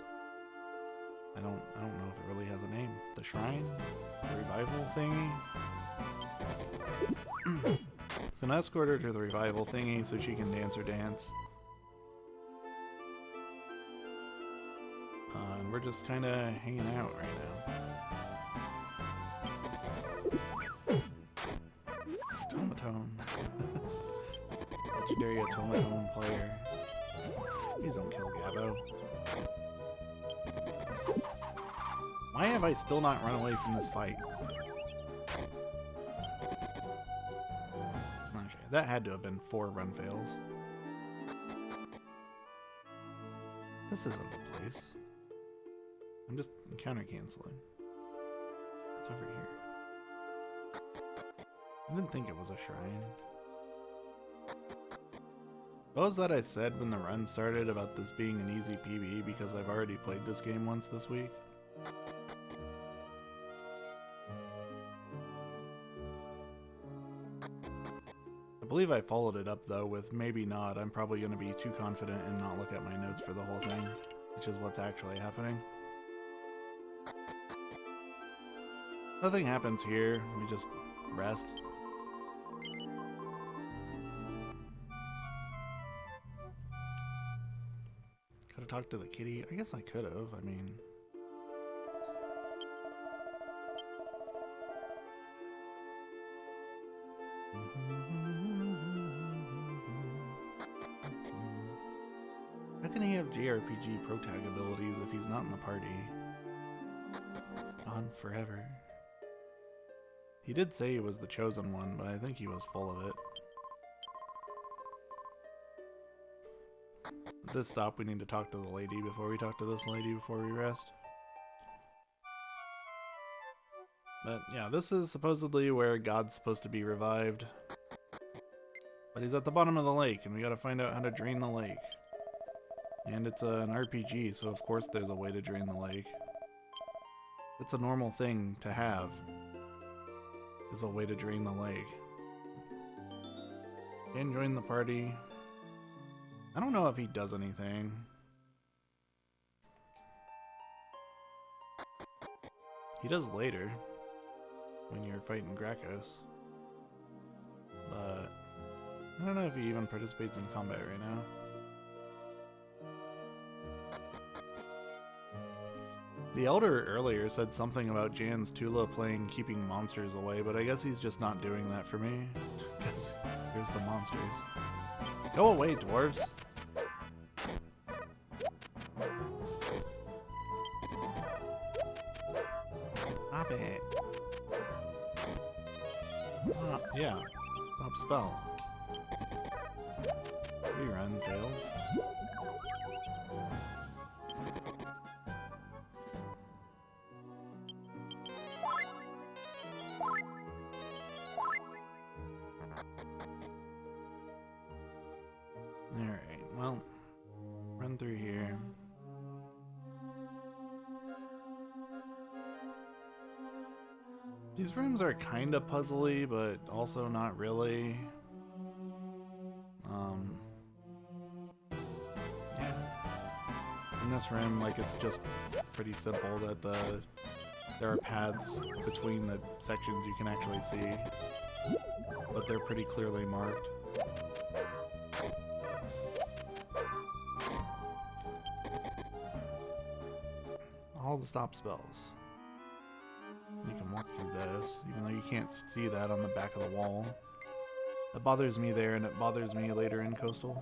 I don't know if it really has a name. The shrine? The revival thingy? So now escort her to the revival thingy so she can dance her dance. And we're just kind of hanging out right now. Automaton. Legendary automaton player. Please don't kill Gabo. Why have I still not run away from this fight? Okay, that had to have been 4 run fails. This isn't the place. I'm just encounter canceling. It's over here. I didn't think it was a shrine. What was that I said when the run started about this being an easy PB because I've already played this game once this week? I believe I followed it up though with maybe not. I'm probably going to be too confident and not look at my notes for the whole thing, which is what's actually happening. Nothing happens here. We just rest. Could have talked to the kitty. I guess I could have. I mean... How can he have JRPG pro tag abilities if he's not in the party? It's gone forever. He did say he was the chosen one, but I think he was full of it. At this stop, we need to talk to the lady before we talk to this lady before we rest. But yeah, this is supposedly where God's supposed to be revived. But he's at the bottom of the lake, and we gotta find out how to drain the lake. And it's an RPG, so of course there's a way to drain the lake. It's a normal thing to have, is a way to drain the lake. And join the party. I don't know if he does anything. He does later, when you're fighting Grakos. But I don't know if he even participates in combat right now. The Elder earlier said something about Jan's Tula playing Keeping Monsters Away, but I guess he's just not doing that for me. Because here's the monsters. Go away, dwarves! Stop it! Yeah. Stop spell. Rerun fails. Alright, well, run through here. These rooms are kind of puzzly, but also not really. Yeah. In this room, like, it's just pretty simple that there are paths between the sections you can actually see, but they're pretty clearly marked. All the stop spells. You can walk through this, even though you can't see that on the back of the wall. That bothers me there, and it bothers me later in Coastal.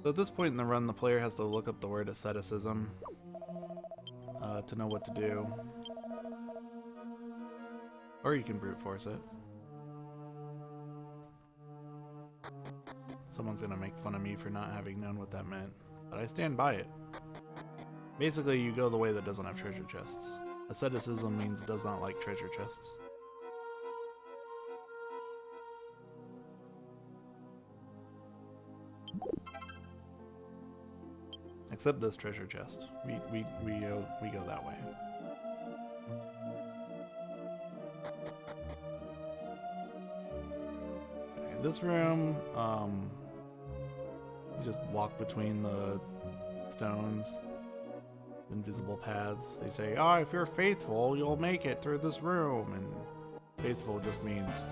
So at this point in the run, the player has to look up the word asceticism to know what to do. Or you can brute force it. Someone's gonna make fun of me for not having known what that meant, but I stand by it. Basically, you go the way that doesn't have treasure chests. Asceticism means it does not like treasure chests. Except this treasure chest. We go that way. Okay, this room, you just walk between the stones, invisible paths. They say, "Oh, if you're faithful, you'll make it through this room." And faithful just means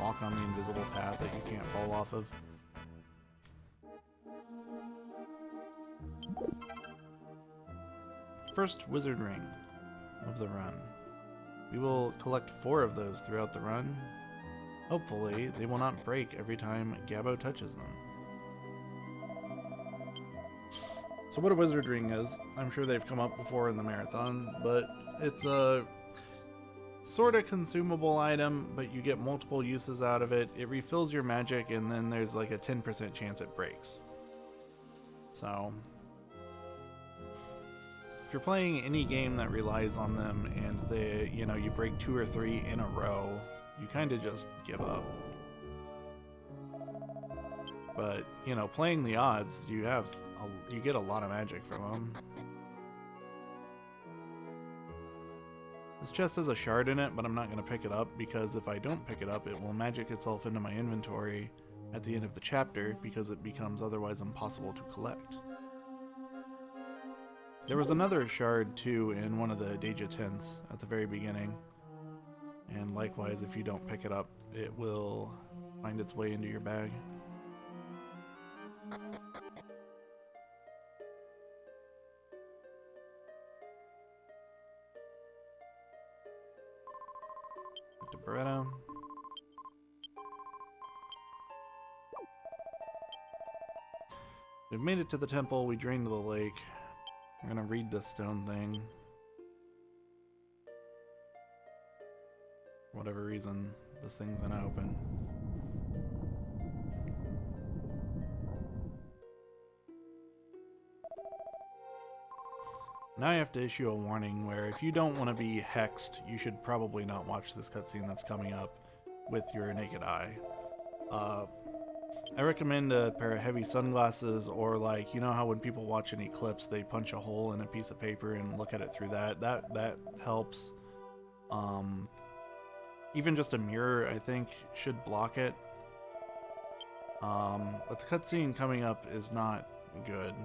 walk on the invisible path that you can't fall off of. First wizard ring of the run. We will collect 4 of those throughout the run. Hopefully, they will not break every time Gabo touches them. So what a wizard ring is, I'm sure they've come up before in the marathon, but it's a sort of consumable item, but you get multiple uses out of it. It refills your magic, and then there's like a 10% chance it breaks. So if you're playing any game that relies on them and you break 2 or 3 in a row, you kind of just give up. But, playing the odds, you get a lot of magic from them. This chest has a shard in it, but I'm not going to pick it up because if I don't pick it up, it will magic itself into my inventory at the end of the chapter because it becomes otherwise impossible to collect. There was another shard too in one of the Deja tents at the very beginning. And likewise, if you don't pick it up, it will find its way into your bag. Back to Beretta. We've made it to the temple, we drained the lake. We're gonna read this stone thing. For whatever reason, this thing's gonna open. Now I have to issue a warning where if you don't want to be hexed, you should probably not watch this cutscene that's coming up with your naked eye. I recommend a pair of heavy sunglasses, or you know how when people watch an eclipse, they punch a hole in a piece of paper and look at it through that. That helps. Even just a mirror, I think, should block it. But the cutscene coming up is not good.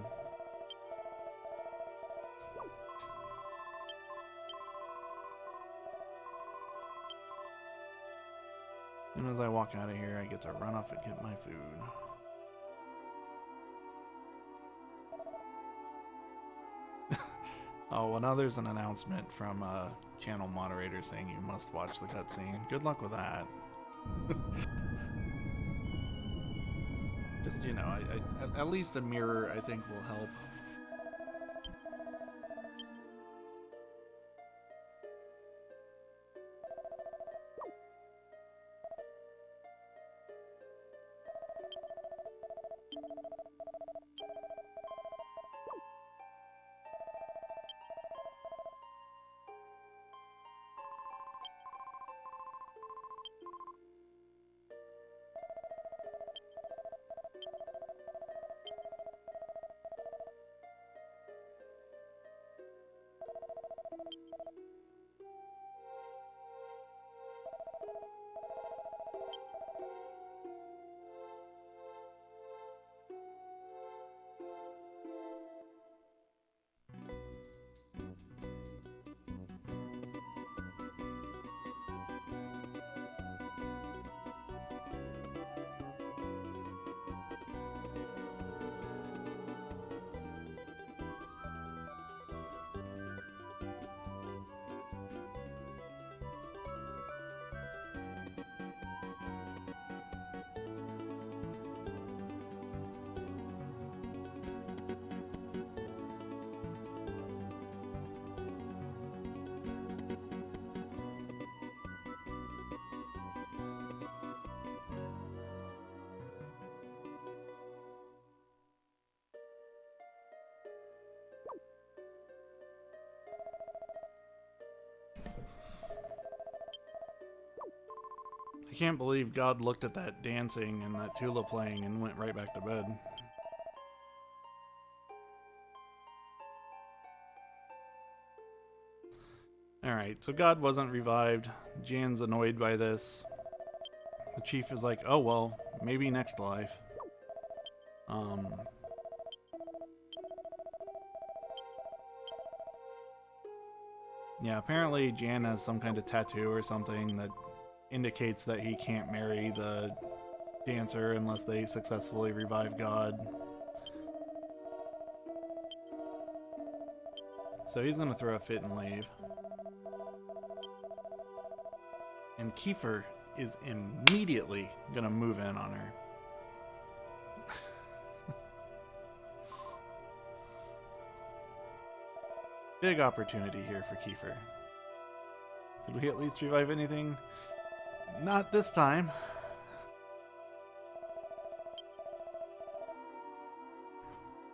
As soon as I walk out of here, I get to run off and get my food. Oh, well, now there's an announcement from a channel moderator saying you must watch the cutscene. Good luck with that. Just, at least a mirror, I think, will help. I can't believe God looked at that dancing and that Tula playing and went right back to bed. Alright, so God wasn't revived. Jan's annoyed by this. The chief is like, oh well, maybe next life. Yeah, apparently Jan has some kind of tattoo or something that indicates that he can't marry the dancer unless they successfully revive God. So he's gonna throw a fit and leave. And Kiefer is immediately gonna move in on her. Big opportunity here for Kiefer. Did we at least revive anything? Not this time.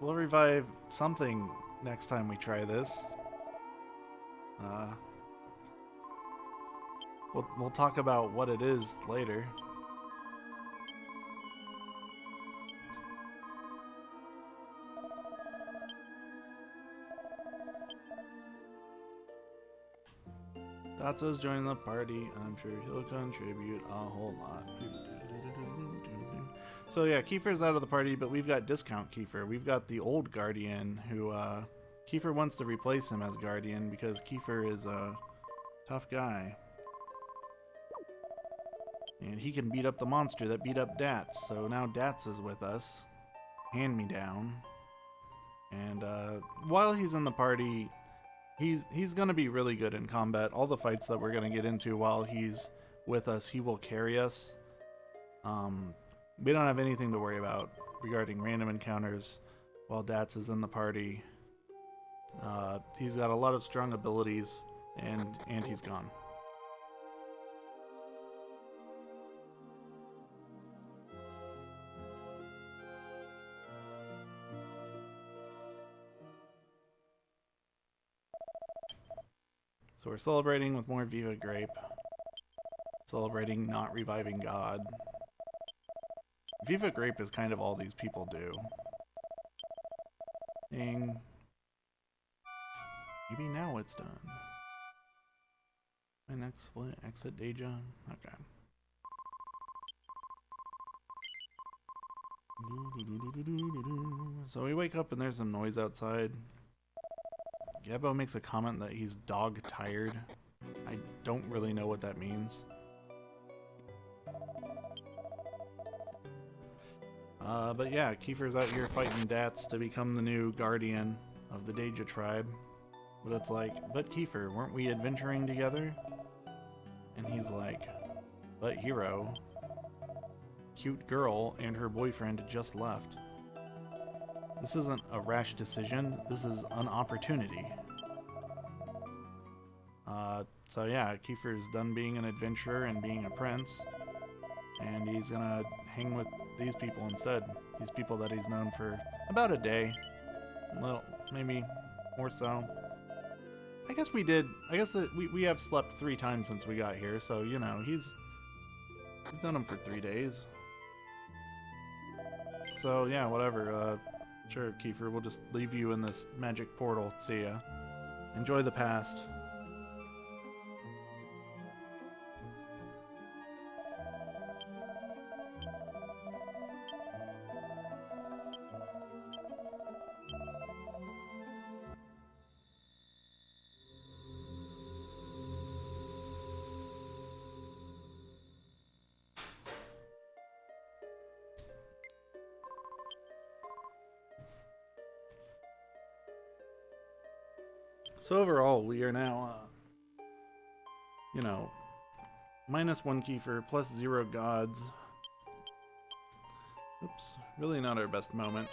We'll revive something next time we try this. We'll talk about what it is later. Datsu's joining the party. I'm sure he'll contribute a whole lot. So yeah, Kiefer's out of the party, but we've got discount Kiefer. We've got the old Guardian who Kiefer wants to replace him as Guardian because Kiefer is a tough guy. And he can beat up the monster that beat up Dats. So now Dats is with us. Hand me down. And while he's in the party, he's going to be really good in combat. All the fights that we're going to get into while he's with us, he will carry us. We don't have anything to worry about regarding random encounters while Dats is in the party. He's got a lot of strong abilities, and he's gone. So we're celebrating with more Viva Grape. Celebrating not reviving God. Viva Grape is kind of all these people do. Ding. Maybe now it's done. My next split, exit Deja. Okay. So we wake up and there's some noise outside. Gabo makes a comment that he's dog tired. I don't really know what that means. But yeah, Kiefer's out here fighting Dats to become the new guardian of the Deja tribe. But it's like, but Kiefer, weren't we adventuring together? And he's like, but hero, cute girl and her boyfriend just left. This isn't a rash decision, this is an opportunity. So yeah, Kiefer's done being an adventurer and being a prince, and he's gonna hang with these people instead. These people that he's known for about a day. Well, maybe more so. I guess that we have slept 3 times since we got here, so you know, he's done them for 3 days. So yeah, whatever. Sure, Kiefer, we'll just leave you in this magic portal. See ya. Enjoy the past. So overall, we are now, you know, -1 Kiefer, +0 gods. Oops, really not our best moment.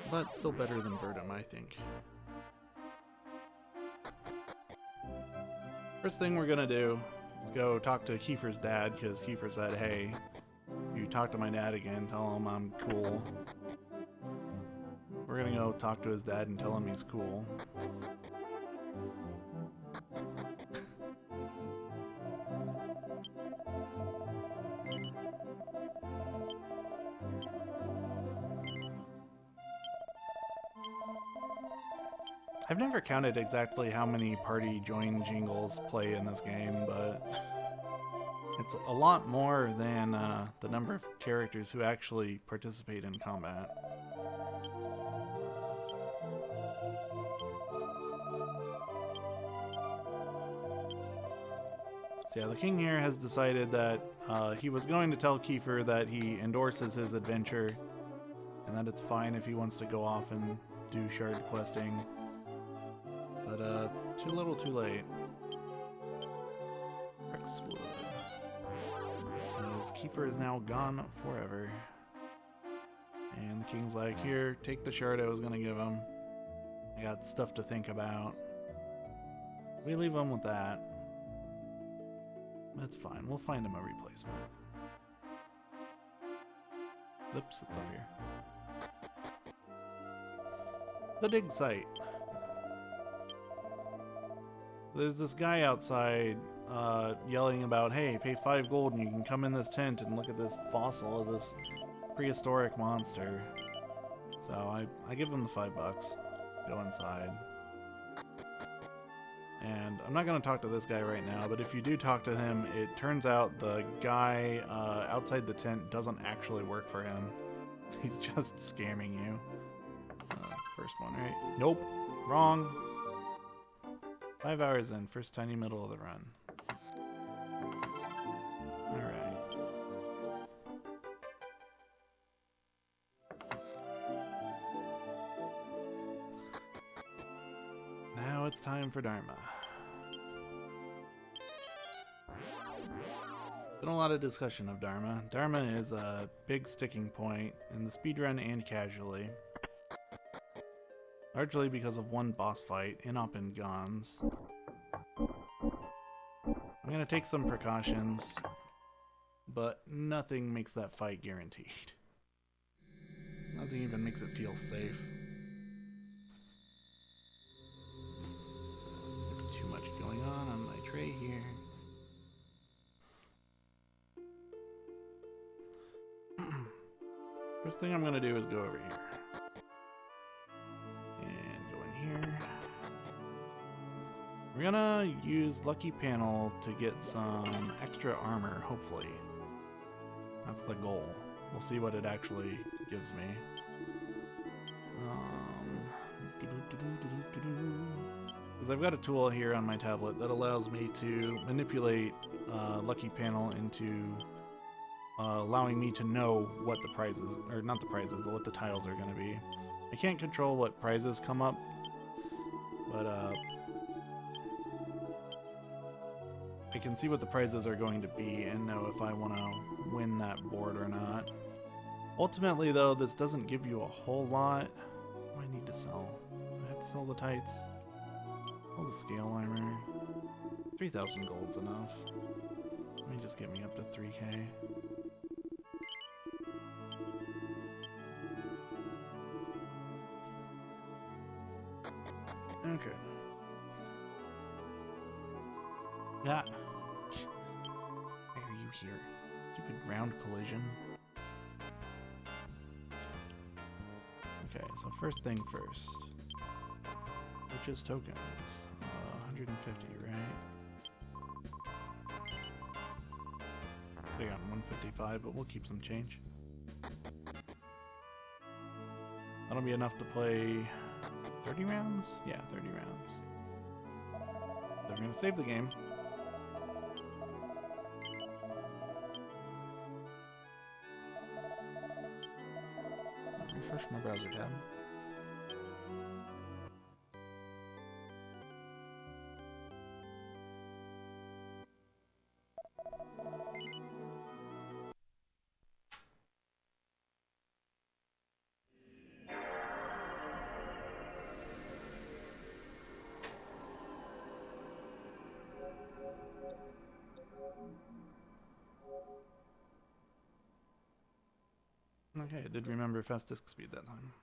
But still better than Verdum, I think. First thing we're gonna do is go talk to Kiefer's dad, because Kiefer said, hey, you talk to my dad again, tell him I'm cool. We're gonna go talk to his dad and tell him he's cool. I've never counted exactly how many party join jingles play in this game, but it's a lot more than the number of characters who actually participate in combat. So yeah, the king here has decided that he was going to tell Kiefer that he endorses his adventure and that it's fine if he wants to go off and do shard questing. But too little too late. Rexwood. As Kiefer is now gone forever. And the king's like, here, take the shard I was going to give him. I got stuff to think about. We leave him with that. That's fine. We'll find him a replacement. Oops, it's up here. The dig site. There's this guy outside yelling about, hey, pay 5 gold and you can come in this tent and look at this fossil of this prehistoric monster. So I give him the $5. Go inside. And I'm not going to talk to this guy right now, but if you do talk to him, it turns out the guy outside the tent doesn't actually work for him. He's just scamming you. First one, right? Nope. Wrong. 5 hours in, first tiny middle of the run. Alright. Now it's time for Dharma. Been a lot of discussion of Dharma. Dharma is a big sticking point in the speedrun and casually. Largely because of one boss fight, Inop and Gons. I'm gonna take some precautions, but nothing makes that fight guaranteed. Nothing even makes it feel safe. Too much going on my tray here. First thing I'm gonna do is go over here. Here. We're gonna use Lucky Panel to get some extra armor, hopefully. That's the goal. We'll see what it actually gives me. Because I've got a tool here on my tablet that allows me to manipulate Lucky Panel into allowing me to know what the prizes, or not the prizes, but what the tiles are gonna be. I can't control what prizes come up, but I can see what the prizes are going to be and know if I want to win that board or not. Ultimately, though, this doesn't give you a whole lot. What do I need to sell? Do I have to sell the tights? Sell the scale armor. 3,000 gold's enough. Let me just get me up to 3k. Okay. Ah. Why are you here? Stupid round collision. Okay, so first thing first. Purchase tokens. 150, right? They got 155, but we'll keep some change. That'll be enough to play 30 rounds? Yeah, 30 rounds. So I'm going to save the game. Refresh my browser tab. Okay, I did remember fast disk speed that time.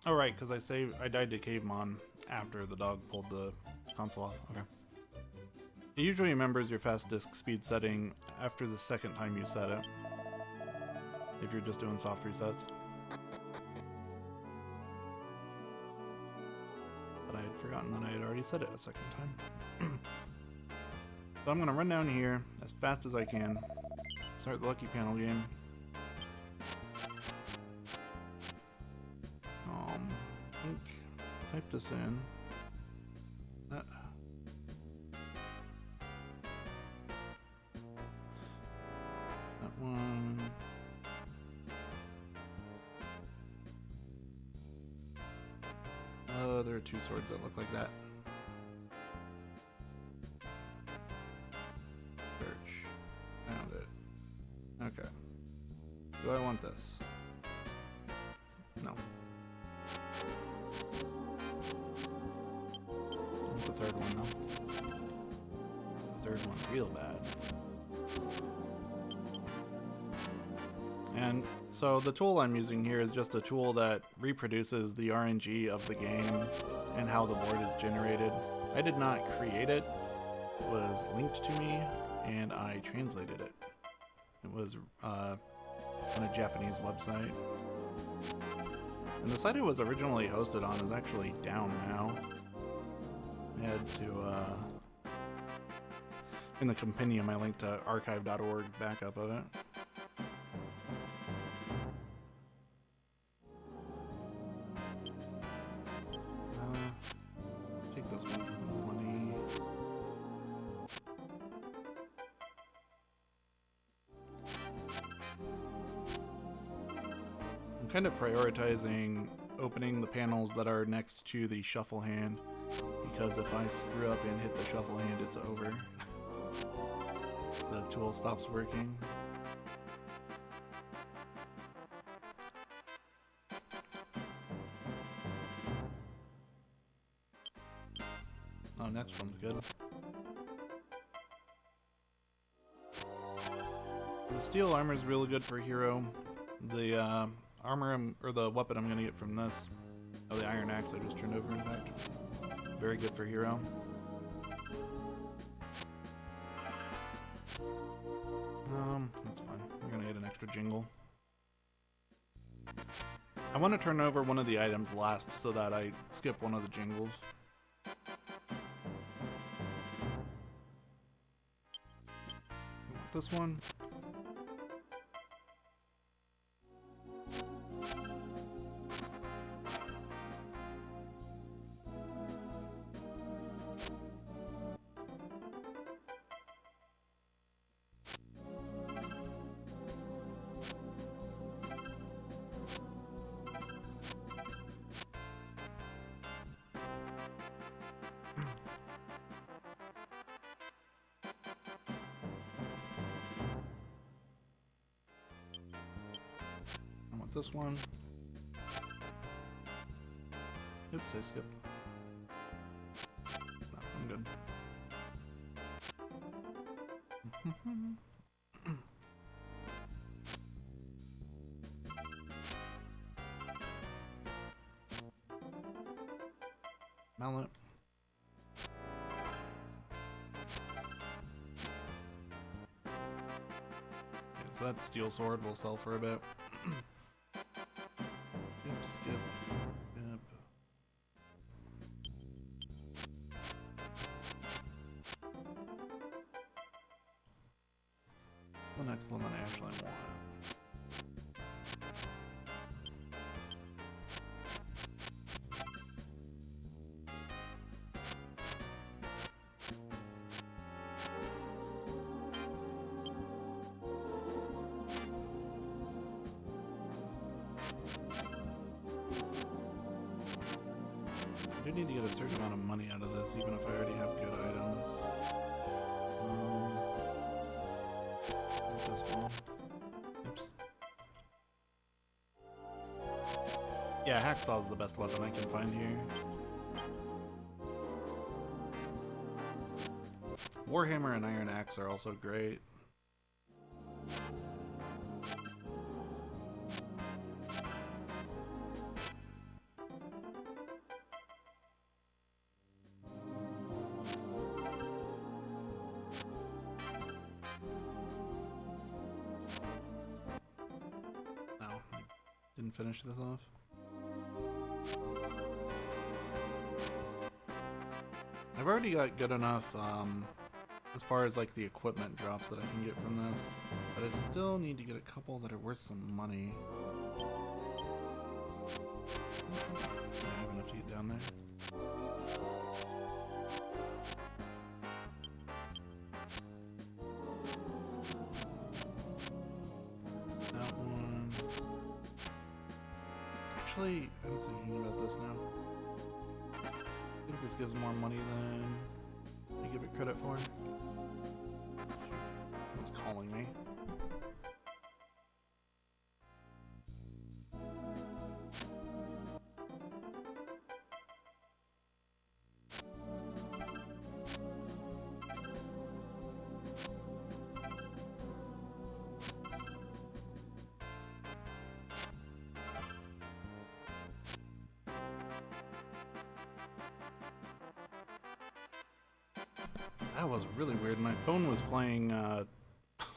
Oh right, because I died to Cavemon after the dog pulled the console off. Okay. It usually remembers your fast disk speed setting after the second time you set it. If you're just doing soft resets. But I had forgotten that I had already set it a second time. So I'm gonna run down here as fast as I can. Start the lucky panel game. I think type this in. That one. There are two swords that look like that. Search. Found it. Okay. Do I want this? No. I want the third one though. Third one real bad. And so the tool I'm using here is just a tool that reproduces the RNG of the game and how the board is generated. I did not create it. It was linked to me and I translated it. It was on a Japanese website. And the site it was originally hosted on is actually down now. I had to, in the compendium, I linked to archive.org backup of it. Take this one for the money. I'm kind of prioritizing opening the panels that are next to the shuffle hand, because if I screw up and hit the shuffle hand, it's over. The tool stops working. Oh, next one's good. The steel armor is really good for hero. The armor or the weapon I'm gonna get from this, oh, the iron axe I just turned over in fact. Very good for hero. That's fine. We're gonna get an extra jingle. I want to turn over one of the items last so that I skip one of the jingles. This one. This one. Oops, I skipped. No, I'm good. Mallet. Okay, so that steel sword will sell for a bit. The next one that I actually want. I do need to get a certain amount of money out of this, even if I already have good items. This one. Oops. Yeah, hacksaw is the best weapon I can find here. Warhammer and iron axe are also great. can finish this off. I've already got good enough as far as like the equipment drops that I can get from this, but I still need to get a couple that are worth some money. I have enough to get down there. That one. Actually, I'm thinking about this now. I think this gives more money than I give it credit for. It's calling me. That was really weird. My phone was playing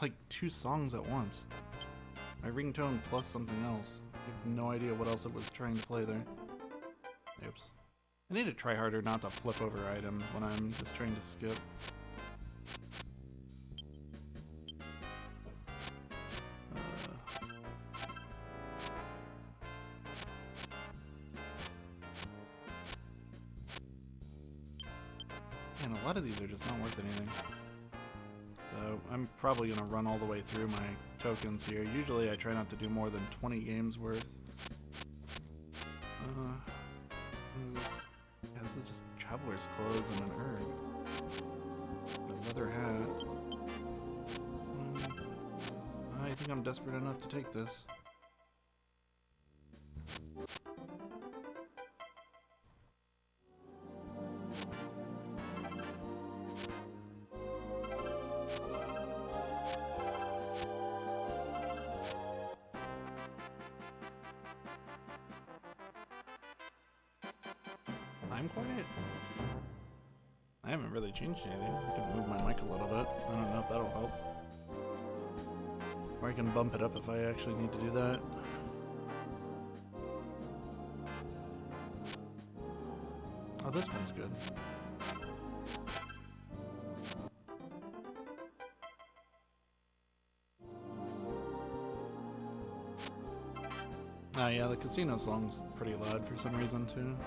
like 2 songs at once. My ringtone plus something else. I have no idea what else it was trying to play there. Oops. I need to try harder not to flip over items when I'm just trying to skip. Man, a lot of these are just not worth anything. So I'm probably going to run all the way through my tokens here. Usually I try not to do more than 20 games worth. Yeah, this is just traveler's clothes and an herb. And a leather hat. I think I'm desperate enough to take this. I'm quiet. I haven't really changed anything. I can move my mic a little bit. I don't know if that'll help. Or I can bump it up if I actually need to do that. Oh, this one's good. Oh yeah, the casino song's pretty loud for some reason too.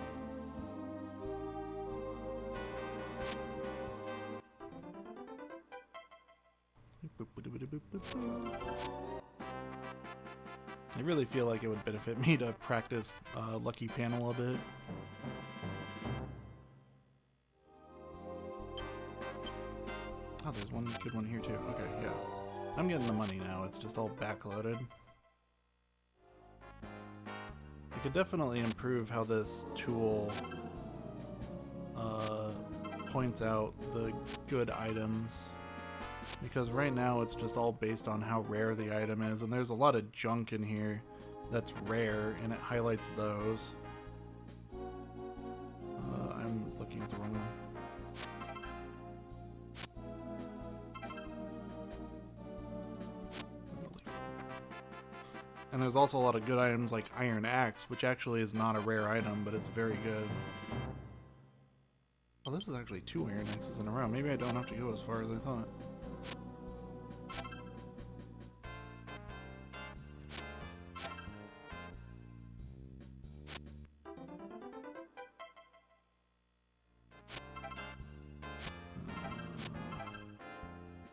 I really feel like it would benefit me to practice Lucky Panel a bit. Oh, there's one good one here too. Okay, yeah. I'm getting the money now, it's just all backloaded. I could definitely improve how this tool points out the good items. Because right now it's just all based on how rare the item is, and there's a lot of junk in here that's rare, and it highlights those. I'm looking at the wrong one. And there's also a lot of good items like Iron Axe, which actually is not a rare item, but it's very good. Oh, this is actually 2 Iron Axes in a row. Maybe I don't have to go as far as I thought.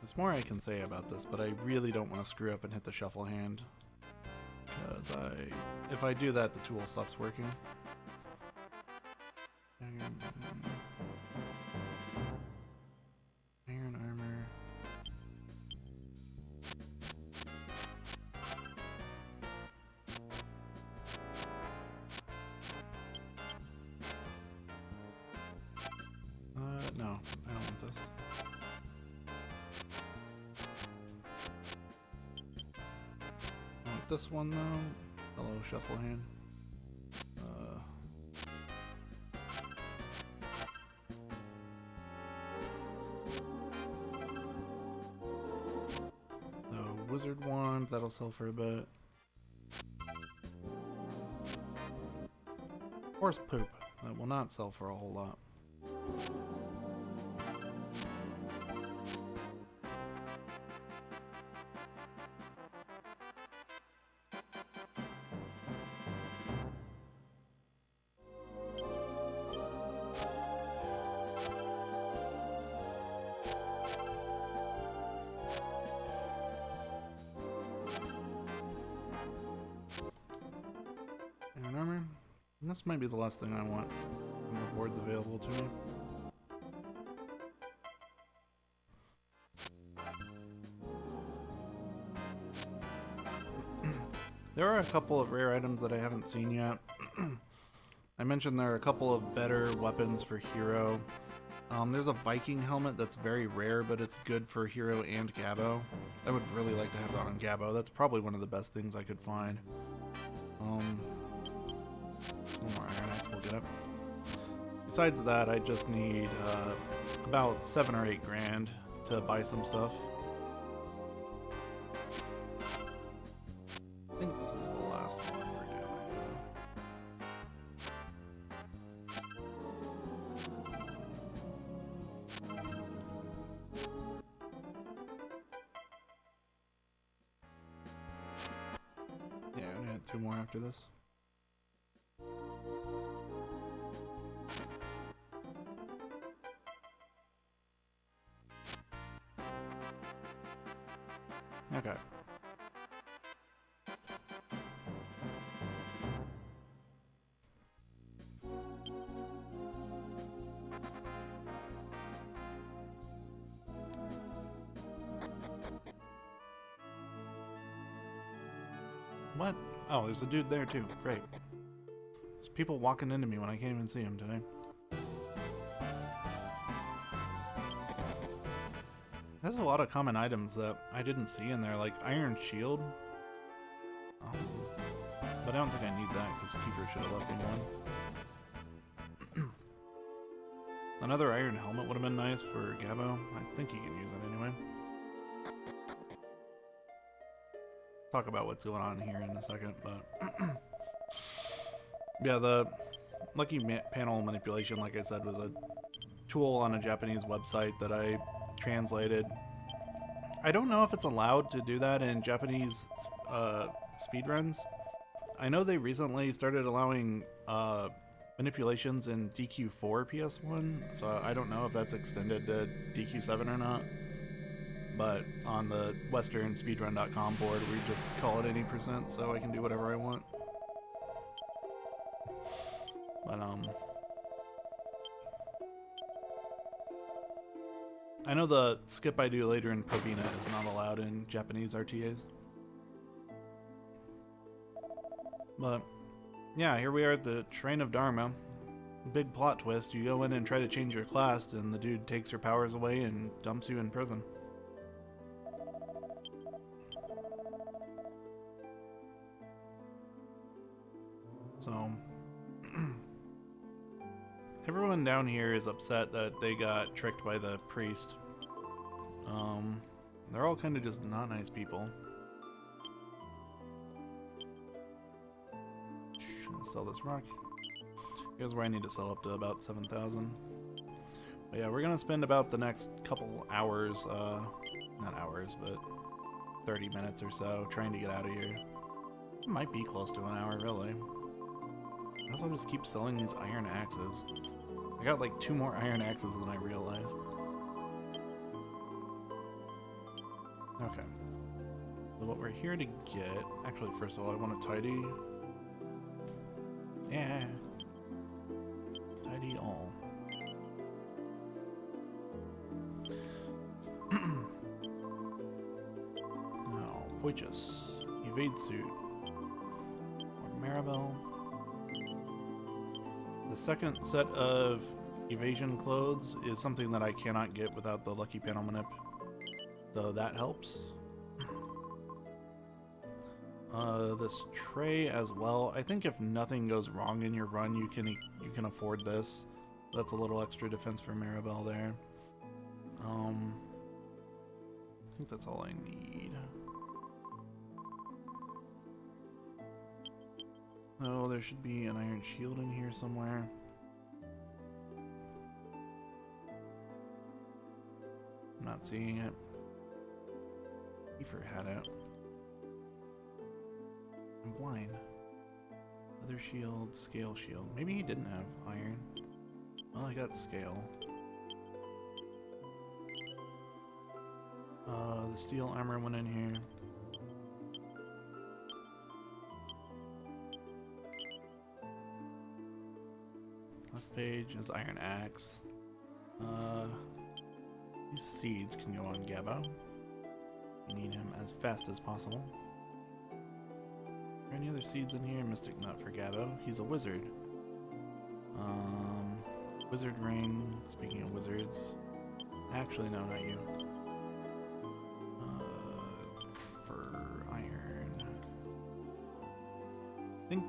There's more I can say about this, but I really don't want to screw up and hit the shuffle hand. Because if I do that, the tool stops working. Iron armor. No, I don't want this. I want this one though. Hello, shuffle hand. So wizard wand, that'll sell for a bit. Horse poop. That will not sell for a whole lot. Iron armor. This might be the last thing I want from the boards available to me. There are a couple of rare items that I haven't seen yet. I mentioned there are a couple of better weapons for hero. There's a Viking helmet that's very rare, but it's good for hero and Gabo. I would really like to have that on Gabo. That's probably one of the best things I could find. One more iron axe will get it. Besides that, I just need about 7 or 8 grand to buy some stuff. I think this is the last one we're doing. Yeah, I'm gonna hit 2 more after this. Okay. What? Oh, there's a dude there too. Great. There's people walking into me when I can't even see him today. There's a lot of common items that I didn't see in there, like Iron Shield. But I don't think I need that because Kiefer should have left me one. Another Iron Helmet would have been nice for Gabo. I think he can use it anyway. Talk about what's going on here in a second, but yeah, the lucky panel manipulation, like I said, was a tool on a Japanese website that I translated. I don't know if it's allowed to do that in Japanese speedruns. I know they recently started allowing manipulations in DQ4 PS1, so I don't know if that's extended to DQ7 or not. But on the Western speedrun.com board, we just call it any %, so I can do whatever I want. But I know the skip I do later in Probina is not allowed in Japanese RTAs. But yeah, here we are at the Shrine of Dharma. Big plot twist, you go in and try to change your class and the dude takes your powers away and dumps you in prison. So everyone down here is upset that they got tricked by the priest. They're all kind of just not nice people. Gonna sell this rock. Here's where I need to sell up to about 7,000. But yeah, we're gonna spend about the next couple hours, not hours, but 30 minutes or so trying to get out of here. It might be close to an hour, really. I also just keep selling these iron axes. I got like 2 more iron axes than I realized. Okay. So what we're here to get... Actually, first of all, I want to tidy. Yeah. Tidy all. Now, Poichus. Evade suit. Or Maribel. The second set of evasion clothes is something that I cannot get without the lucky panel manip, so that helps. This tray as well. I think if nothing goes wrong in your run, you can afford this. That's a little extra defense for Maribel there. I think that's all I need. Oh, there should be an iron shield in here somewhere. I'm not seeing it. Kiefer had it. I'm blind. Other shield, scale shield. Maybe he didn't have iron. Well, I got scale. The steel armor went in here. Last page is iron axe. These seeds can go on Gabo. We need him as fast as possible. Are there any other seeds in here? Mystic nut for Gabo. He's a wizard. Wizard ring. Speaking of wizards. Actually, no, not you. For iron. I think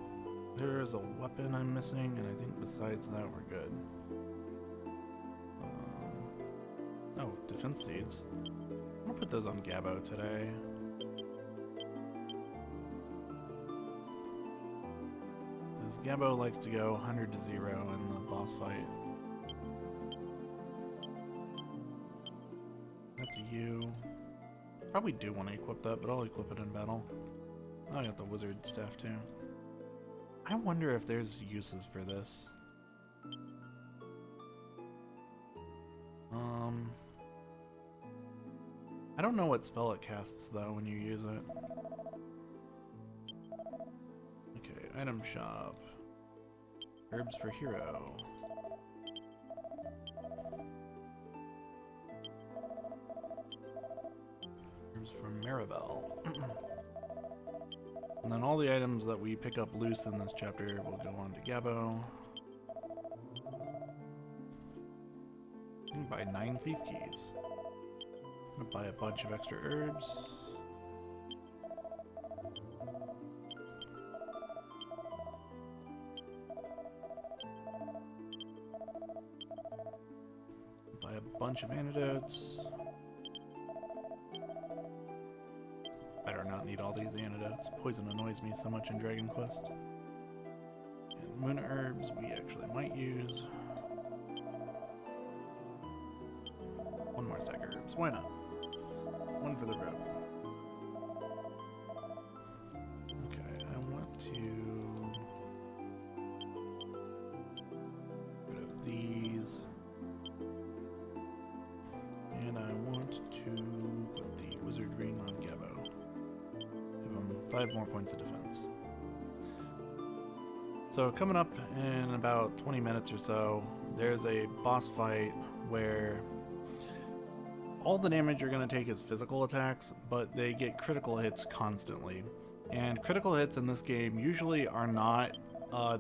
there is a weapon I'm missing, and I think besides that we're good. Oh, defense seeds. I'm gonna put those on Gabo today. Because Gabo likes to go 100 to 0 in the boss fight. That's a U. Probably do want to equip that, but I'll equip it in battle. Oh, I got the wizard staff too. I wonder if there's uses for this. I don't know what spell it casts though when you use it. Okay, item shop. Herbs for hero. Herbs for Maribel. And then all the items that we pick up loose in this chapter will go on to Gabo. You can buy 9 thief keys. I'm gonna buy a bunch of extra herbs. Buy a bunch of antidotes. Better not need all these antidotes. Poison annoys me so much in Dragon Quest. And moon herbs we actually might use. One more stack of herbs. Why not? One for the road. Okay, I want to get rid of these. And I want to put the wizard ring on Gabo. Give him 5 more points of defense. So coming up in about 20 minutes or so, there's a boss fight where all the damage you're going to take is physical attacks, but they get critical hits constantly. And critical hits in this game usually are not,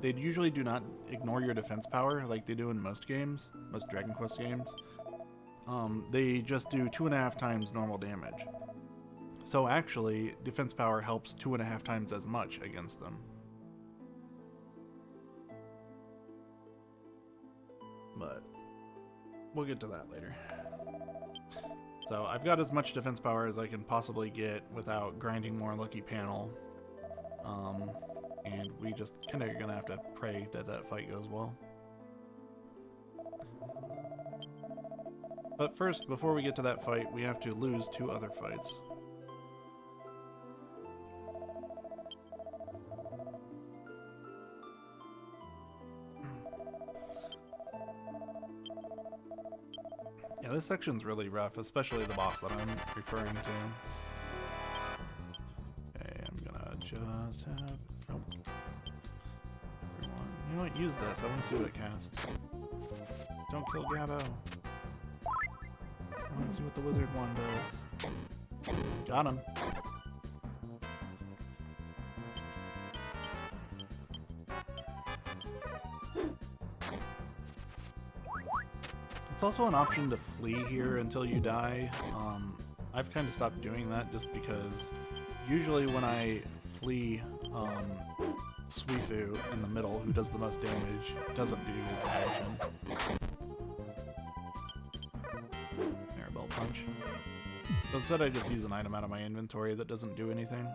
they usually do not ignore your defense power like they do in most games, most Dragon Quest games. They just do 2.5 times normal damage. So actually, defense power helps 2.5 times as much against them. But we'll get to that later. So I've got as much defense power as I can possibly get without grinding more Lucky Panel. And we just kind of gonna have to pray that that fight goes well. But first, before we get to that fight, we have to lose 2 other fights. Yeah, this section's really rough, especially the boss that I'm referring to. Okay, I'm gonna just have... Oh. Everyone. You know what? Use this. I want to see what it casts. Don't kill Gabo. I want to see what the wizard one does. Got him. It's also an option to flee here until you die. I've kind of stopped doing that just because usually when I flee Suifu in the middle, who does the most damage, doesn't do his action. Maribel punch. So instead I just use an item out of my inventory that doesn't do anything.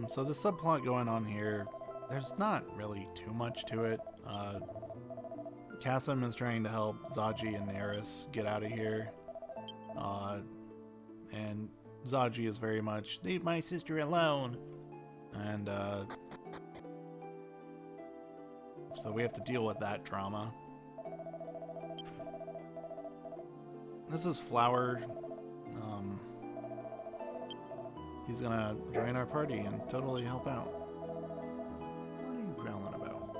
So the subplot going on here, there's not really too much to it. Kasim is trying to help Zaji and Neris get out of here. And Zaji is very much, leave my sister alone. And so we have to deal with that drama. This is Flower. He's gonna join our party and totally help out. What are you growling about?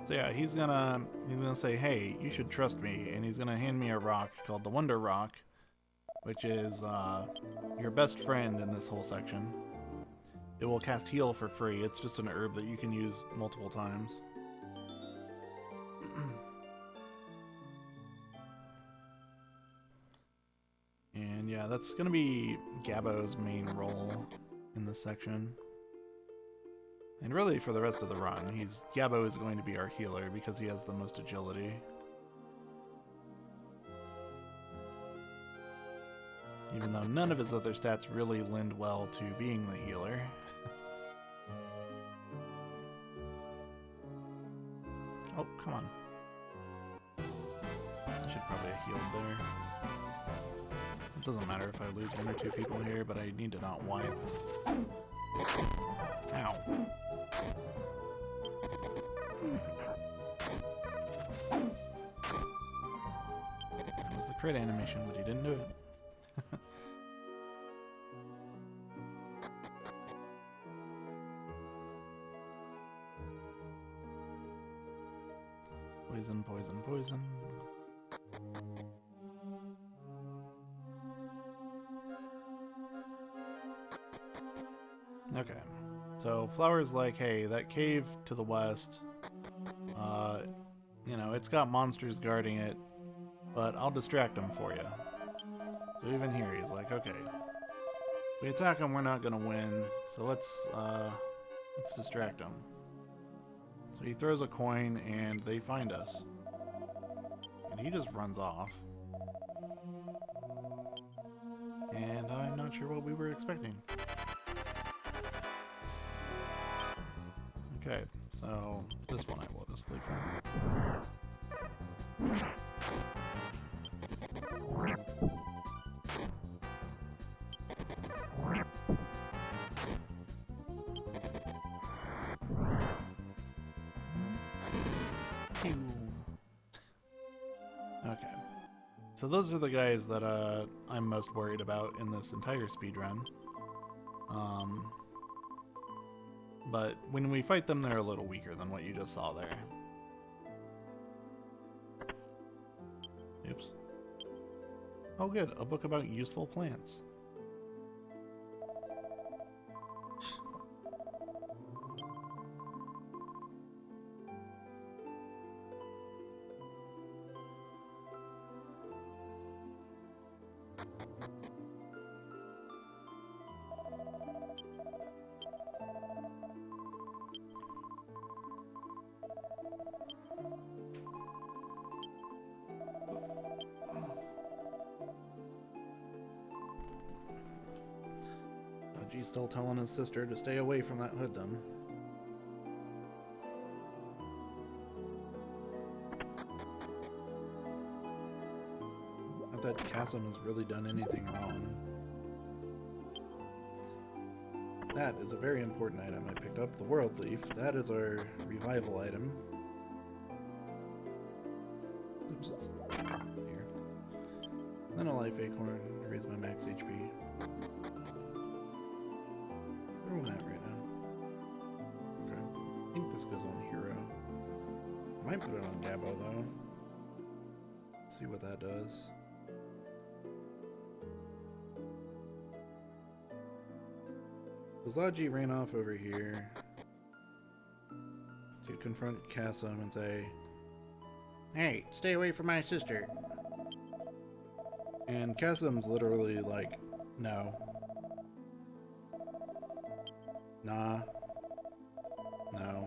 So yeah, he's gonna say, hey, you should trust me, and he's gonna hand me a rock called the Wonder Rock, which is your best friend in this whole section. It will cast heal for free. It's just an herb that you can use multiple times. And yeah, that's gonna be Gabo's main role in this section. And really for the rest of the run, Gabo is going to be our healer because he has the most agility. Even though none of his other stats really lend well to being the healer. Oh, come on. I should probably have healed there. It doesn't matter if I lose one or two people here, but I need to not wipe. Ow. That was the crit animation, but he didn't do it. Poison, poison, poison. Okay. So Flower's like, hey, that cave to the west, you know, it's got monsters guarding it, but I'll distract them for you. So even here, he's like, okay, if we attack them, we're not gonna win, so let's distract them. So he throws a coin, and they find us. And he just runs off. And I'm not sure what we were expecting. Okay, so this one I will just flee from. Okay, so those are the guys that I'm most worried about in this entire speedrun. But when we fight them, they're a little weaker than what you just saw there. Oops. Oh good, a book about useful plants. He's still telling his sister to stay away from that hoodlum. Not that Kasim has really done anything wrong. That is a very important item I picked up, the World Leaf. That is our revival item. Oops, it's here. Then a life acorn to raise my max HP. Where am I at right now? Okay. I think this goes on Hero. I might put it on Gabo though. Let's see what that does. Zaji ran off over here to confront Kasim and say, hey, stay away from my sister. And Kasim's literally like, no. Nah. No.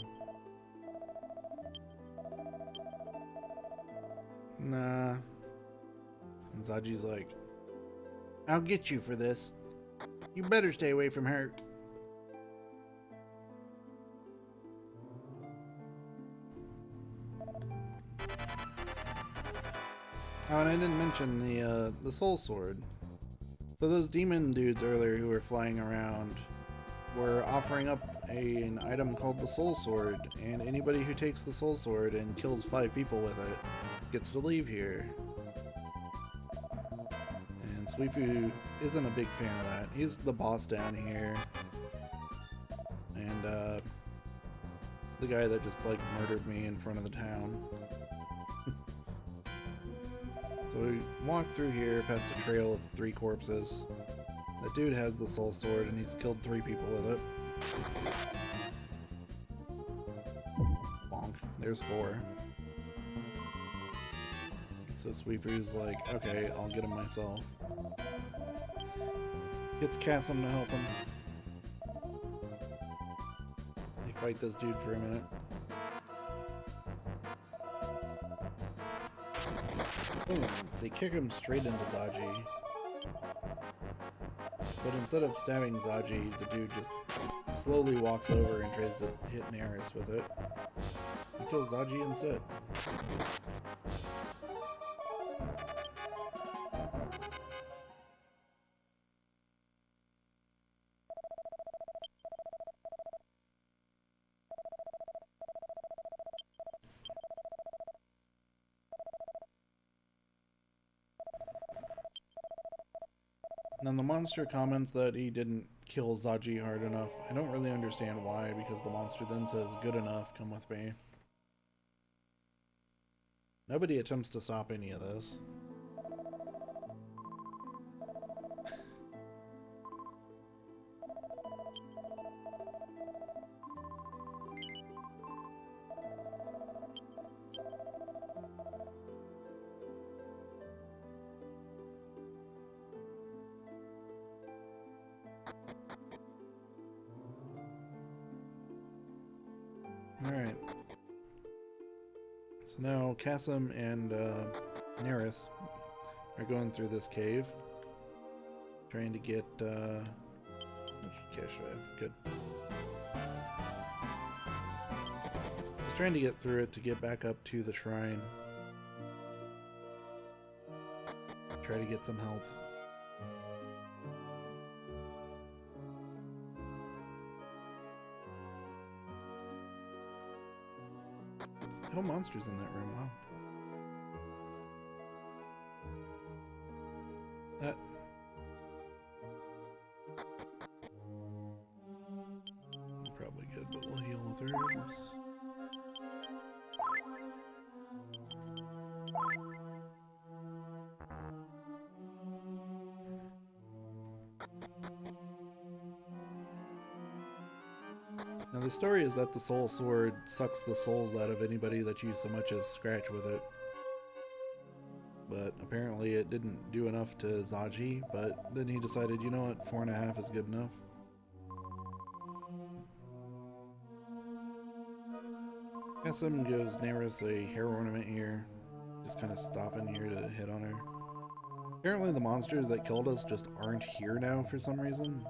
Nah. And Zaji's like, I'll get you for this. You better stay away from her. Oh, and I didn't mention the soul sword. So those demon dudes earlier who were flying around were offering up an item called the soul sword, and anybody who takes the soul sword and kills 5 people with it gets to leave here. And Sweepu isn't a big fan of that. He's the boss down here, and the guy that just like murdered me in front of the town. So we walk through here past a trail of 3 corpses. That dude has the soul sword and he's killed 3 people with it. Bonk. There's 4. So Sweepu's like, okay, I'll get him myself. Gets Chasm to help him. They fight this dude for a minute. Boom. They kick him straight into Zaji. But instead of stabbing Zaji, the dude just slowly walks over and tries to hit Neris with it. He kills Zaji instead. And then the monster comments that he didn't kill Zaji hard enough. I don't really understand why, because the monster then says, good enough, come with me. Nobody attempts to stop any of this. Alright. So now Chasm and Neris are going through this cave. Trying to get how much cash do I have? Good. Just trying to get through it to get back up to the shrine. Try to get some help. No monsters in that room, wow. That probably good, but we'll heal with herbs. Now the story is that the soul sword sucks the souls out of anybody that you so much as scratch with it. But apparently it didn't do enough to Zaji, but then he decided, you know what, 4.5 is good enough. Chasm gives Neris a hair ornament here, just kind of stopping here to hit on her. Apparently the monsters that killed us just aren't here now for some reason.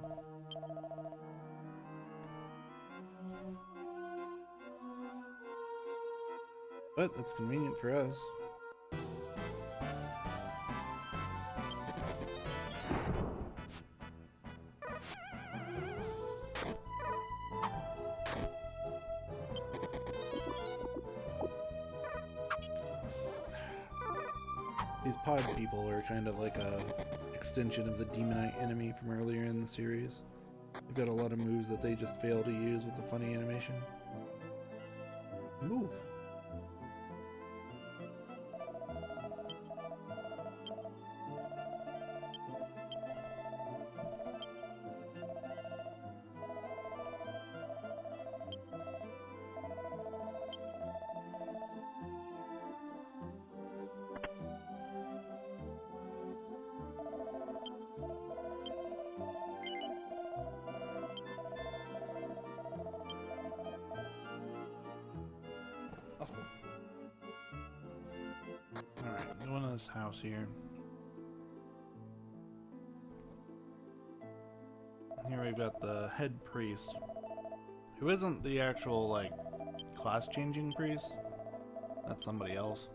But it's convenient for us. These pod people are kind of like a extension of the demonite enemy from earlier in the series. They've got a lot of moves that they just fail to use with the funny animation. Move! this house here. Here we've got the head priest, who isn't the actual, like, class-changing priest. That's somebody else.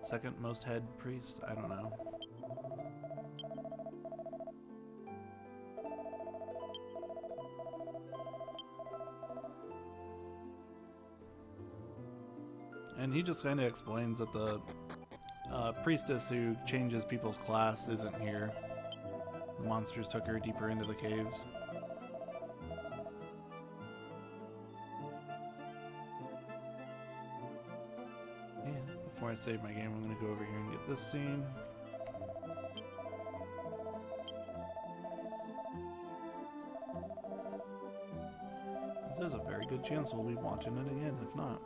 Second most head priest? I don't know. And he just kind of explains that the priestess who changes people's class isn't here. The monsters took her deeper into the caves. Yeah, before I save my game, I'm going to go over here and get this scene. There's a very good chance we'll be watching it again, if not.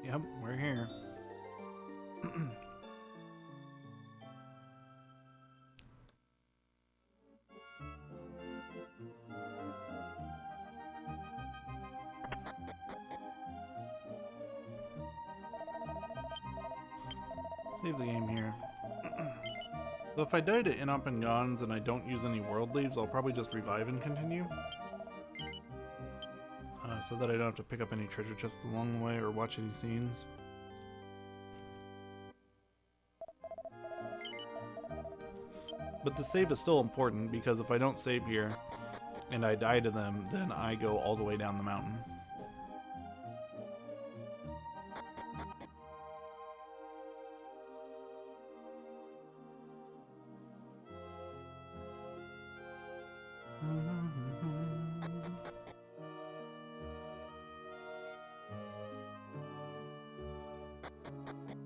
Yep, we're here. Save the game here. So if I die to In-Up and Gons and I don't use any world leaves, I'll probably just revive and continue. So that I don't have to pick up any treasure chests along the way or watch any scenes. But the save is still important, because if I don't save here and I die to them, then I go all the way down the mountain.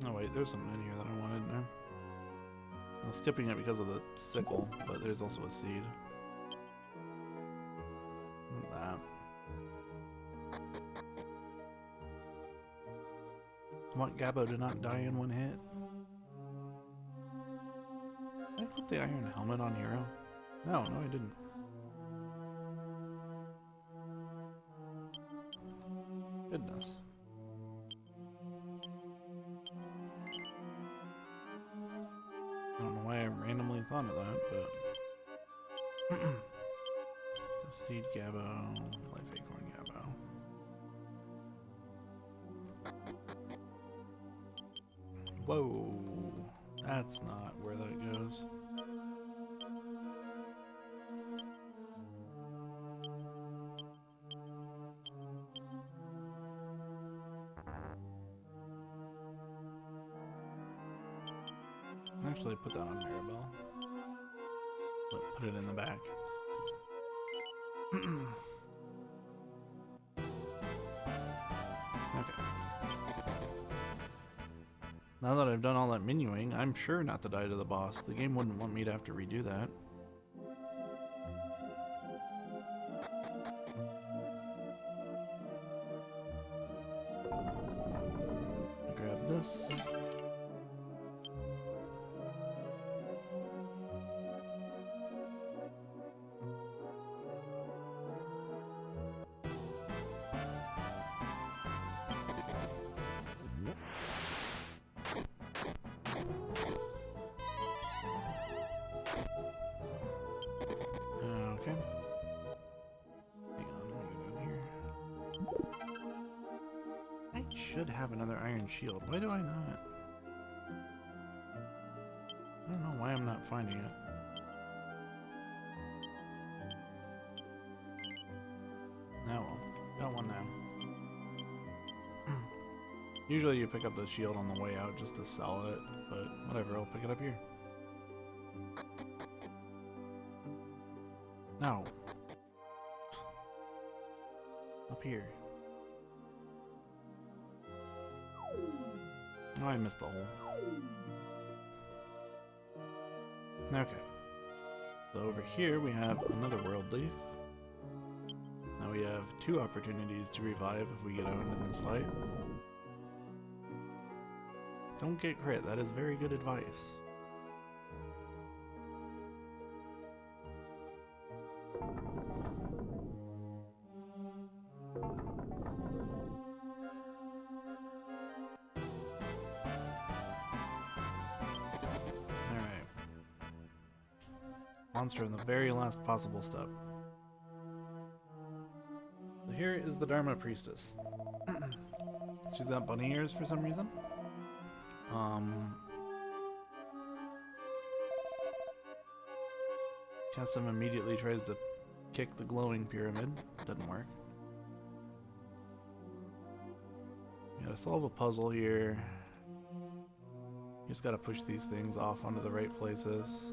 Oh wait, there's something in here that I wanted now. I'm skipping it because of the sickle, but there's also a seed. That. I want Gabo to not die in one hit. Did I put the iron helmet on Hero? No, I didn't. Goodness. I don't know why I randomly thought of that, but... Seed Gabo, Life Acorn Gabo. Whoa, that's not where that goes. Actually, put that on Maribel. Put it in the back. Okay. Now that I've done all that menuing, I'm sure not to die to the boss. The game wouldn't want me to have to redo that. Grab this. Okay. Hang on, let me go down here. I should have another iron shield. Why do I not? I don't know why I'm not finding it. Oh well, got one now. Usually you pick up the shield on the way out just to sell it, but whatever, I'll pick it up here. No. Up here. Oh, I missed the hole. Okay. So over here we have another world leaf. Now we have 2 opportunities to revive if we get owned in this fight. Don't get crit. That is very good advice. Alright. Monster in the very last possible step. So here is the Dharma priestess. She's got bunny ears for some reason. Kassim immediately tries to kick the glowing pyramid. Doesn't work. You gotta solve a puzzle here. You just gotta push these things off onto the right places.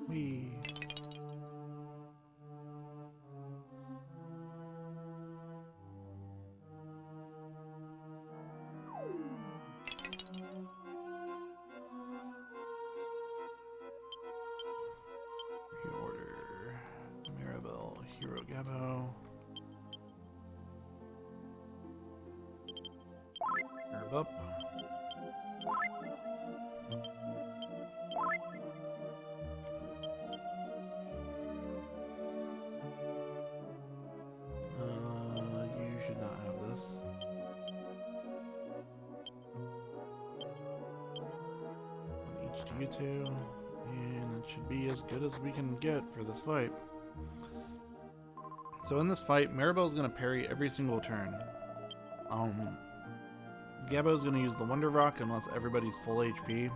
Whee! Reorder. Maribel, Hero Gabo. Herb up. You should not have this. One each to you two, and it should be as good as we can get for this fight. So in this fight, Maribel's gonna parry every single turn. Gabo's gonna use the Wonder Rock unless everybody's full HP,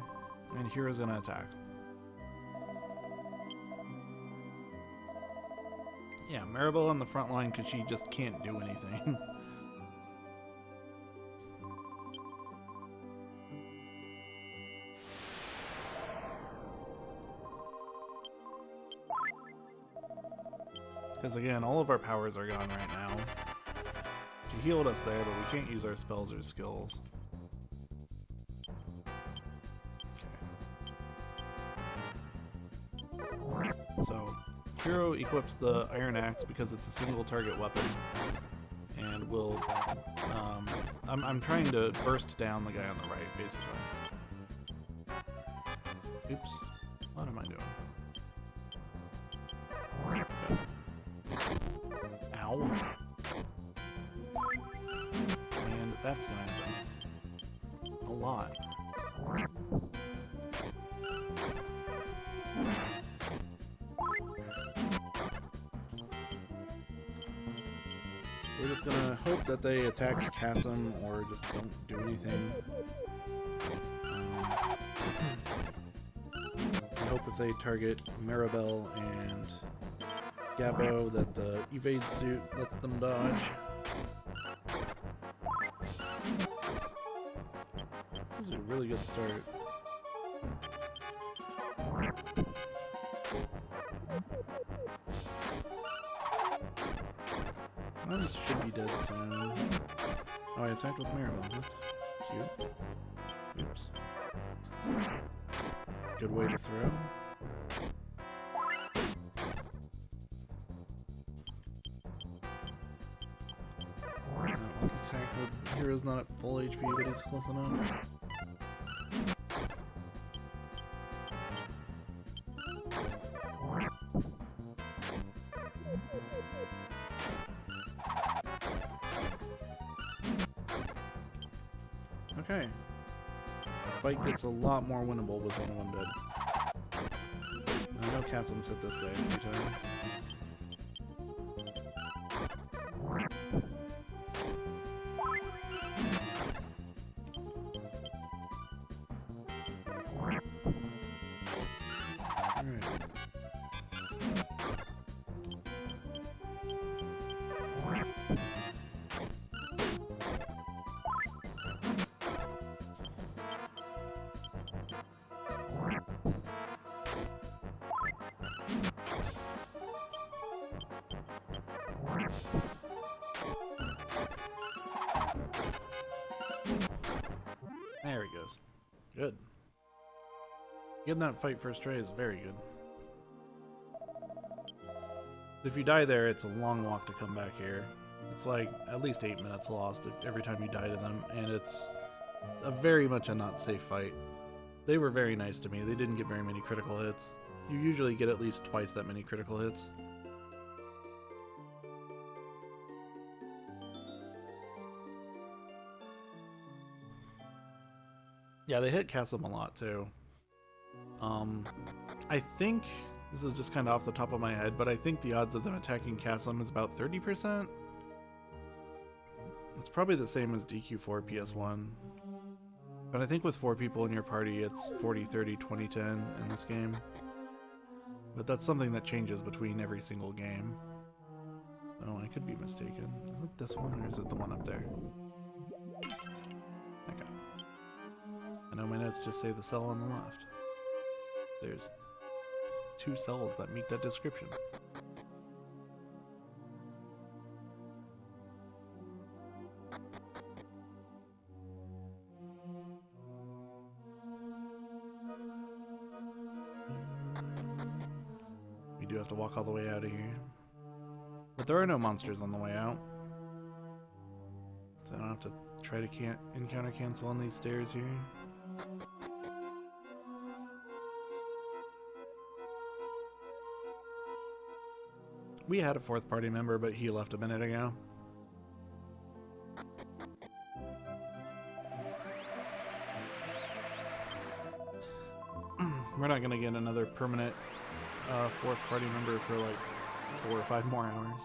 and Hero's gonna attack. Yeah, Maribel on the front line because she just can't do anything. Because again, all of our powers are gone right now. She healed us there, but we can't use our spells or skills. Okay. So, Hero equips the Iron Axe because it's a single target weapon. And will... I'm trying to burst down the guy on the right, basically. Oops. What am I doing? Ow. And that's gonna happen. A lot. We're just gonna hope that they attack Kassim or just don't do anything. I hope if they target Maribel and Gabo that the evade suit lets them dodge. This is a really good start. Well, this should be dead soon. Oh, I attacked with Maribel. That's cute. Oops. Good way to throw. Attack with Hero's not at full HP, but he's close enough. Okay. Fight gets a lot more winnable with only one dead. I know Kassim's hit this guy a few times. There he goes. Good. Getting that fight first try is very good. If you die there, it's a long walk to come back here. It's like at least 8 minutes lost every time you die to them, and it's very much a not safe fight. They were very nice to me. They didn't get very many critical hits. You usually get at least twice that many critical hits. Yeah, they hit Chasm a lot too. I think, this is just kind of off the top of my head, but I think the odds of them attacking Chasm is about 30%. It's probably the same as DQ4 PS1. But I think with 4 people in your party, it's 40, 30, 20, 10 in this game. But that's something that changes between every single game. Oh, I could be mistaken. Is it this one or is it the one up there? Okay. I know my notes just say the cell on the left. There's 2 cells that meet that description. We do have to walk all the way out of here. But there are no monsters on the way out. So I don't have to try to encounter cancel on these stairs here. We had a 4th party member, but he left a minute ago. We're not going to get another permanent 4th party member for like 4 or 5 more hours.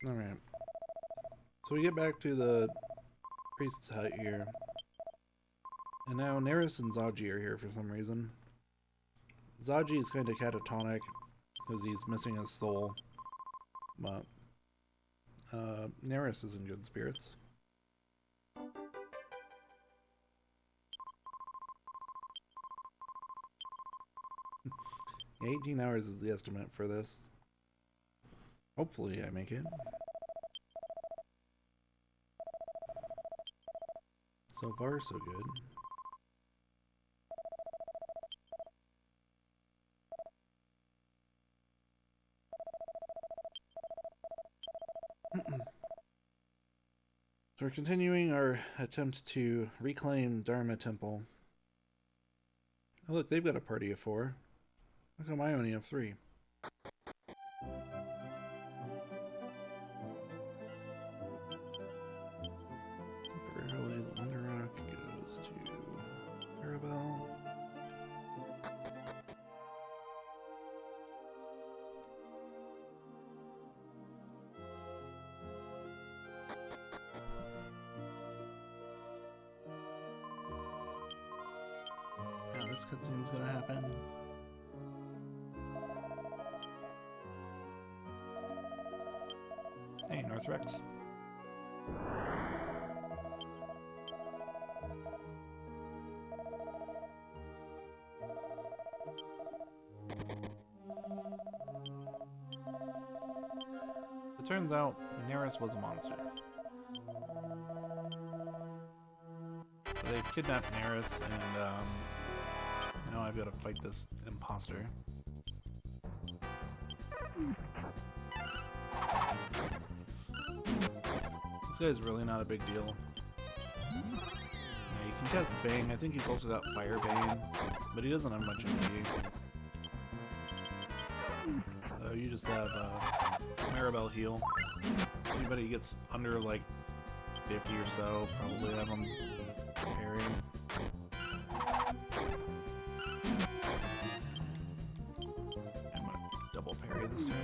Alright. So we get back to the priest's hut here. And now Neris and Zaji are here for some reason. Zaji is kind of catatonic because he's missing his soul. But Neris is in good spirits. 18 hours is the estimate for this. Hopefully I make it. So far, so good. So we're continuing our attempt to reclaim Dharma Temple. Oh look, they've got a party of 4. How come I only have 3? Temporarily, the Wonder Rock goes to Arabelle. Yeah, this cutscene's gonna happen. Hey, North Rex. It turns out Neris was a monster. They've kidnapped Neris, and now I've got to fight this imposter. This guy's really not a big deal. Yeah, you can cast Bang. I think he's also got Fire Bane, but he doesn't have much MP. So you just have Maribel heal. Anybody who gets under like 50 or so, probably have him parry. I'm gonna double parry this turn.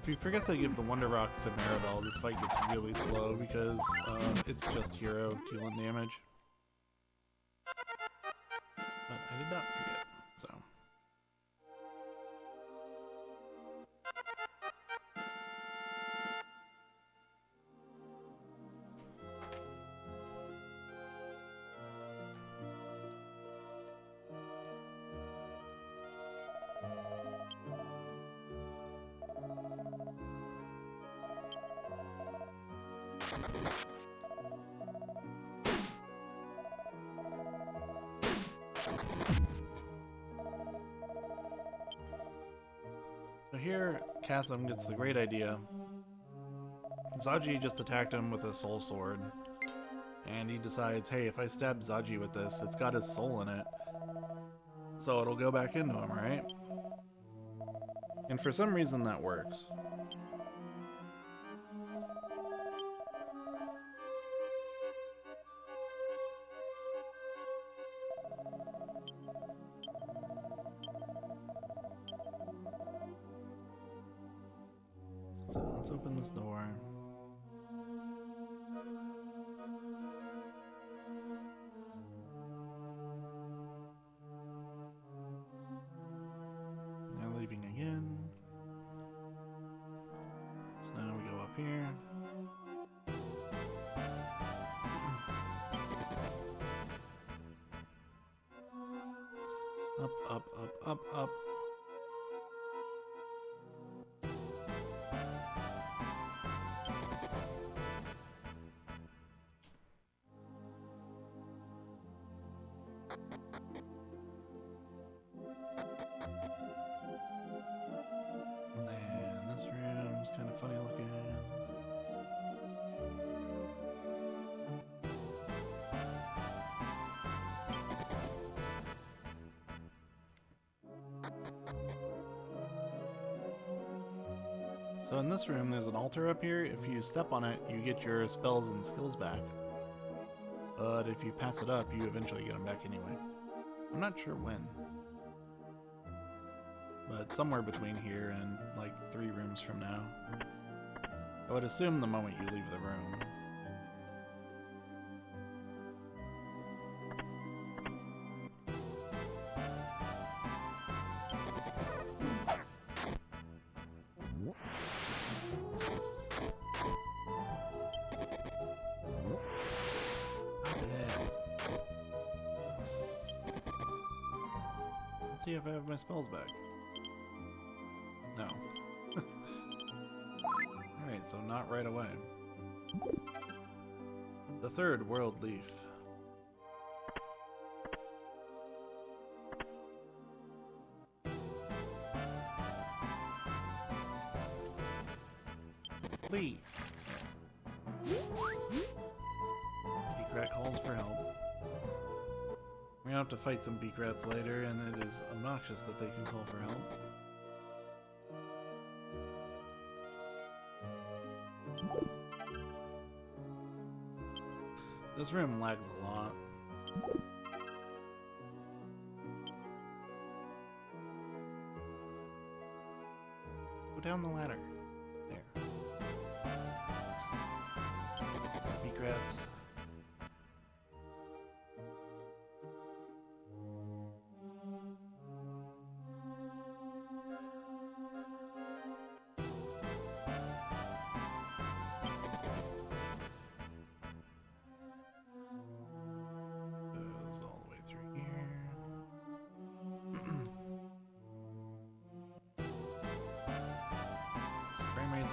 If you forget to give the Wonder Rock to Maribel, this fight gets really slow because it's just hero dealing damage. But I did not forget, so. So here, Kasim gets the great idea. Zaji just attacked him with a soul sword, and he decides, hey, if I stab Zaji with this, it's got his soul in it, so it'll go back into him, right? And for some reason that works. So let's open this door. Now leaving again. So now we go up here. Up, up, up, up, up. And this room's kind of funny looking. So in this room, there's an altar up here. If you step on it, you get your spells and skills back. But if you pass it up, you eventually get them back anyway. I'm not sure when. But somewhere between here and like 3 rooms from now. I would assume the moment you leave the room. Let's see if I have my spells back. No. Alright, so not right away. The third world leaf. Lee. Beak-rat calls for help. We're gonna have to fight some beak-rats later, and it is obnoxious that they can call for help. This room lags a lot. Go down the ladder. There. Beak-rats.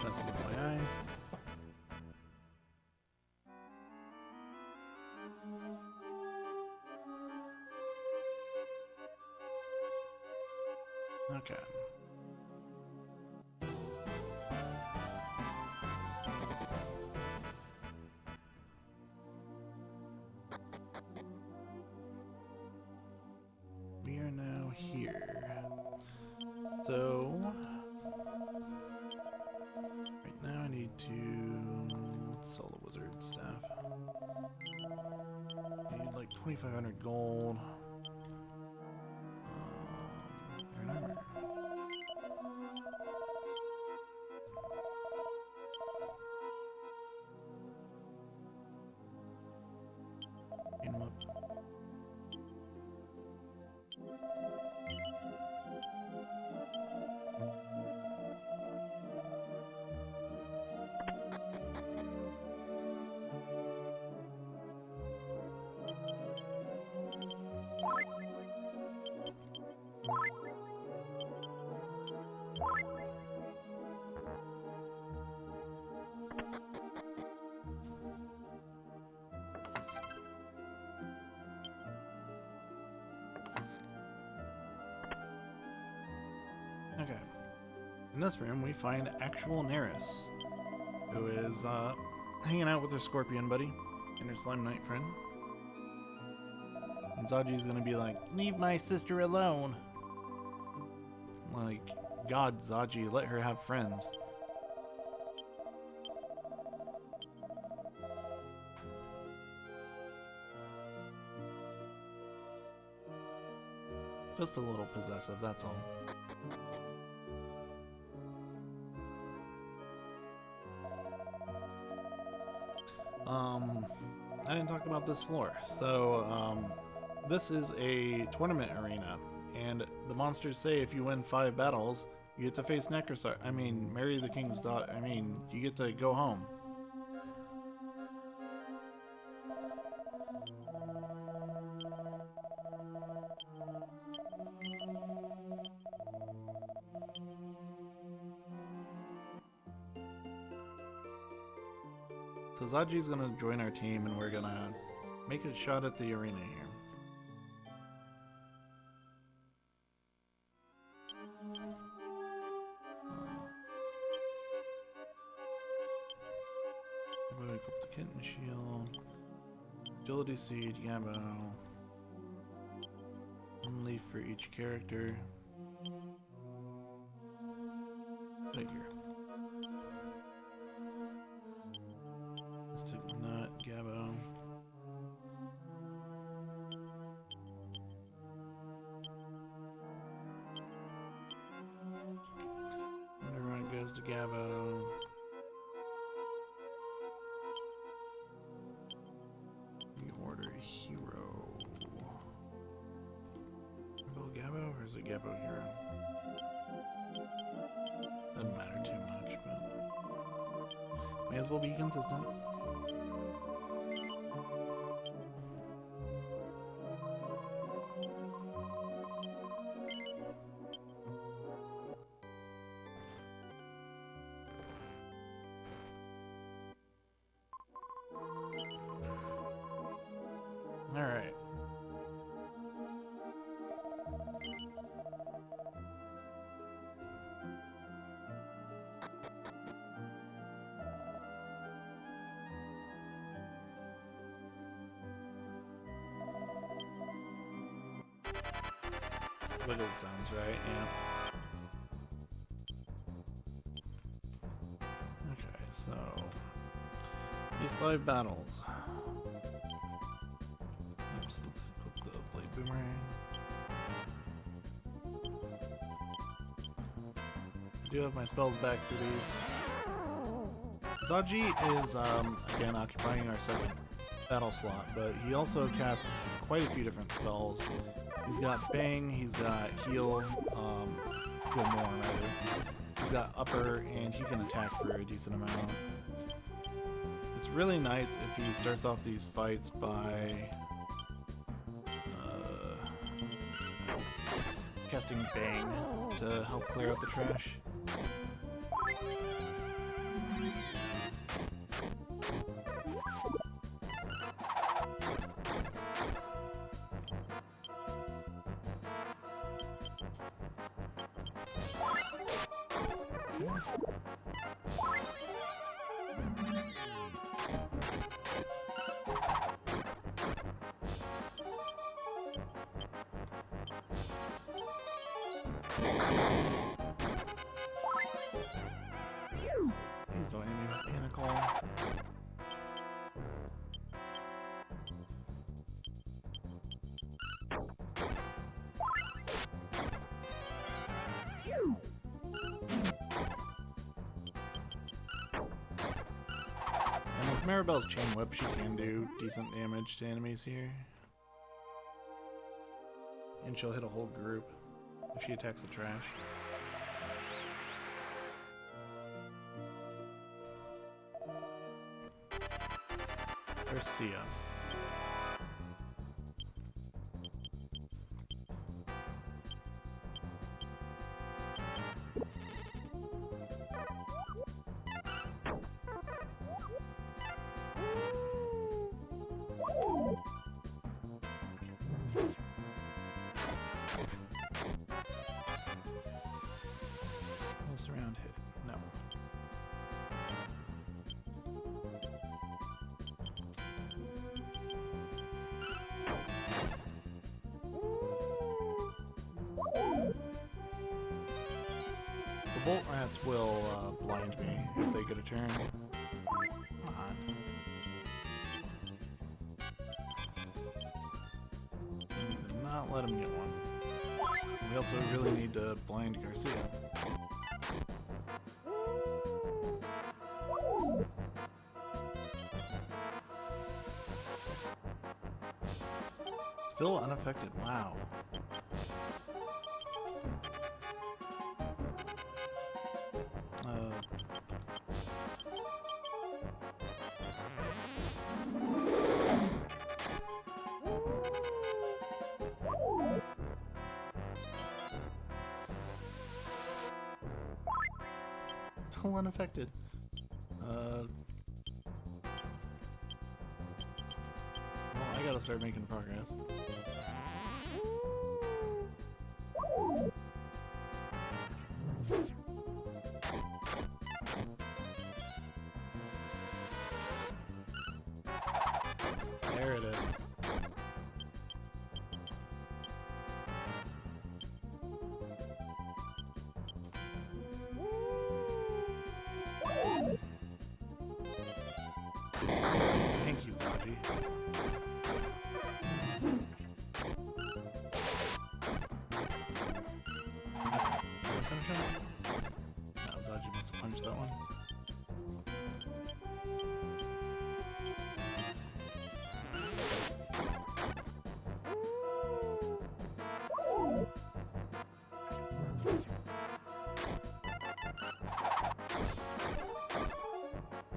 Messing with my eyes. Okay. We are now here. So right now I need to sell the wizard staff. I need like 2,500 gold. Iron armor. In this room, we find actual Neris, who is hanging out with her scorpion buddy and her slime knight friend. And Zaji's gonna be like, "Leave my sister alone." Like, God, Zaji, let her have friends. Just a little possessive, that's all. I didn't talk about this floor. So, this is a tournament arena, and the monsters say if you win 5 battles, you get to face Necrosar. I mean, marry the king's daughter. I mean, you get to go home. So Zaji's gonna join our team, and we're gonna make a shot at the arena here. Equip the kitten shield, agility seed, Gabo, 1 leaf for each character. Right here. Let's take Nut, Gabo. Underrun goes to Gabo. Hero. Gabo, or is it Gabo Hero? Doesn't matter too much, but may as well be consistent. Alright. Wiggle sounds right, yeah. Okay, so these 5 battles. Oops, let's equip the blade boomerang. I do have my spells back for these. Zaji is again occupying our 2nd battle slot, but he also casts quite a few different spells. He's got Bang, he's got Heal, Heal more rather. He's got Upper, and he can attack for a decent amount. It's really nice if he starts off these fights by casting Bang to help clear out the trash. Please don't hit me with Pinnacle. And with Maribel's Chain Whip, she can do decent damage to enemies here. And she'll hit a whole group if she attacks the trash. Where's Sia? round hit. No. The bolt rats will blind me if they get a turn. Come on. Do not let him get one. We also really need to blind Garcia. Still unaffected. Wow. Still unaffected. Well, I gotta start making progress. There it is. Thank you, Zaji. Finish him? No, Zaji must have punched that one.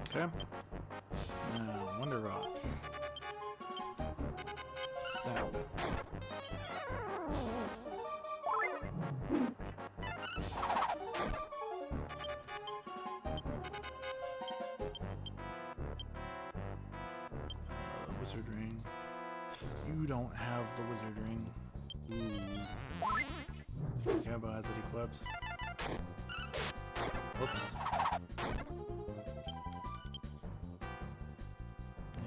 Okay. Now, Wonder Rock. Sap. Wizard Ring. You don't have the Wizard Ring. Ooh. Gabo has it equipped. Whoops.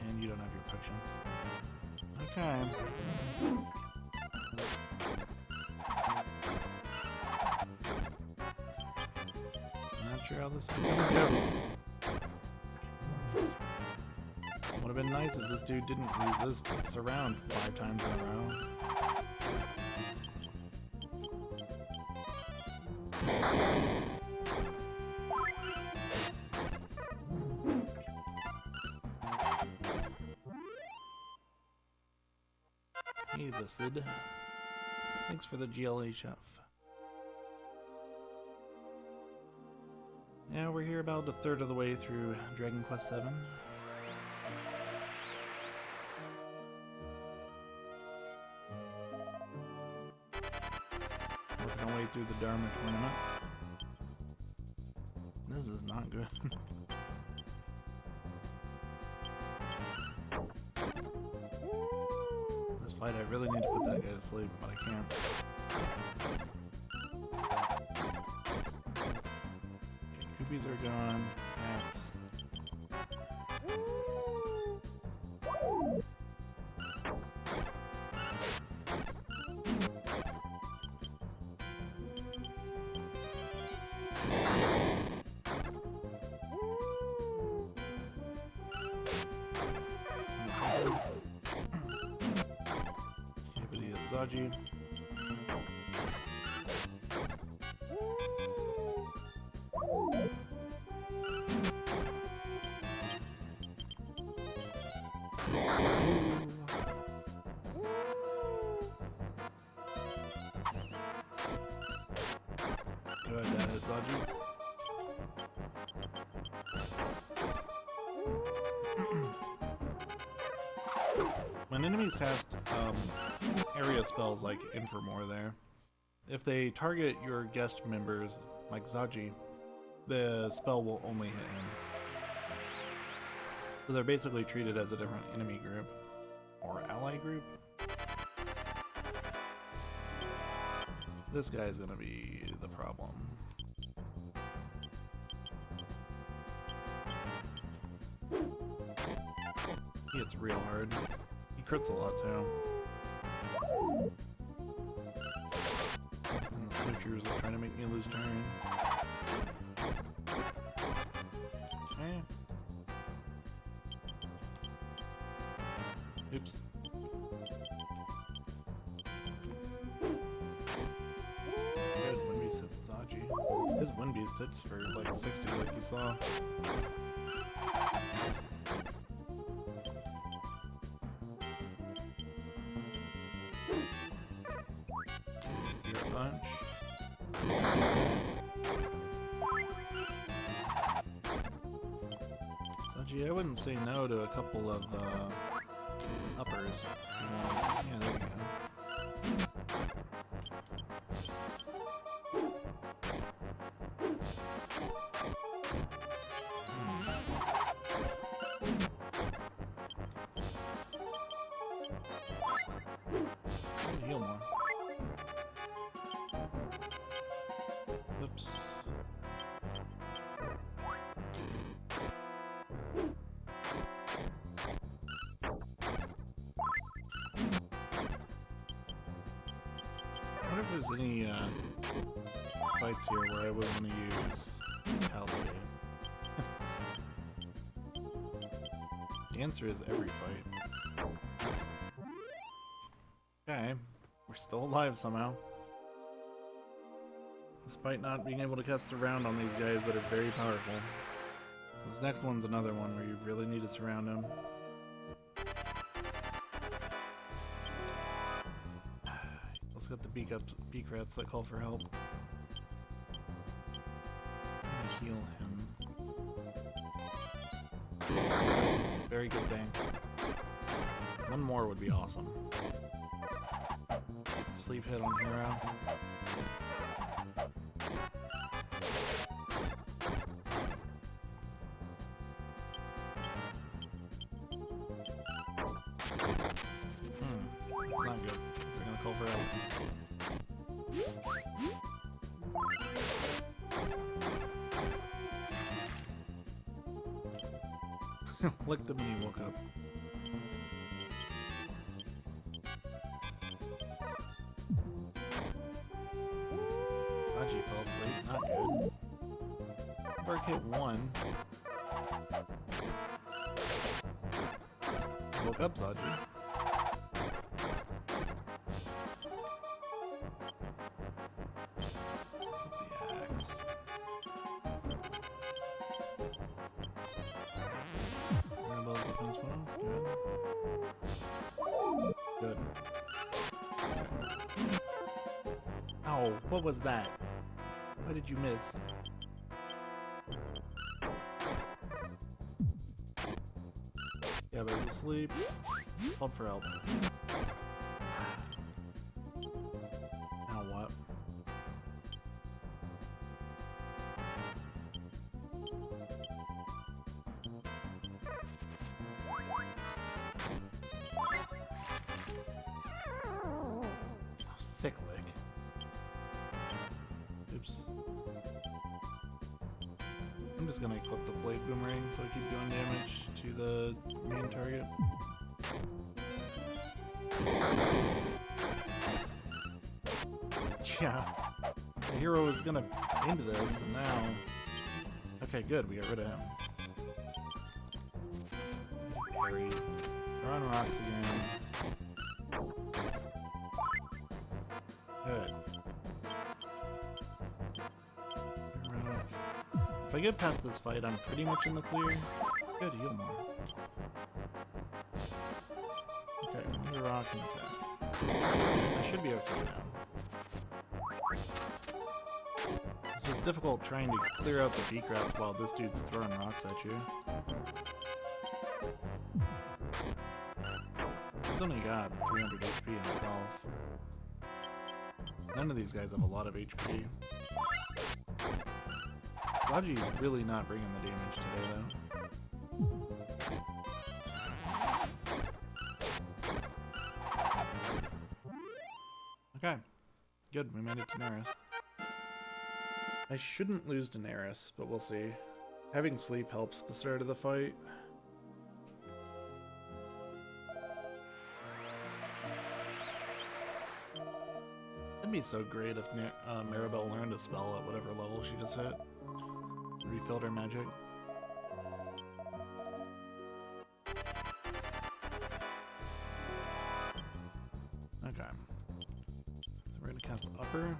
And you don't have your potions. Okay. I'm not sure how this is gonna go. Would have been nice if this dude didn't resist surround 5 times in a row. Hey, the Sid. Thanks for the GLA chef. Yeah, we're here about a third of the way through Dragon Quest VII. Working our way through the Dharma tournament. This is not good. This fight, I really need to put that guy to sleep, but I can't. Okay, Koopies are gone. Axe. Zaji. Good, that is Zaji. When enemies cast area spells like Infirmore there, if they target your guest members like Zaji, the spell will only hit him. So they're basically treated as a different enemy group or ally group. This guy's gonna be the problem. hits real hard. He crits a lot too. And the switchers are trying to make me lose turns. Okay. Oops. Good, Wind Beast hit Zaji. His Wind Beast hits for like 60 like you saw. Punch. Zaji, I wouldn't say no to a couple of uppers. Yeah, there we go. Heal more. Oops. I wonder if there's any fights here where I would want to use Calculator. The answer is every fight. Okay, we're still alive somehow. Despite not being able to cast around on these guys that are very powerful. This next one's another one where you really need to surround him. Let's get the beak rats that call for help. I'm gonna heal him. Very good bank. One more would be awesome. Sleep hit on Hero. It's not good. They're gonna call for help. Licked him when he woke up. Haji fell asleep. Not good. Bark hit one. Woke up Zaji. The axe. Above the fence window. Good. Good. Ow, what was that? Why did you miss? Gabo's asleep. Called for help. Now what? Oh, sick lick. Oops. I'm just gonna equip the blade boomerang so I keep doing damage to the main target. Yeah, the hero was gonna into this, and now... Okay, good, we got rid of him. Parry. They're on rocks again. Good. If I get past this fight, I'm pretty much in the clear. Good, heal more. Okay, under rock and attack. I should be okay now. It's just difficult trying to clear out the beak rats while this dude's throwing rocks at you. He's only got 300 HP himself. None of these guys have a lot of HP. Zaji's really not bringing the damage today, though. Okay. Good, we made it to Daenerys. I shouldn't lose Daenerys, but we'll see. Having sleep helps at the start of the fight. That'd be so great if Maribel learned a spell at whatever level she just hit. Refilled her magic. Okay. So we're gonna cast Upper. I'm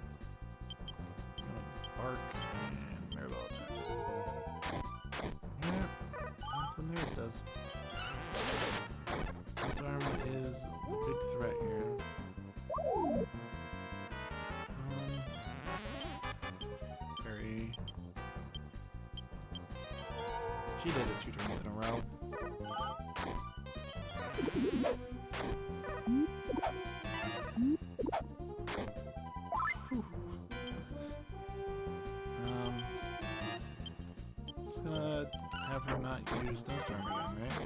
gonna Bark and Maribel attack. Yeah, that's what Neris does. Storm is the big threat here. Very. She did it 2 turns in a row. Whew. Just gonna have her not use Snowstorm again, right?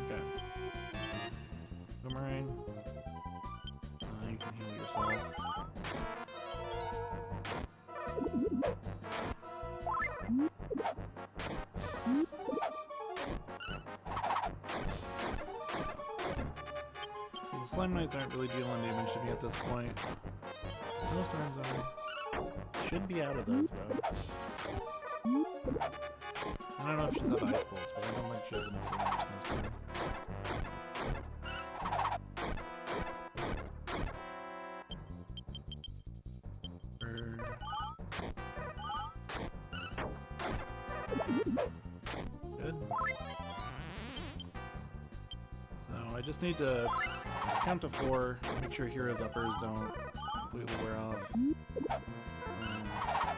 Okay. Boomerang. You can heal yourself. So the Slime Knights aren't really dealing damage to me at this point. The Snowstorms are. Should be out of those though. I don't know if she's out of Ice Bolts, but I don't think she has enough for another Snowstorm. Good. So I just need to count to 4, make sure Hero's Uppers don't completely wear off.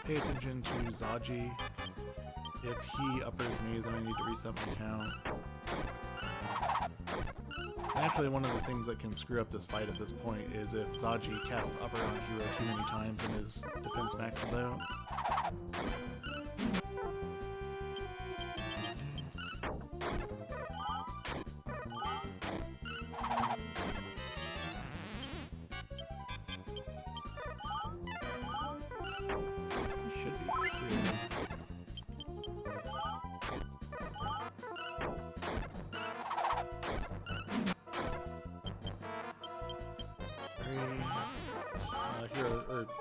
Pay attention to Zaji. If he uppers me, then I need to reset my count. And actually, one of the things that can screw up this fight at this point is if Zaji casts upper on a hero too many times and his defense maxes out.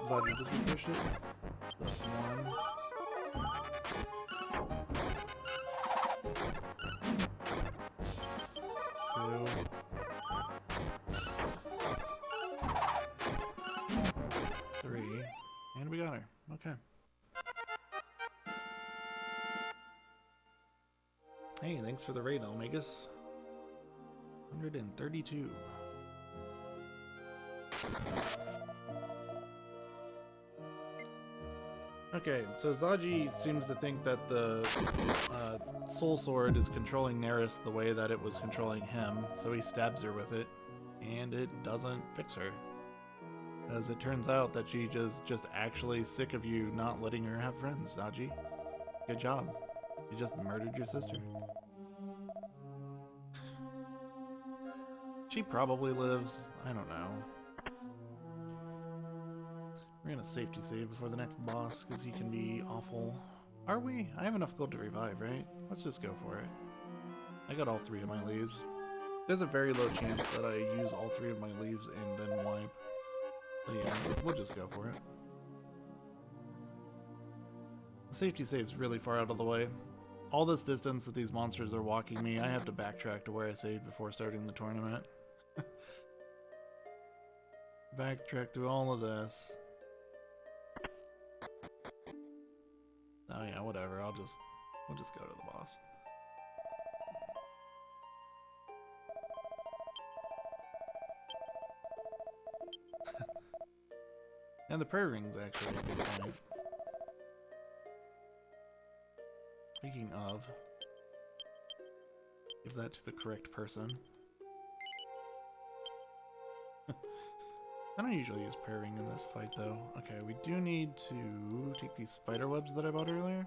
Zaji just refresh it. That's 1. 2. 3. And we got her. Okay. Hey, thanks for the raid, Almegas. 132. Okay, so Zaji seems to think that the Soul Sword is controlling Neris the way that it was controlling him, so he stabs her with it, and it doesn't fix her. As it turns out that she just actually sick of you not letting her have friends, Zaji. Good job. You just murdered your sister. She probably lives. I don't know. We're gonna safety save before the next boss, because he can be awful. Are we? I have enough gold to revive, right? Let's just go for it. I got all 3 of my leaves. There's a very low chance that I use all 3 of my leaves and then wipe. But yeah, we'll just go for it. The safety save's really far out of the way. All this distance that these monsters are walking me, I have to backtrack to where I saved before starting the tournament. Backtrack through all of this. Oh yeah, whatever. We'll just go to the boss. And the prayer ring's actually a big point. Speaking of, give that to the correct person. I don't usually use prayer ring in this fight though. Okay, we do need to take these spider webs that I bought earlier.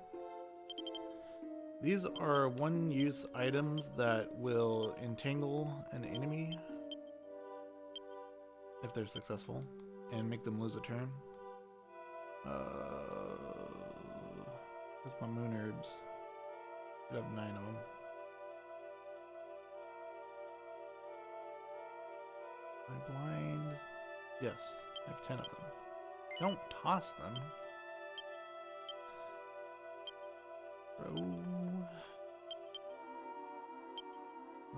These are one-use items that will entangle an enemy if they're successful and make them lose a turn. Where's my moon herbs? Should have 9 of them. Am I blind? Yes, I have 10 of them. Don't toss them. Throw.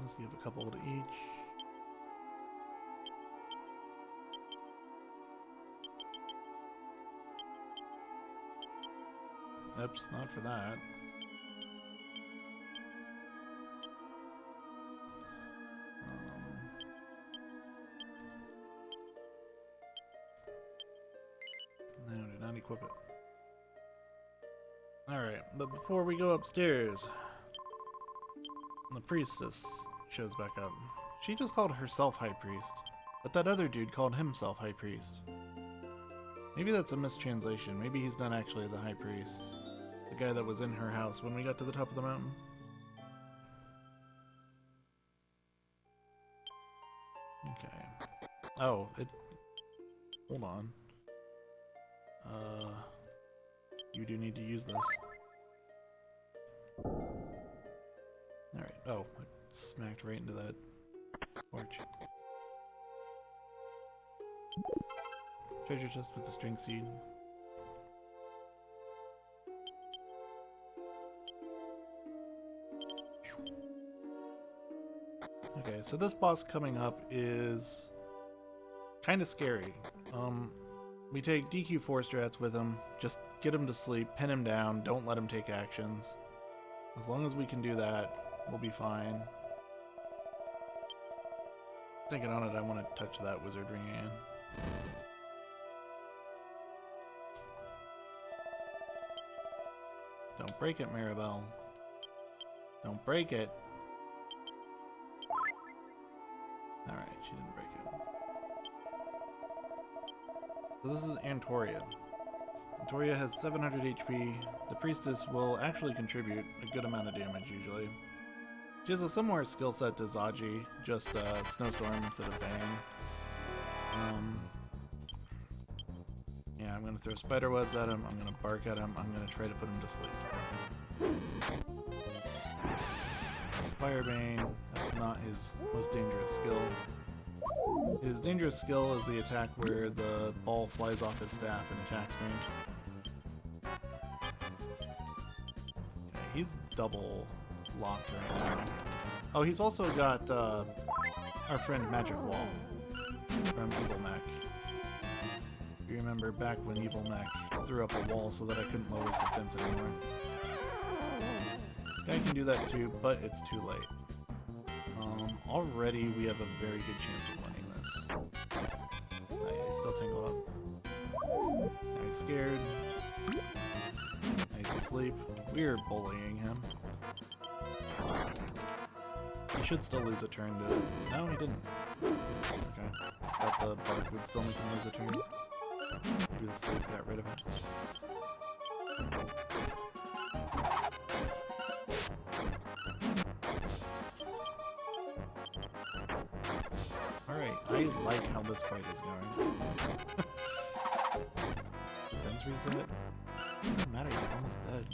Let's give a couple to each. Oops, not for that. No, did not equip it. Alright, but before we go upstairs, the priestess shows back up. She just called herself High Priest, but that other dude called himself High Priest. Maybe that's a mistranslation. Maybe he's not actually the High Priest. The guy that was in her house when we got to the top of the mountain. Okay. Oh, it... Hold on. You do need to use this. Alright. Oh, I smacked right into that torch. Treasure chest with the string seed. Okay, so this boss coming up is kind of scary. We take DQ4 strats with him, just get him to sleep, pin him down, don't let him take actions. As long as we can do that, we'll be fine. Thinking on it, I want to touch that wizard ring again. Don't break it, Maribel. Don't break it. Alright, she didn't break it. So this is Antorio. Antorio has 700 HP. The priestess will actually contribute a good amount of damage usually. She has a similar skill set to Zaji, just snowstorm instead of bang. Yeah, I'm going to throw spider webs at him, I'm going to bark at him, I'm going to try to put him to sleep. That's Firebane, that's not his most dangerous skill. His dangerous skill is the attack where the ball flies off his staff and attacks me. Okay, he's double locked right now. Oh, he's also got our friend Magic Wall from Evil Mech. You remember back when Evil Mech threw up a wall so that I couldn't lower the defense anymore. This guy can do that too, but it's too late. Already we have a very good chance of winning this. Oh, yeah, he's still tangled up. Now he's scared. Now he's asleep. We're bullying him. He should still lose a turn to... No, he didn't. Okay. Thought the bark would still make him lose a turn. Maybe the sleep got rid of it. Alright, I like how this fight is going. Defense reset? Doesn't matter, he's almost dead.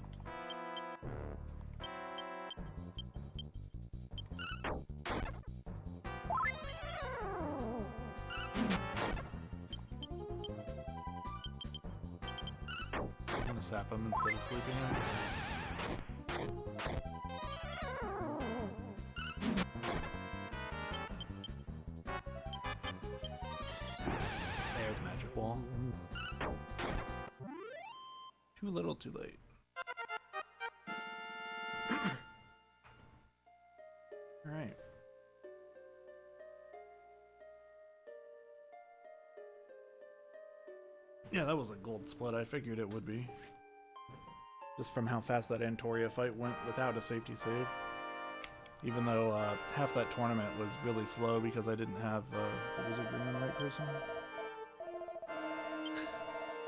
I'm gonna sap him instead of sleeping him. There's Magic Wall. Too little, too late. Alright. Yeah, that was a gold split. I figured it would be. Just from how fast that Antorio fight went without a safety save. Even though half that tournament was really slow because I didn't have the wizard ring on the right person.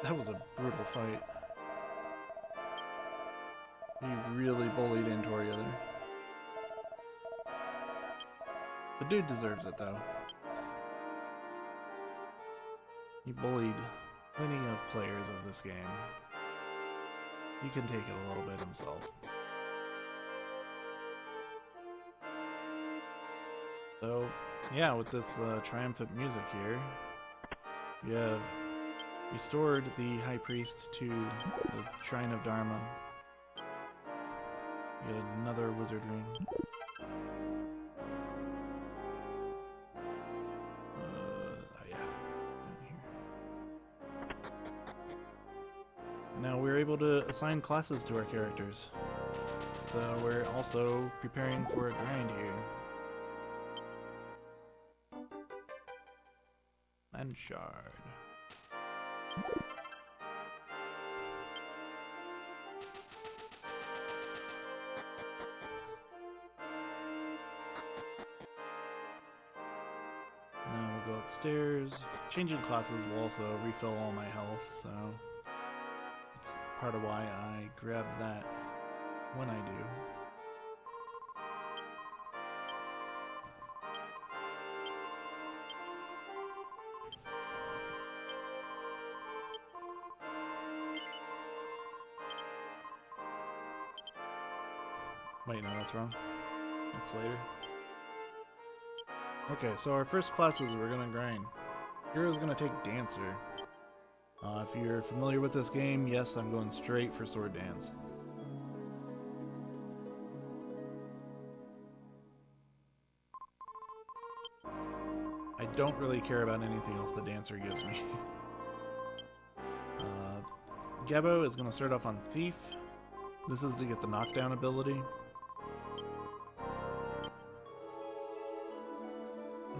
That was a brutal fight. He really bullied Antorio there. The dude deserves it though. He bullied plenty of players of this game. He can take it a little bit himself. So, Yeah, with this triumphant music here, we have restored the High Priest to the Shrine of Dharma. We get another wizard ring. Oh yeah, down here. And now we're able to assign classes to our characters. So we're also preparing for a grind here. And shard. Now we'll go upstairs. Changing classes will also refill all my health, so it's part of why I grab that when I do. Wait, no, that's wrong. That's later. Okay, so our first classes we're gonna grind. Hero's gonna take Dancer. If you're familiar with this game, yes, I'm going straight for Sword Dance. I don't really care about anything else the Dancer gives me. Gabo is gonna start off on Thief. This is to get the knockdown ability.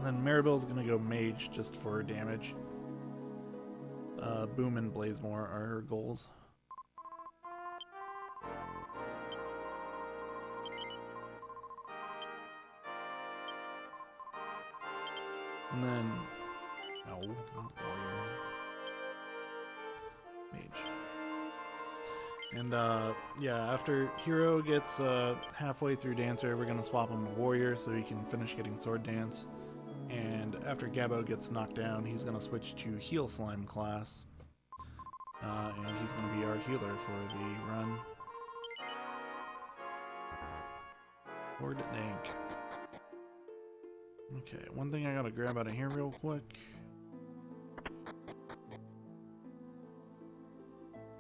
And then Maribel's gonna go Mage just for damage. Boom and Blazemore are her goals. And then, no, not Warrior. Mage. And yeah, after Hero gets halfway through Dancer, we're gonna swap him to Warrior so he can finish getting Sword Dance. And after Gabo gets knocked down, he's going to switch to Heal Slime class. And he's going to be our healer for the run. Horde Dank. Okay, one thing I got to grab out of here real quick.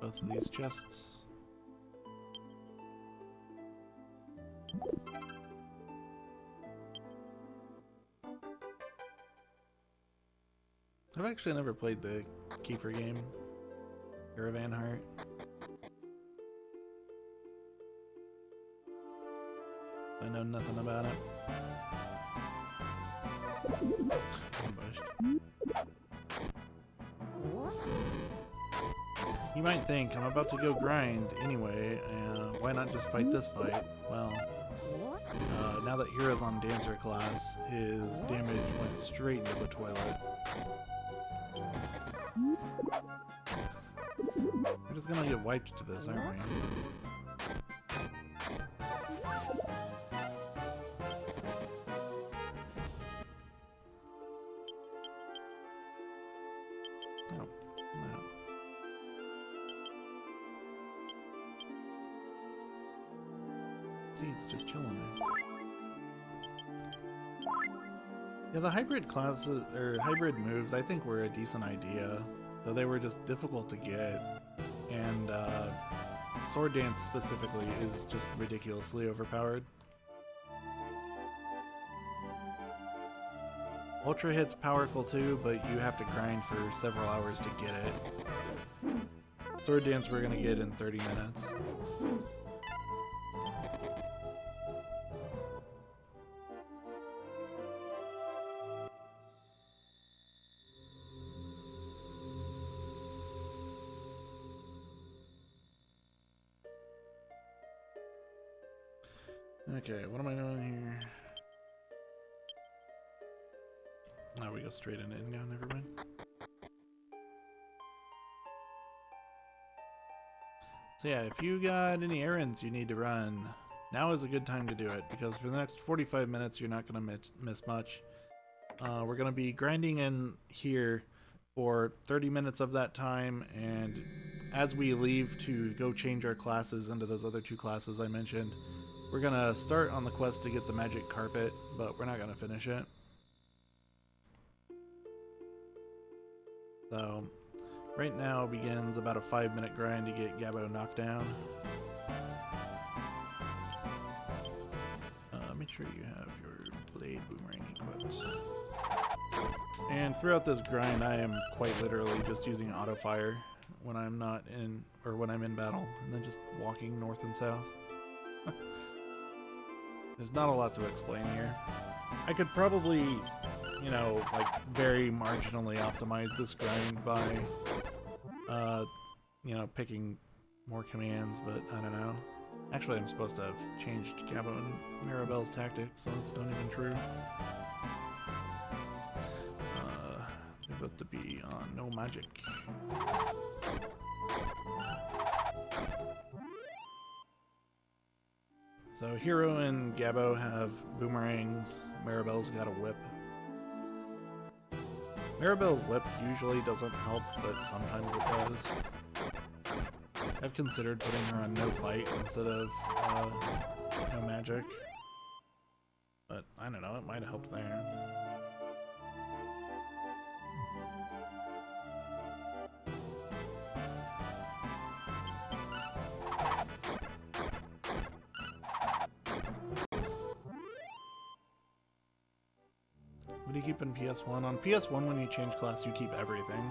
Both of these chests. I've actually never played the Kiefer game, Caravan Heart. I know nothing about it. Ambushed. You might think, I'm about to go grind anyway, why not just fight this fight? Well, now that Hero's on Dancer class, his damage went straight into the toilet. We're just gonna get wiped to this, aren't we? No. No. See, it's just chilling there. Yeah, the hybrid classes, or hybrid moves, I think were a decent idea. Though they were just difficult to get. And Sword Dance specifically is just ridiculously overpowered. Ultra Hit's powerful too, but you have to grind for several hours to get it. Sword Dance we're gonna get in 30 minutes. Okay, what am I doing here? Oh, we go straight into Engow, never mind. So yeah, if you got any errands you need to run, now is a good time to do it, because for the next 45 minutes you're not going to miss much. We're going to be grinding in here for 30 minutes of that time, and as we leave to go change our classes into those other two classes I mentioned, we're going to start on the quest to get the magic carpet, but we're not going to finish it. So right now begins about a 5-minute grind to get Gabo knocked down. Make sure you have your blade boomerang equipped. And throughout this grind, I am quite literally just using auto fire when I'm not in, or when I'm in battle, and then just walking north and south. There's not a lot to explain here. I could probably, you know, like very marginally optimize this grind by, you know, picking more commands, but I don't know. Actually, I'm supposed to have changed Gabo and Mirabelle's tactics, so that's not even true. They're about to be on no magic. So Hero and Gabo have boomerangs. Mirabelle's got a whip. Mirabelle's whip usually doesn't help, but sometimes it does. I've considered putting her on no fight instead of no magic. But I don't know, it might have helped there. What do you keep in PS1? On PS1, when you change class, you keep everything.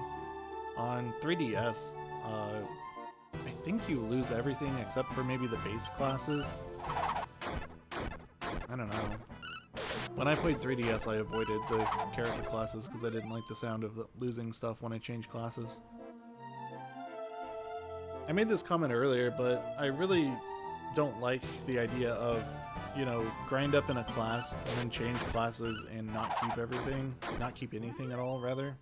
On 3DS, I think you lose everything except for maybe the base classes. I don't know. When I played 3DS, I avoided the character classes because I didn't like the sound of losing stuff when I changed classes. I made this comment earlier, but I really don't like the idea of, you know, grind up in a class and then change classes and not keep everything, not keep anything at all, rather.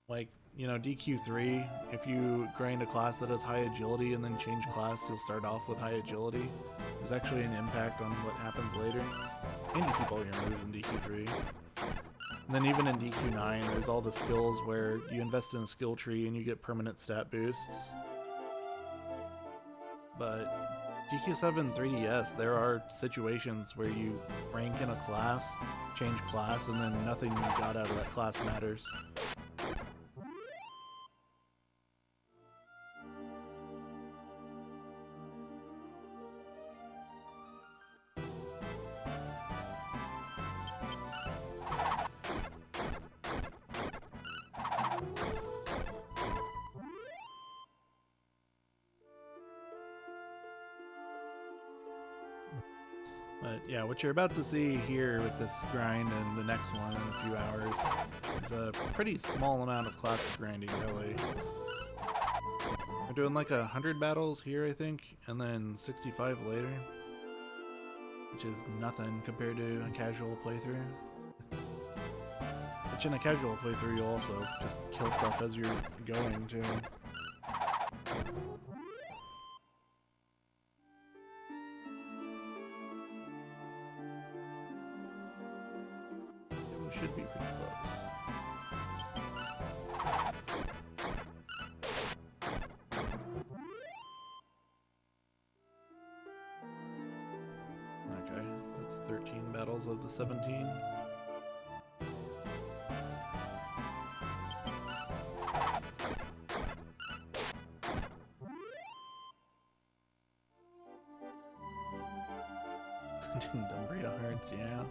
Like, you know, DQ3, if you grind a class that has high agility and then change class, you'll start off with high agility. There's actually an impact on what happens later. And you keep all your moves in DQ3. And then even in DQ9, there's all the skills where you invest in a skill tree and you get permanent stat boosts. But DQ7 3DS, there are situations where you rank in a class, change class, and then nothing you got out of that class matters. But yeah, what you're about to see here with this grind and the next one in a few hours is a pretty small amount of classic grinding, really. We're doing like 100 battles here, I think, and then 65 later, which is nothing compared to a casual playthrough. Which in a casual playthrough, you'll also just kill stuff as you're going to. Should be pretty close. Okay, that's 13 battles of the 17. Dumbria hearts, yeah.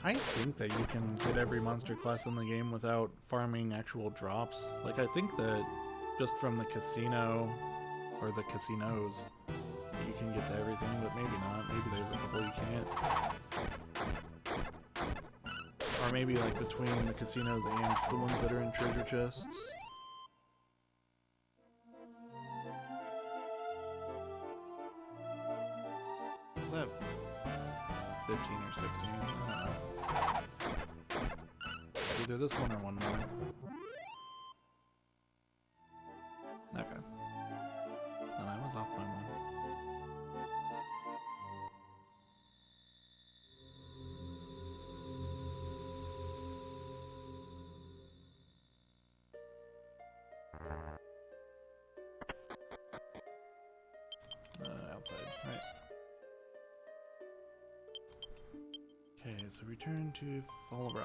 I think that you can get every monster class in the game without farming actual drops. Like, I think that just from the casino, or the casinos, you can get to everything, but maybe not. Maybe there's a couple you can't. Or maybe, like, between the casinos and the ones that are in treasure chests. Is that 15 or 16? I don't know. Either this one or one more. Okay. And I was off by one. Outside, right. Okay, so return to Falrod.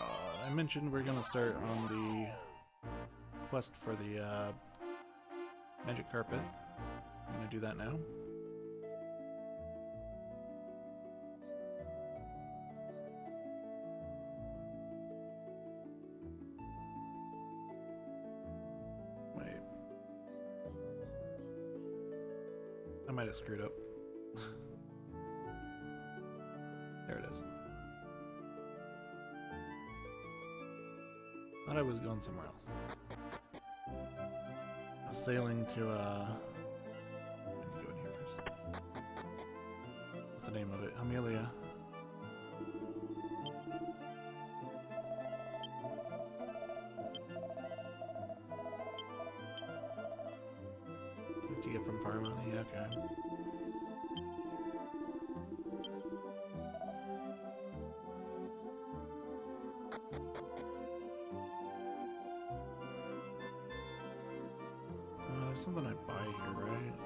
I mentioned we're gonna start on the quest for the magic carpet. I'm gonna do that now. Wait. I might have screwed up. There it is. Thought I was going somewhere else. I was sailing to, let me go in here first. What's the name of it? Amelia. What do you get from farm money? Okay. Something I buy here, right?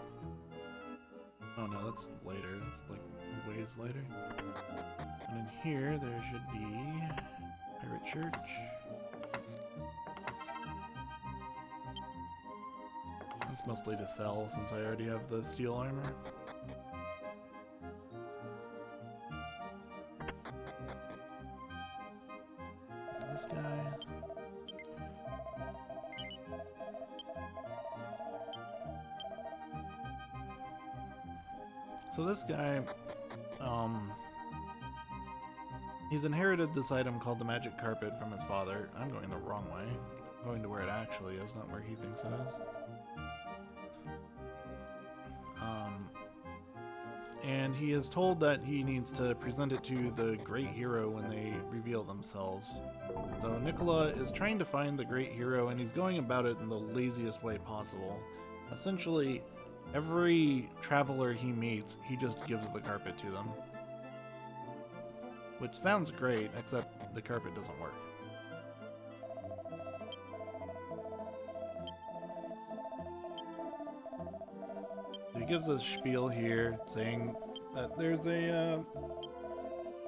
Oh no, that's later. That's like ways later. And in here, there should be Pirate Church. That's mostly to sell since I already have the steel armor. This guy. So this guy, he's inherited this item called the magic carpet from his father. I'm going the wrong way. I'm going to where it actually is, not where he thinks it is. And he is told that he needs to present it to the great hero when they reveal themselves. So Nicola is trying to find the great hero, and he's going about it in the laziest way possible. Essentially, every traveler he meets, he just gives the carpet to them. Which sounds great, except the carpet doesn't work. So he gives a spiel here saying that there's a,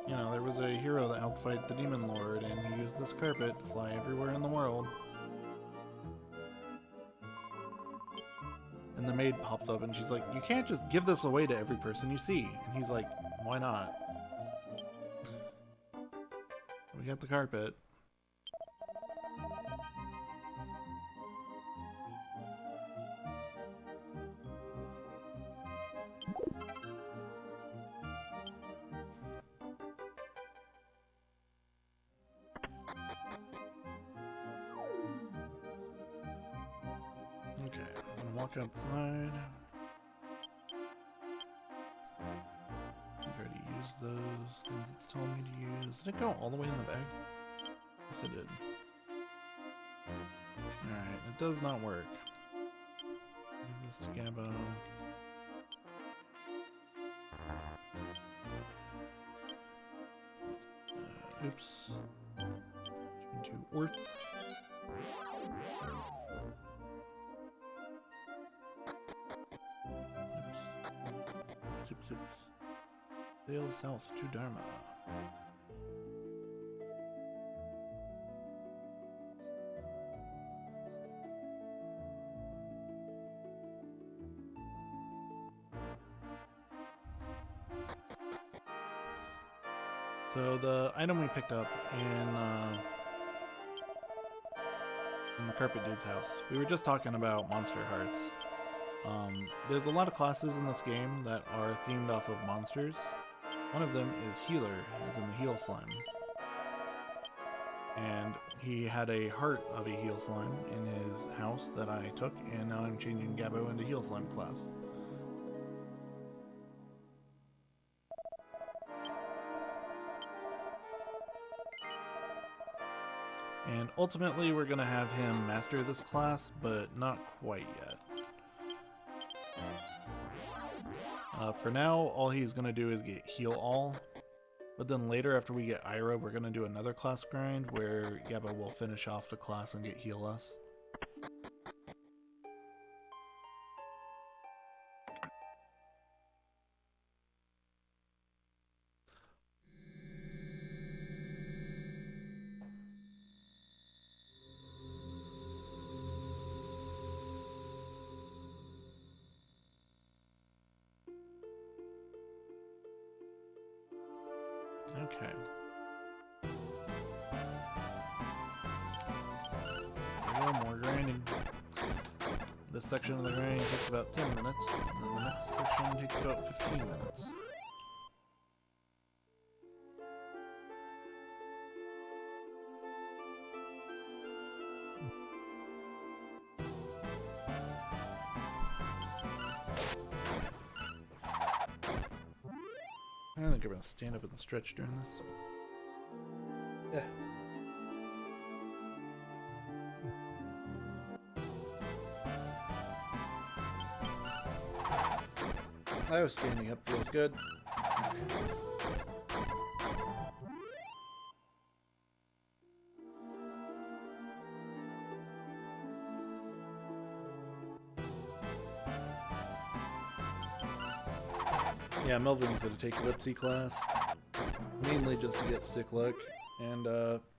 there was a hero that helped fight the Demon Lord, and he used this carpet to fly everywhere in the world. And the maid pops up and she's like, you can't just give this away to every person you see. And he's like, why not? We got the carpet. Okay, I'm gonna walk outside. I've already used those things it's telling me to use. Did it go all the way in the bag? Yes, it did. Alright, it does not work. Give this to Gabo. Oops. Into Ort. Oops. Oops. Sail south to Dharma. So the item we picked up in the Carpet Dude's house, we were just talking about monster hearts. There's a lot of classes in this game that are themed off of monsters. One of them is Healer, as in the heal slime. And he had a heart of a heal slime in his house that I took, and now I'm changing Gabo into heal slime class. And ultimately we're going to have him master this class, but not quite yet. For now, all he's going to do is get heal all. But then later, after we get Ira, we're going to do another class grind where Gabo will finish off the class and get heal less. Okay. There we go, more grinding. This section of the grinding takes about 10 minutes, and then the next section takes about 15 minutes. I don't think I'm going to stand up and stretch during this. Yeah. I was standing up, feels good. Yeah, Melvin's going to take Lipsy class, mainly just to get sick luck, and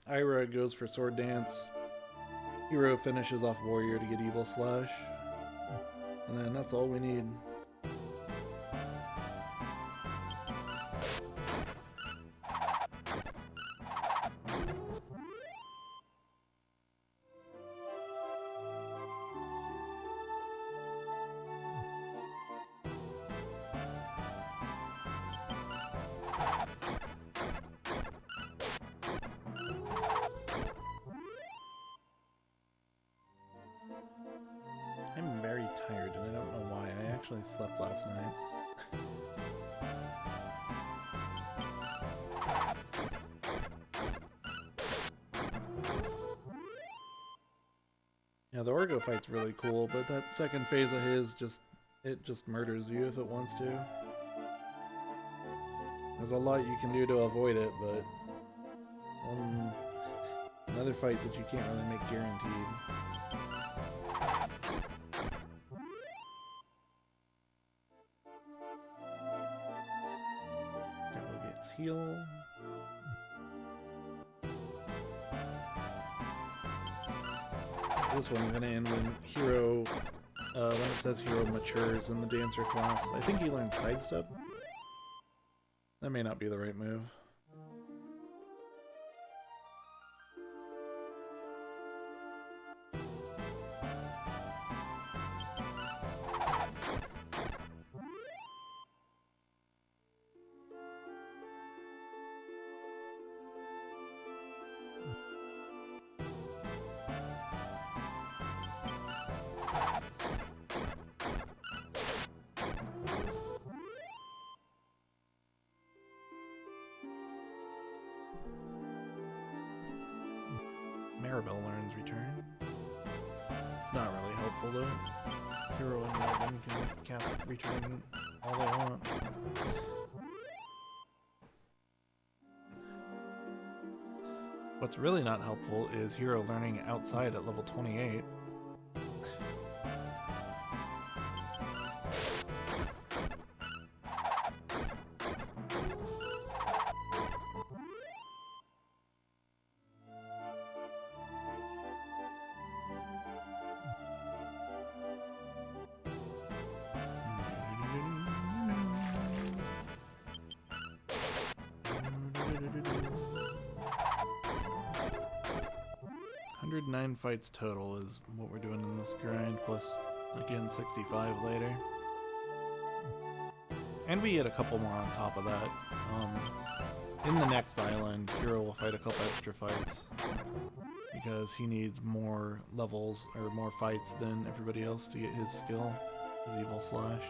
Ira goes for sword dance. Hero finishes off warrior to get evil slash, and then that's all we need. I'm very tired and I don't know why. I actually slept last night. Yeah, the Orgo fight's really cool, but that second phase of his just murders you if it wants to. There's a lot you can do to avoid it, but another fight that you can't really make guaranteed. Gabo gets heal. This one's gonna end when Hero, when it says Hero matures in the dancer class. I think he learns sidestep. That may not be the right move. Maribel learns return. It's not really helpful though. Hero and Melvin can cast return all they want. What's really not helpful is Hero learning outside at level 28. Fights total is what we're doing in this grind, plus again 65 later, and we get a couple more on top of that. In the next island, Hero will fight a couple extra fights because he needs more levels or more fights than everybody else to get his skill, his evil slash.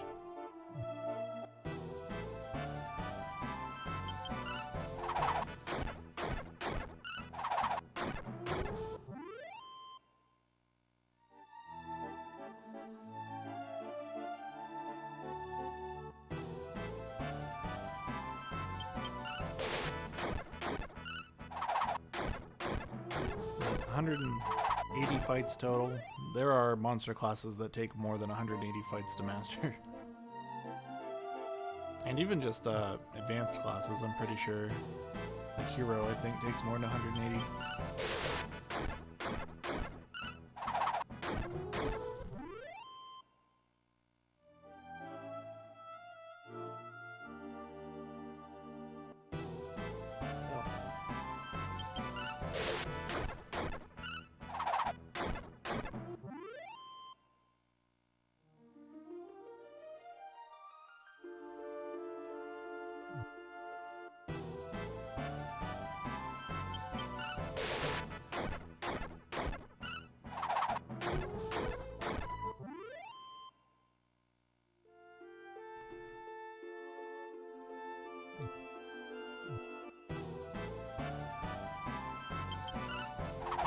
Fights total. There are monster classes that take more than 180 fights to master. And even just advanced classes, I'm pretty sure. Like Hero, I think, takes more than 180.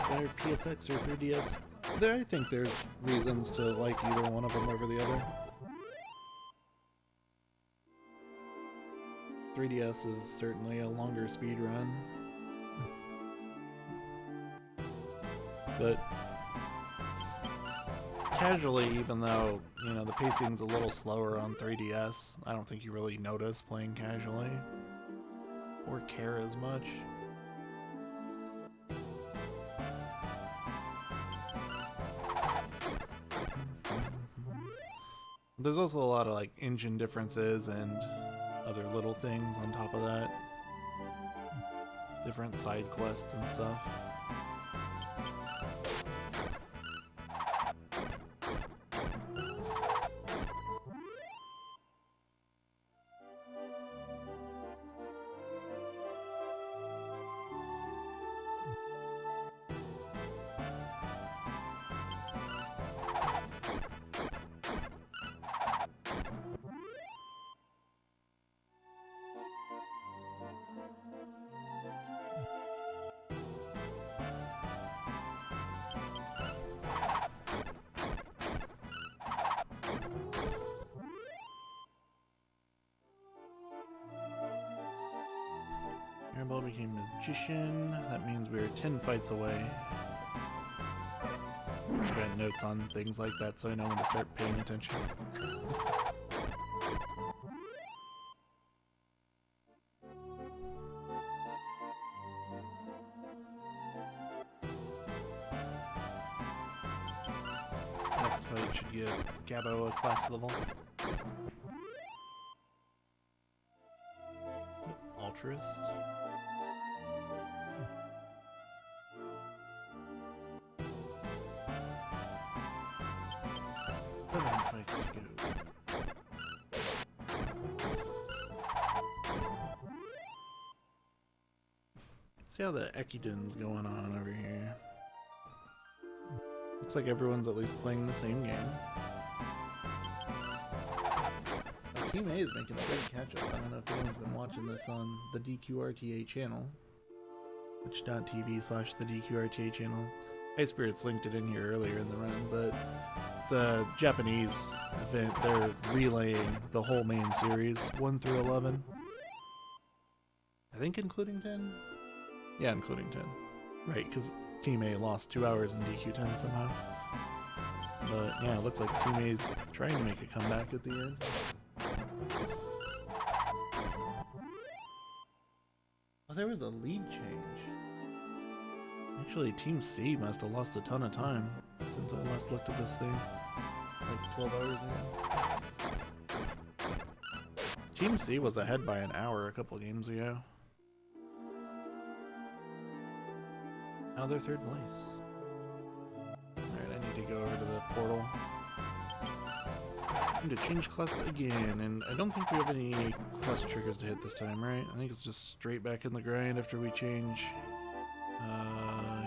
Better PSX or 3DS? I think there's reasons to like either one of them over the other. 3DS is certainly a longer speed run, but casually, even though, you know, the pacing's a little slower on 3DS, I don't think you really notice playing casually or care as much. There's also a lot of like engine differences and other little things on top of that. Different side quests and stuff. Airball became magician. That means we're 10 fights away. I've got notes on things like that so I know when to start paying attention. This next fight should give Gabo a class level. Altruist. 11 fights to go. See how the Ekidon's going on over here. Looks like everyone's at least playing the same game. Team A is making a big catch-up. I don't know if anyone's been watching this on the DQRTA channel. Twitch.tv/the DQRTA channel. Hey Spirits linked it in here earlier in the run, but it's a Japanese event. They're relaying the whole main series, 1 through 11. I think including 10? Yeah, including 10. Right, because Team A lost 2 hours in DQ10 somehow. But yeah, it looks like Team A's trying to make a comeback at the end. Oh, there was a lead change. Actually, Team C must have lost a ton of time since I last looked at this thing. Like 12 hours ago. Team C was ahead by an hour a couple games ago. Now they're third place. Alright, I need to go over to the portal. I need to change class again, and I don't think we have any quest triggers to hit this time, right? I think it's just straight back in the grind after we change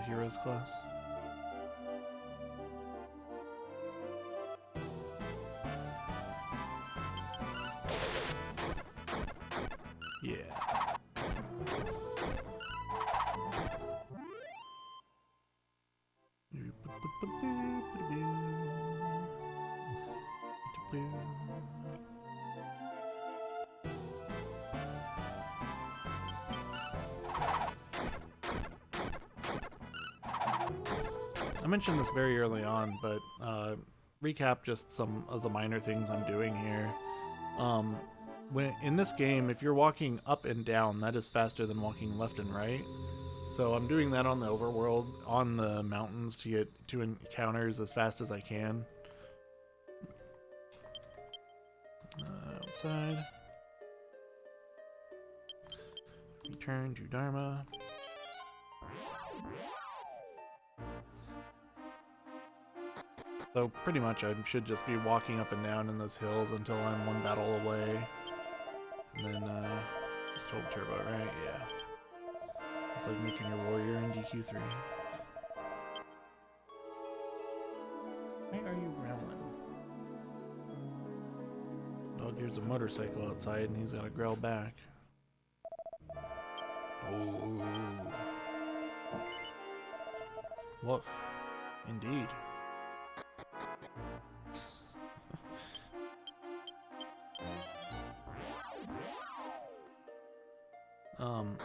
Heroes class. Yeah. I mentioned this very early on, but recap just some of the minor things I'm doing here. When in this game, if you're walking up and down, that is faster than walking left and right. So I'm doing that on the overworld, on the mountains, to get to encounters as fast as I can. Outside. Return to Dharma. So pretty much I should just be walking up and down in those hills until I'm one battle away. And then, just hold turbo, right? Yeah. It's like making your warrior in DQ3. Why are you growling? Dog hears a motorcycle outside and he's gotta growl back. Oh. Woof. Indeed.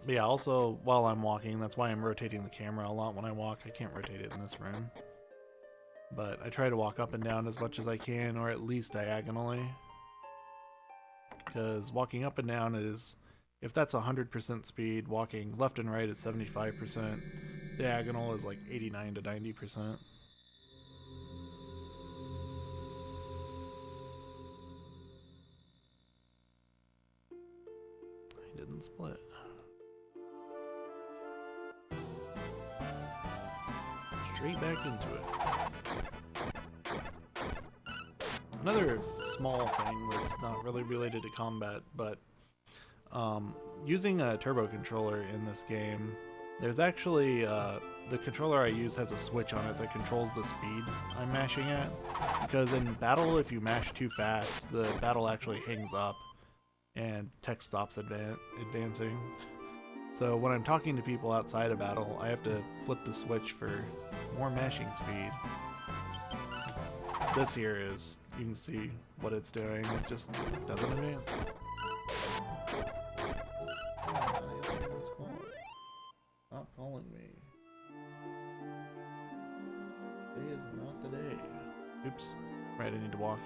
But yeah, also while I'm walking, that's why I'm rotating the camera a lot when I walk. I can't rotate it in this room. But I try to walk up and down as much as I can, or at least diagonally. Because walking up and down is, if that's 100% speed, walking left and right at 75%, diagonal is like 89 to 90%. I didn't split. Straight back into it. Another small thing that's not really related to combat, but using a turbo controller in this game, there's actually, the controller I use has a switch on it that controls the speed I'm mashing at, because in battle, if you mash too fast, the battle actually hangs up and text stops advancing. So when I'm talking to people outside of battle, I have to flip the switch for more mashing speed. This here is, you can see what it's doing, it just doesn't advance. Stop calling me. Today is not the day. Oops. Right, I need to walk.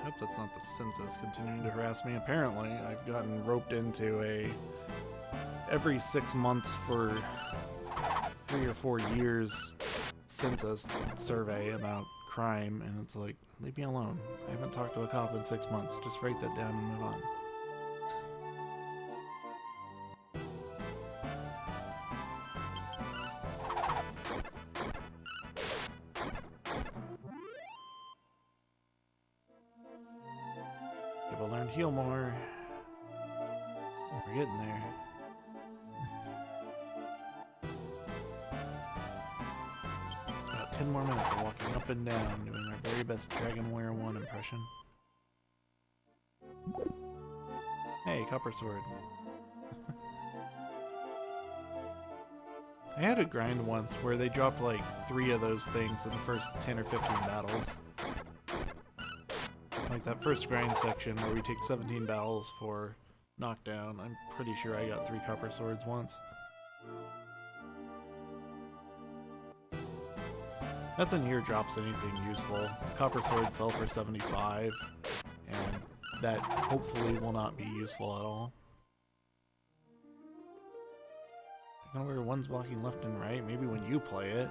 Hope that's not the census continuing to harass me. Apparently, I've gotten roped into a every 6 months for 3 or 4 years census survey about crime, and it's like, leave me alone. I haven't talked to a cop in 6 months. Just write that down and move on. Gabo learned heal more. We're getting there. About 10 more minutes of walking up and down, doing our very best Dragon Warrior 1 impression. Hey, copper sword. I had a grind once where they dropped like 3 of those things in the first 10 or 15 battles. Like that first grind section where we take 17 battles for knockdown. I'm pretty sure I got 3 copper swords once. Nothing here drops anything useful. Copper swords sell for 75, and that hopefully will not be useful at all. I don't know where one's blocking left and right. Maybe when you play it.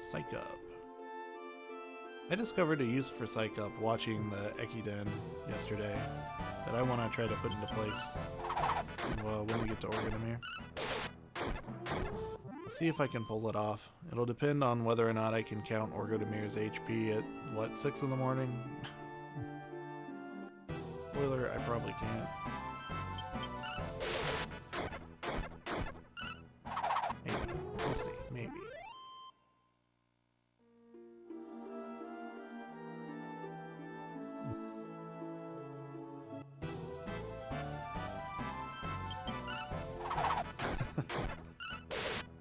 Psych Up. I discovered a use for Psych Up watching the Ekiden yesterday that I want to try to put into place when we get to Organomir. I'll see if I can pull it off. It'll depend on whether or not I can count Organomir's HP at, what, 6 in the morning? Spoiler, I probably can't. Maybe. We'll see. Maybe.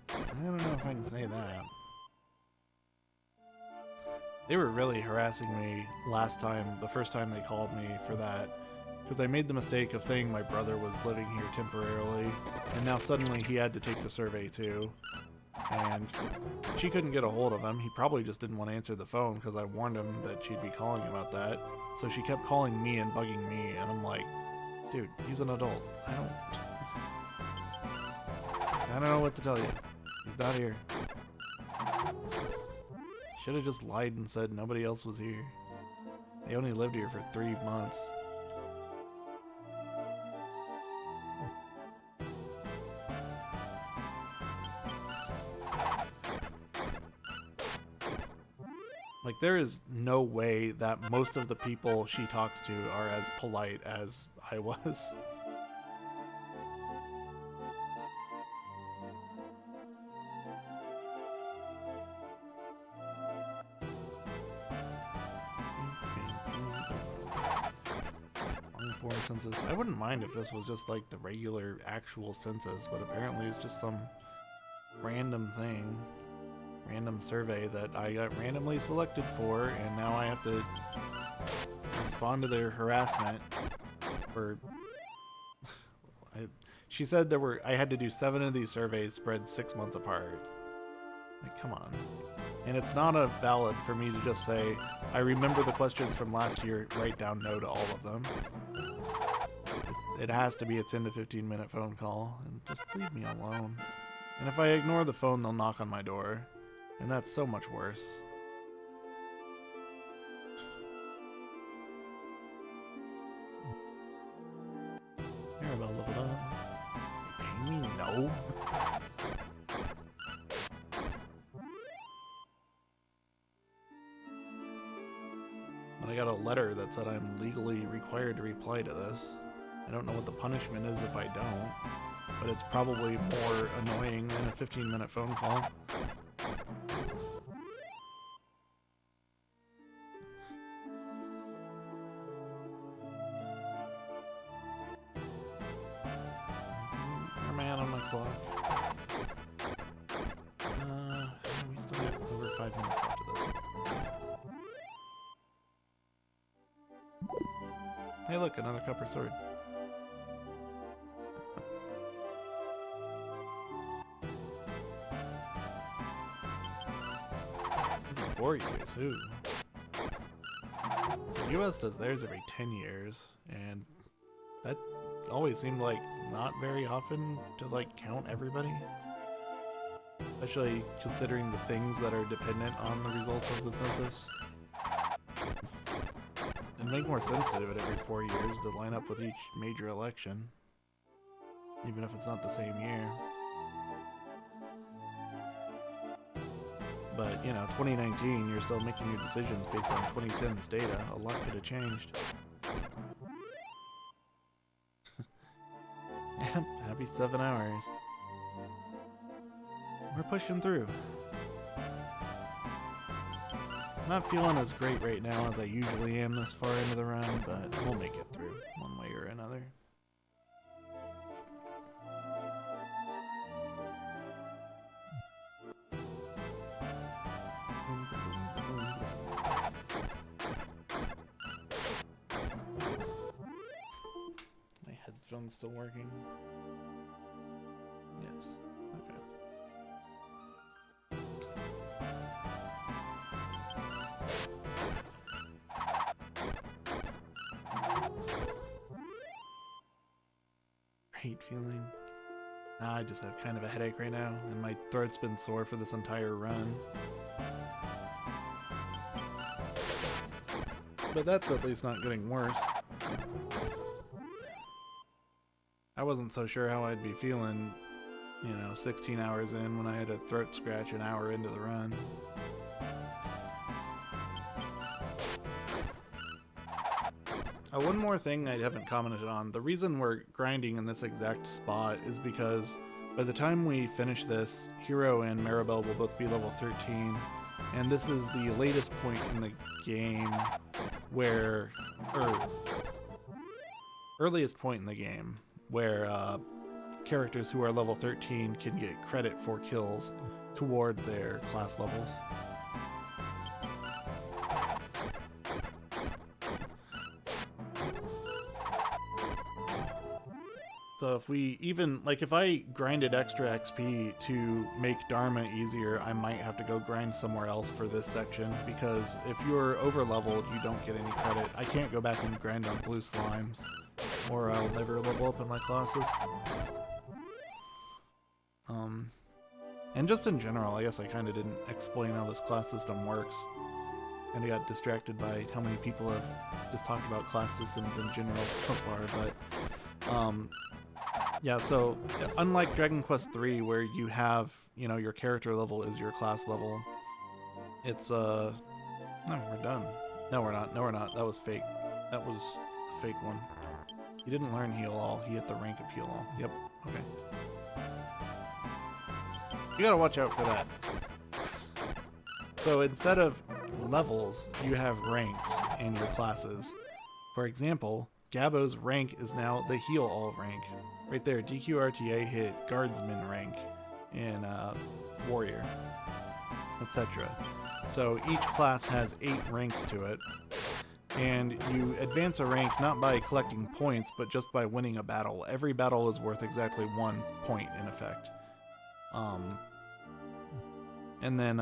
I don't know if I can say that. They were really harassing me last time, the first time they called me for that, because I made the mistake of saying my brother was living here temporarily, and now suddenly he had to take the survey too. And she couldn't get a hold of him. He probably just didn't want to answer the phone because I warned him that she'd be calling about that. So she kept calling me and bugging me, and I'm like, dude, he's an adult. I don't know what to tell you. He's not here. Should have just lied and said nobody else was here. They only lived here for 3 months. Like, there is no way that most of the people she talks to are as polite as I was. Census. I wouldn't mind if this was just like the regular actual census, but apparently it's just some random thing, random survey that I got randomly selected for, and now I have to respond to their harassment for she said I had to do 7 of these surveys spread 6 months apart. Like, come on. And it's not a valid for me to just say, I remember the questions from last year, write down no to all of them. It has to be a 10 to 15 minute phone call, and just leave me alone. And if I ignore the phone, they'll knock on my door, and that's so much worse. Maribel leveled up. You paying me? No. But I got a letter that said I'm legally required to reply to this. I don't know what the punishment is if I don't, but it's probably more annoying than a 15-minute phone call. Man on my clock. We still have over 5 minutes left of this. Hey look, another copper sword. Years. Ooh. The US does theirs every 10 years, and that always seemed like not very often to like count everybody. Especially considering the things that are dependent on the results of the census. It'd make more sense to do it every 4 years to line up with each major election. Even if it's not the same year. But, you know, 2019, you're still making your decisions based on 2010's data. A lot could have changed. Yep, happy 7 hours. We're pushing through. I'm not feeling as great right now as I usually am this far into the run, but we'll make it through one way or another. Headphones still working? Yes. Okay. Great feeling. I just have kind of a headache right now, and my throat's been sore for this entire run. But that's at least not getting worse. I wasn't so sure how I'd be feeling, you know, 16 hours in when I had a throat scratch an hour into the run. One more thing I haven't commented on. The reason we're grinding in this exact spot is because by the time we finish this, Hero and Maribel will both be level 13, and this is the latest point in the game where, earliest point in the game where characters who are level 13 can get credit for kills toward their class levels. So if we even, like if I grinded extra XP to make Dharma easier, I might have to go grind somewhere else for this section, because if you're over leveled, you don't get any credit. I can't go back and grind on blue slimes, or I'll never level up in my classes. And just in general, I guess I kind of didn't explain how this class system works. And I got distracted by how many people have just talked about class systems in general so far. But yeah, so unlike Dragon Quest III, where you have, you know, your character level is your class level, it's no, we're done. No, we're not. No, we're not. That was fake. That was the fake one. He didn't learn Heal All. He hit the rank of Heal All. Yep. Okay. You gotta watch out for that. So instead of levels, you have ranks in your classes. For example, Gabo's rank is now the Heal All rank. Right there, DQRTA hit Guardsman rank in Warrior, etc. So each class has 8 ranks to it, and you advance a rank not by collecting points, but just by winning a battle. Every battle is worth exactly 1 point in effect. And then,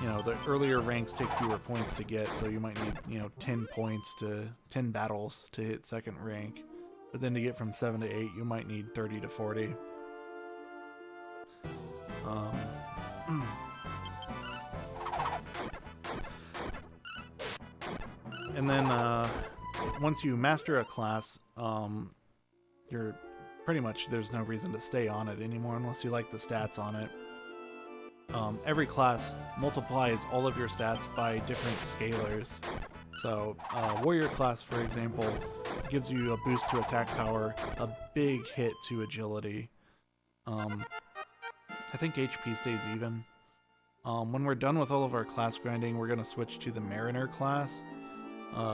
you know, the earlier ranks take fewer points to get, so you might need, you know, 10 points to 10 battles to hit second rank. But then to get from 7 to 8, you might need 30 to 40. And then once you master a class, you're pretty much, there's no reason to stay on it anymore unless you like the stats on it. Every class multiplies all of your stats by different scalars. So Warrior class, for example, gives you a boost to attack power, a big hit to agility. I think HP stays even. When we're done with all of our class grinding, we're going to switch to the Mariner class,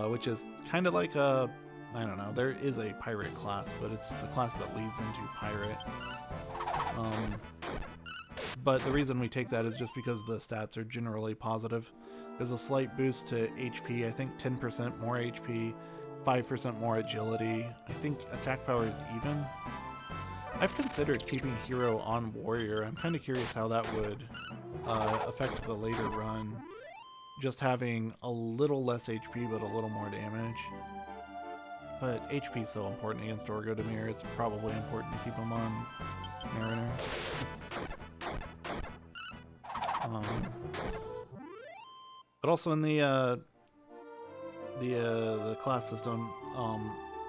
which is kind of like a, I don't know, there is a pirate class, but it's the class that leads into pirate. But the reason we take that is just because the stats are generally positive. There's a slight boost to HP, I think 10% more HP, 5% more agility. I think attack power is even. I've considered keeping Hero on Warrior. I'm kind of curious how that would affect the later run. Just having a little less HP but a little more damage. But HP is so important against Orgodemir, it's probably important to keep him on Mariner. But also in the class system,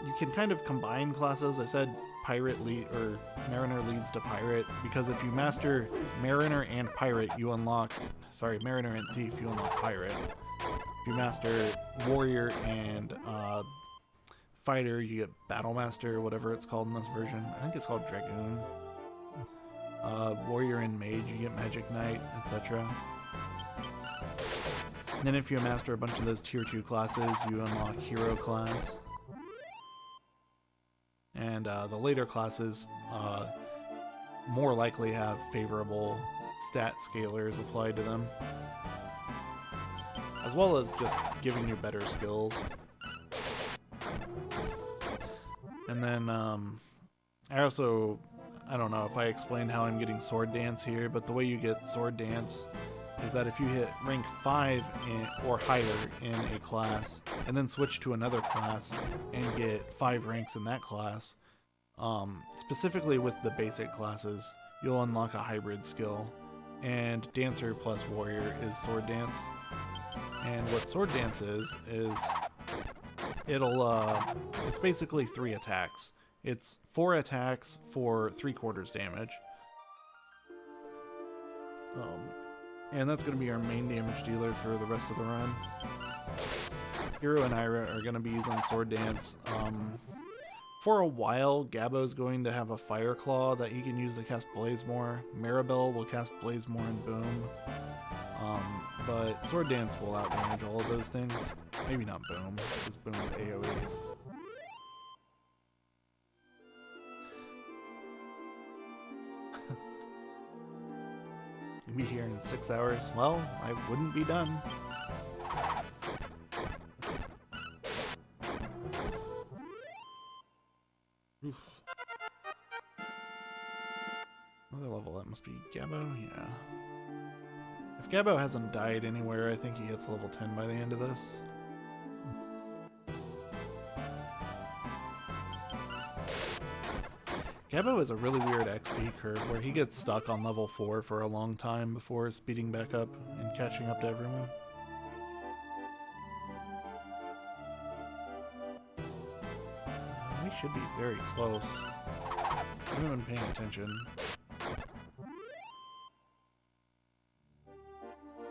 you can kind of combine classes. I said pirate lead or Mariner leads to pirate because if you master Mariner and pirate, you unlock. Sorry, Mariner and thief, you unlock pirate. If you master warrior and fighter, you get battle master, whatever it's called in this version. I think it's called dragoon. Warrior and mage, you get magic knight, etc. And then if you master a bunch of those tier 2 classes, you unlock hero class. And the later classes more likely have favorable stat scalars applied to them, as well as just giving you better skills. And then I don't know if I explained how I'm getting Sword Dance here, but the way you get Sword Dance is that if you hit rank 5 or higher in a class, and then switch to another class and get 5 ranks in that class, specifically with the basic classes, you'll unlock a hybrid skill. And Dancer plus Warrior is Sword Dance. And what Sword Dance is it's basically 3 attacks. It's 4 attacks for 3/4 damage. And that's going to be our main damage dealer for the rest of the run. Hero and Ira are going to be using Sword Dance. For a while, Gabo's going to have a Fire Claw that he can use to cast Blazemore. Maribel will cast Blazemore and Boom. But Sword Dance will outdamage all of those things. Maybe not Boom, because Boom is AoE. Be here in 6 hours. Well, I wouldn't be done. Oof. Another level, that must be Gabo? Yeah. If Gabo hasn't died anywhere, I think he hits level 10 by the end of this. Gabo is a really weird XP curve where he gets stuck on level 4 for a long time before speeding back up and catching up to everyone. We should be very close. I haven't been paying attention.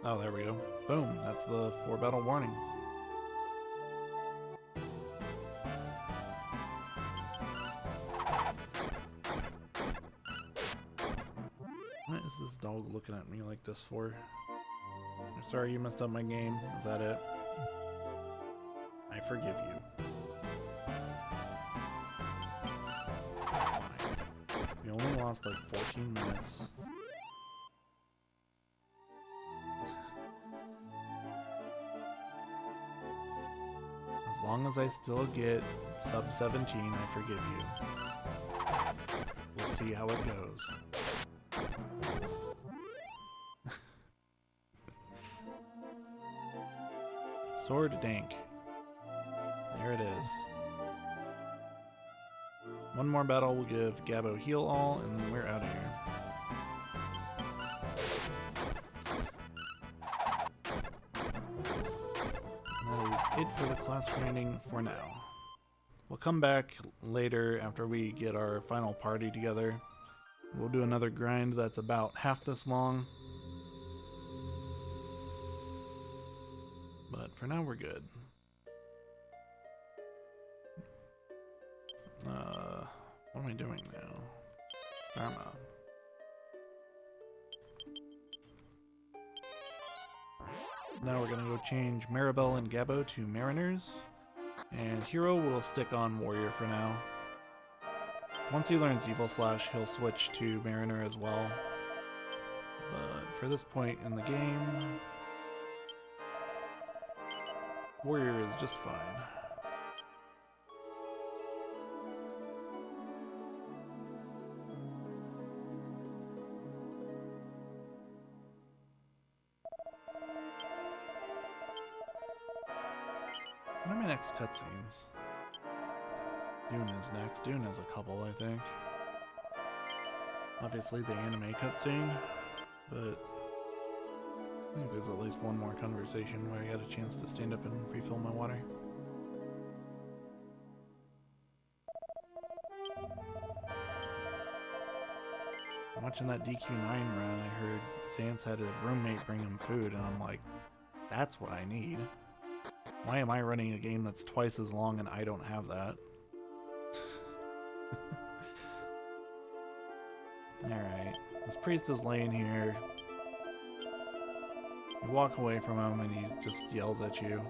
Oh, there we go. Boom, that's the 4 battle warning. What is this dog looking at me like this for? I'm sorry you messed up my game. Is that it? I forgive you. Fine. We only lost like 14 minutes. As long as I still get sub 17, I forgive you. We'll see how it goes. Sword Dank. There it is. One more battle will give Gabo heal all, and then we're out of here. It for the class grinding for now. We'll come back later after we get our final party together. We'll do another grind that's about half this long. But for now we're good. What am I doing now? Dharma. Now we're gonna go change Maribel and Gabo to Mariners, and Hero will stick on Warrior for now. Once he learns Evil Slash, he'll switch to Mariner as well. But for this point in the game, Warrior is just fine. What are my next cutscenes? Dune is next. Dune has a couple, I think. Obviously the anime cutscene, but I think there's at least one more conversation where I got a chance to stand up and refill my water. Watching that DQ9 run, I heard Xance had a roommate bring him food, and I'm like, that's what I need. Why am I running a game that's twice as long and I don't have that? Alright, this priest is laying here. You walk away from him and he just yells at you.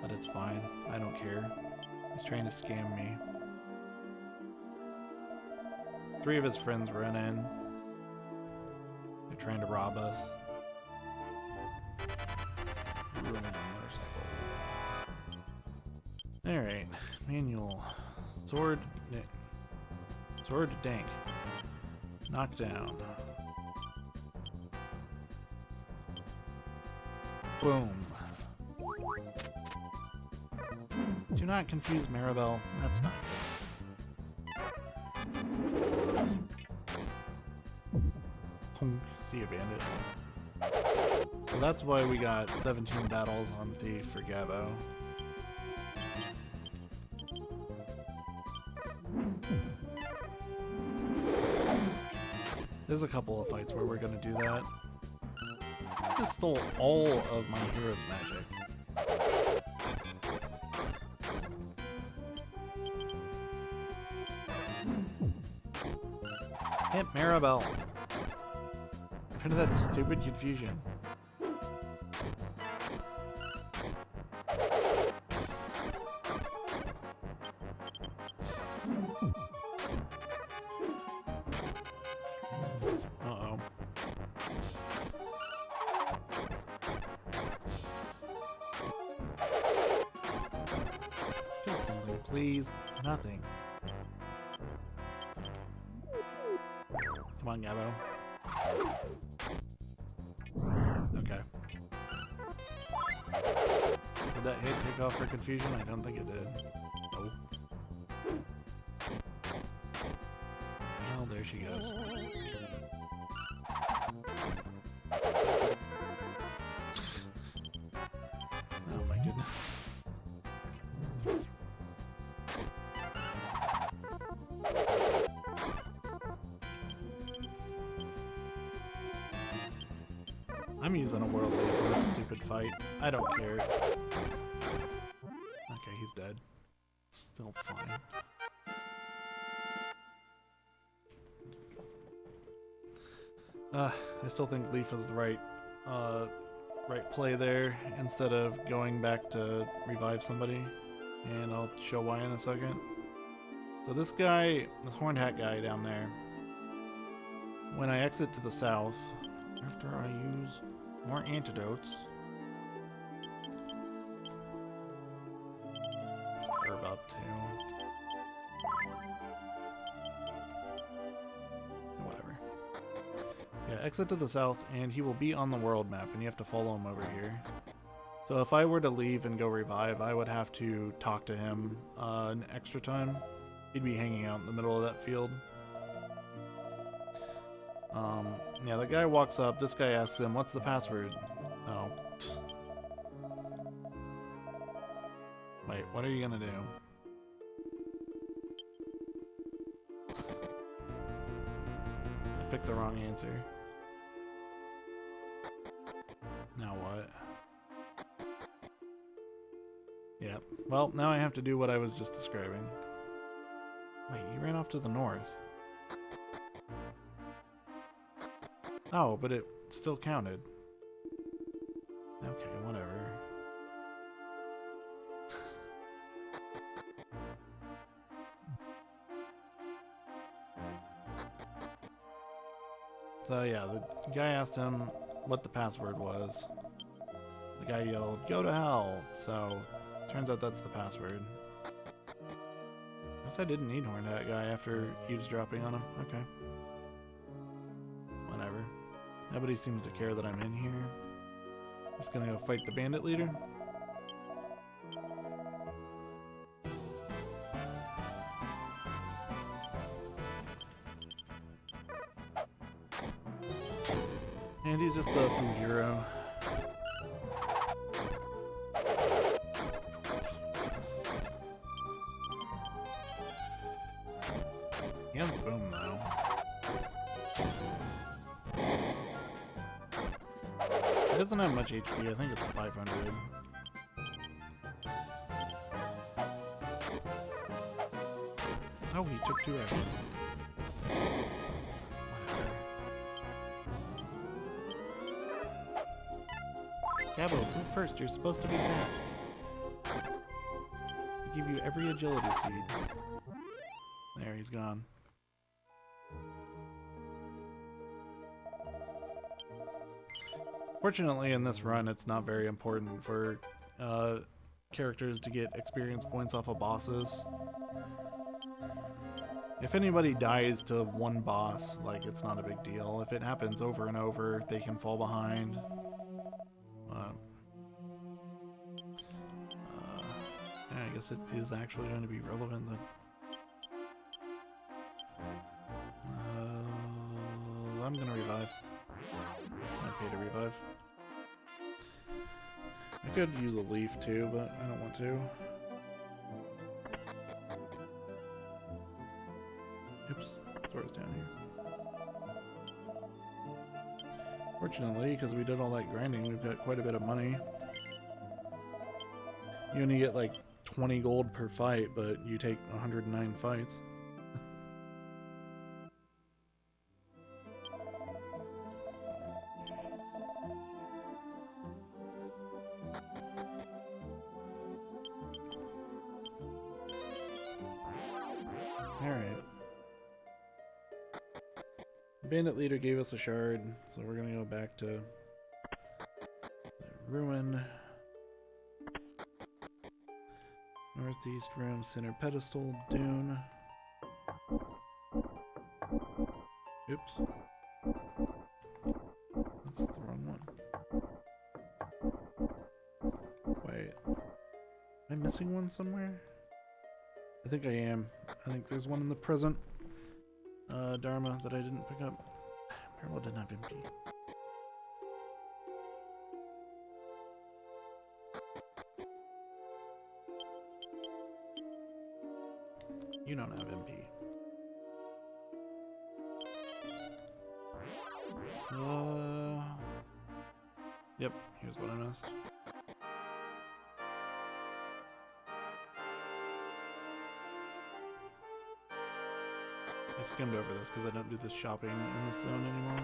But it's fine, I don't care. He's trying to scam me. 3 of his friends run in. They're trying to rob us. Alright, manual. Sword Dank. Knock down. Boom. Do not confuse Maribel. That's not good. See you, bandit. So that's why we got 17 battles on Thief for Gabo. There's a couple of fights where we're gonna do that. I just stole all of my hero's magic. Hit Maribel. Rid of that stupid confusion. Please, nothing. Come on, Gabo. Okay. Did that hit take off her confusion? I don't think it did. Nope. she goes. Oh my goodness. I'm using a world lead for this stupid fight. I don't care. Okay, he's dead. Still fine. I still think Leaf is the right play there instead of going back to revive somebody, and I'll show why in a second. So this guy, this horned hat guy down there, when I exit to the south, after I use more antidotes, herb up too. Whatever. Yeah, exit to the south, and he will be on the world map, and you have to follow him over here. So if I were to leave and go revive, I would have to talk to him an extra time. He'd be hanging out in the middle of that field. Yeah, the guy walks up. This guy asks him, "What's the password?" Oh. Wait, what are you gonna do? I picked the wrong answer. Now what? Yep. Well, now I have to do what I was just describing. Wait, you ran off to the north. Oh, but it still counted. Okay, whatever. So yeah, the guy asked him what the password was. The guy yelled, "Go to hell!" So, turns out that's the password. Guess I didn't need Horned Hat Guy after eavesdropping on him. Okay. Whatever. Nobody seems to care that I'm in here. Just gonna go fight the bandit leader. And he's just the food hero. He has boom though. He doesn't have much HP, I think it's 500. Oh, he took 2 actions. Gabo, go first. You're supposed to be fast. I give you every agility seed. There, he's gone. Fortunately, in this run, it's not very important for characters to get experience points off of bosses. If anybody dies to one boss, like, it's not a big deal. If it happens over and over, they can fall behind. Yeah, I guess it is actually going to be relevant then. I'm going to revive. I pay to revive. I could use a leaf too, but I don't want to. Oops, Thor's down here. Fortunately, because we did all that grinding, we've got quite a bit of money. You only get like 20 gold per fight, but you take 109 fights. Alright. Bandit leader gave us a shard, so we're gonna go back to the ruin. Northeast room, center pedestal, dune. Oops. That's the wrong one. Wait. Am I missing one somewhere? I think I am. I think there's one in the present. Dharma that I didn't pick up. Marble didn't have MP. You don't have MP. Yep, here's what I missed. I skimmed over this because I don't do this shopping in this zone anymore.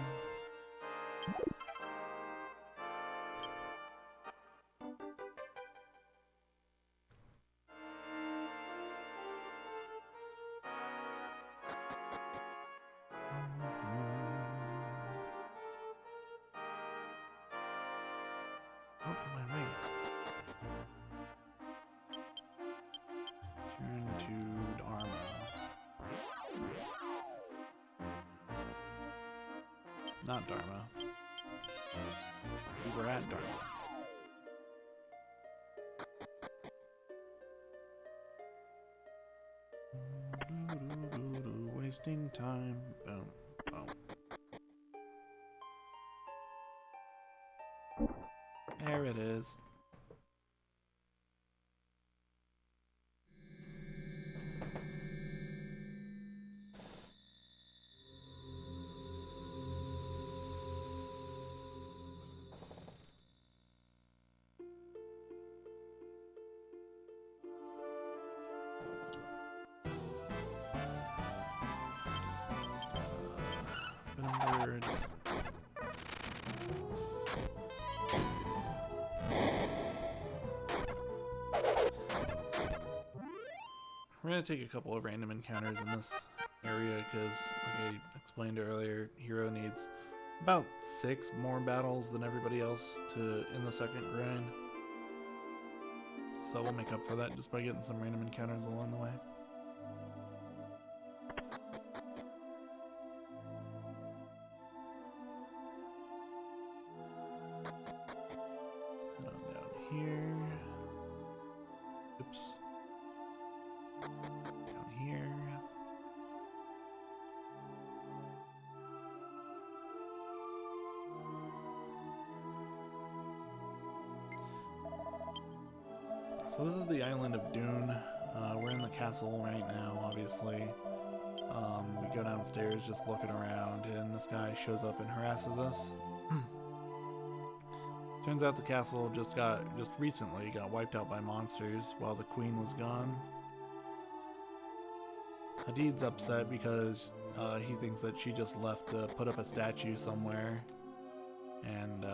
Turn to Dharma. Not Dharma. We were at Dharma. Wasting time. Boom. Boom. There it is. We're going to take a couple of random encounters in this area because, like I explained earlier, Hero needs about 6 more battles than everybody else in the second grind. So we'll make up for that just by getting some random encounters along the way. Head on down here. Oops. Down here. So this is the island of Dune. We're in the castle right now, obviously. We go downstairs just looking around, and this guy shows up and harasses us. Turns out the castle just recently got wiped out by monsters while the queen was gone. Hadid's upset because he thinks that she just left to put up a statue somewhere and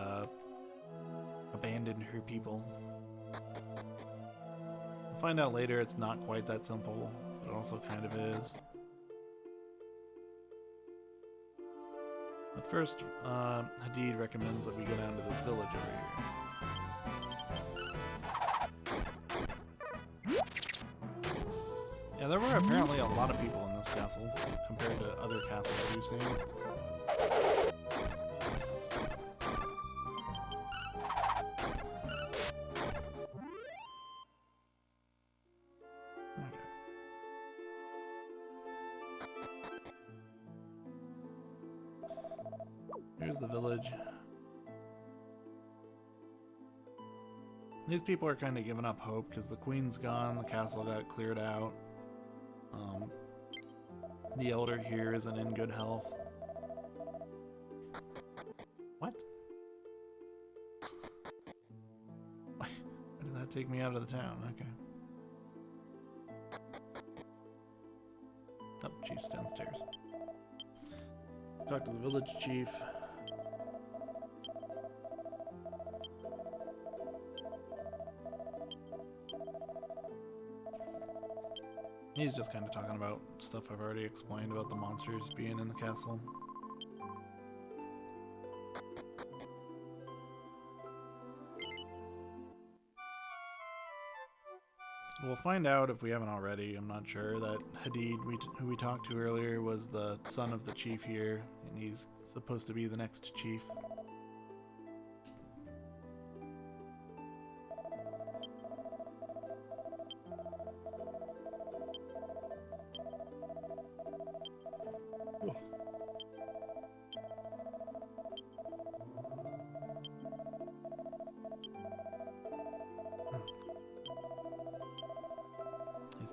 abandoned her people. We'll find out later it's not quite that simple, but it also kind of is. But first, Hadid recommends that we go down to this village over here. Yeah, there were apparently a lot of people in this castle compared to other castles we've seen. Here's the village. These people are kind of giving up hope because the queen's gone, the castle got cleared out. The elder here isn't in good health. What? Why did that take me out of the town? Okay. Oh, chief's downstairs. Talk to the village chief. He's just kind of talking about stuff I've already explained about the monsters being in the castle. We'll find out if we haven't already. I'm not sure that Hadid, who we talked to earlier, was the son of the chief here, and he's supposed to be the next chief. Oh.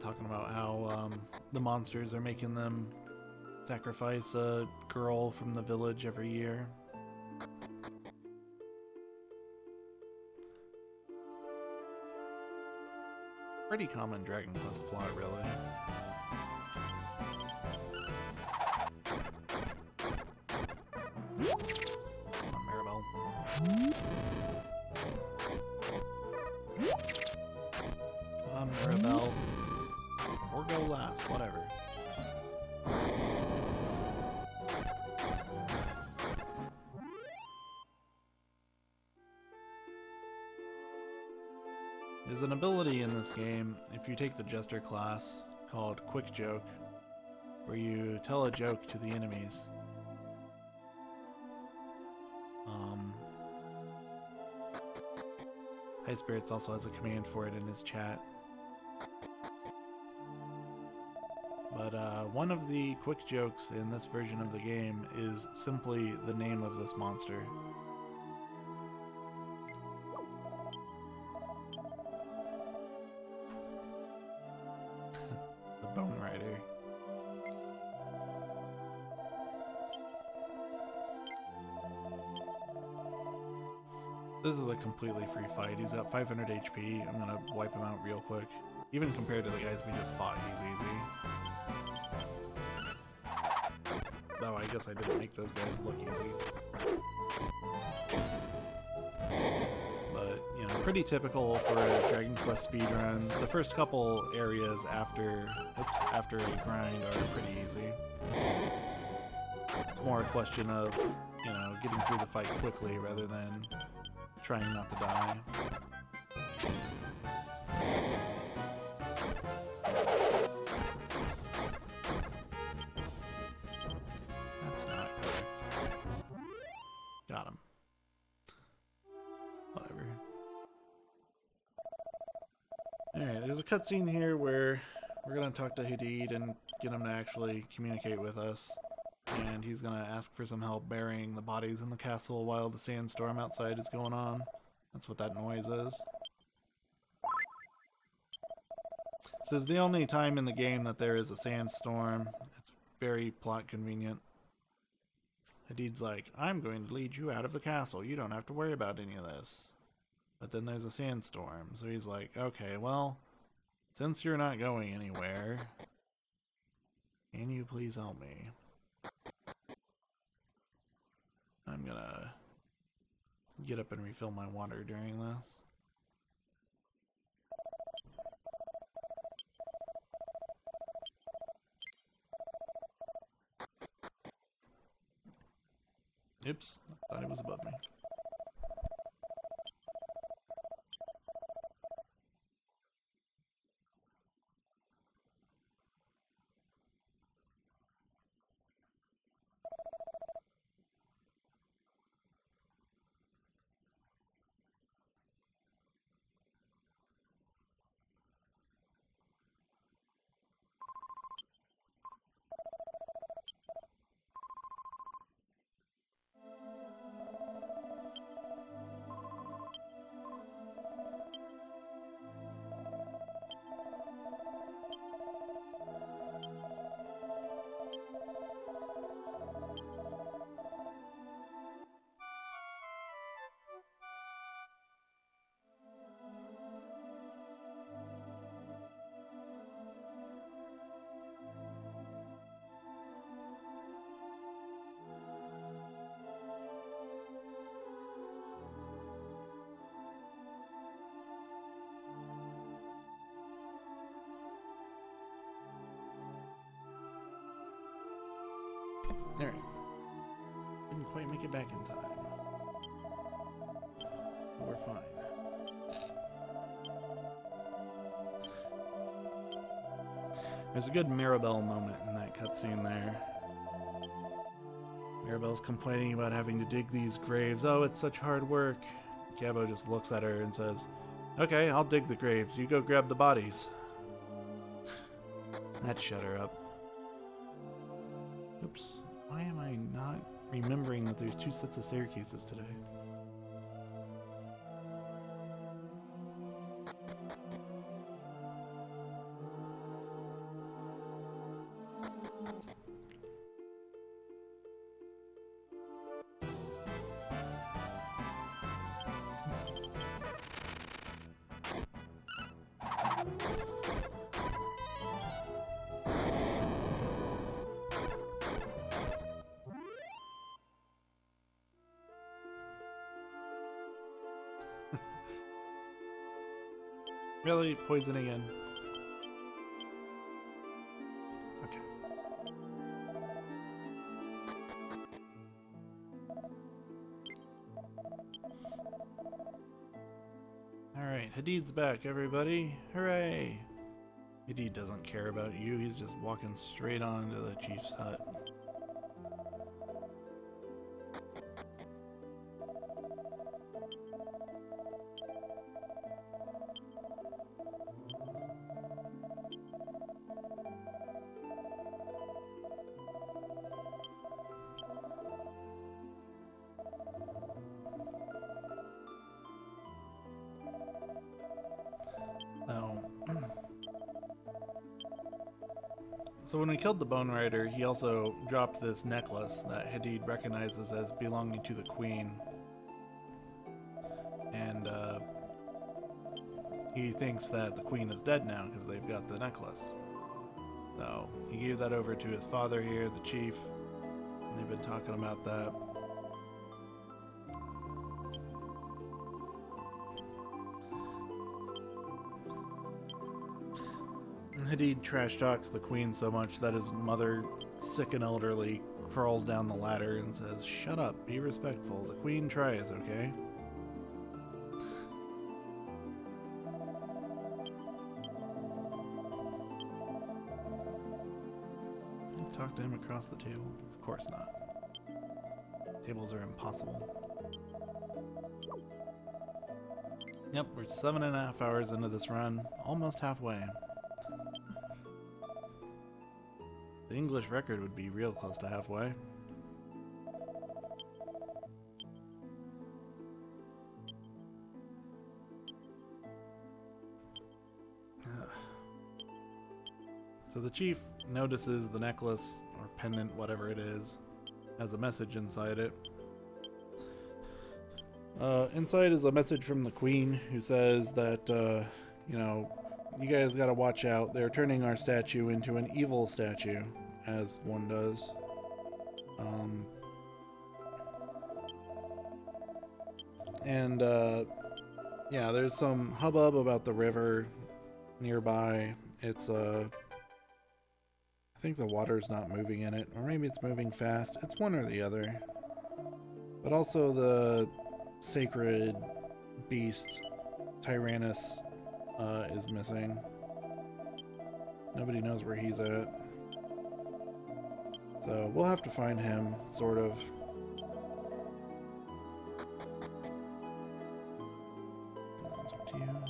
talking about how the monsters are making them sacrifice a girl from the village every year. Pretty common Dragon Quest plot, really. Come on, Maribel. Come on, Maribel. Or go last, whatever. There's an ability in this game, if you take the Jester class, called Quick Joke, where you tell a joke to the enemies. High Spirits also has a command for it in his chat. But one of the quick jokes in this version of the game is simply the name of this monster. The Bone Rider. This is a completely free fight. He's at 500 HP. I'm gonna wipe him out real quick. Even compared to the guys we just fought, he's easy. Though I guess I didn't make those guys look easy. But, you know, pretty typical for a Dragon Quest speedrun. The first couple areas after a grind are pretty easy. It's more a question of, you know, getting through the fight quickly rather than trying not to die. That's not correct. Got him. Whatever. Alright, there's a cutscene here where we're gonna talk to Hadid and get him to actually communicate with us. And he's gonna ask for some help burying the bodies in the castle while the sandstorm outside is going on. That's what that noise is. This is the only time in the game that there is a sandstorm. It's very plot convenient. Hadid's like, I'm going to lead you out of the castle. You don't have to worry about any of this. But then there's a sandstorm. So he's like, okay, well, since you're not going anywhere, can you please help me? I'm gonna get up and refill my water during this. Oops, thought it was above me. Alright. Didn't quite make it back in time. But we're fine. There's a good Maribel moment in that cutscene there. Maribel's complaining about having to dig these graves. Oh, it's such hard work. Gabo just looks at her and says, okay, I'll dig the graves. You go grab the bodies. That shut her up. Oops. Why am I not remembering that there's 2 sets of staircases today? Really? Poison again? Okay. Alright, Hadid's back, everybody. Hooray! Hadid doesn't care about you, he's just walking straight on to the chief's hut. So when we killed the Bone Rider, he also dropped this necklace that Hadid recognizes as belonging to the Queen. And he thinks that the Queen is dead now because they've got the necklace. So he gave that over to his father here, the chief. And they've been talking about that. Hadid trash talks the Queen so much that his mother, sick and elderly, crawls down the ladder and says, "Shut up, be respectful. The Queen tries, okay?" Can I talk to him across the table? Of course not. Tables are impossible. Yep, we're 7.5 hours into this run, almost halfway. The English record would be real close to halfway. So the chief notices the necklace, or pendant, whatever it is, has a message inside it. Inside is a message from the Queen who says that, you know, you guys gotta watch out. They're turning our statue into an evil statue, as one does. Yeah, there's some hubbub about the river nearby. It's, I think the water's not moving in it, or maybe it's moving fast. It's one or the other. But also the sacred beast, Tyrannus, is missing. Nobody knows where he's at. So we'll have to find him, sort of. That's up to you.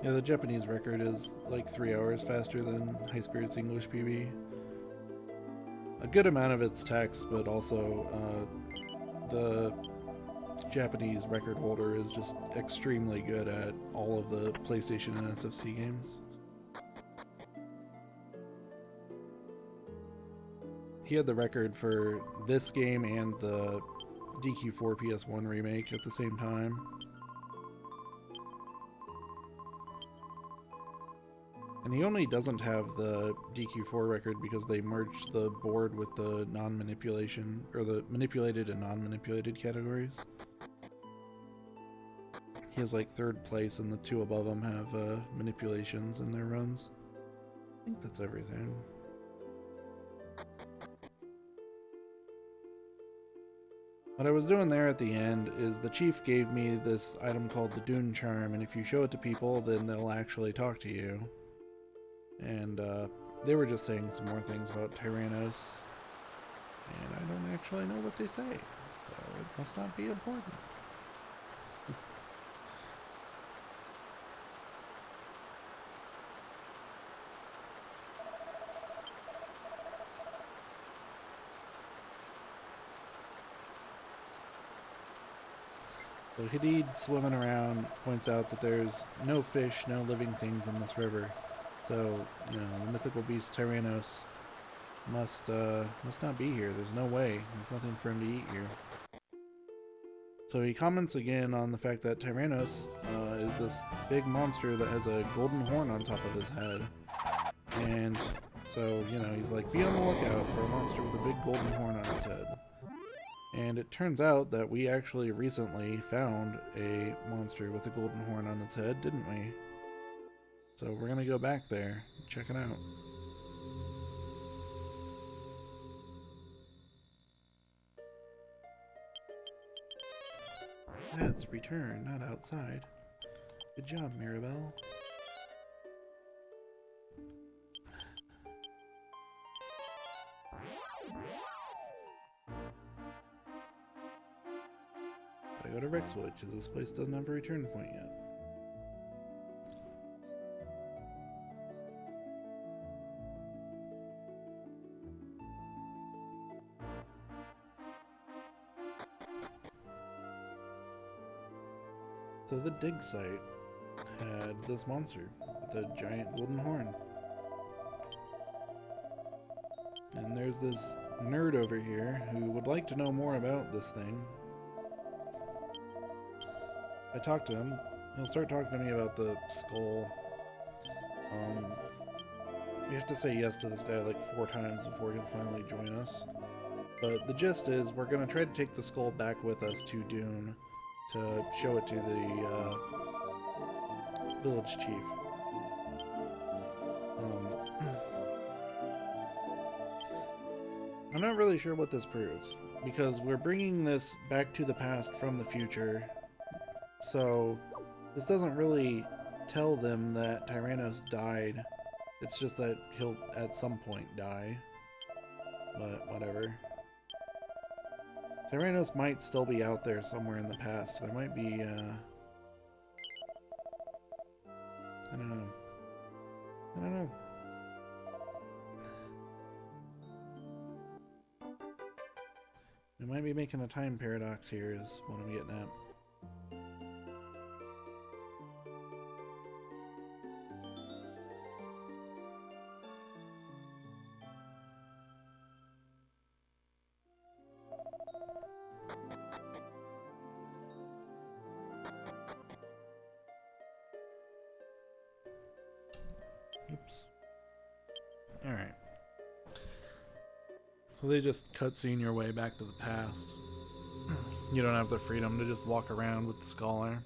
Yeah, the Japanese record is like 3 hours faster than High Spirits English PB. A good amount of it's text, but also the Japanese record holder is just extremely good at all of the PlayStation and SFC games. He had the record for this game and the DQ4 PS1 remake at the same time. And he only doesn't have the DQ4 record because they merged the board with the non-manipulation, or the manipulated and non-manipulated categories. He has like 3rd place, and the 2 above him have manipulations in their runs. I think that's everything. What I was doing there at the end is the chief gave me this item called the Dune Charm, and if you show it to people, then they'll actually talk to you. And they were just saying some more things about Tyrannus, and I don't actually know what they say, so it must not be important. So Hadid, swimming around, points out that there's no fish, no living things in this river. So, you know, the mythical beast Tyrannus must not be here. There's no way. There's nothing for him to eat here. So he comments again on the fact that Tyrannus is this big monster that has a golden horn on top of his head. And So, you know, he's like, be on the lookout for a monster with a big golden horn on its head. And it turns out that we actually recently found a monster with a golden horn on its head, didn't we? So we're gonna go back there and check it out. That's return, not outside. Good job, Mirabelle. Gotta go to Rexwood, because this place doesn't have a return point yet. So the dig site had this monster with a giant golden horn. And there's this nerd over here who would like to know more about this thing. I talk to him, he'll start talking to me about the skull. We have to say yes to this guy like 4 times before he'll finally join us. But the gist is, we're going to try to take the skull back with us to Dune to show it to the village chief. I'm not really sure what this proves, because we're bringing this back to the past from the future, so this doesn't really tell them that Tyrannos died. It's just that he'll at some point die, but whatever. Tyrannos might still be out there somewhere in the past. There might be, I don't know. I don't know. We might be making a time paradox here, is what I'm getting at. Oops. Alright. So they just cutscene your way back to the past. You don't have the freedom to just walk around with the scholar.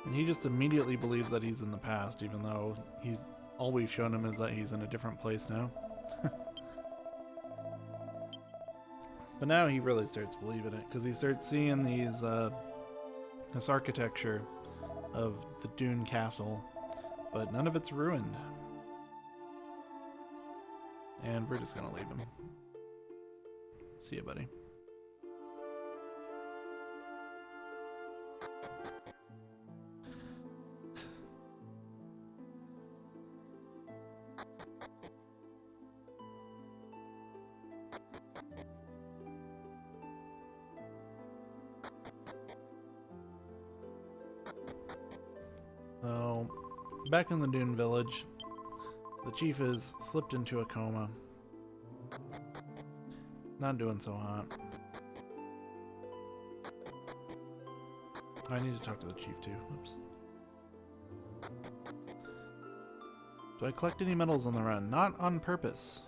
And he just immediately believes that he's in the past, even though all we've shown him is that he's in a different place now. But now he really starts believing it, because he starts seeing this architecture of the Dune Castle, but none of it's ruined. And we're just gonna leave him. See ya, buddy. So, back in the Dune village, the chief has slipped into a coma. Not doing so hot. I need to talk to the chief too. Oops. Do I collect any medals on the run? Not on purpose.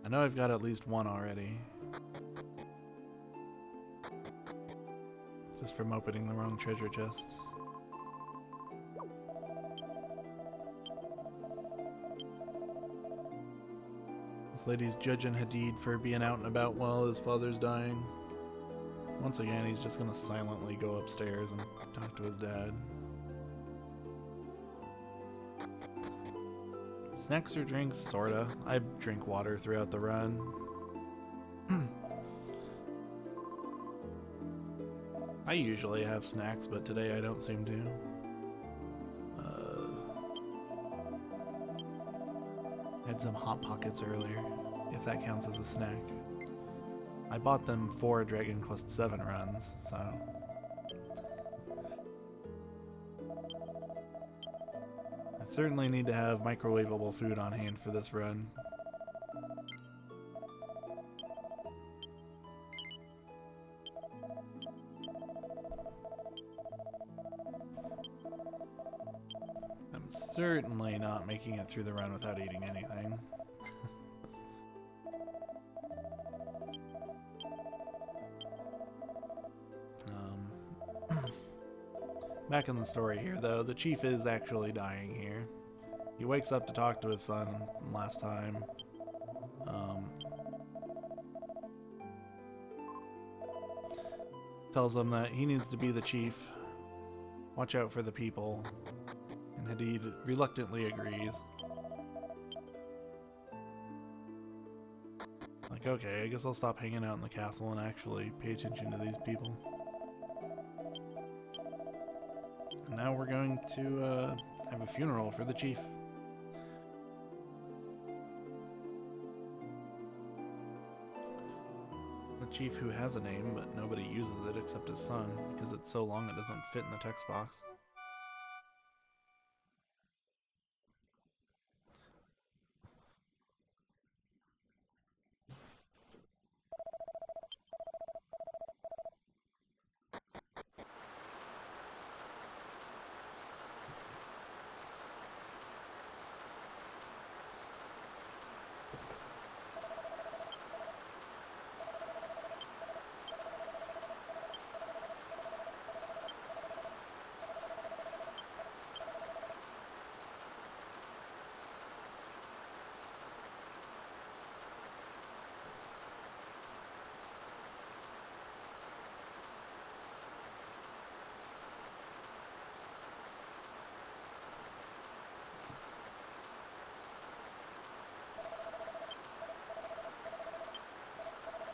I know I've got at least one already. Just from opening the wrong treasure chests. This lady's judging Hadid for being out and about while his father's dying. Once again, he's just gonna silently go upstairs and talk to his dad. Snacks or drinks? Sorta. I drink water throughout the run. I usually have snacks, but today I don't seem to. Had some Hot Pockets earlier, if that counts as a snack. I bought them for Dragon Quest VII runs, so... I certainly need to have microwavable food on hand for this run. certainly not making it through the run without eating anything. Back in the story here, though, the chief is actually dying here. He wakes up to talk to his son last time. Tells him that he needs to be the chief, watch out for the people, and Hadid reluctantly agrees. Like, okay, I guess I'll stop hanging out in the castle and actually pay attention to these people. And now we're going to have a funeral for the chief. The chief who has a name, but nobody uses it except his son, because it's so long it doesn't fit in the text box.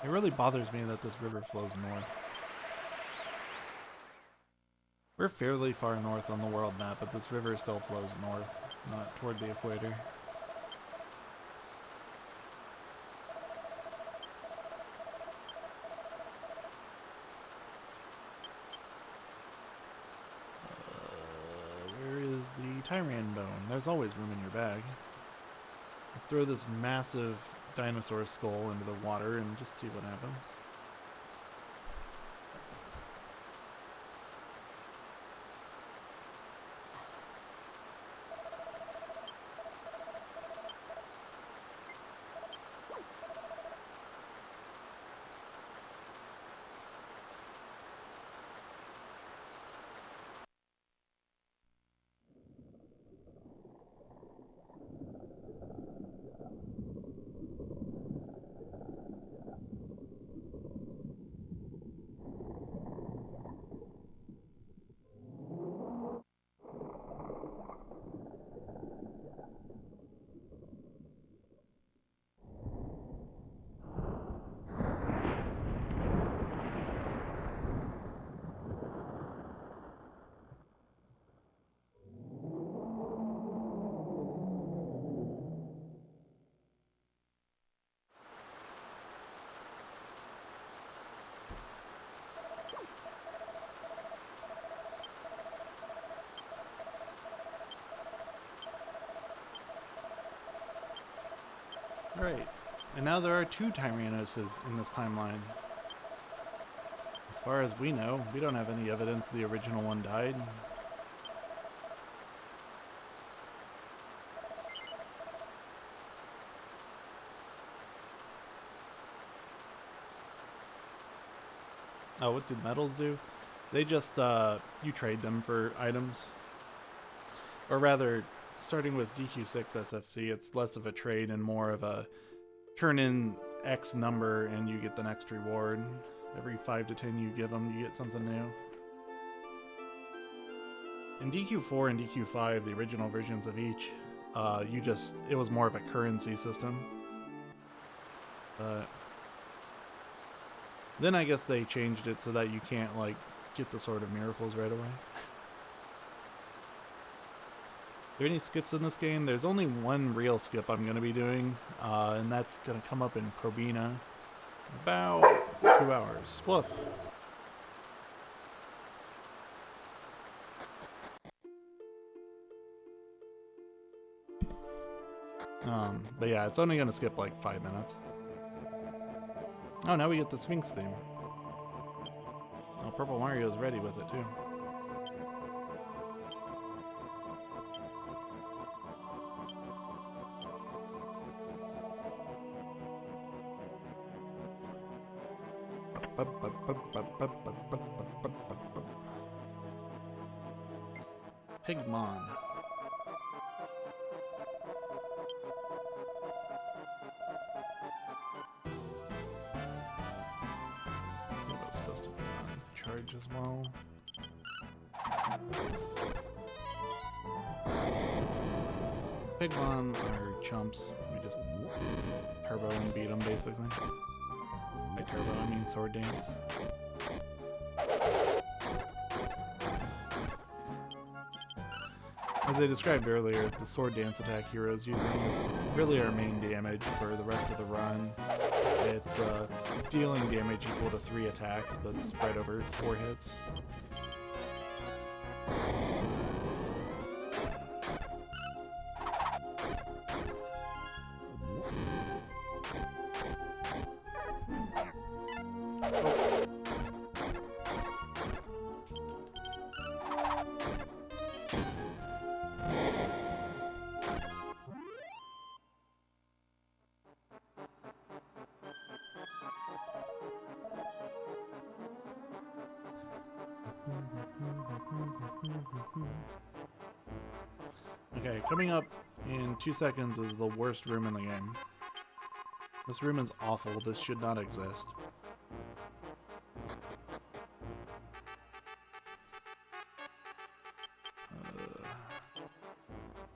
It really bothers me that this river flows north. We're fairly far north on the world map, but this river still flows north, not toward the equator. Where is the Tyran bone? There's always room in your bag. Throw this massive dinosaur skull into the water and just see what happens. Right. And now there are 2 Tyrannoses in this timeline. As far as we know, we don't have any evidence the original one died. Oh, what do the medals do? They just, you trade them for items. Or rather, starting with DQ6 SFC, it's less of a trade and more of a turn in X number and you get the next reward. Every 5 to 10 you give them, you get something new. In DQ4 and DQ5, the original versions of each, it was more of a currency system. But then I guess they changed it so that you can't, like, get the Sword of Miracles right away. Are there any skips in this game? There's only one real skip I'm going to be doing, and that's going to come up in Probina in about 2 hours. Woof. But yeah, it's only going to skip like 5 minutes. Oh, now we get the Sphinx theme. Oh, Purple Mario's ready with it too. Pigmon. That was supposed to be on charge as well. Pigmon are chumps. We just turbo and beat them basically. By turbo, I mean sword dance. As I described earlier, the sword dance attack heroes using is really our main damage for the rest of the run. It's dealing damage equal to 3 attacks, but spread over 4 hits. Okay, coming up in 2 seconds is the worst room in the game. This room is awful. This should not exist.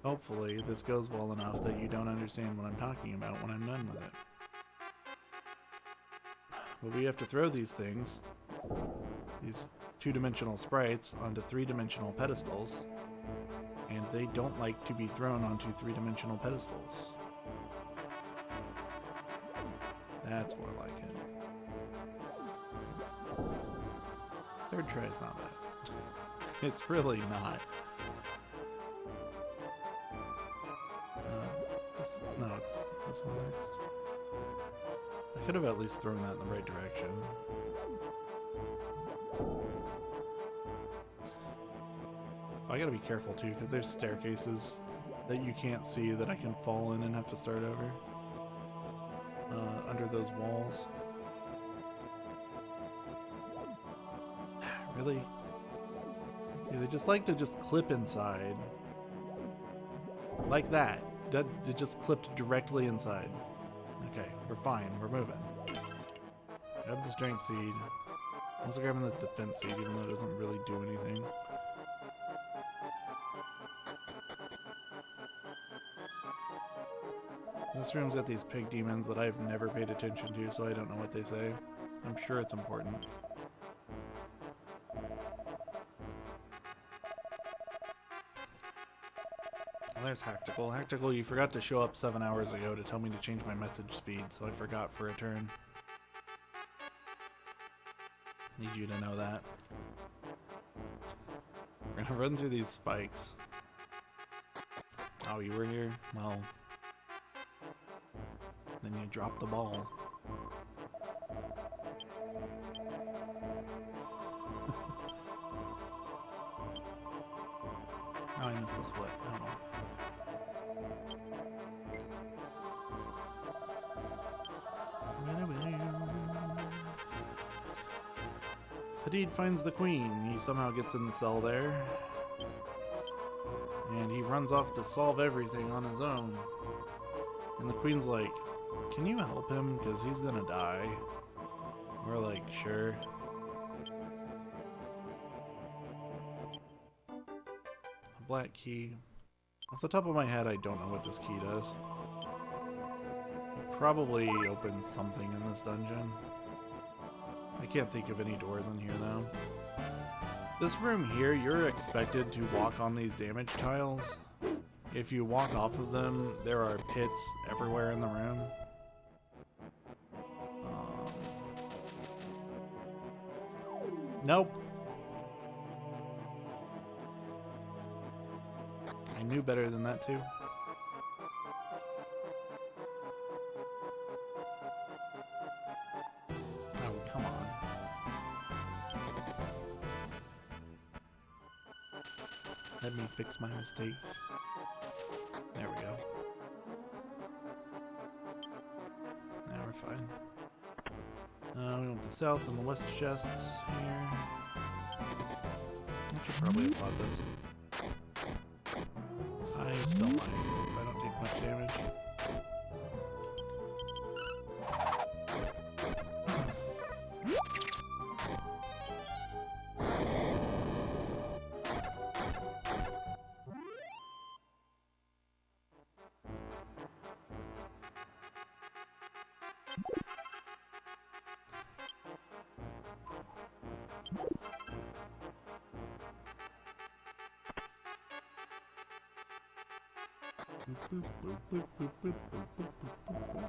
Hopefully, this goes well enough that you don't understand what I'm talking about when I'm done with it. But we have to throw these things, these 2-dimensional sprites, onto 3-dimensional pedestals. And they don't like to be thrown onto 3-dimensional pedestals. That's more like it. Third try is not bad. It's really not. No, it's this one next. I could have at least thrown that in the right direction. I gotta be careful too, because there's staircases that you can't see that I can fall in and have to start over. Under those walls. Really? See, they just like to just clip inside. Like that. It just clipped directly inside. Okay, we're fine. We're moving. Grab the strength seed. I'm also grabbing this defense seed, even though it doesn't really do anything. This room's got these pig demons that I've never paid attention to, so I don't know what they say. I'm sure it's important. Well, there's Hactical. Hactical, you forgot to show up 7 hours ago to tell me to change my message speed, so I forgot for a turn. Need you to know that. We're gonna run through these spikes. Oh, you were here? Well... then you drop the ball. Oh, I missed the split. Oh well. Hadid finds the queen. He somehow gets in the cell there. And he runs off to solve everything on his own. And the queen's like, can you help him? Because he's gonna die. We're like, sure. A black key. Off the top of my head, I don't know what this key does. It probably opens something in this dungeon. I can't think of any doors in here, though. This room here, you're expected to walk on these damage tiles. If you walk off of them, there are pits everywhere in the room. Nope. I knew better than that too. Oh, come on. Let me fix my mistake. There we go. Now we're fine. We went to south and the west chests here. I should probably have bought this. I still might, if I don't take much damage. Boop, boop, boop, boop, boop, boop, boop, boop, boop, boop.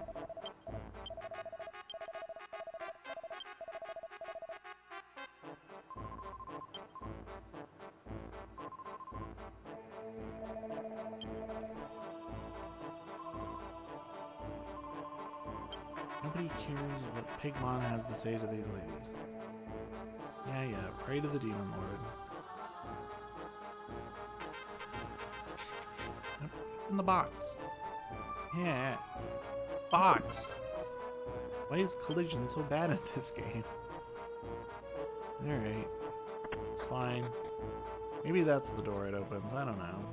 Nobody cares what Pigmon has to say to these ladies. Yeah, pray to the Demon Lord. In the box. Yeah. Box. Why is collision so bad at this game? Alright. It's fine. Maybe that's the door it opens. I don't know.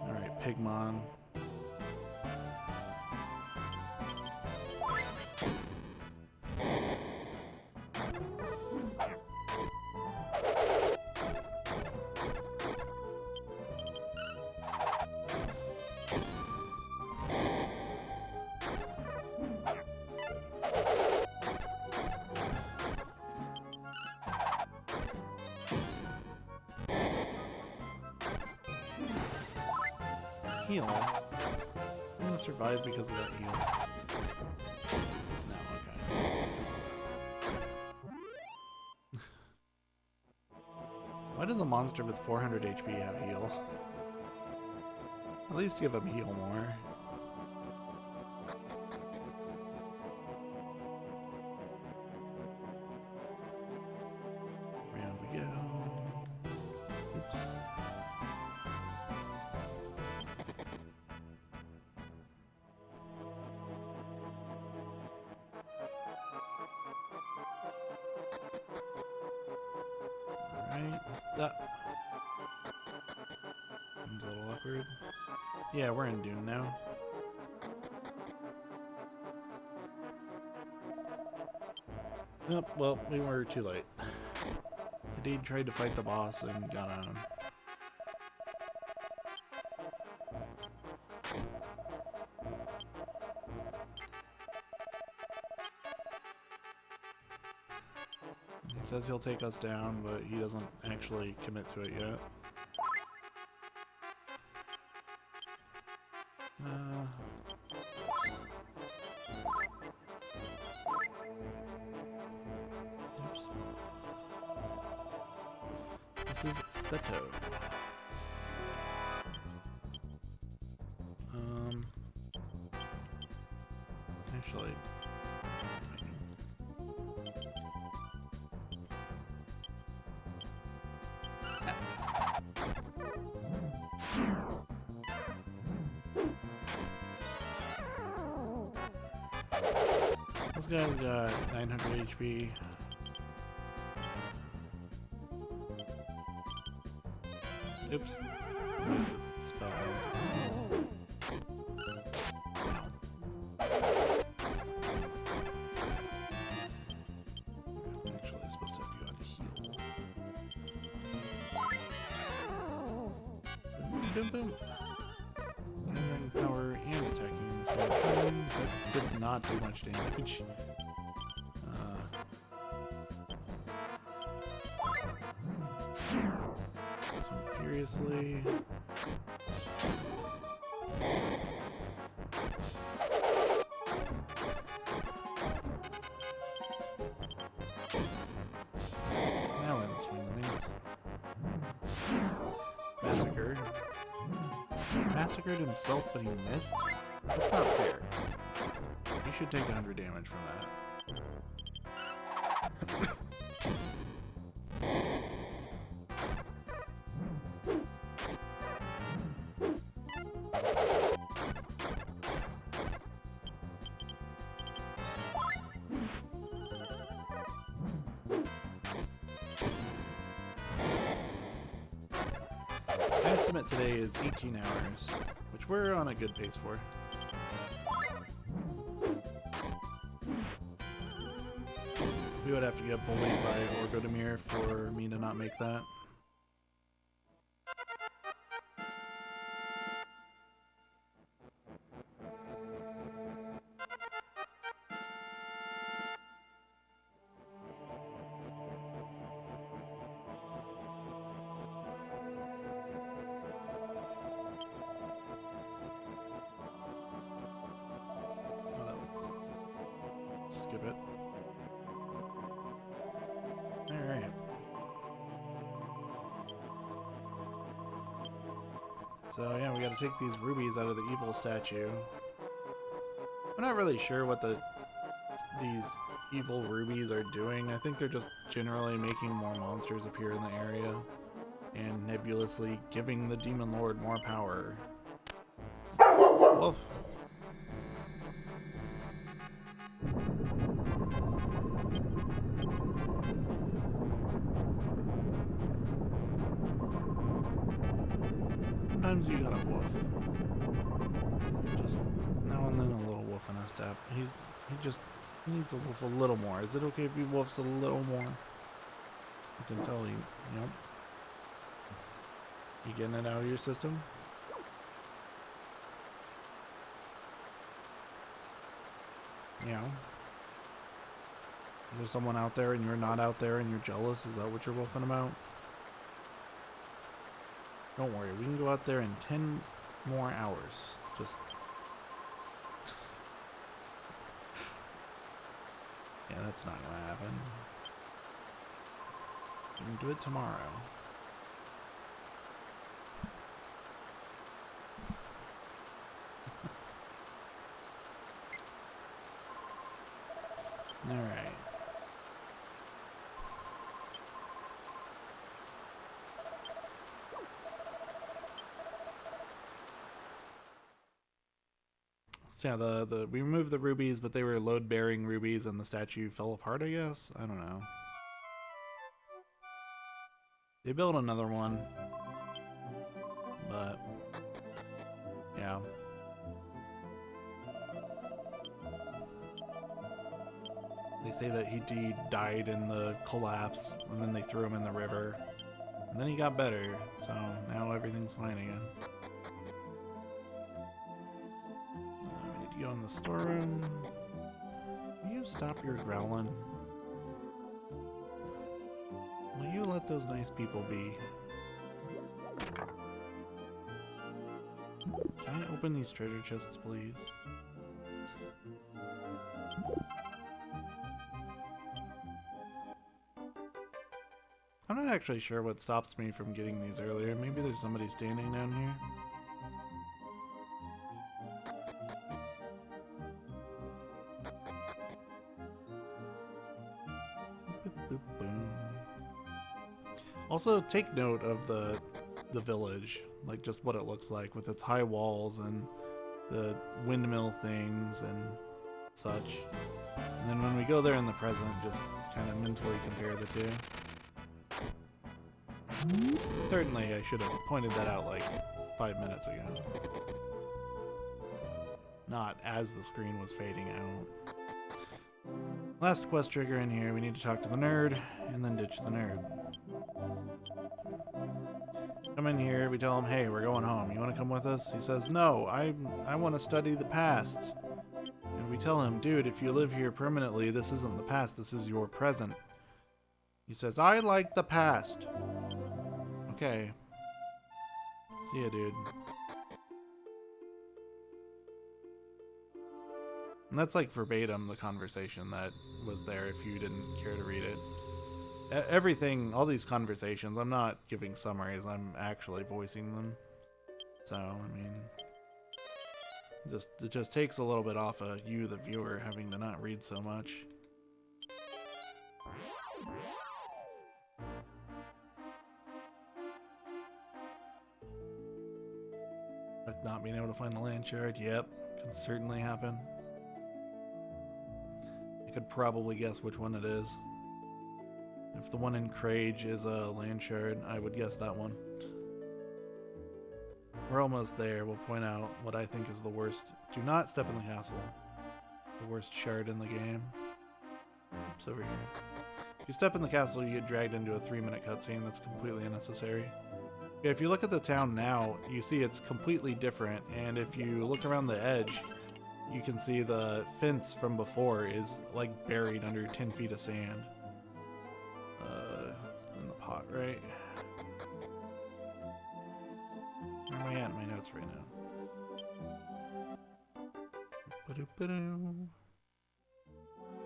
Alright, Pigmon. Heal. I'm gonna survive because of that heal. No, okay. Why does a monster with 400 HP have heal? At least give him heal more. Round we go. Oops. Alright, that seems a little awkward. Yeah, we're in Dune now. Oh, well, we were too late. The dude tried to fight the boss and got on. He says he'll take us down, but he doesn't actually commit to it yet. Oops. This is Seto. Actually. This guy's got 900 HP. Oops. Spell. I'm actually supposed to have you on heal. Boom, boom. And then power and attacking in the same time. That did not do much damage. Seriously. Now we're in the swing of things. Massacred. Massacred himself, but he missed? That's not fair. He should take 100 damage from that. limit today is 18 hours, which we're on a good pace for. We would have to get bullied by Orgodemir for me to not make that. Skip it. Alright. So yeah, we gotta take these rubies out of the evil statue. I'm not really sure what these evil rubies are doing. I think they're just generally making more monsters appear in the area and nebulously giving the Demon Lord more power. Wolf. Sometimes you gotta woof. Just now and then a little woof in a step. He needs a woof a little more. Is it okay if he woofs a little more? You can tell he, yep. You getting it out of your system? Yeah. Is there someone out there and you're not out there and you're jealous? Is that what you're woofing about? Don't worry, we can go out there in 10 more hours. Just... yeah, that's not gonna happen. We can do it tomorrow. Alright. So yeah, we removed the rubies, but they were load-bearing rubies, and the statue fell apart, I guess? I don't know. They built another one. But... yeah. They say that he died in the collapse, and then they threw him in the river. And then he got better, so now everything's fine again. We need to go in the storeroom. Will you stop your growling? Will you let those nice people be? Can I open these treasure chests, please? I'm not actually sure what stops me from getting these earlier. Maybe there's somebody standing down here. Also, take note of the village, like just what it looks like with its high walls and the windmill things and such. And then when we go there in the present, just kind of mentally compare the two. Certainly, I should have pointed that out like 5 minutes ago. Not as the screen was fading out. Last quest trigger in here, we need to talk to the nerd, and then ditch the nerd. Come in here, we tell him, hey, we're going home. You want to come with us? He says, no, I want to study the past. And we tell him, dude, if you live here permanently, this isn't the past, this is your present. He says, I like the past. Okay. See ya, dude. And that's like verbatim the conversation that was there if you didn't care to read it. Everything, all these conversations, I'm not giving summaries, I'm actually voicing them. So, I mean, it just takes a little bit off of you, the viewer, having to not read so much. Like not being able to find a land shard, yep, can certainly happen. I could probably guess which one it is. If the one in Crage is a land shard, I would guess that one. We're almost there. We'll point out what I think is the worst. Do not step in the castle. The worst shard in the game. Oops, over here. If you step in the castle, you get dragged into a 3-minute cutscene that's completely unnecessary. Yeah, if you look at the town now, you see it's completely different, and if you look around the edge, you can see the fence from before is like buried under 10 feet of sand. In the pot, right? Where am I at in my notes right now?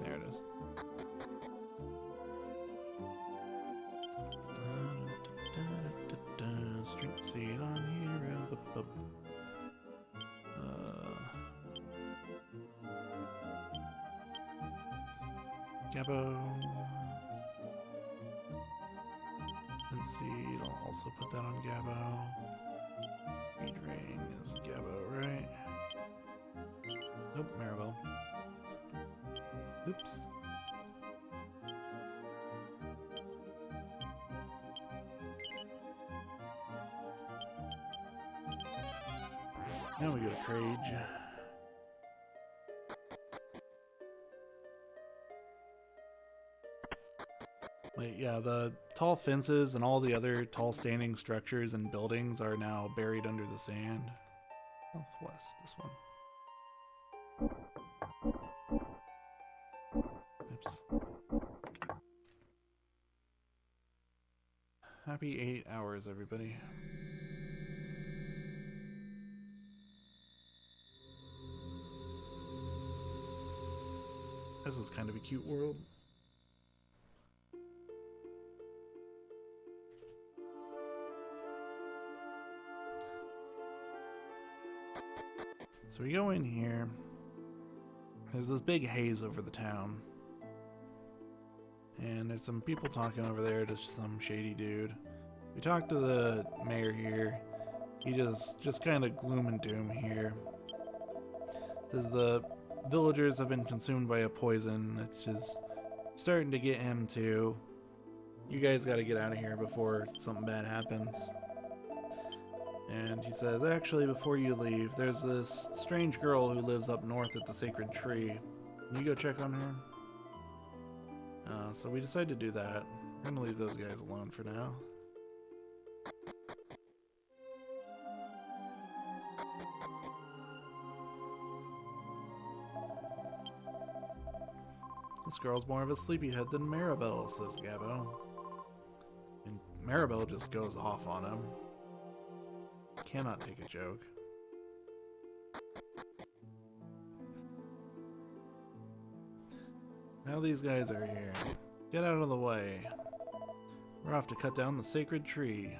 There it is. Strength seed on here. Gabo. And seed. I'll also put that on Gabo. Speed ring is Gabo, right? Nope, Maribel. Oops. Now we go to Crage. Wait, yeah, the tall fences and all the other tall standing structures and buildings are now buried under the sand. Southwest, this one. Oops. Happy 8 hours, everybody. This is kind of a cute world. So we go in here. There's this big haze over the town. And there's some people talking over there to some shady dude. We talked to the mayor here. He just kind of gloom and doom here. Says the villagers have been consumed by a poison. It's just starting to get him too. You guys got to get out of here before something bad happens. And he says, actually, before you leave, there's this strange girl who lives up north at the sacred tree. Can you go check on her? So we decide to do that. We're gonna leave those guys alone for now. This girl's more of a sleepyhead than Maribel, says Gabo. And Maribel just goes off on him. Cannot take a joke. Now these guys are here. Get out of the way. We're off to cut down the sacred tree.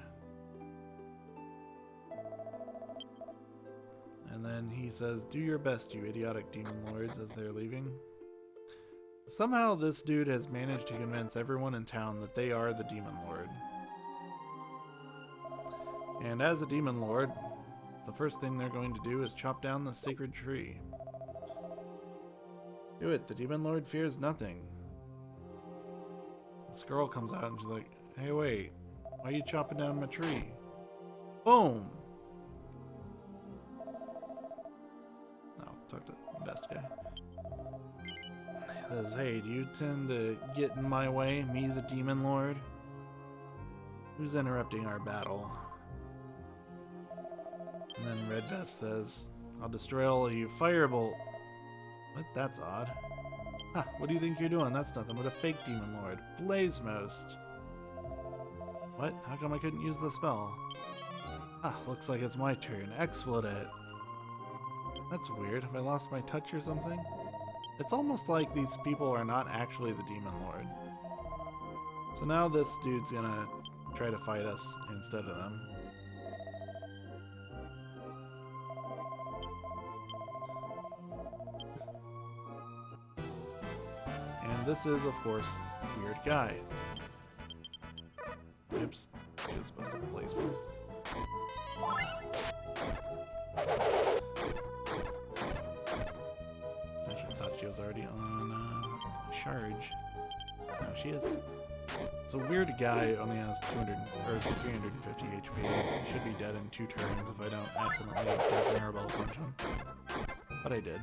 And then he says, do your best, you idiotic demon lords, as they're leaving. Somehow this dude has managed to convince everyone in town that they are the demon lord. And as a demon lord, the first thing they're going to do is chop down the sacred tree. Do it, the demon lord fears nothing. This girl comes out and she's like, hey wait, why are you chopping down my tree? Boom! Oh, talk to the best guy. He says, hey, do you tend to get in my way, me the demon lord? Who's interrupting our battle? And then Red Vest says, I'll destroy all of you. Firebolt. What? That's odd. Ha, what do you think you're doing? That's nothing but a fake demon lord. Blaze Most. What? How come I couldn't use the spell? Ah, looks like it's my turn. Explodate. That's weird. Have I lost my touch or something? It's almost like these people are not actually the demon lord. So now this dude's gonna try to fight us instead of them. And this is, of course, Weird Guy. Oops. He was supposed to blaze me. I should have thought she was already on charge. No, she is. So weird guy only has 200 or 350 HP. He should be dead in 2 turns if I don't accidentally take Maribel punch him. But I did.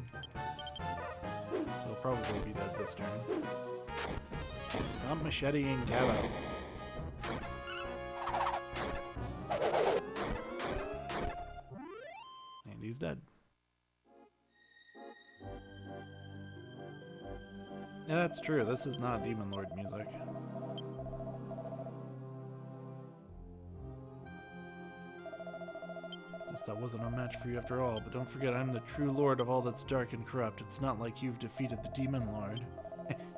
So he'll probably be dead this turn. I'm macheteing Gabo. And he's dead. Yeah, that's true. This is not Demon Lord music. Guess that wasn't a match for you after all, but don't forget I'm the true lord of all that's dark and corrupt. It's not like you've defeated the Demon Lord.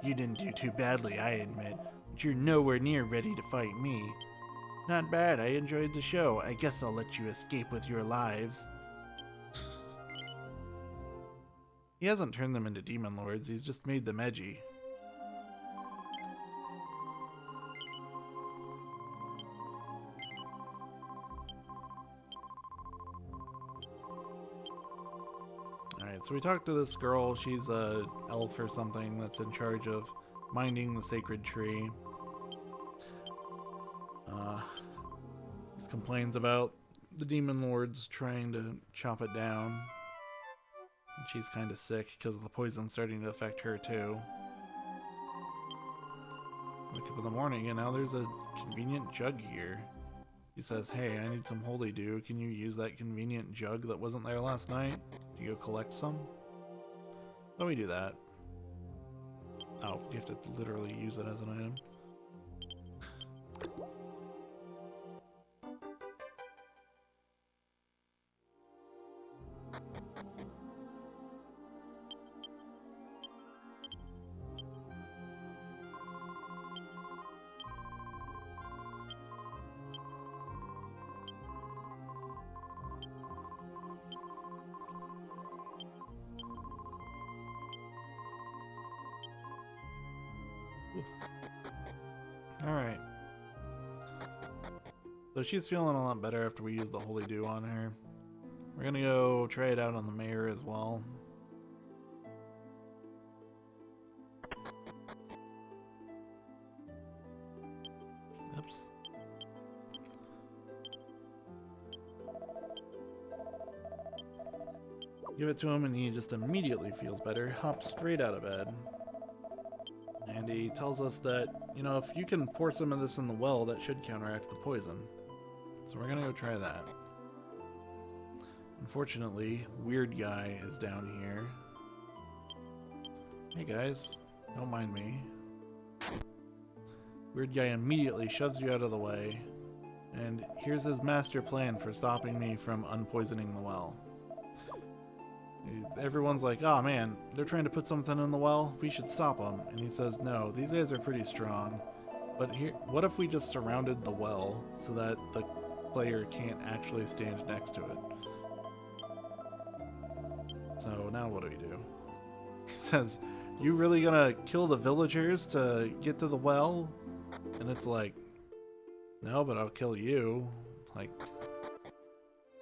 You didn't do too badly, I admit, but you're nowhere near ready to fight me. Not bad, I enjoyed the show. I guess I'll let you escape with your lives. He hasn't turned them into Demon Lords, he's just made them edgy. Alright, so we talked to this girl. She's a elf or something that's in charge of minding the sacred tree. He complains about the Demon Lords trying to chop it down. And she's kind of sick because the poison's starting to affect her too. Wake up in the morning and now there's a convenient jug here. He says, hey, I need some holy dew. Can you use that convenient jug that wasn't there last night? Do you go collect some? Let me do that. Oh, you have to literally use it as an item. Alright. So she's feeling a lot better after we use the holy dew on her. We're gonna go try it out on the mayor as well. Oops. Give it to him and he just immediately feels better. Hops straight out of bed. And he tells us that, you know, if you can pour some of this in the well, that should counteract the poison. So we're gonna go try that. Unfortunately, Weird Guy is down here. Hey guys, don't mind me. Weird Guy immediately shoves you out of the way. And here's his master plan for stopping me from unpoisoning the well. Everyone's like, oh man, they're trying to put something in the well, we should stop them. And he says, no, these guys are pretty strong. But here, what if we just surrounded the well so that the player can't actually stand next to it? So now what do we do? He says, you really gonna kill the villagers to get to the well? And it's like, no, but I'll kill you. Like,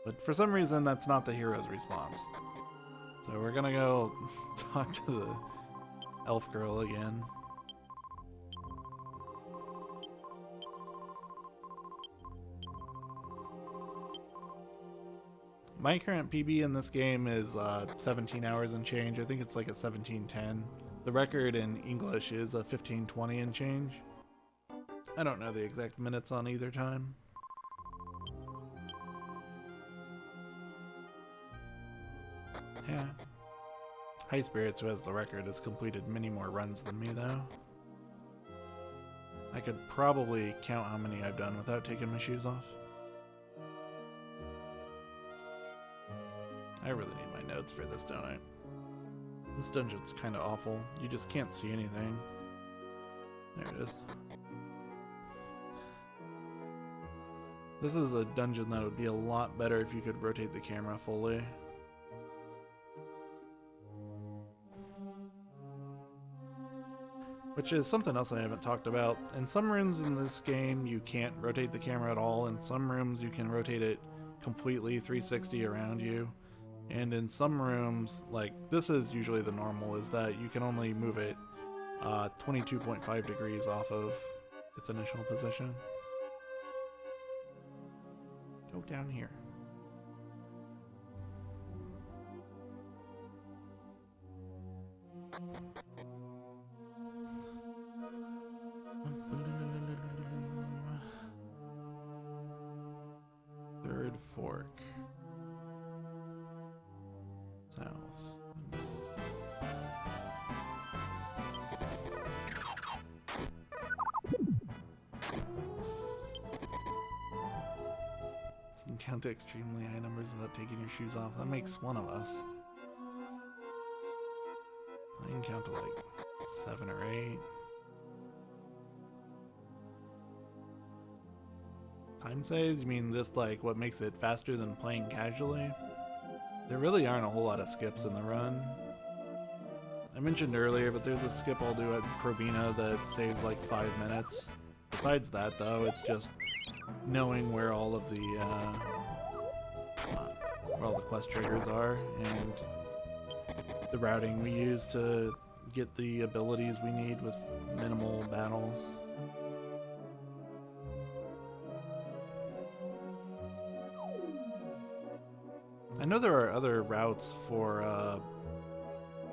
but for some reason that's not the hero's response. So we're gonna go talk to the elf girl again. My current PB in this game is 17 hours and change. I think it's like a 17:10. The record in English is a 15:20 and change. I don't know the exact minutes on either time. Yeah. High Spirits, who has the record, has completed many more runs than me, though. I could probably count how many I've done without taking my shoes off. I really need my notes for this, don't I? This dungeon's kind of awful. You just can't see anything. There it is. This is a dungeon that would be a lot better if you could rotate the camera fully. Which is something else I haven't talked about. In some rooms in this game, you can't rotate the camera at all. In some rooms, you can rotate it completely 360 around you. And in some rooms, like this is usually the normal, is that you can only move it 22.5 degrees off of its initial position. Go down here. Third fork. South. You can count to extremely high numbers without taking your shoes off. That makes one of us. I can count to like 7 or 8. Time saves? You mean just like what makes it faster than playing casually? There really aren't a whole lot of skips in the run. I mentioned earlier, but there's a skip I'll do at Probina that saves like 5 minutes. Besides that though, it's just knowing where all of the quest triggers are and the routing we use to get the abilities we need with minimal battles. I know there are other routes for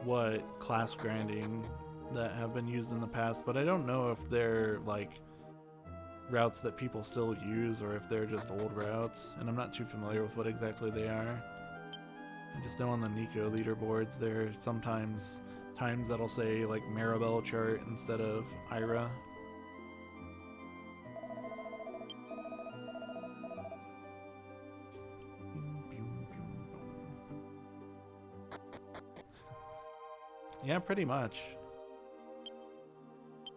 what class grinding that have been used in the past, but I don't know if they're like routes that people still use or if they're just old routes, and I'm not too familiar with what exactly they are. I just know on the Nico leaderboards there are sometimes times that'll say like Maribel chart instead of Ira. Yeah, pretty much.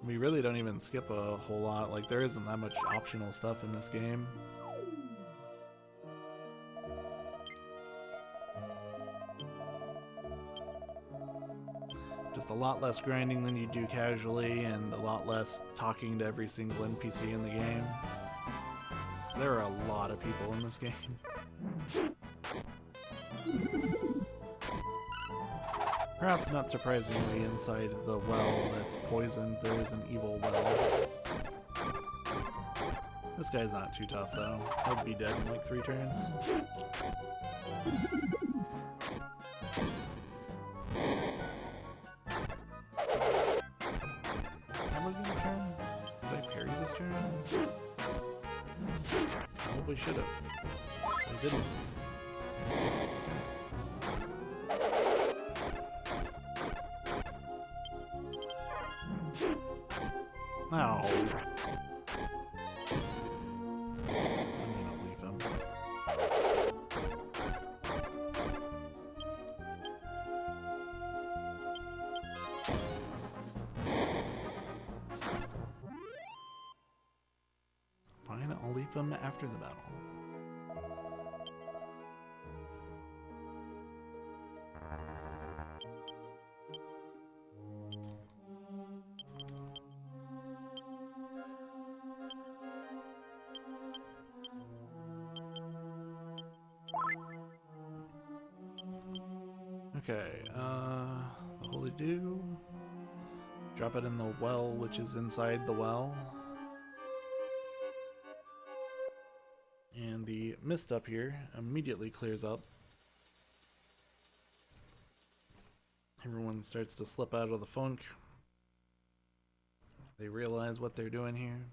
We really don't even skip a whole lot. Like, there isn't that much optional stuff in this game. Just a lot less grinding than you do casually, and a lot less talking to every single NPC in the game. There are a lot of people in this game. Perhaps not surprisingly, inside the well that's poisoned, there is an evil well. This guy's not too tough, though. He'll be dead in like 3 turns. Am I gonna turn? Did I parry this turn? Probably should have. I didn't. Oh. Let me not leave him. Fine, I'll leave him after the battle. Okay, the Holy Dew. Drop it in the well, which is inside the well. And the mist up here immediately clears up. Everyone starts to slip out of the funk. They realize what they're doing here.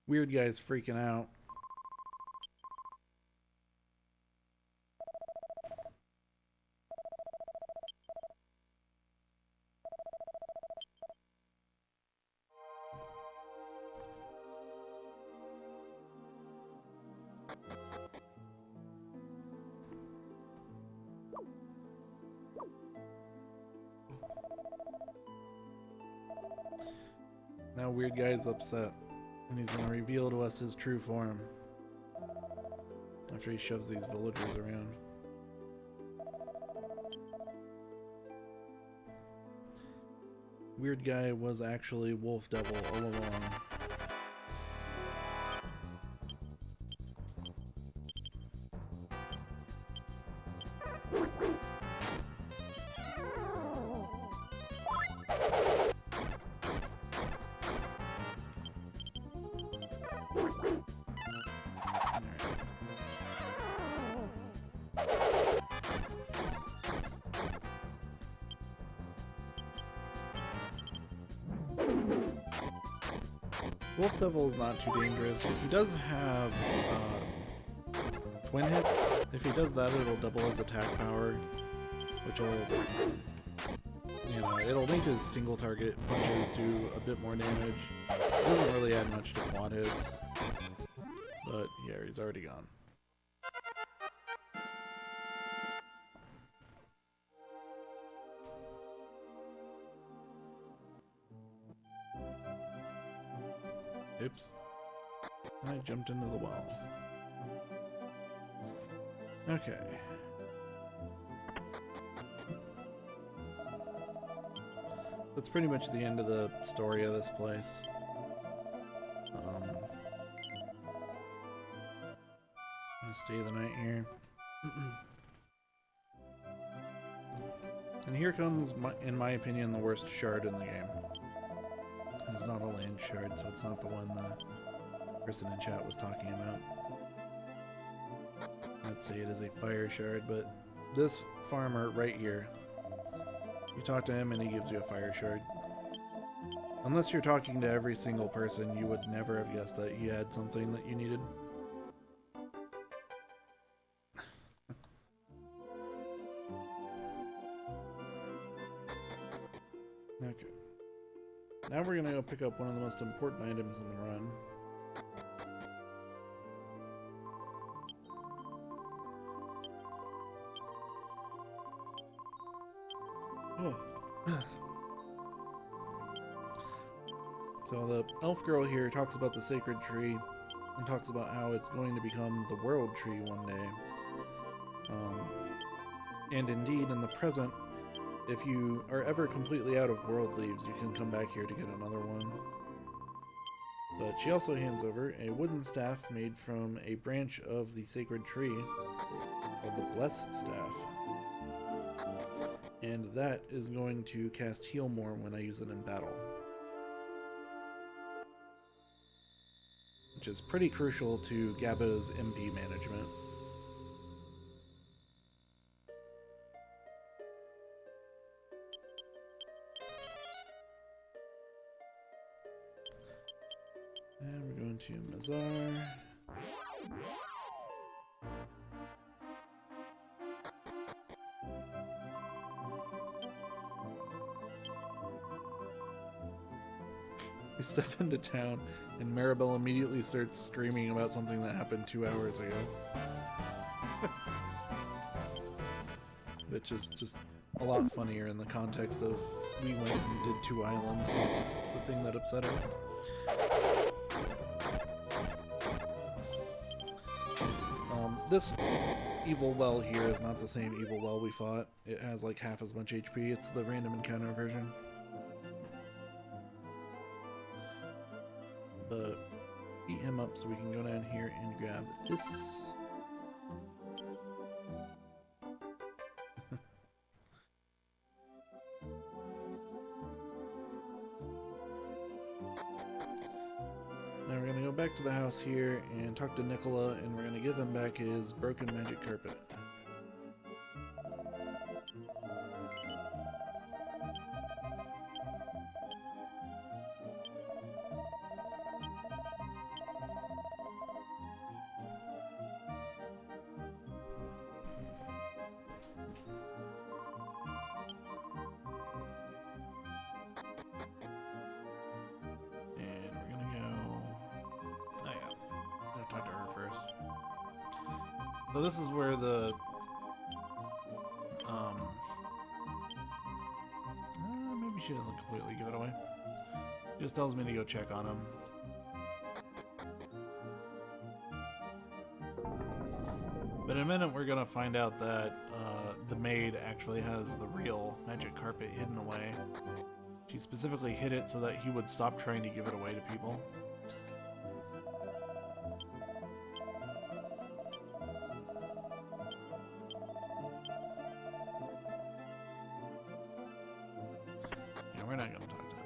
Weird guy's freaking out. Now weird guy's upset. And he's going to reveal to us his true form after he shoves these villagers around. Weird guy was actually Wolf Devil all along. Wolf Devil is not too dangerous. He does have twin hits. If he does that, it'll double his attack power, which will, you know, it'll make his single target punches do a bit more damage. It doesn't really add much to quad hits, but yeah, he's already gone. Oops. I jumped into the well. Okay. That's pretty much the end of the story of this place. I'm gonna stay the night here. And here comes, in my opinion, the worst shard in the game. And it's not a land shard, so it's not the one the person in chat was talking about. I'd say it is a fire shard, but this farmer right here, you talk to him and he gives you a fire shard. Unless you're talking to every single person, you would never have guessed that he had something that you needed. Okay. Now we're gonna go pick up one of the most important items in the run. Oh. So the elf girl here talks about the sacred tree and talks about how it's going to become the world tree one day. And indeed, in the present, if you are ever completely out of world leaves, you can come back here to get another one. But she also hands over a wooden staff made from a branch of the sacred tree called the Bless Staff. And that is going to cast Heal More when I use it in battle. Which is pretty crucial to Gabo's MP management. And we're going to Mazar. We step into town, and Maribel immediately starts screaming about something that happened 2 hours ago. Which is just a lot funnier in the context of we went and did 2 islands since the thing that upset her. This evil well here is not the same evil well we fought. It has like half as much HP. It's the random encounter version. But beat him up so we can go down here and grab this. Now we're going to go back to the house here and talk to Nicola, and we're going to give him back his broken magic carpet. So this is where the maybe she doesn't completely give it away. She just tells me to go check on him. But in a minute we're gonna find out that the maid actually has the real magic carpet hidden away. She specifically hid it so that he would stop trying to give it away to people. We're not going to talk to him.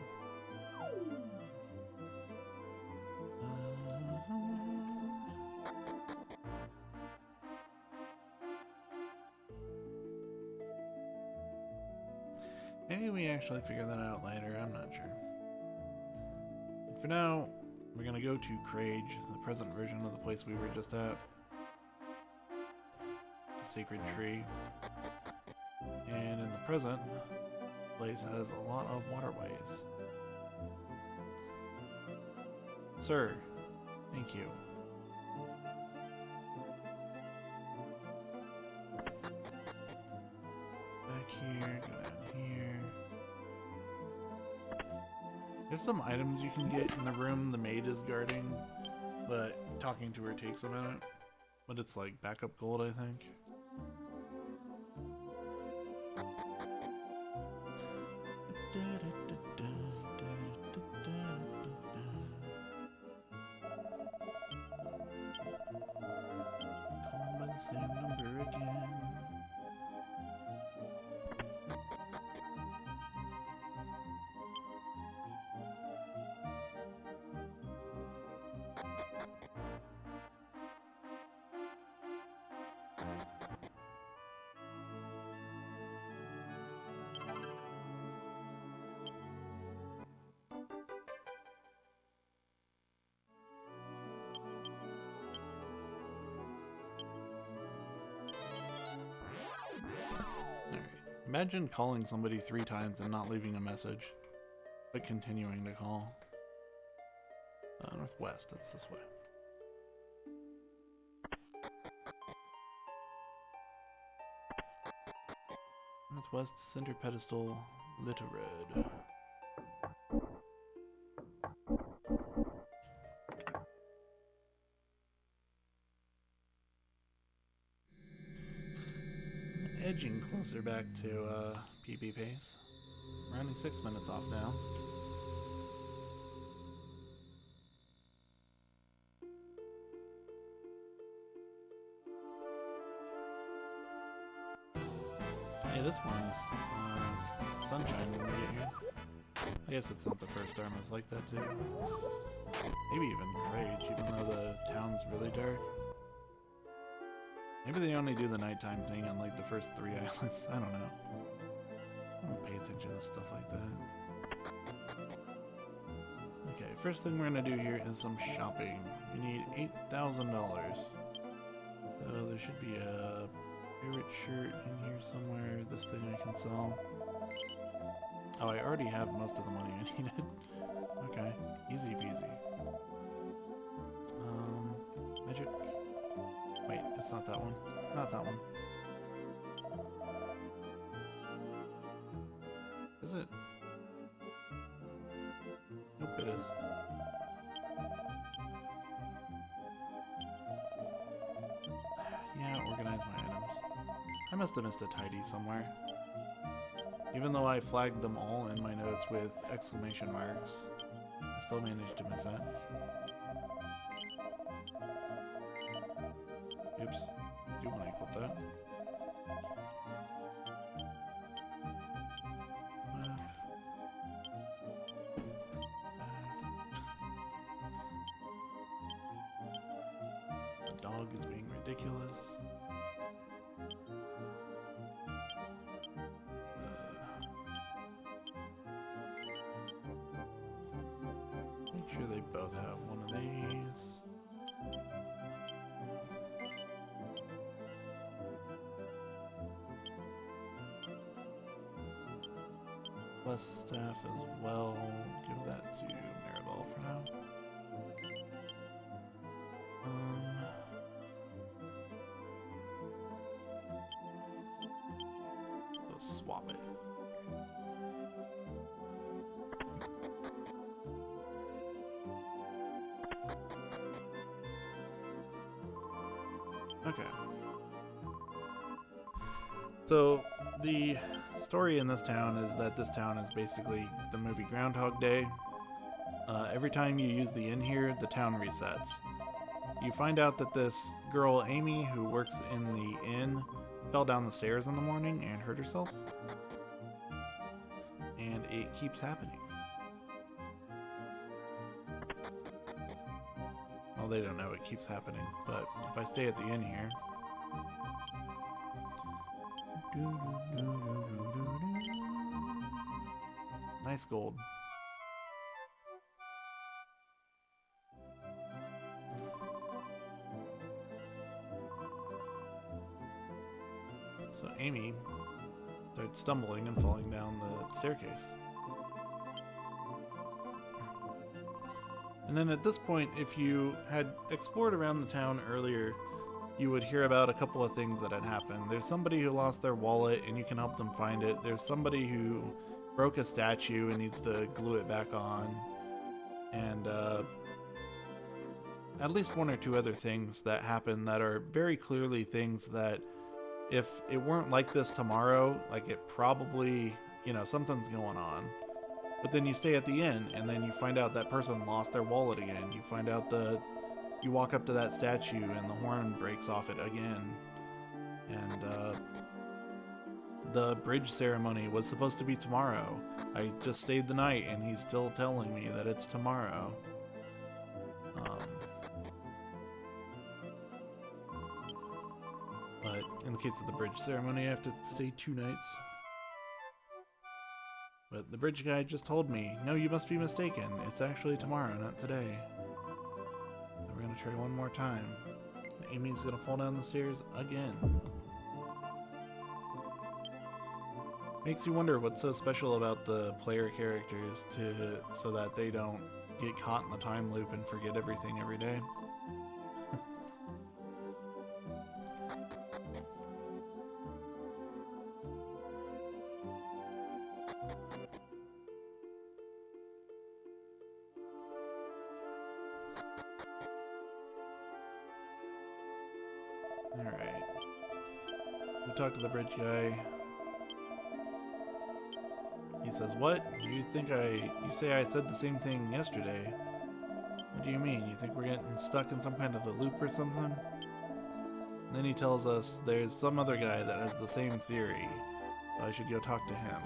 Maybe we actually figure that out later, I'm not sure. For now, We're gonna go to Crage, the present version of the place we were just at. The Sacred Tree. And in the present, the place has a lot of waterways. Sir, thank you. Back here, go down here. There's some items you can get in the room the maid is guarding, but talking to her takes a minute. But it's like backup gold, I think. Call by the same number again. Imagine calling somebody 3 times and not leaving a message, but continuing to call. Northwest, that's this way. Northwest, center pedestal, lit red. Edging closer back to PB pace. We're only 6 minutes off now. Hey, this one's sunshine when we get here. I guess it's not the first Dharma's like that too. Maybe even Rage, even though the town's really dark. Maybe they only do the nighttime thing on like the first 3 islands. I don't know. I don't pay attention to stuff like that. Okay, first thing we're gonna do here is some shopping. We need $8,000. So there should be a pirate shirt in here somewhere. This thing I can sell. Oh, I already have most of the money I needed. Okay, easy peasy. Magic. Wait, it's not that one. It's not that one. Is it? Nope, it is. Yeah, organize my items. I must have missed a tidy somewhere. Even though I flagged them all in my notes with exclamation marks, I still managed to miss it. Oops. Do want to equip that. The dog is being ridiculous. Make sure they both have one of these. Plus staff as well. Give that to Maribel for now. So swap it. Okay. So the story in this town is that this town is basically the movie Groundhog Day. Every time you use the inn here, the town resets. You find out that this girl, Amy, who works in the inn, fell down the stairs in the morning and hurt herself. And it keeps happening. Well, they don't know it keeps happening, but if I stay at the inn here... Nice gold. So Amy starts stumbling and falling down the staircase. And then at this point, if you had explored around the town earlier, you would hear about a couple of things that had happened. There's somebody who lost their wallet and you can help them find it. There's somebody who broke a statue and needs to glue it back on. And at least one or two other things that happen that are very clearly things that if it weren't like this tomorrow, like it probably, you know, something's going on. But then you stay at the inn, and then you find out that person lost their wallet again. You find out you walk up to that statue, and the horn breaks off it again. And the bridge ceremony was supposed to be tomorrow. I just stayed the night, and he's still telling me that it's tomorrow. But in the case of the bridge ceremony, I have to stay 2 nights. But the bridge guy just told me, no, you must be mistaken. It's actually tomorrow, not today. So we're gonna try one more time. Amy's gonna fall down the stairs again. Makes you wonder what's so special about the player characters so that they don't get caught in the time loop and forget everything every day. Alright. We talked to the bridge guy. He says, what? You say I said the same thing yesterday. What do you mean? You think we're getting stuck in some kind of a loop or something? And then he tells us there's some other guy that has the same theory. So I should go talk to him.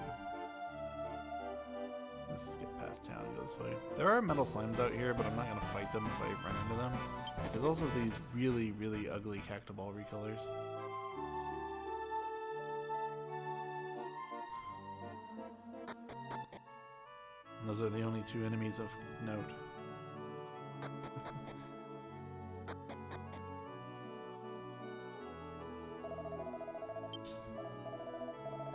Let's get past town and go this way. There are metal slimes out here, but I'm not going to fight them if I run into them. There's also these really, really ugly cactoball recolors. And those are the only 2 enemies of note.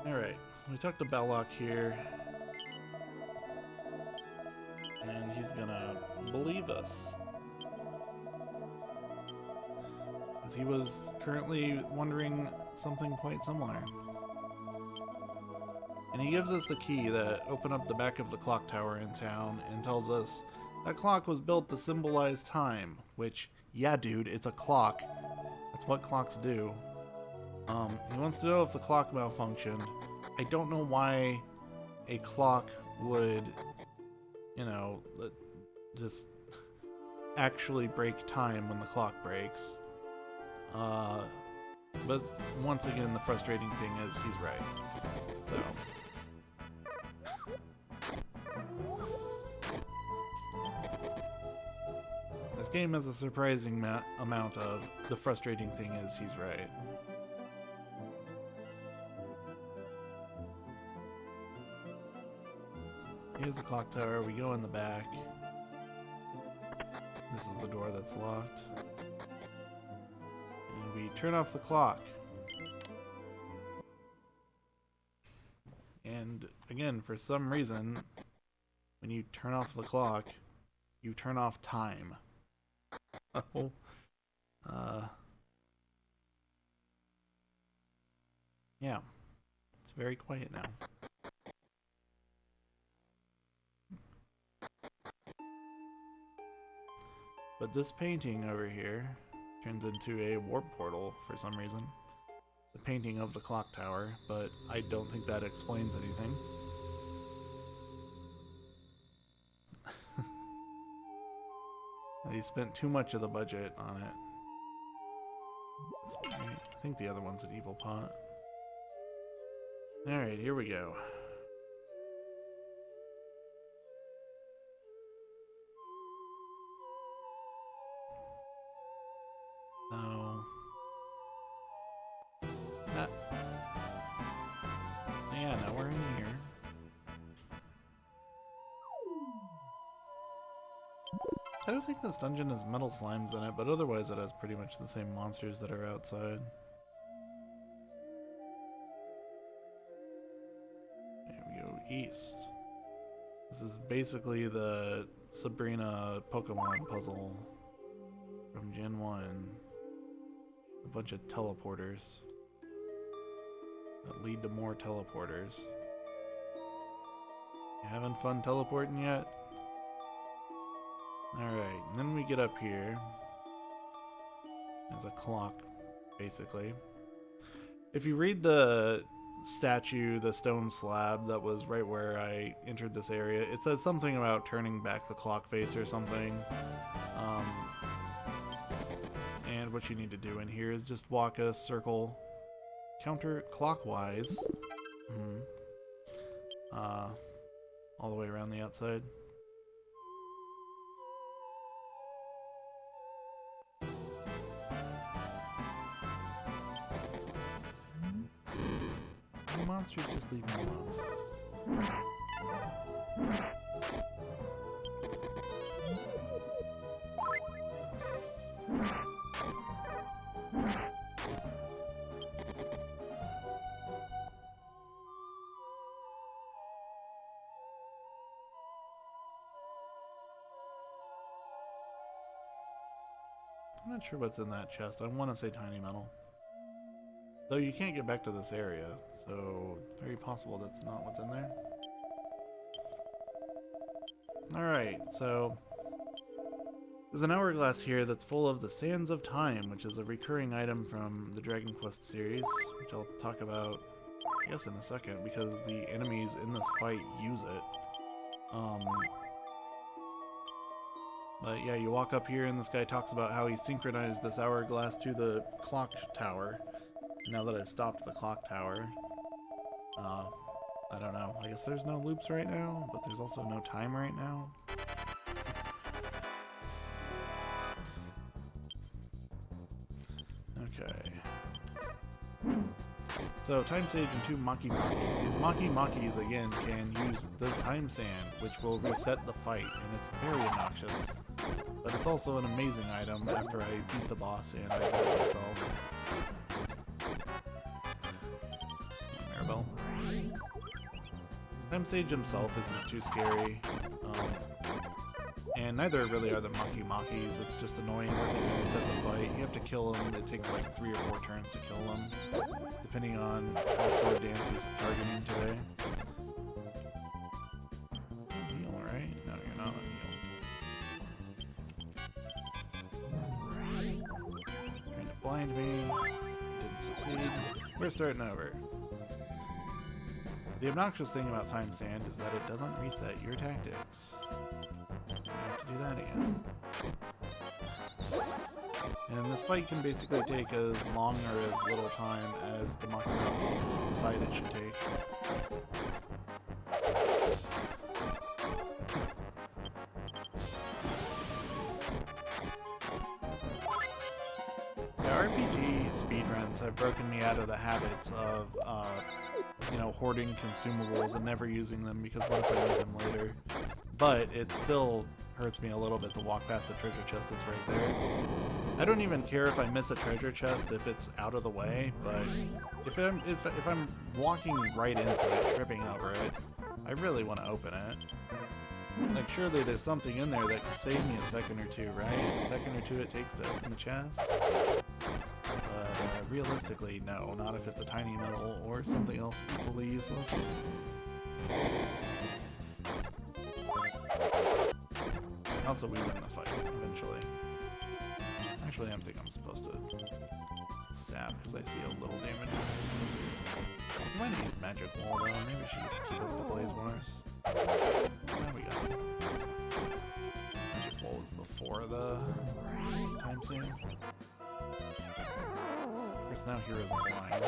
Alright, so we talked to Ballock here. And he's gonna believe us. Because he was currently wondering something quite similar. And he gives us the key that opened up the back of the clock tower in town and tells us that clock was built to symbolize time. Which, yeah dude, it's a clock. That's what clocks do. He wants to know if the clock malfunctioned. I don't know why a clock would, you know, just actually break time when the clock breaks. But once again, the frustrating thing is he's right. So. This game has a surprising amount of the frustrating thing is he's right. Here's the clock tower. We go in the back. This is the door that's locked. And we turn off the clock. And again, for some reason, when you turn off the clock, you turn off time. Oh. Yeah. It's very quiet now. But this painting over here turns into a warp portal for some reason. The painting of the clock tower, but I don't think that explains anything. They spent too much of the budget on it. I think the other one's an evil pot. Alright, here we go. So... yeah, now we're in here. I don't think this dungeon has metal slimes in it, but otherwise it has pretty much the same monsters that are outside. east. This is basically the Sabrina Pokemon puzzle from Gen 1. A bunch of teleporters that lead to more teleporters. You having fun teleporting yet? Alright, and then we get up here. There's a clock, basically. If you read the statue, the stone slab that was right where I entered this area, it says something about turning back the clock face or something. And what you need to do in here is just walk a circle counterclockwise. All the way around the outside. The monsters just leave me alone. I'm not sure what's in that chest. I want to say tiny metal. Though you can't get back to this area, so very possible that's not what's in there. Alright, so there's an hourglass here that's full of the Sands of Time, which is a recurring item from the Dragon Quest series, which I'll talk about, I guess, in a second, because the enemies in this fight use it. But yeah, you walk up here and this guy talks about how he synchronized this hourglass to the clock tower. Now that I've stopped the clock tower, I don't know. I guess there's no loops right now, but there's also no time right now. Okay. So, time sage and 2 Maki Makis. These Maki Makis, again, can use the time sand, which will reset the fight, and it's very obnoxious. But it's also an amazing item after I beat the boss and I got it myself. Maribel. Time Sage himself isn't too scary. And neither really are the Maki Makis. It's just annoying that they can reset the fight. You have to kill them. It takes like 3 or 4 turns to kill them, depending on how Sword Dance is targeting today. Heal, right? No, you're not on heal. Trying to blind me. Didn't succeed. We're starting over. The obnoxious thing about Time Sand is that it doesn't reset your tactics. To do that again. And this fight can basically take as long or as little time as the Maki Makis decide it should take. Yeah, RPG speedruns have broken me out of the habits of, you know, hoarding consumables and never using them because what if I need them later? But it still hurts me a little bit to walk past the treasure chest that's right there. I don't even care if I miss a treasure chest if it's out of the way, but if I'm walking right into it, tripping over it, I really want to open it. Like, surely there's something in there that can save me a second or two, right? A second or two it takes to open the chest. But realistically, no, not if it's a tiny metal or something else equally useless. Also, we win the fight, eventually. Actually, I think I'm supposed to stab, because I see a little damage. I might use Magic Wall, though. Maybe we should just keep up the Blaze Wars. There we go. Magic Wall was before the time sand. Of course, now Heroes are blind.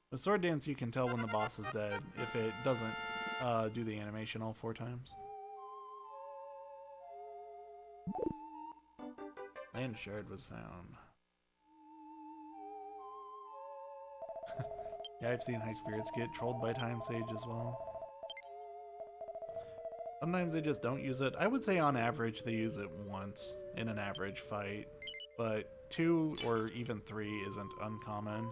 With Sword Dance, you can tell when the boss is dead if it doesn't do the animation all 4 times. Land shard was found. Yeah, I've seen high spirits get trolled by Time Sage as well. Sometimes they just don't use it. I would say on average they use it once in an average fight, but 2 or even 3 isn't uncommon.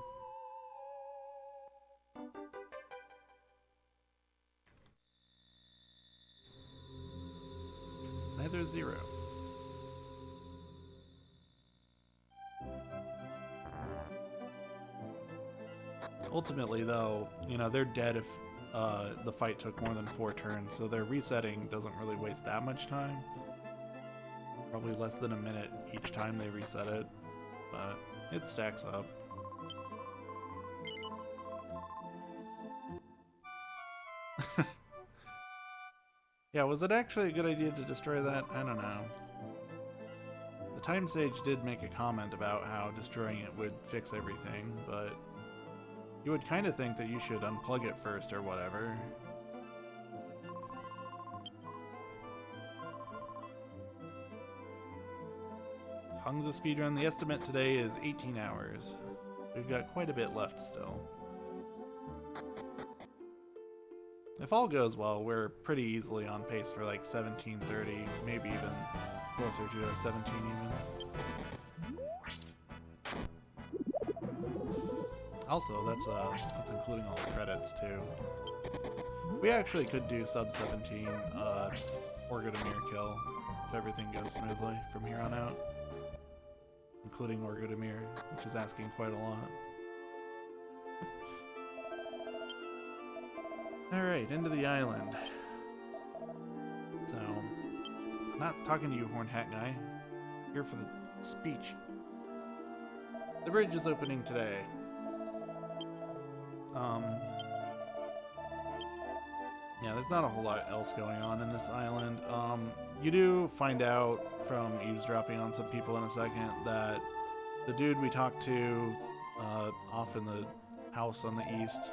Neither is 0. Ultimately, though, you know, they're dead if the fight took more than 4 turns, so their resetting doesn't really waste that much time. Probably less than a minute each time they reset it, but it stacks up. Yeah, was it actually a good idea to destroy that? I don't know. The Time Sage did make a comment about how destroying it would fix everything, but you would kind of think that you should unplug it first or whatever. Hung's a speedrun. The estimate today is 18 hours. We've got quite a bit left still. If all goes well, we're pretty easily on pace for like 17:30, maybe even closer to a 17 even. Also, that's including all the credits too. We actually could do sub 17 Orgodamir kill if everything goes smoothly from here on out, including Orgodamir, which is asking quite a lot. Alright, into the island. So, I'm not talking to you, horn hat guy. Here for the speech. The bridge is opening today. Yeah, there's not a whole lot else going on in this island. You do find out from eavesdropping on some people in a second that the dude we talked to off in the house on the east,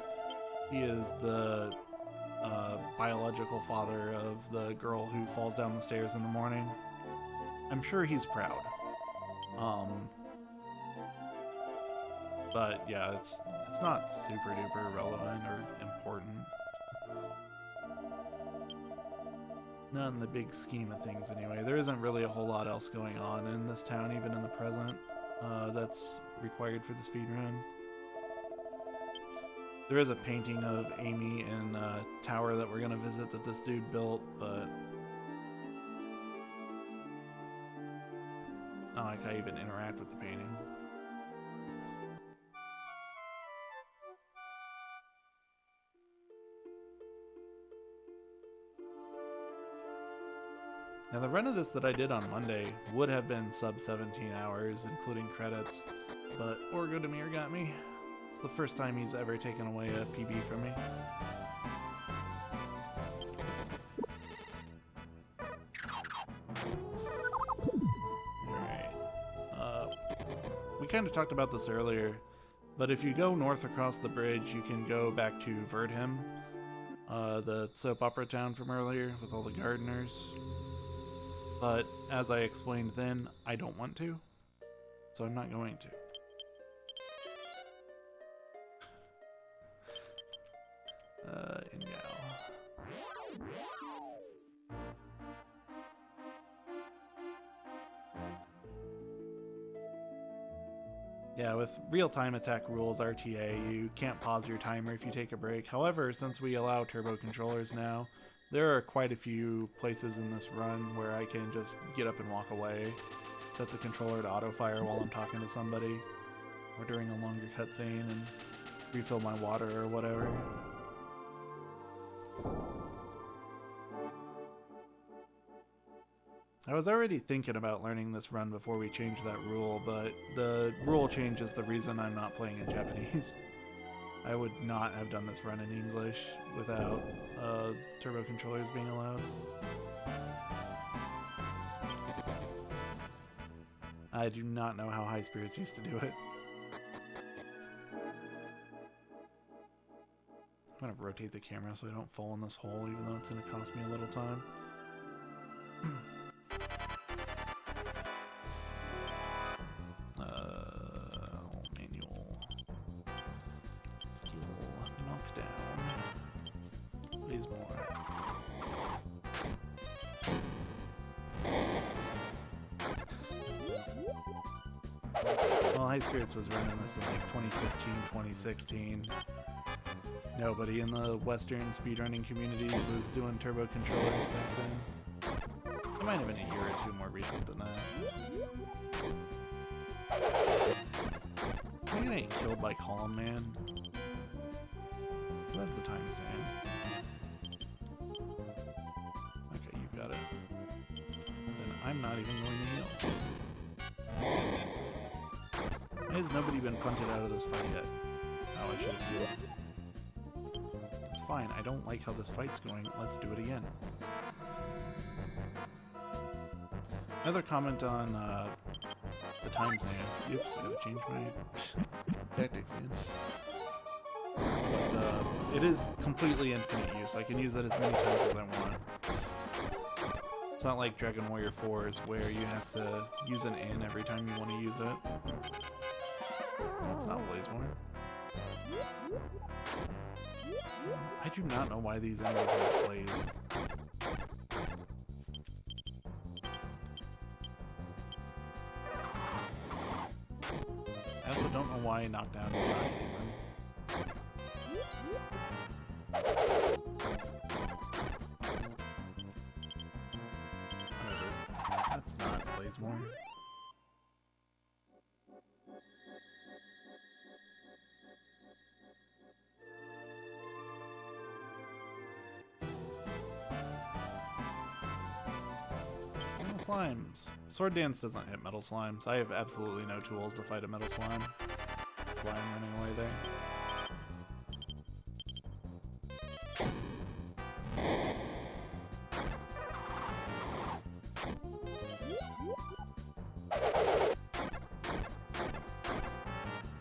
he is the biological father of the girl who falls down the stairs in the morning. I'm sure he's proud. But yeah, it's not super duper relevant or important. Not in the big scheme of things anyway. There isn't really a whole lot else going on in this town, even in the present, that's required for the speedrun. There is a painting of Amy in a tower that we're going to visit that this dude built, but not like I even interact with the painting. Now the run of this that I did on Monday would have been sub 17 hours, including credits, but Orgodamir got me. It's the first time he's ever taken away a PB from me. Alright. We kind of talked about this earlier, but if you go north across the bridge, you can go back to Verdham, the soap opera town from earlier with all the gardeners. But as I explained then, I don't want to, so I'm not going to. Engow. Yeah, with real-time attack rules RTA, you can't pause your timer if you take a break. However, since we allow turbo controllers now, there are quite a few places in this run where I can just get up and walk away, set the controller to auto-fire while I'm talking to somebody, or during a longer cutscene, and refill my water or whatever. I was already thinking about learning this run before we changed that rule, but the rule change is the reason I'm not playing in Japanese. I would not have done this run in English without turbo controllers being allowed. I do not know how High Spirits used to do it. I'm going to rotate the camera so I don't fall in this hole, even though it's going to cost me a little time. Please more. Well, High Spirits was running this in like 2015, 2016. Nobody in the Western speedrunning community was doing turbo controllers back then. It might have been a year or two more recent than that. I'm gonna get killed by Column Man. Who has the time zone? Okay, you got it. Then I'm not even going to heal. Why has nobody been punted out of this fight yet? Oh, I should have healed. It's fine. I don't like how this fight's going. Let's do it again. Another comment on the time zone. Oops, gotta change my tactics again. But it is completely infinite use. I can use that as many times as I want. It's not like Dragon Warrior 4's where you have to use an N every time you want to use it. That's not Blazemore. I do not know why these enemies have Blaze. I also don't know why knockdown is not hitting them. Whatever. That's not Blazemore. Slimes. Sword Dance doesn't hit metal slimes. I have absolutely no tools to fight a metal slime. That's why I'm running away there.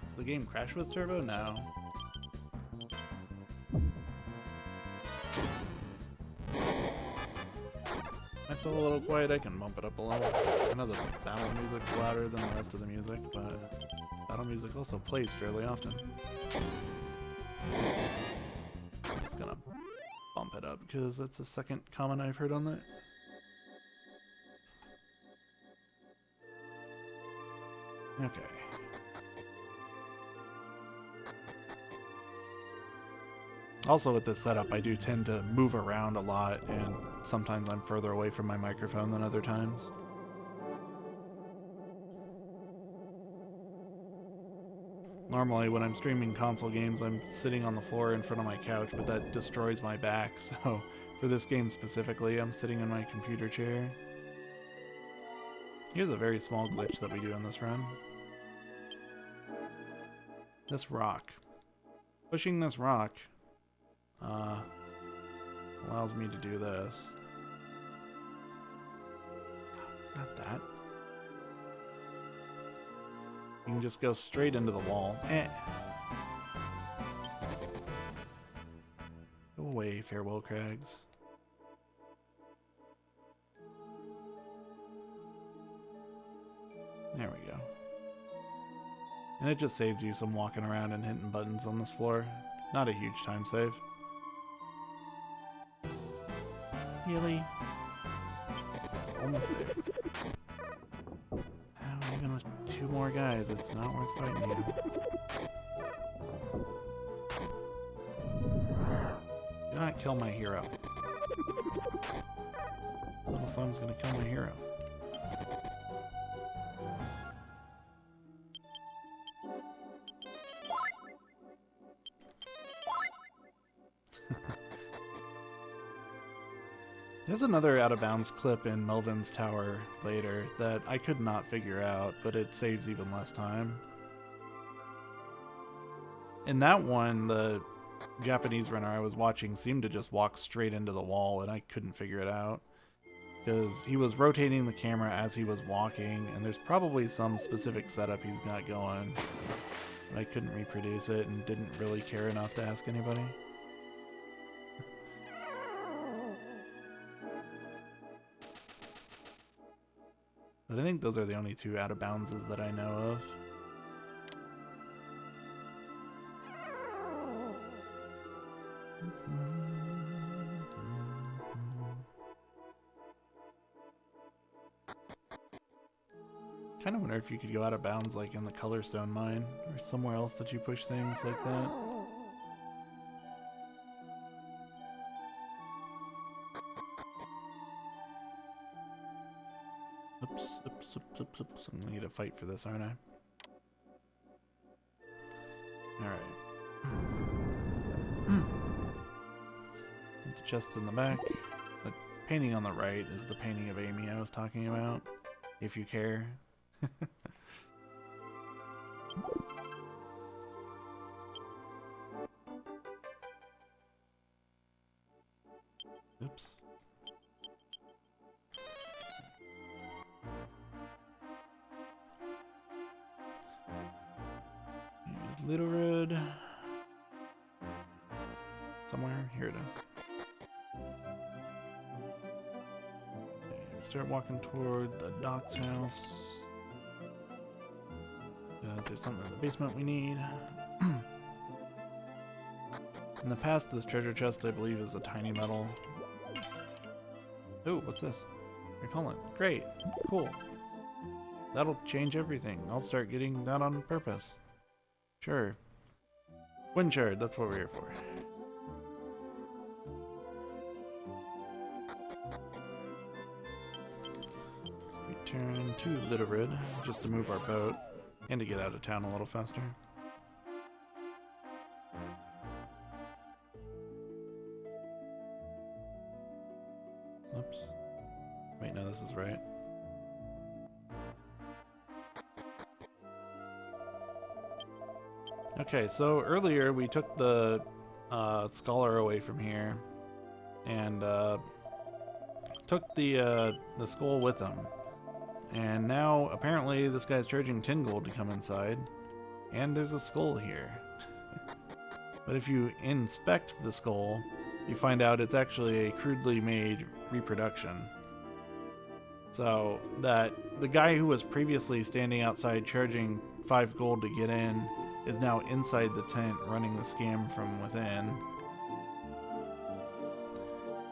Does the game crash with turbo? No. Still a little quiet. I can bump it up a little. I know the battle music's louder than the rest of the music, but battle music also plays fairly often. I'm just gonna bump it up because that's the second comment I've heard on that. Okay. Also with this setup, I do tend to move around a lot, and sometimes I'm further away from my microphone than other times. Normally when I'm streaming console games, I'm sitting on the floor in front of my couch, but that destroys my back, so for this game specifically, I'm sitting in my computer chair. Here's a very small glitch that we do in this run. This rock. Pushing this rock allows me to do this. Not that. You can just go straight into the wall. Go away, Farewell Crags. There we go. And it just saves you some walking around and hitting buttons on this floor. Not a huge time save. Really? Almost there. Now, even with two more guys, it's not worth fighting you. Do not kill my hero. Little Slime's gonna kill my hero. There's another out-of-bounds clip in Melvin's Tower later that I could not figure out, but it saves even less time. In that one, the Japanese runner I was watching seemed to just walk straight into the wall, and I couldn't figure it out. Because he was rotating the camera as he was walking, and there's probably some specific setup he's got going. But I couldn't reproduce it and didn't really care enough to ask anybody. But I think those are the only two out-of-boundses that I know of. kind of wonder if you could go out of bounds like in the Colorstone mine or somewhere else that you push things like that. Oops, oops, oops, oops, oops. I'm gonna need to fight for this, aren't I? Alright. The chest in the back. The painting on the right is the painting of Amy I was talking about, if you care. Oops. Use Little Road. Somewhere. Here it is. Okay, start walking toward the Doc's house. Is there something in the basement we need? In the past, this treasure chest, I believe, is a tiny metal. Ooh, what's this? Repellent. Great. Cool. That'll change everything. I'll start getting that on purpose. Sure. Wind shard, that's what we're here for. Return to Litterid, just to move our boat, and to get out of town a little faster. Oops. Wait, no, this is right. Okay, so earlier we took the scholar away from here, and took the skull with him. And now, apparently, this guy's charging 10 gold to come inside, and there's a skull here. But if you inspect the skull, you find out it's actually a crudely made reproduction. So that the guy who was previously standing outside charging 5 gold to get in is now inside the tent running the scam from within.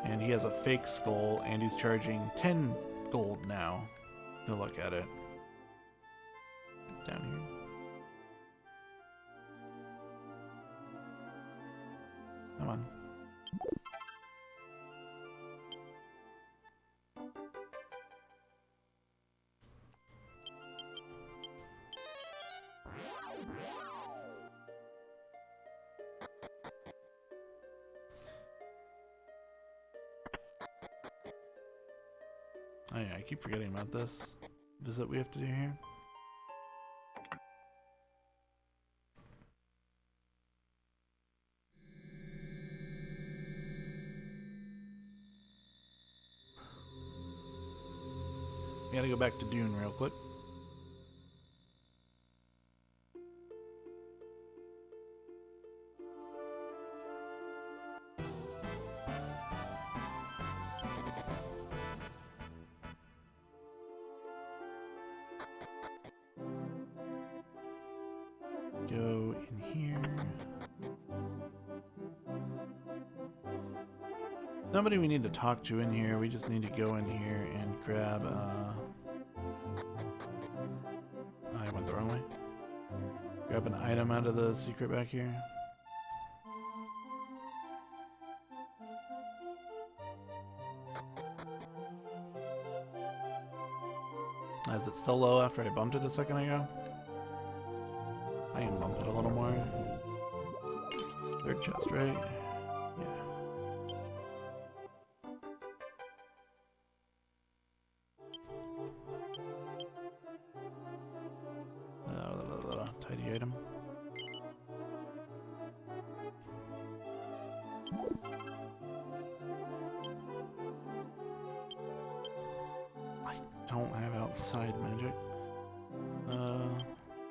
And he has a fake skull, and he's charging 10 gold now to look at it. Down here. Come on. Oh yeah, I keep forgetting about this visit we have to do here. We gotta go back to Dune real quick. Go in here. Nobody we need to talk to in here. We just need to go in here and grab I went the wrong way. Grab an item out of the secret back here. Is it still low after I bumped it a second ago? I can bump it a little more. Third chest, right? Yeah. Tidy item. I don't have outside magic.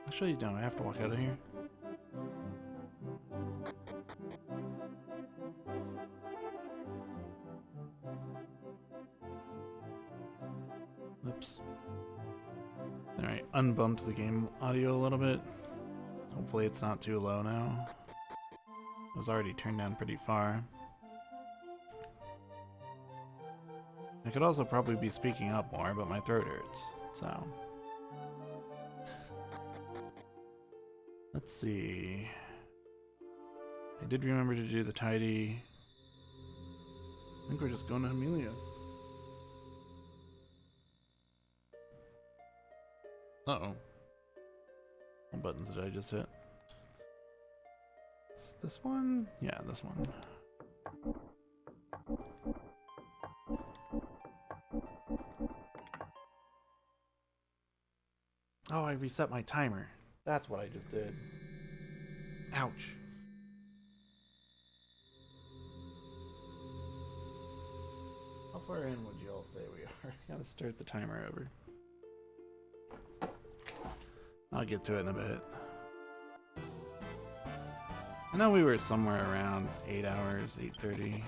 Actually, no, I have to walk out of here. Oops. Alright, unbumped the game audio a little bit. Hopefully it's not too low now. It was already turned down pretty far. I could also probably be speaking up more, but my throat hurts, so... Let's see. I did remember to do the tidy. I think we're just going to Amelia. Uh-oh. What buttons did I just hit? It's this one? Yeah, this one. Oh, I reset my timer. That's what I just did. Ouch. How far in would you all say we are? Gotta start the timer over. I'll get to it in a bit. I know we were somewhere around 8 hours, 8:30.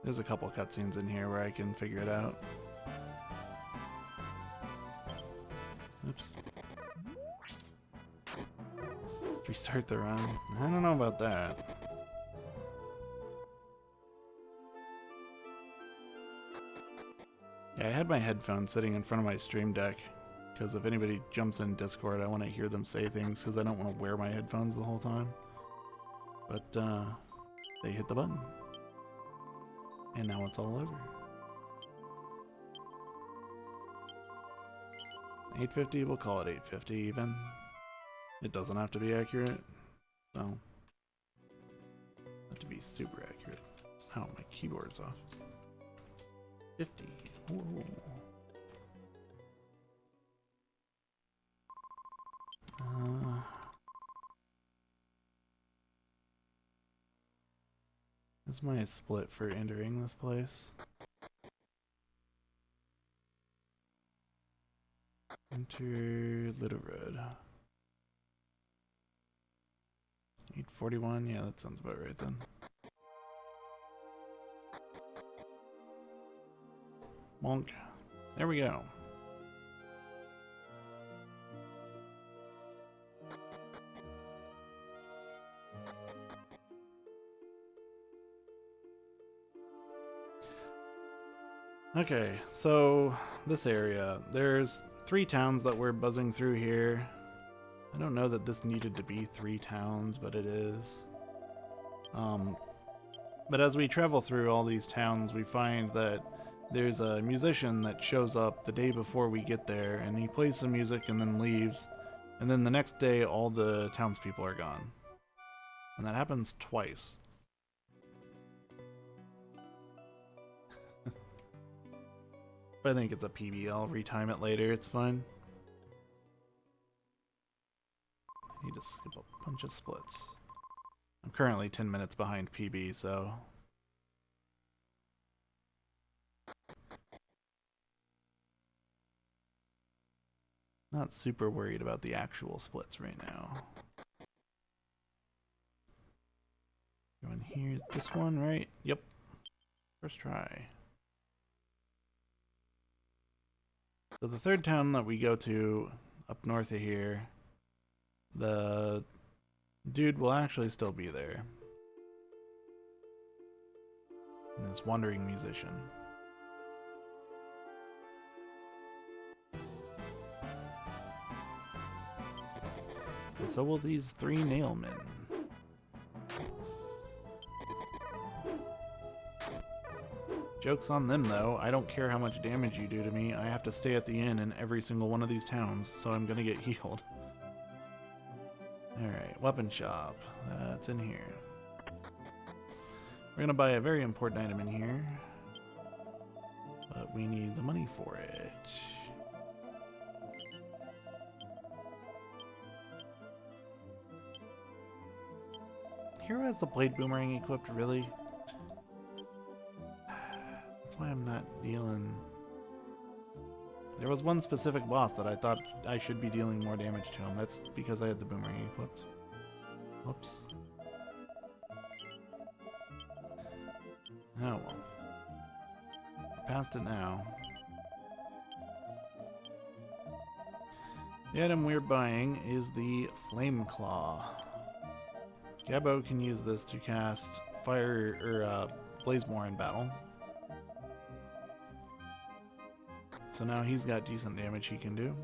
There's a couple cutscenes in here where I can figure it out. Oops. Restart the run. I don't know about that. Yeah, I had my headphones sitting in front of my stream deck because if anybody jumps in Discord, I want to hear them say things because I don't want to wear my headphones the whole time. But they hit the button. And now it's all over. 850, we'll call it 850 even. It doesn't have to be accurate. So, have to be super accurate. Oh, my keyboard's off. 50. Ooh. This is my split for entering this place. Enter Little Road. 841, yeah, that sounds about right then. Bonk. There we go. Okay, so this area, there's 3 towns that we're buzzing through here. I don't know that this needed to be 3 towns, but it is. But as we travel through all these towns, we find that there's a musician that shows up the day before we get there, and he plays some music and then leaves. And then the next day, all the townspeople are gone. And that happens twice. But I think it's a PB. I'll retime it later. It's fine. I need to skip a bunch of splits. I'm currently 10 minutes behind PB, so... Not super worried about the actual splits right now. Going here, this one, right? Yep. First try. So the third town that we go to up north of here, the dude will actually still be there. And this wandering musician. And so will these 3 nailmen. Joke's on them, though. I don't care how much damage you do to me. I have to stay at the inn in every single one of these towns, so I'm gonna get healed. Alright, weapon shop. That's in here. We're gonna buy a very important item in here. But we need the money for it. Hero has the blade boomerang equipped, really? That's why I'm not dealing... There was one specific boss that I thought I should be dealing more damage to him. That's because I had the boomerang equipped. Whoops. Oh well. Past it now. The item we're buying is the Flame Claw. Gabo can use this to cast fire or Blazemore in battle. So now he's got decent damage he can do.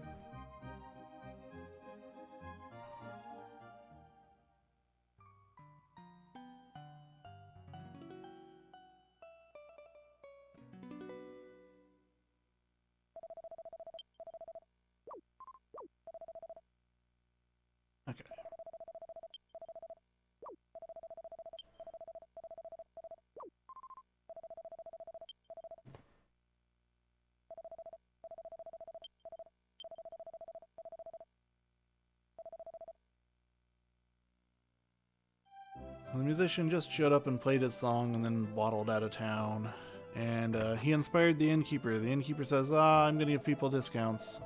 musician just showed up and played his song and then waddled out of town. And he inspired the innkeeper. The innkeeper says, I'm going to give people discounts.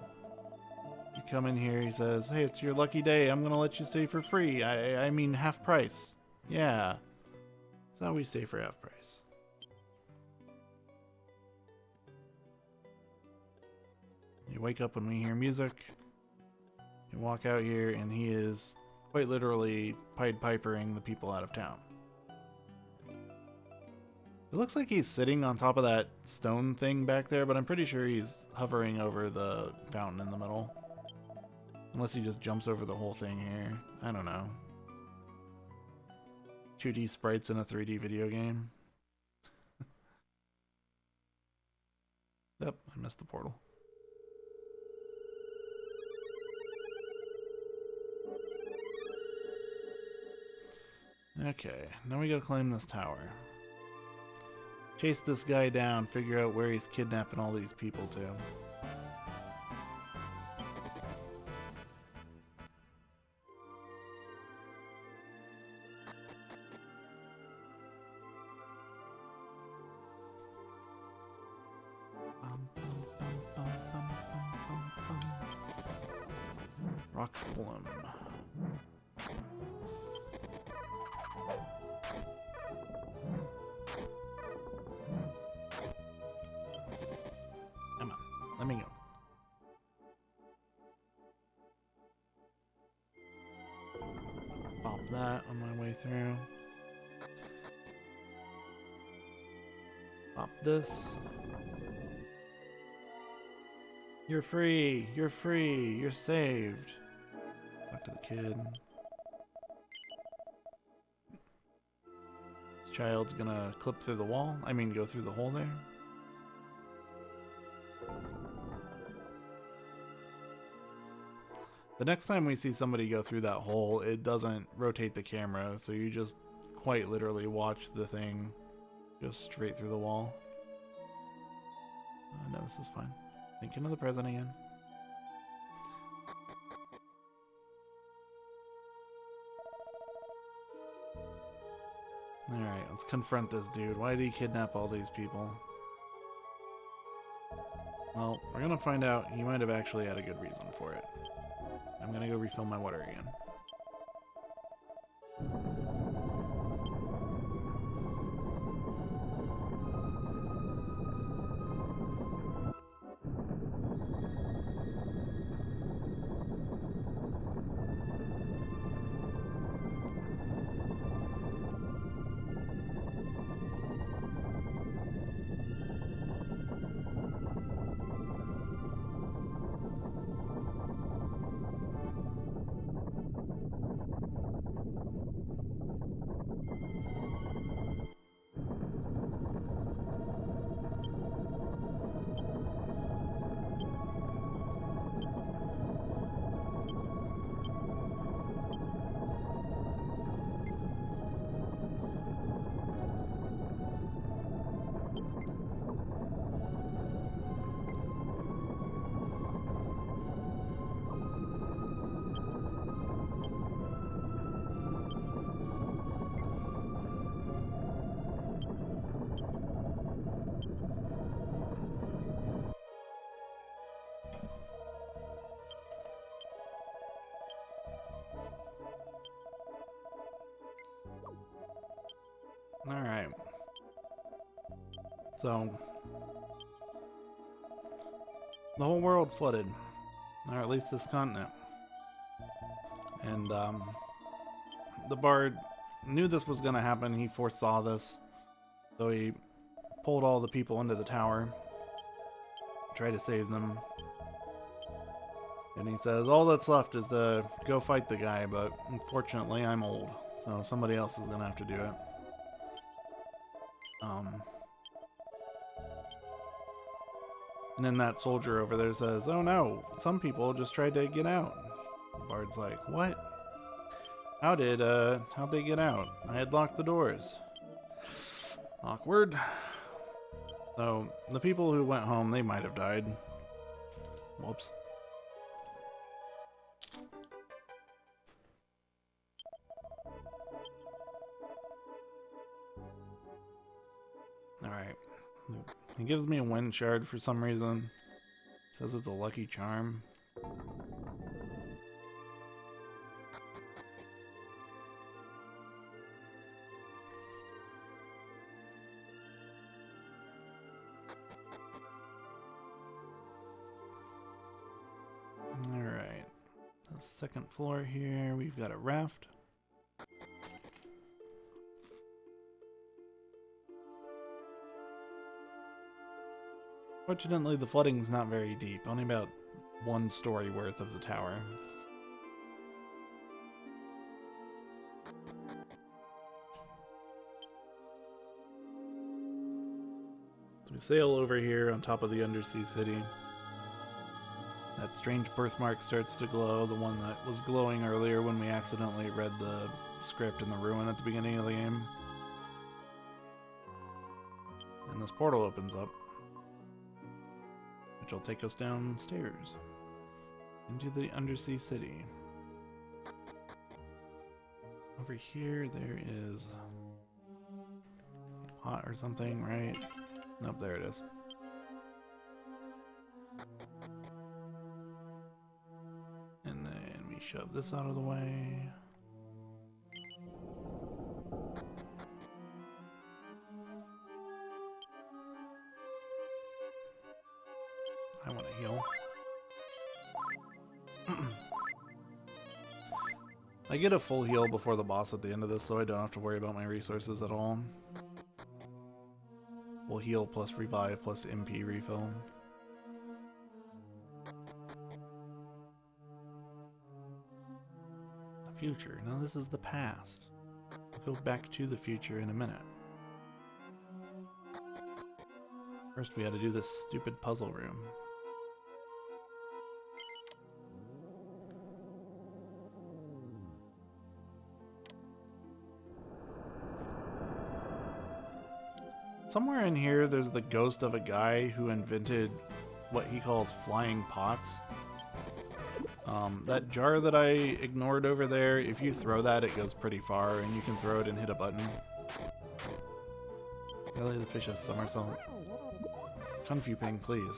You come in here, he says, hey, it's your lucky day. I'm going to let you stay for free. I mean half price. Yeah. That's how we stay for half price. You wake up when we hear music. You walk out here and he is quite literally Pied Pipering the people out of town. It looks like he's sitting on top of that stone thing back there, but I'm pretty sure he's hovering over the fountain in the middle. Unless he just jumps over the whole thing here. I don't know. 2D sprites in a 3D video game. Yep, I missed the portal. Okay, now we gotta climb this tower. Chase this guy down, figure out where he's kidnapping all these people to. Rock Bloom. Come on, let me go. Pop that on my way through. Pop this. You're free. You're free. You're saved. Talk to the kid. This child's gonna clip through the wall. I mean, go through the hole there. The next time we see somebody go through that hole, it doesn't rotate the camera, so you just quite literally watch the thing go straight through the wall. No, this is fine. Thinking of the present again. Alright, let's confront this dude. Why did he kidnap all these people? Well, we're gonna find out he might have actually had a good reason for it. I'm gonna go refill my water again. Alright. So, the whole world flooded. Or at least this continent. And, the bard knew this was going to happen. He foresaw this. So he pulled all the people into the tower. Tried to save them. And he says, all that's left is to go fight the guy, but unfortunately I'm old. So somebody else is going to have to do it. And then that soldier over there says, oh no, some people just tried to get out. The bard's like, what? How'd they get out? I had locked the doors. Awkward. So, the people who went home, they might have died. Whoops. Alright. He gives me a wind shard for some reason. Says it's a lucky charm. Alright. The second floor here, we've got a raft. Fortunately, the flooding's not very deep, only about 1 story worth of the tower. So we sail over here on top of the undersea city. That strange birthmark starts to glow, the one that was glowing earlier when we accidentally read the script in the ruin at the beginning of the game. And this portal opens up, which will take us downstairs into the undersea city. Over here there is a pot or something, right? Nope, there it is. And then we shove this out of the way. I want to heal. I get a full heal before the boss at the end of this, so I don't have to worry about my resources at all. We'll heal plus revive plus MP refill. The future. Now this is the past. We'll go back to the future in a minute. First we had to do this stupid puzzle room. Somewhere in here, there's the ghost of a guy who invented what he calls flying pots. That jar that I ignored over there, if you throw that, it goes pretty far, and you can throw it and hit a button. Really, the fish has somersault. Kung Fu Ping, please.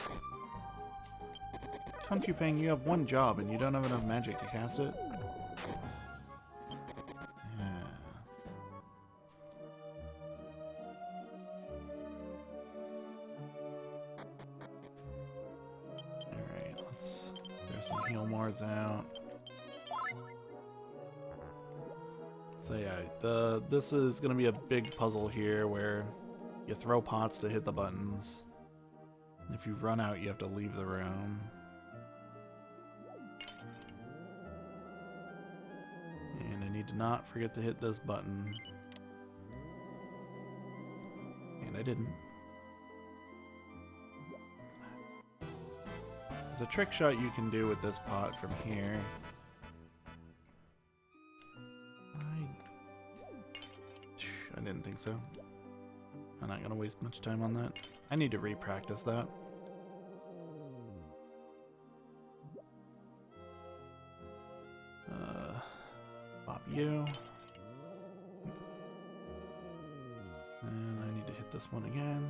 Kung Fu Ping, you have one job, and you don't have enough magic to cast it? Out. So yeah, this is going to be a big puzzle here where you throw pots to hit the buttons. If you run out, you have to leave the room. And I need to not forget to hit this button. And I didn't. There's a trick shot you can do with this pot from here. I didn't think so. I'm not going to waste much time on that. I need to re-practice that. Pop you. And I need to hit this one again.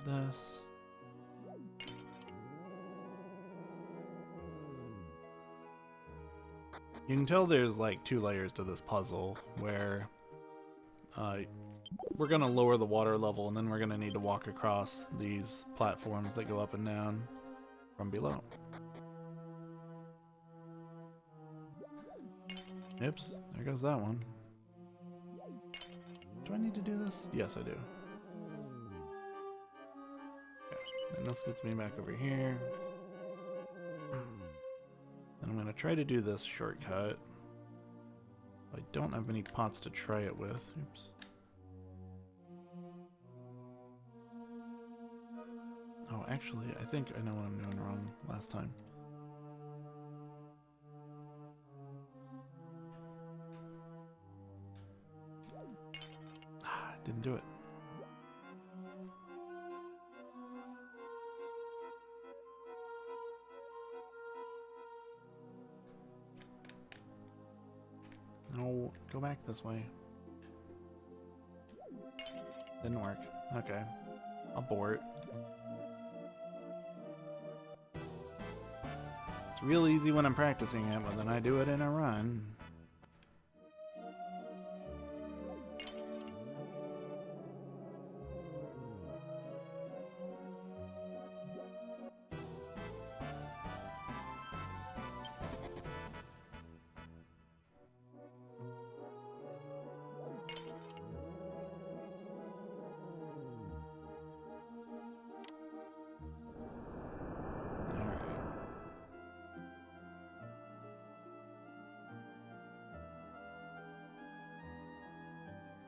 This. You can tell there's like 2 layers to this puzzle where we're going to lower the water level and then we're going to need to walk across these platforms that go up and down from below. Oops, there goes that one. Do I need to do this? Yes, I do. And this gets me back over here. And I'm going to try to do this shortcut. I don't have any pots to try it with. Oops. Oh, actually, I think I know what I'm doing wrong last time. Didn't do it. No, go back this way. Didn't work. Okay. Abort. It's real easy when I'm practicing it, but then I do it in a run.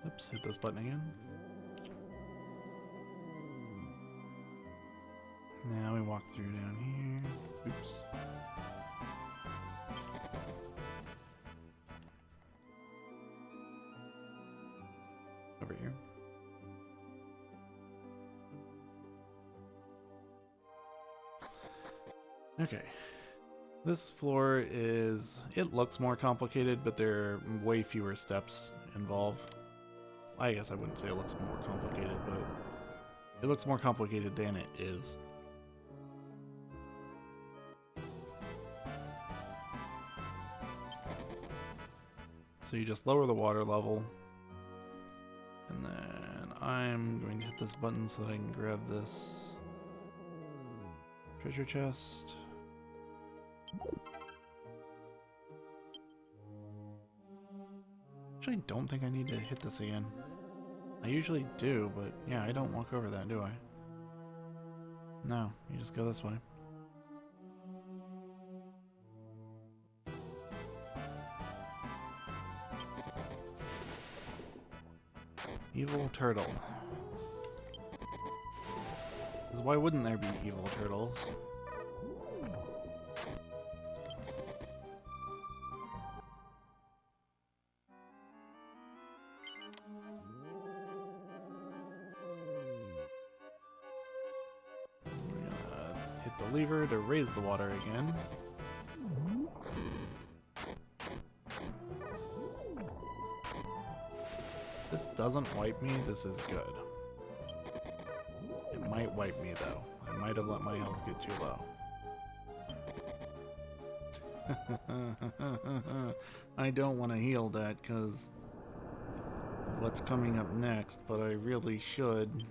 Oops, hit this button again. Now we walk through down here. Oops. Over here. Okay. This floor is... It looks more complicated, but there are way fewer steps involved. I guess I wouldn't say it looks more complicated, but it looks more complicated than it is. So you just lower the water level, and then I'm going to hit this button so that I can grab this treasure chest. Actually, I don't think I need to hit this again. I usually do, but yeah, I don't walk over that, do I? No, you just go this way. Evil turtle. Because why wouldn't there be evil turtles? The lever to raise the water again. This doesn't wipe me, this is good. It might wipe me though. I might have let my health get too low. I don't want to heal that because what's coming up next, but I really should.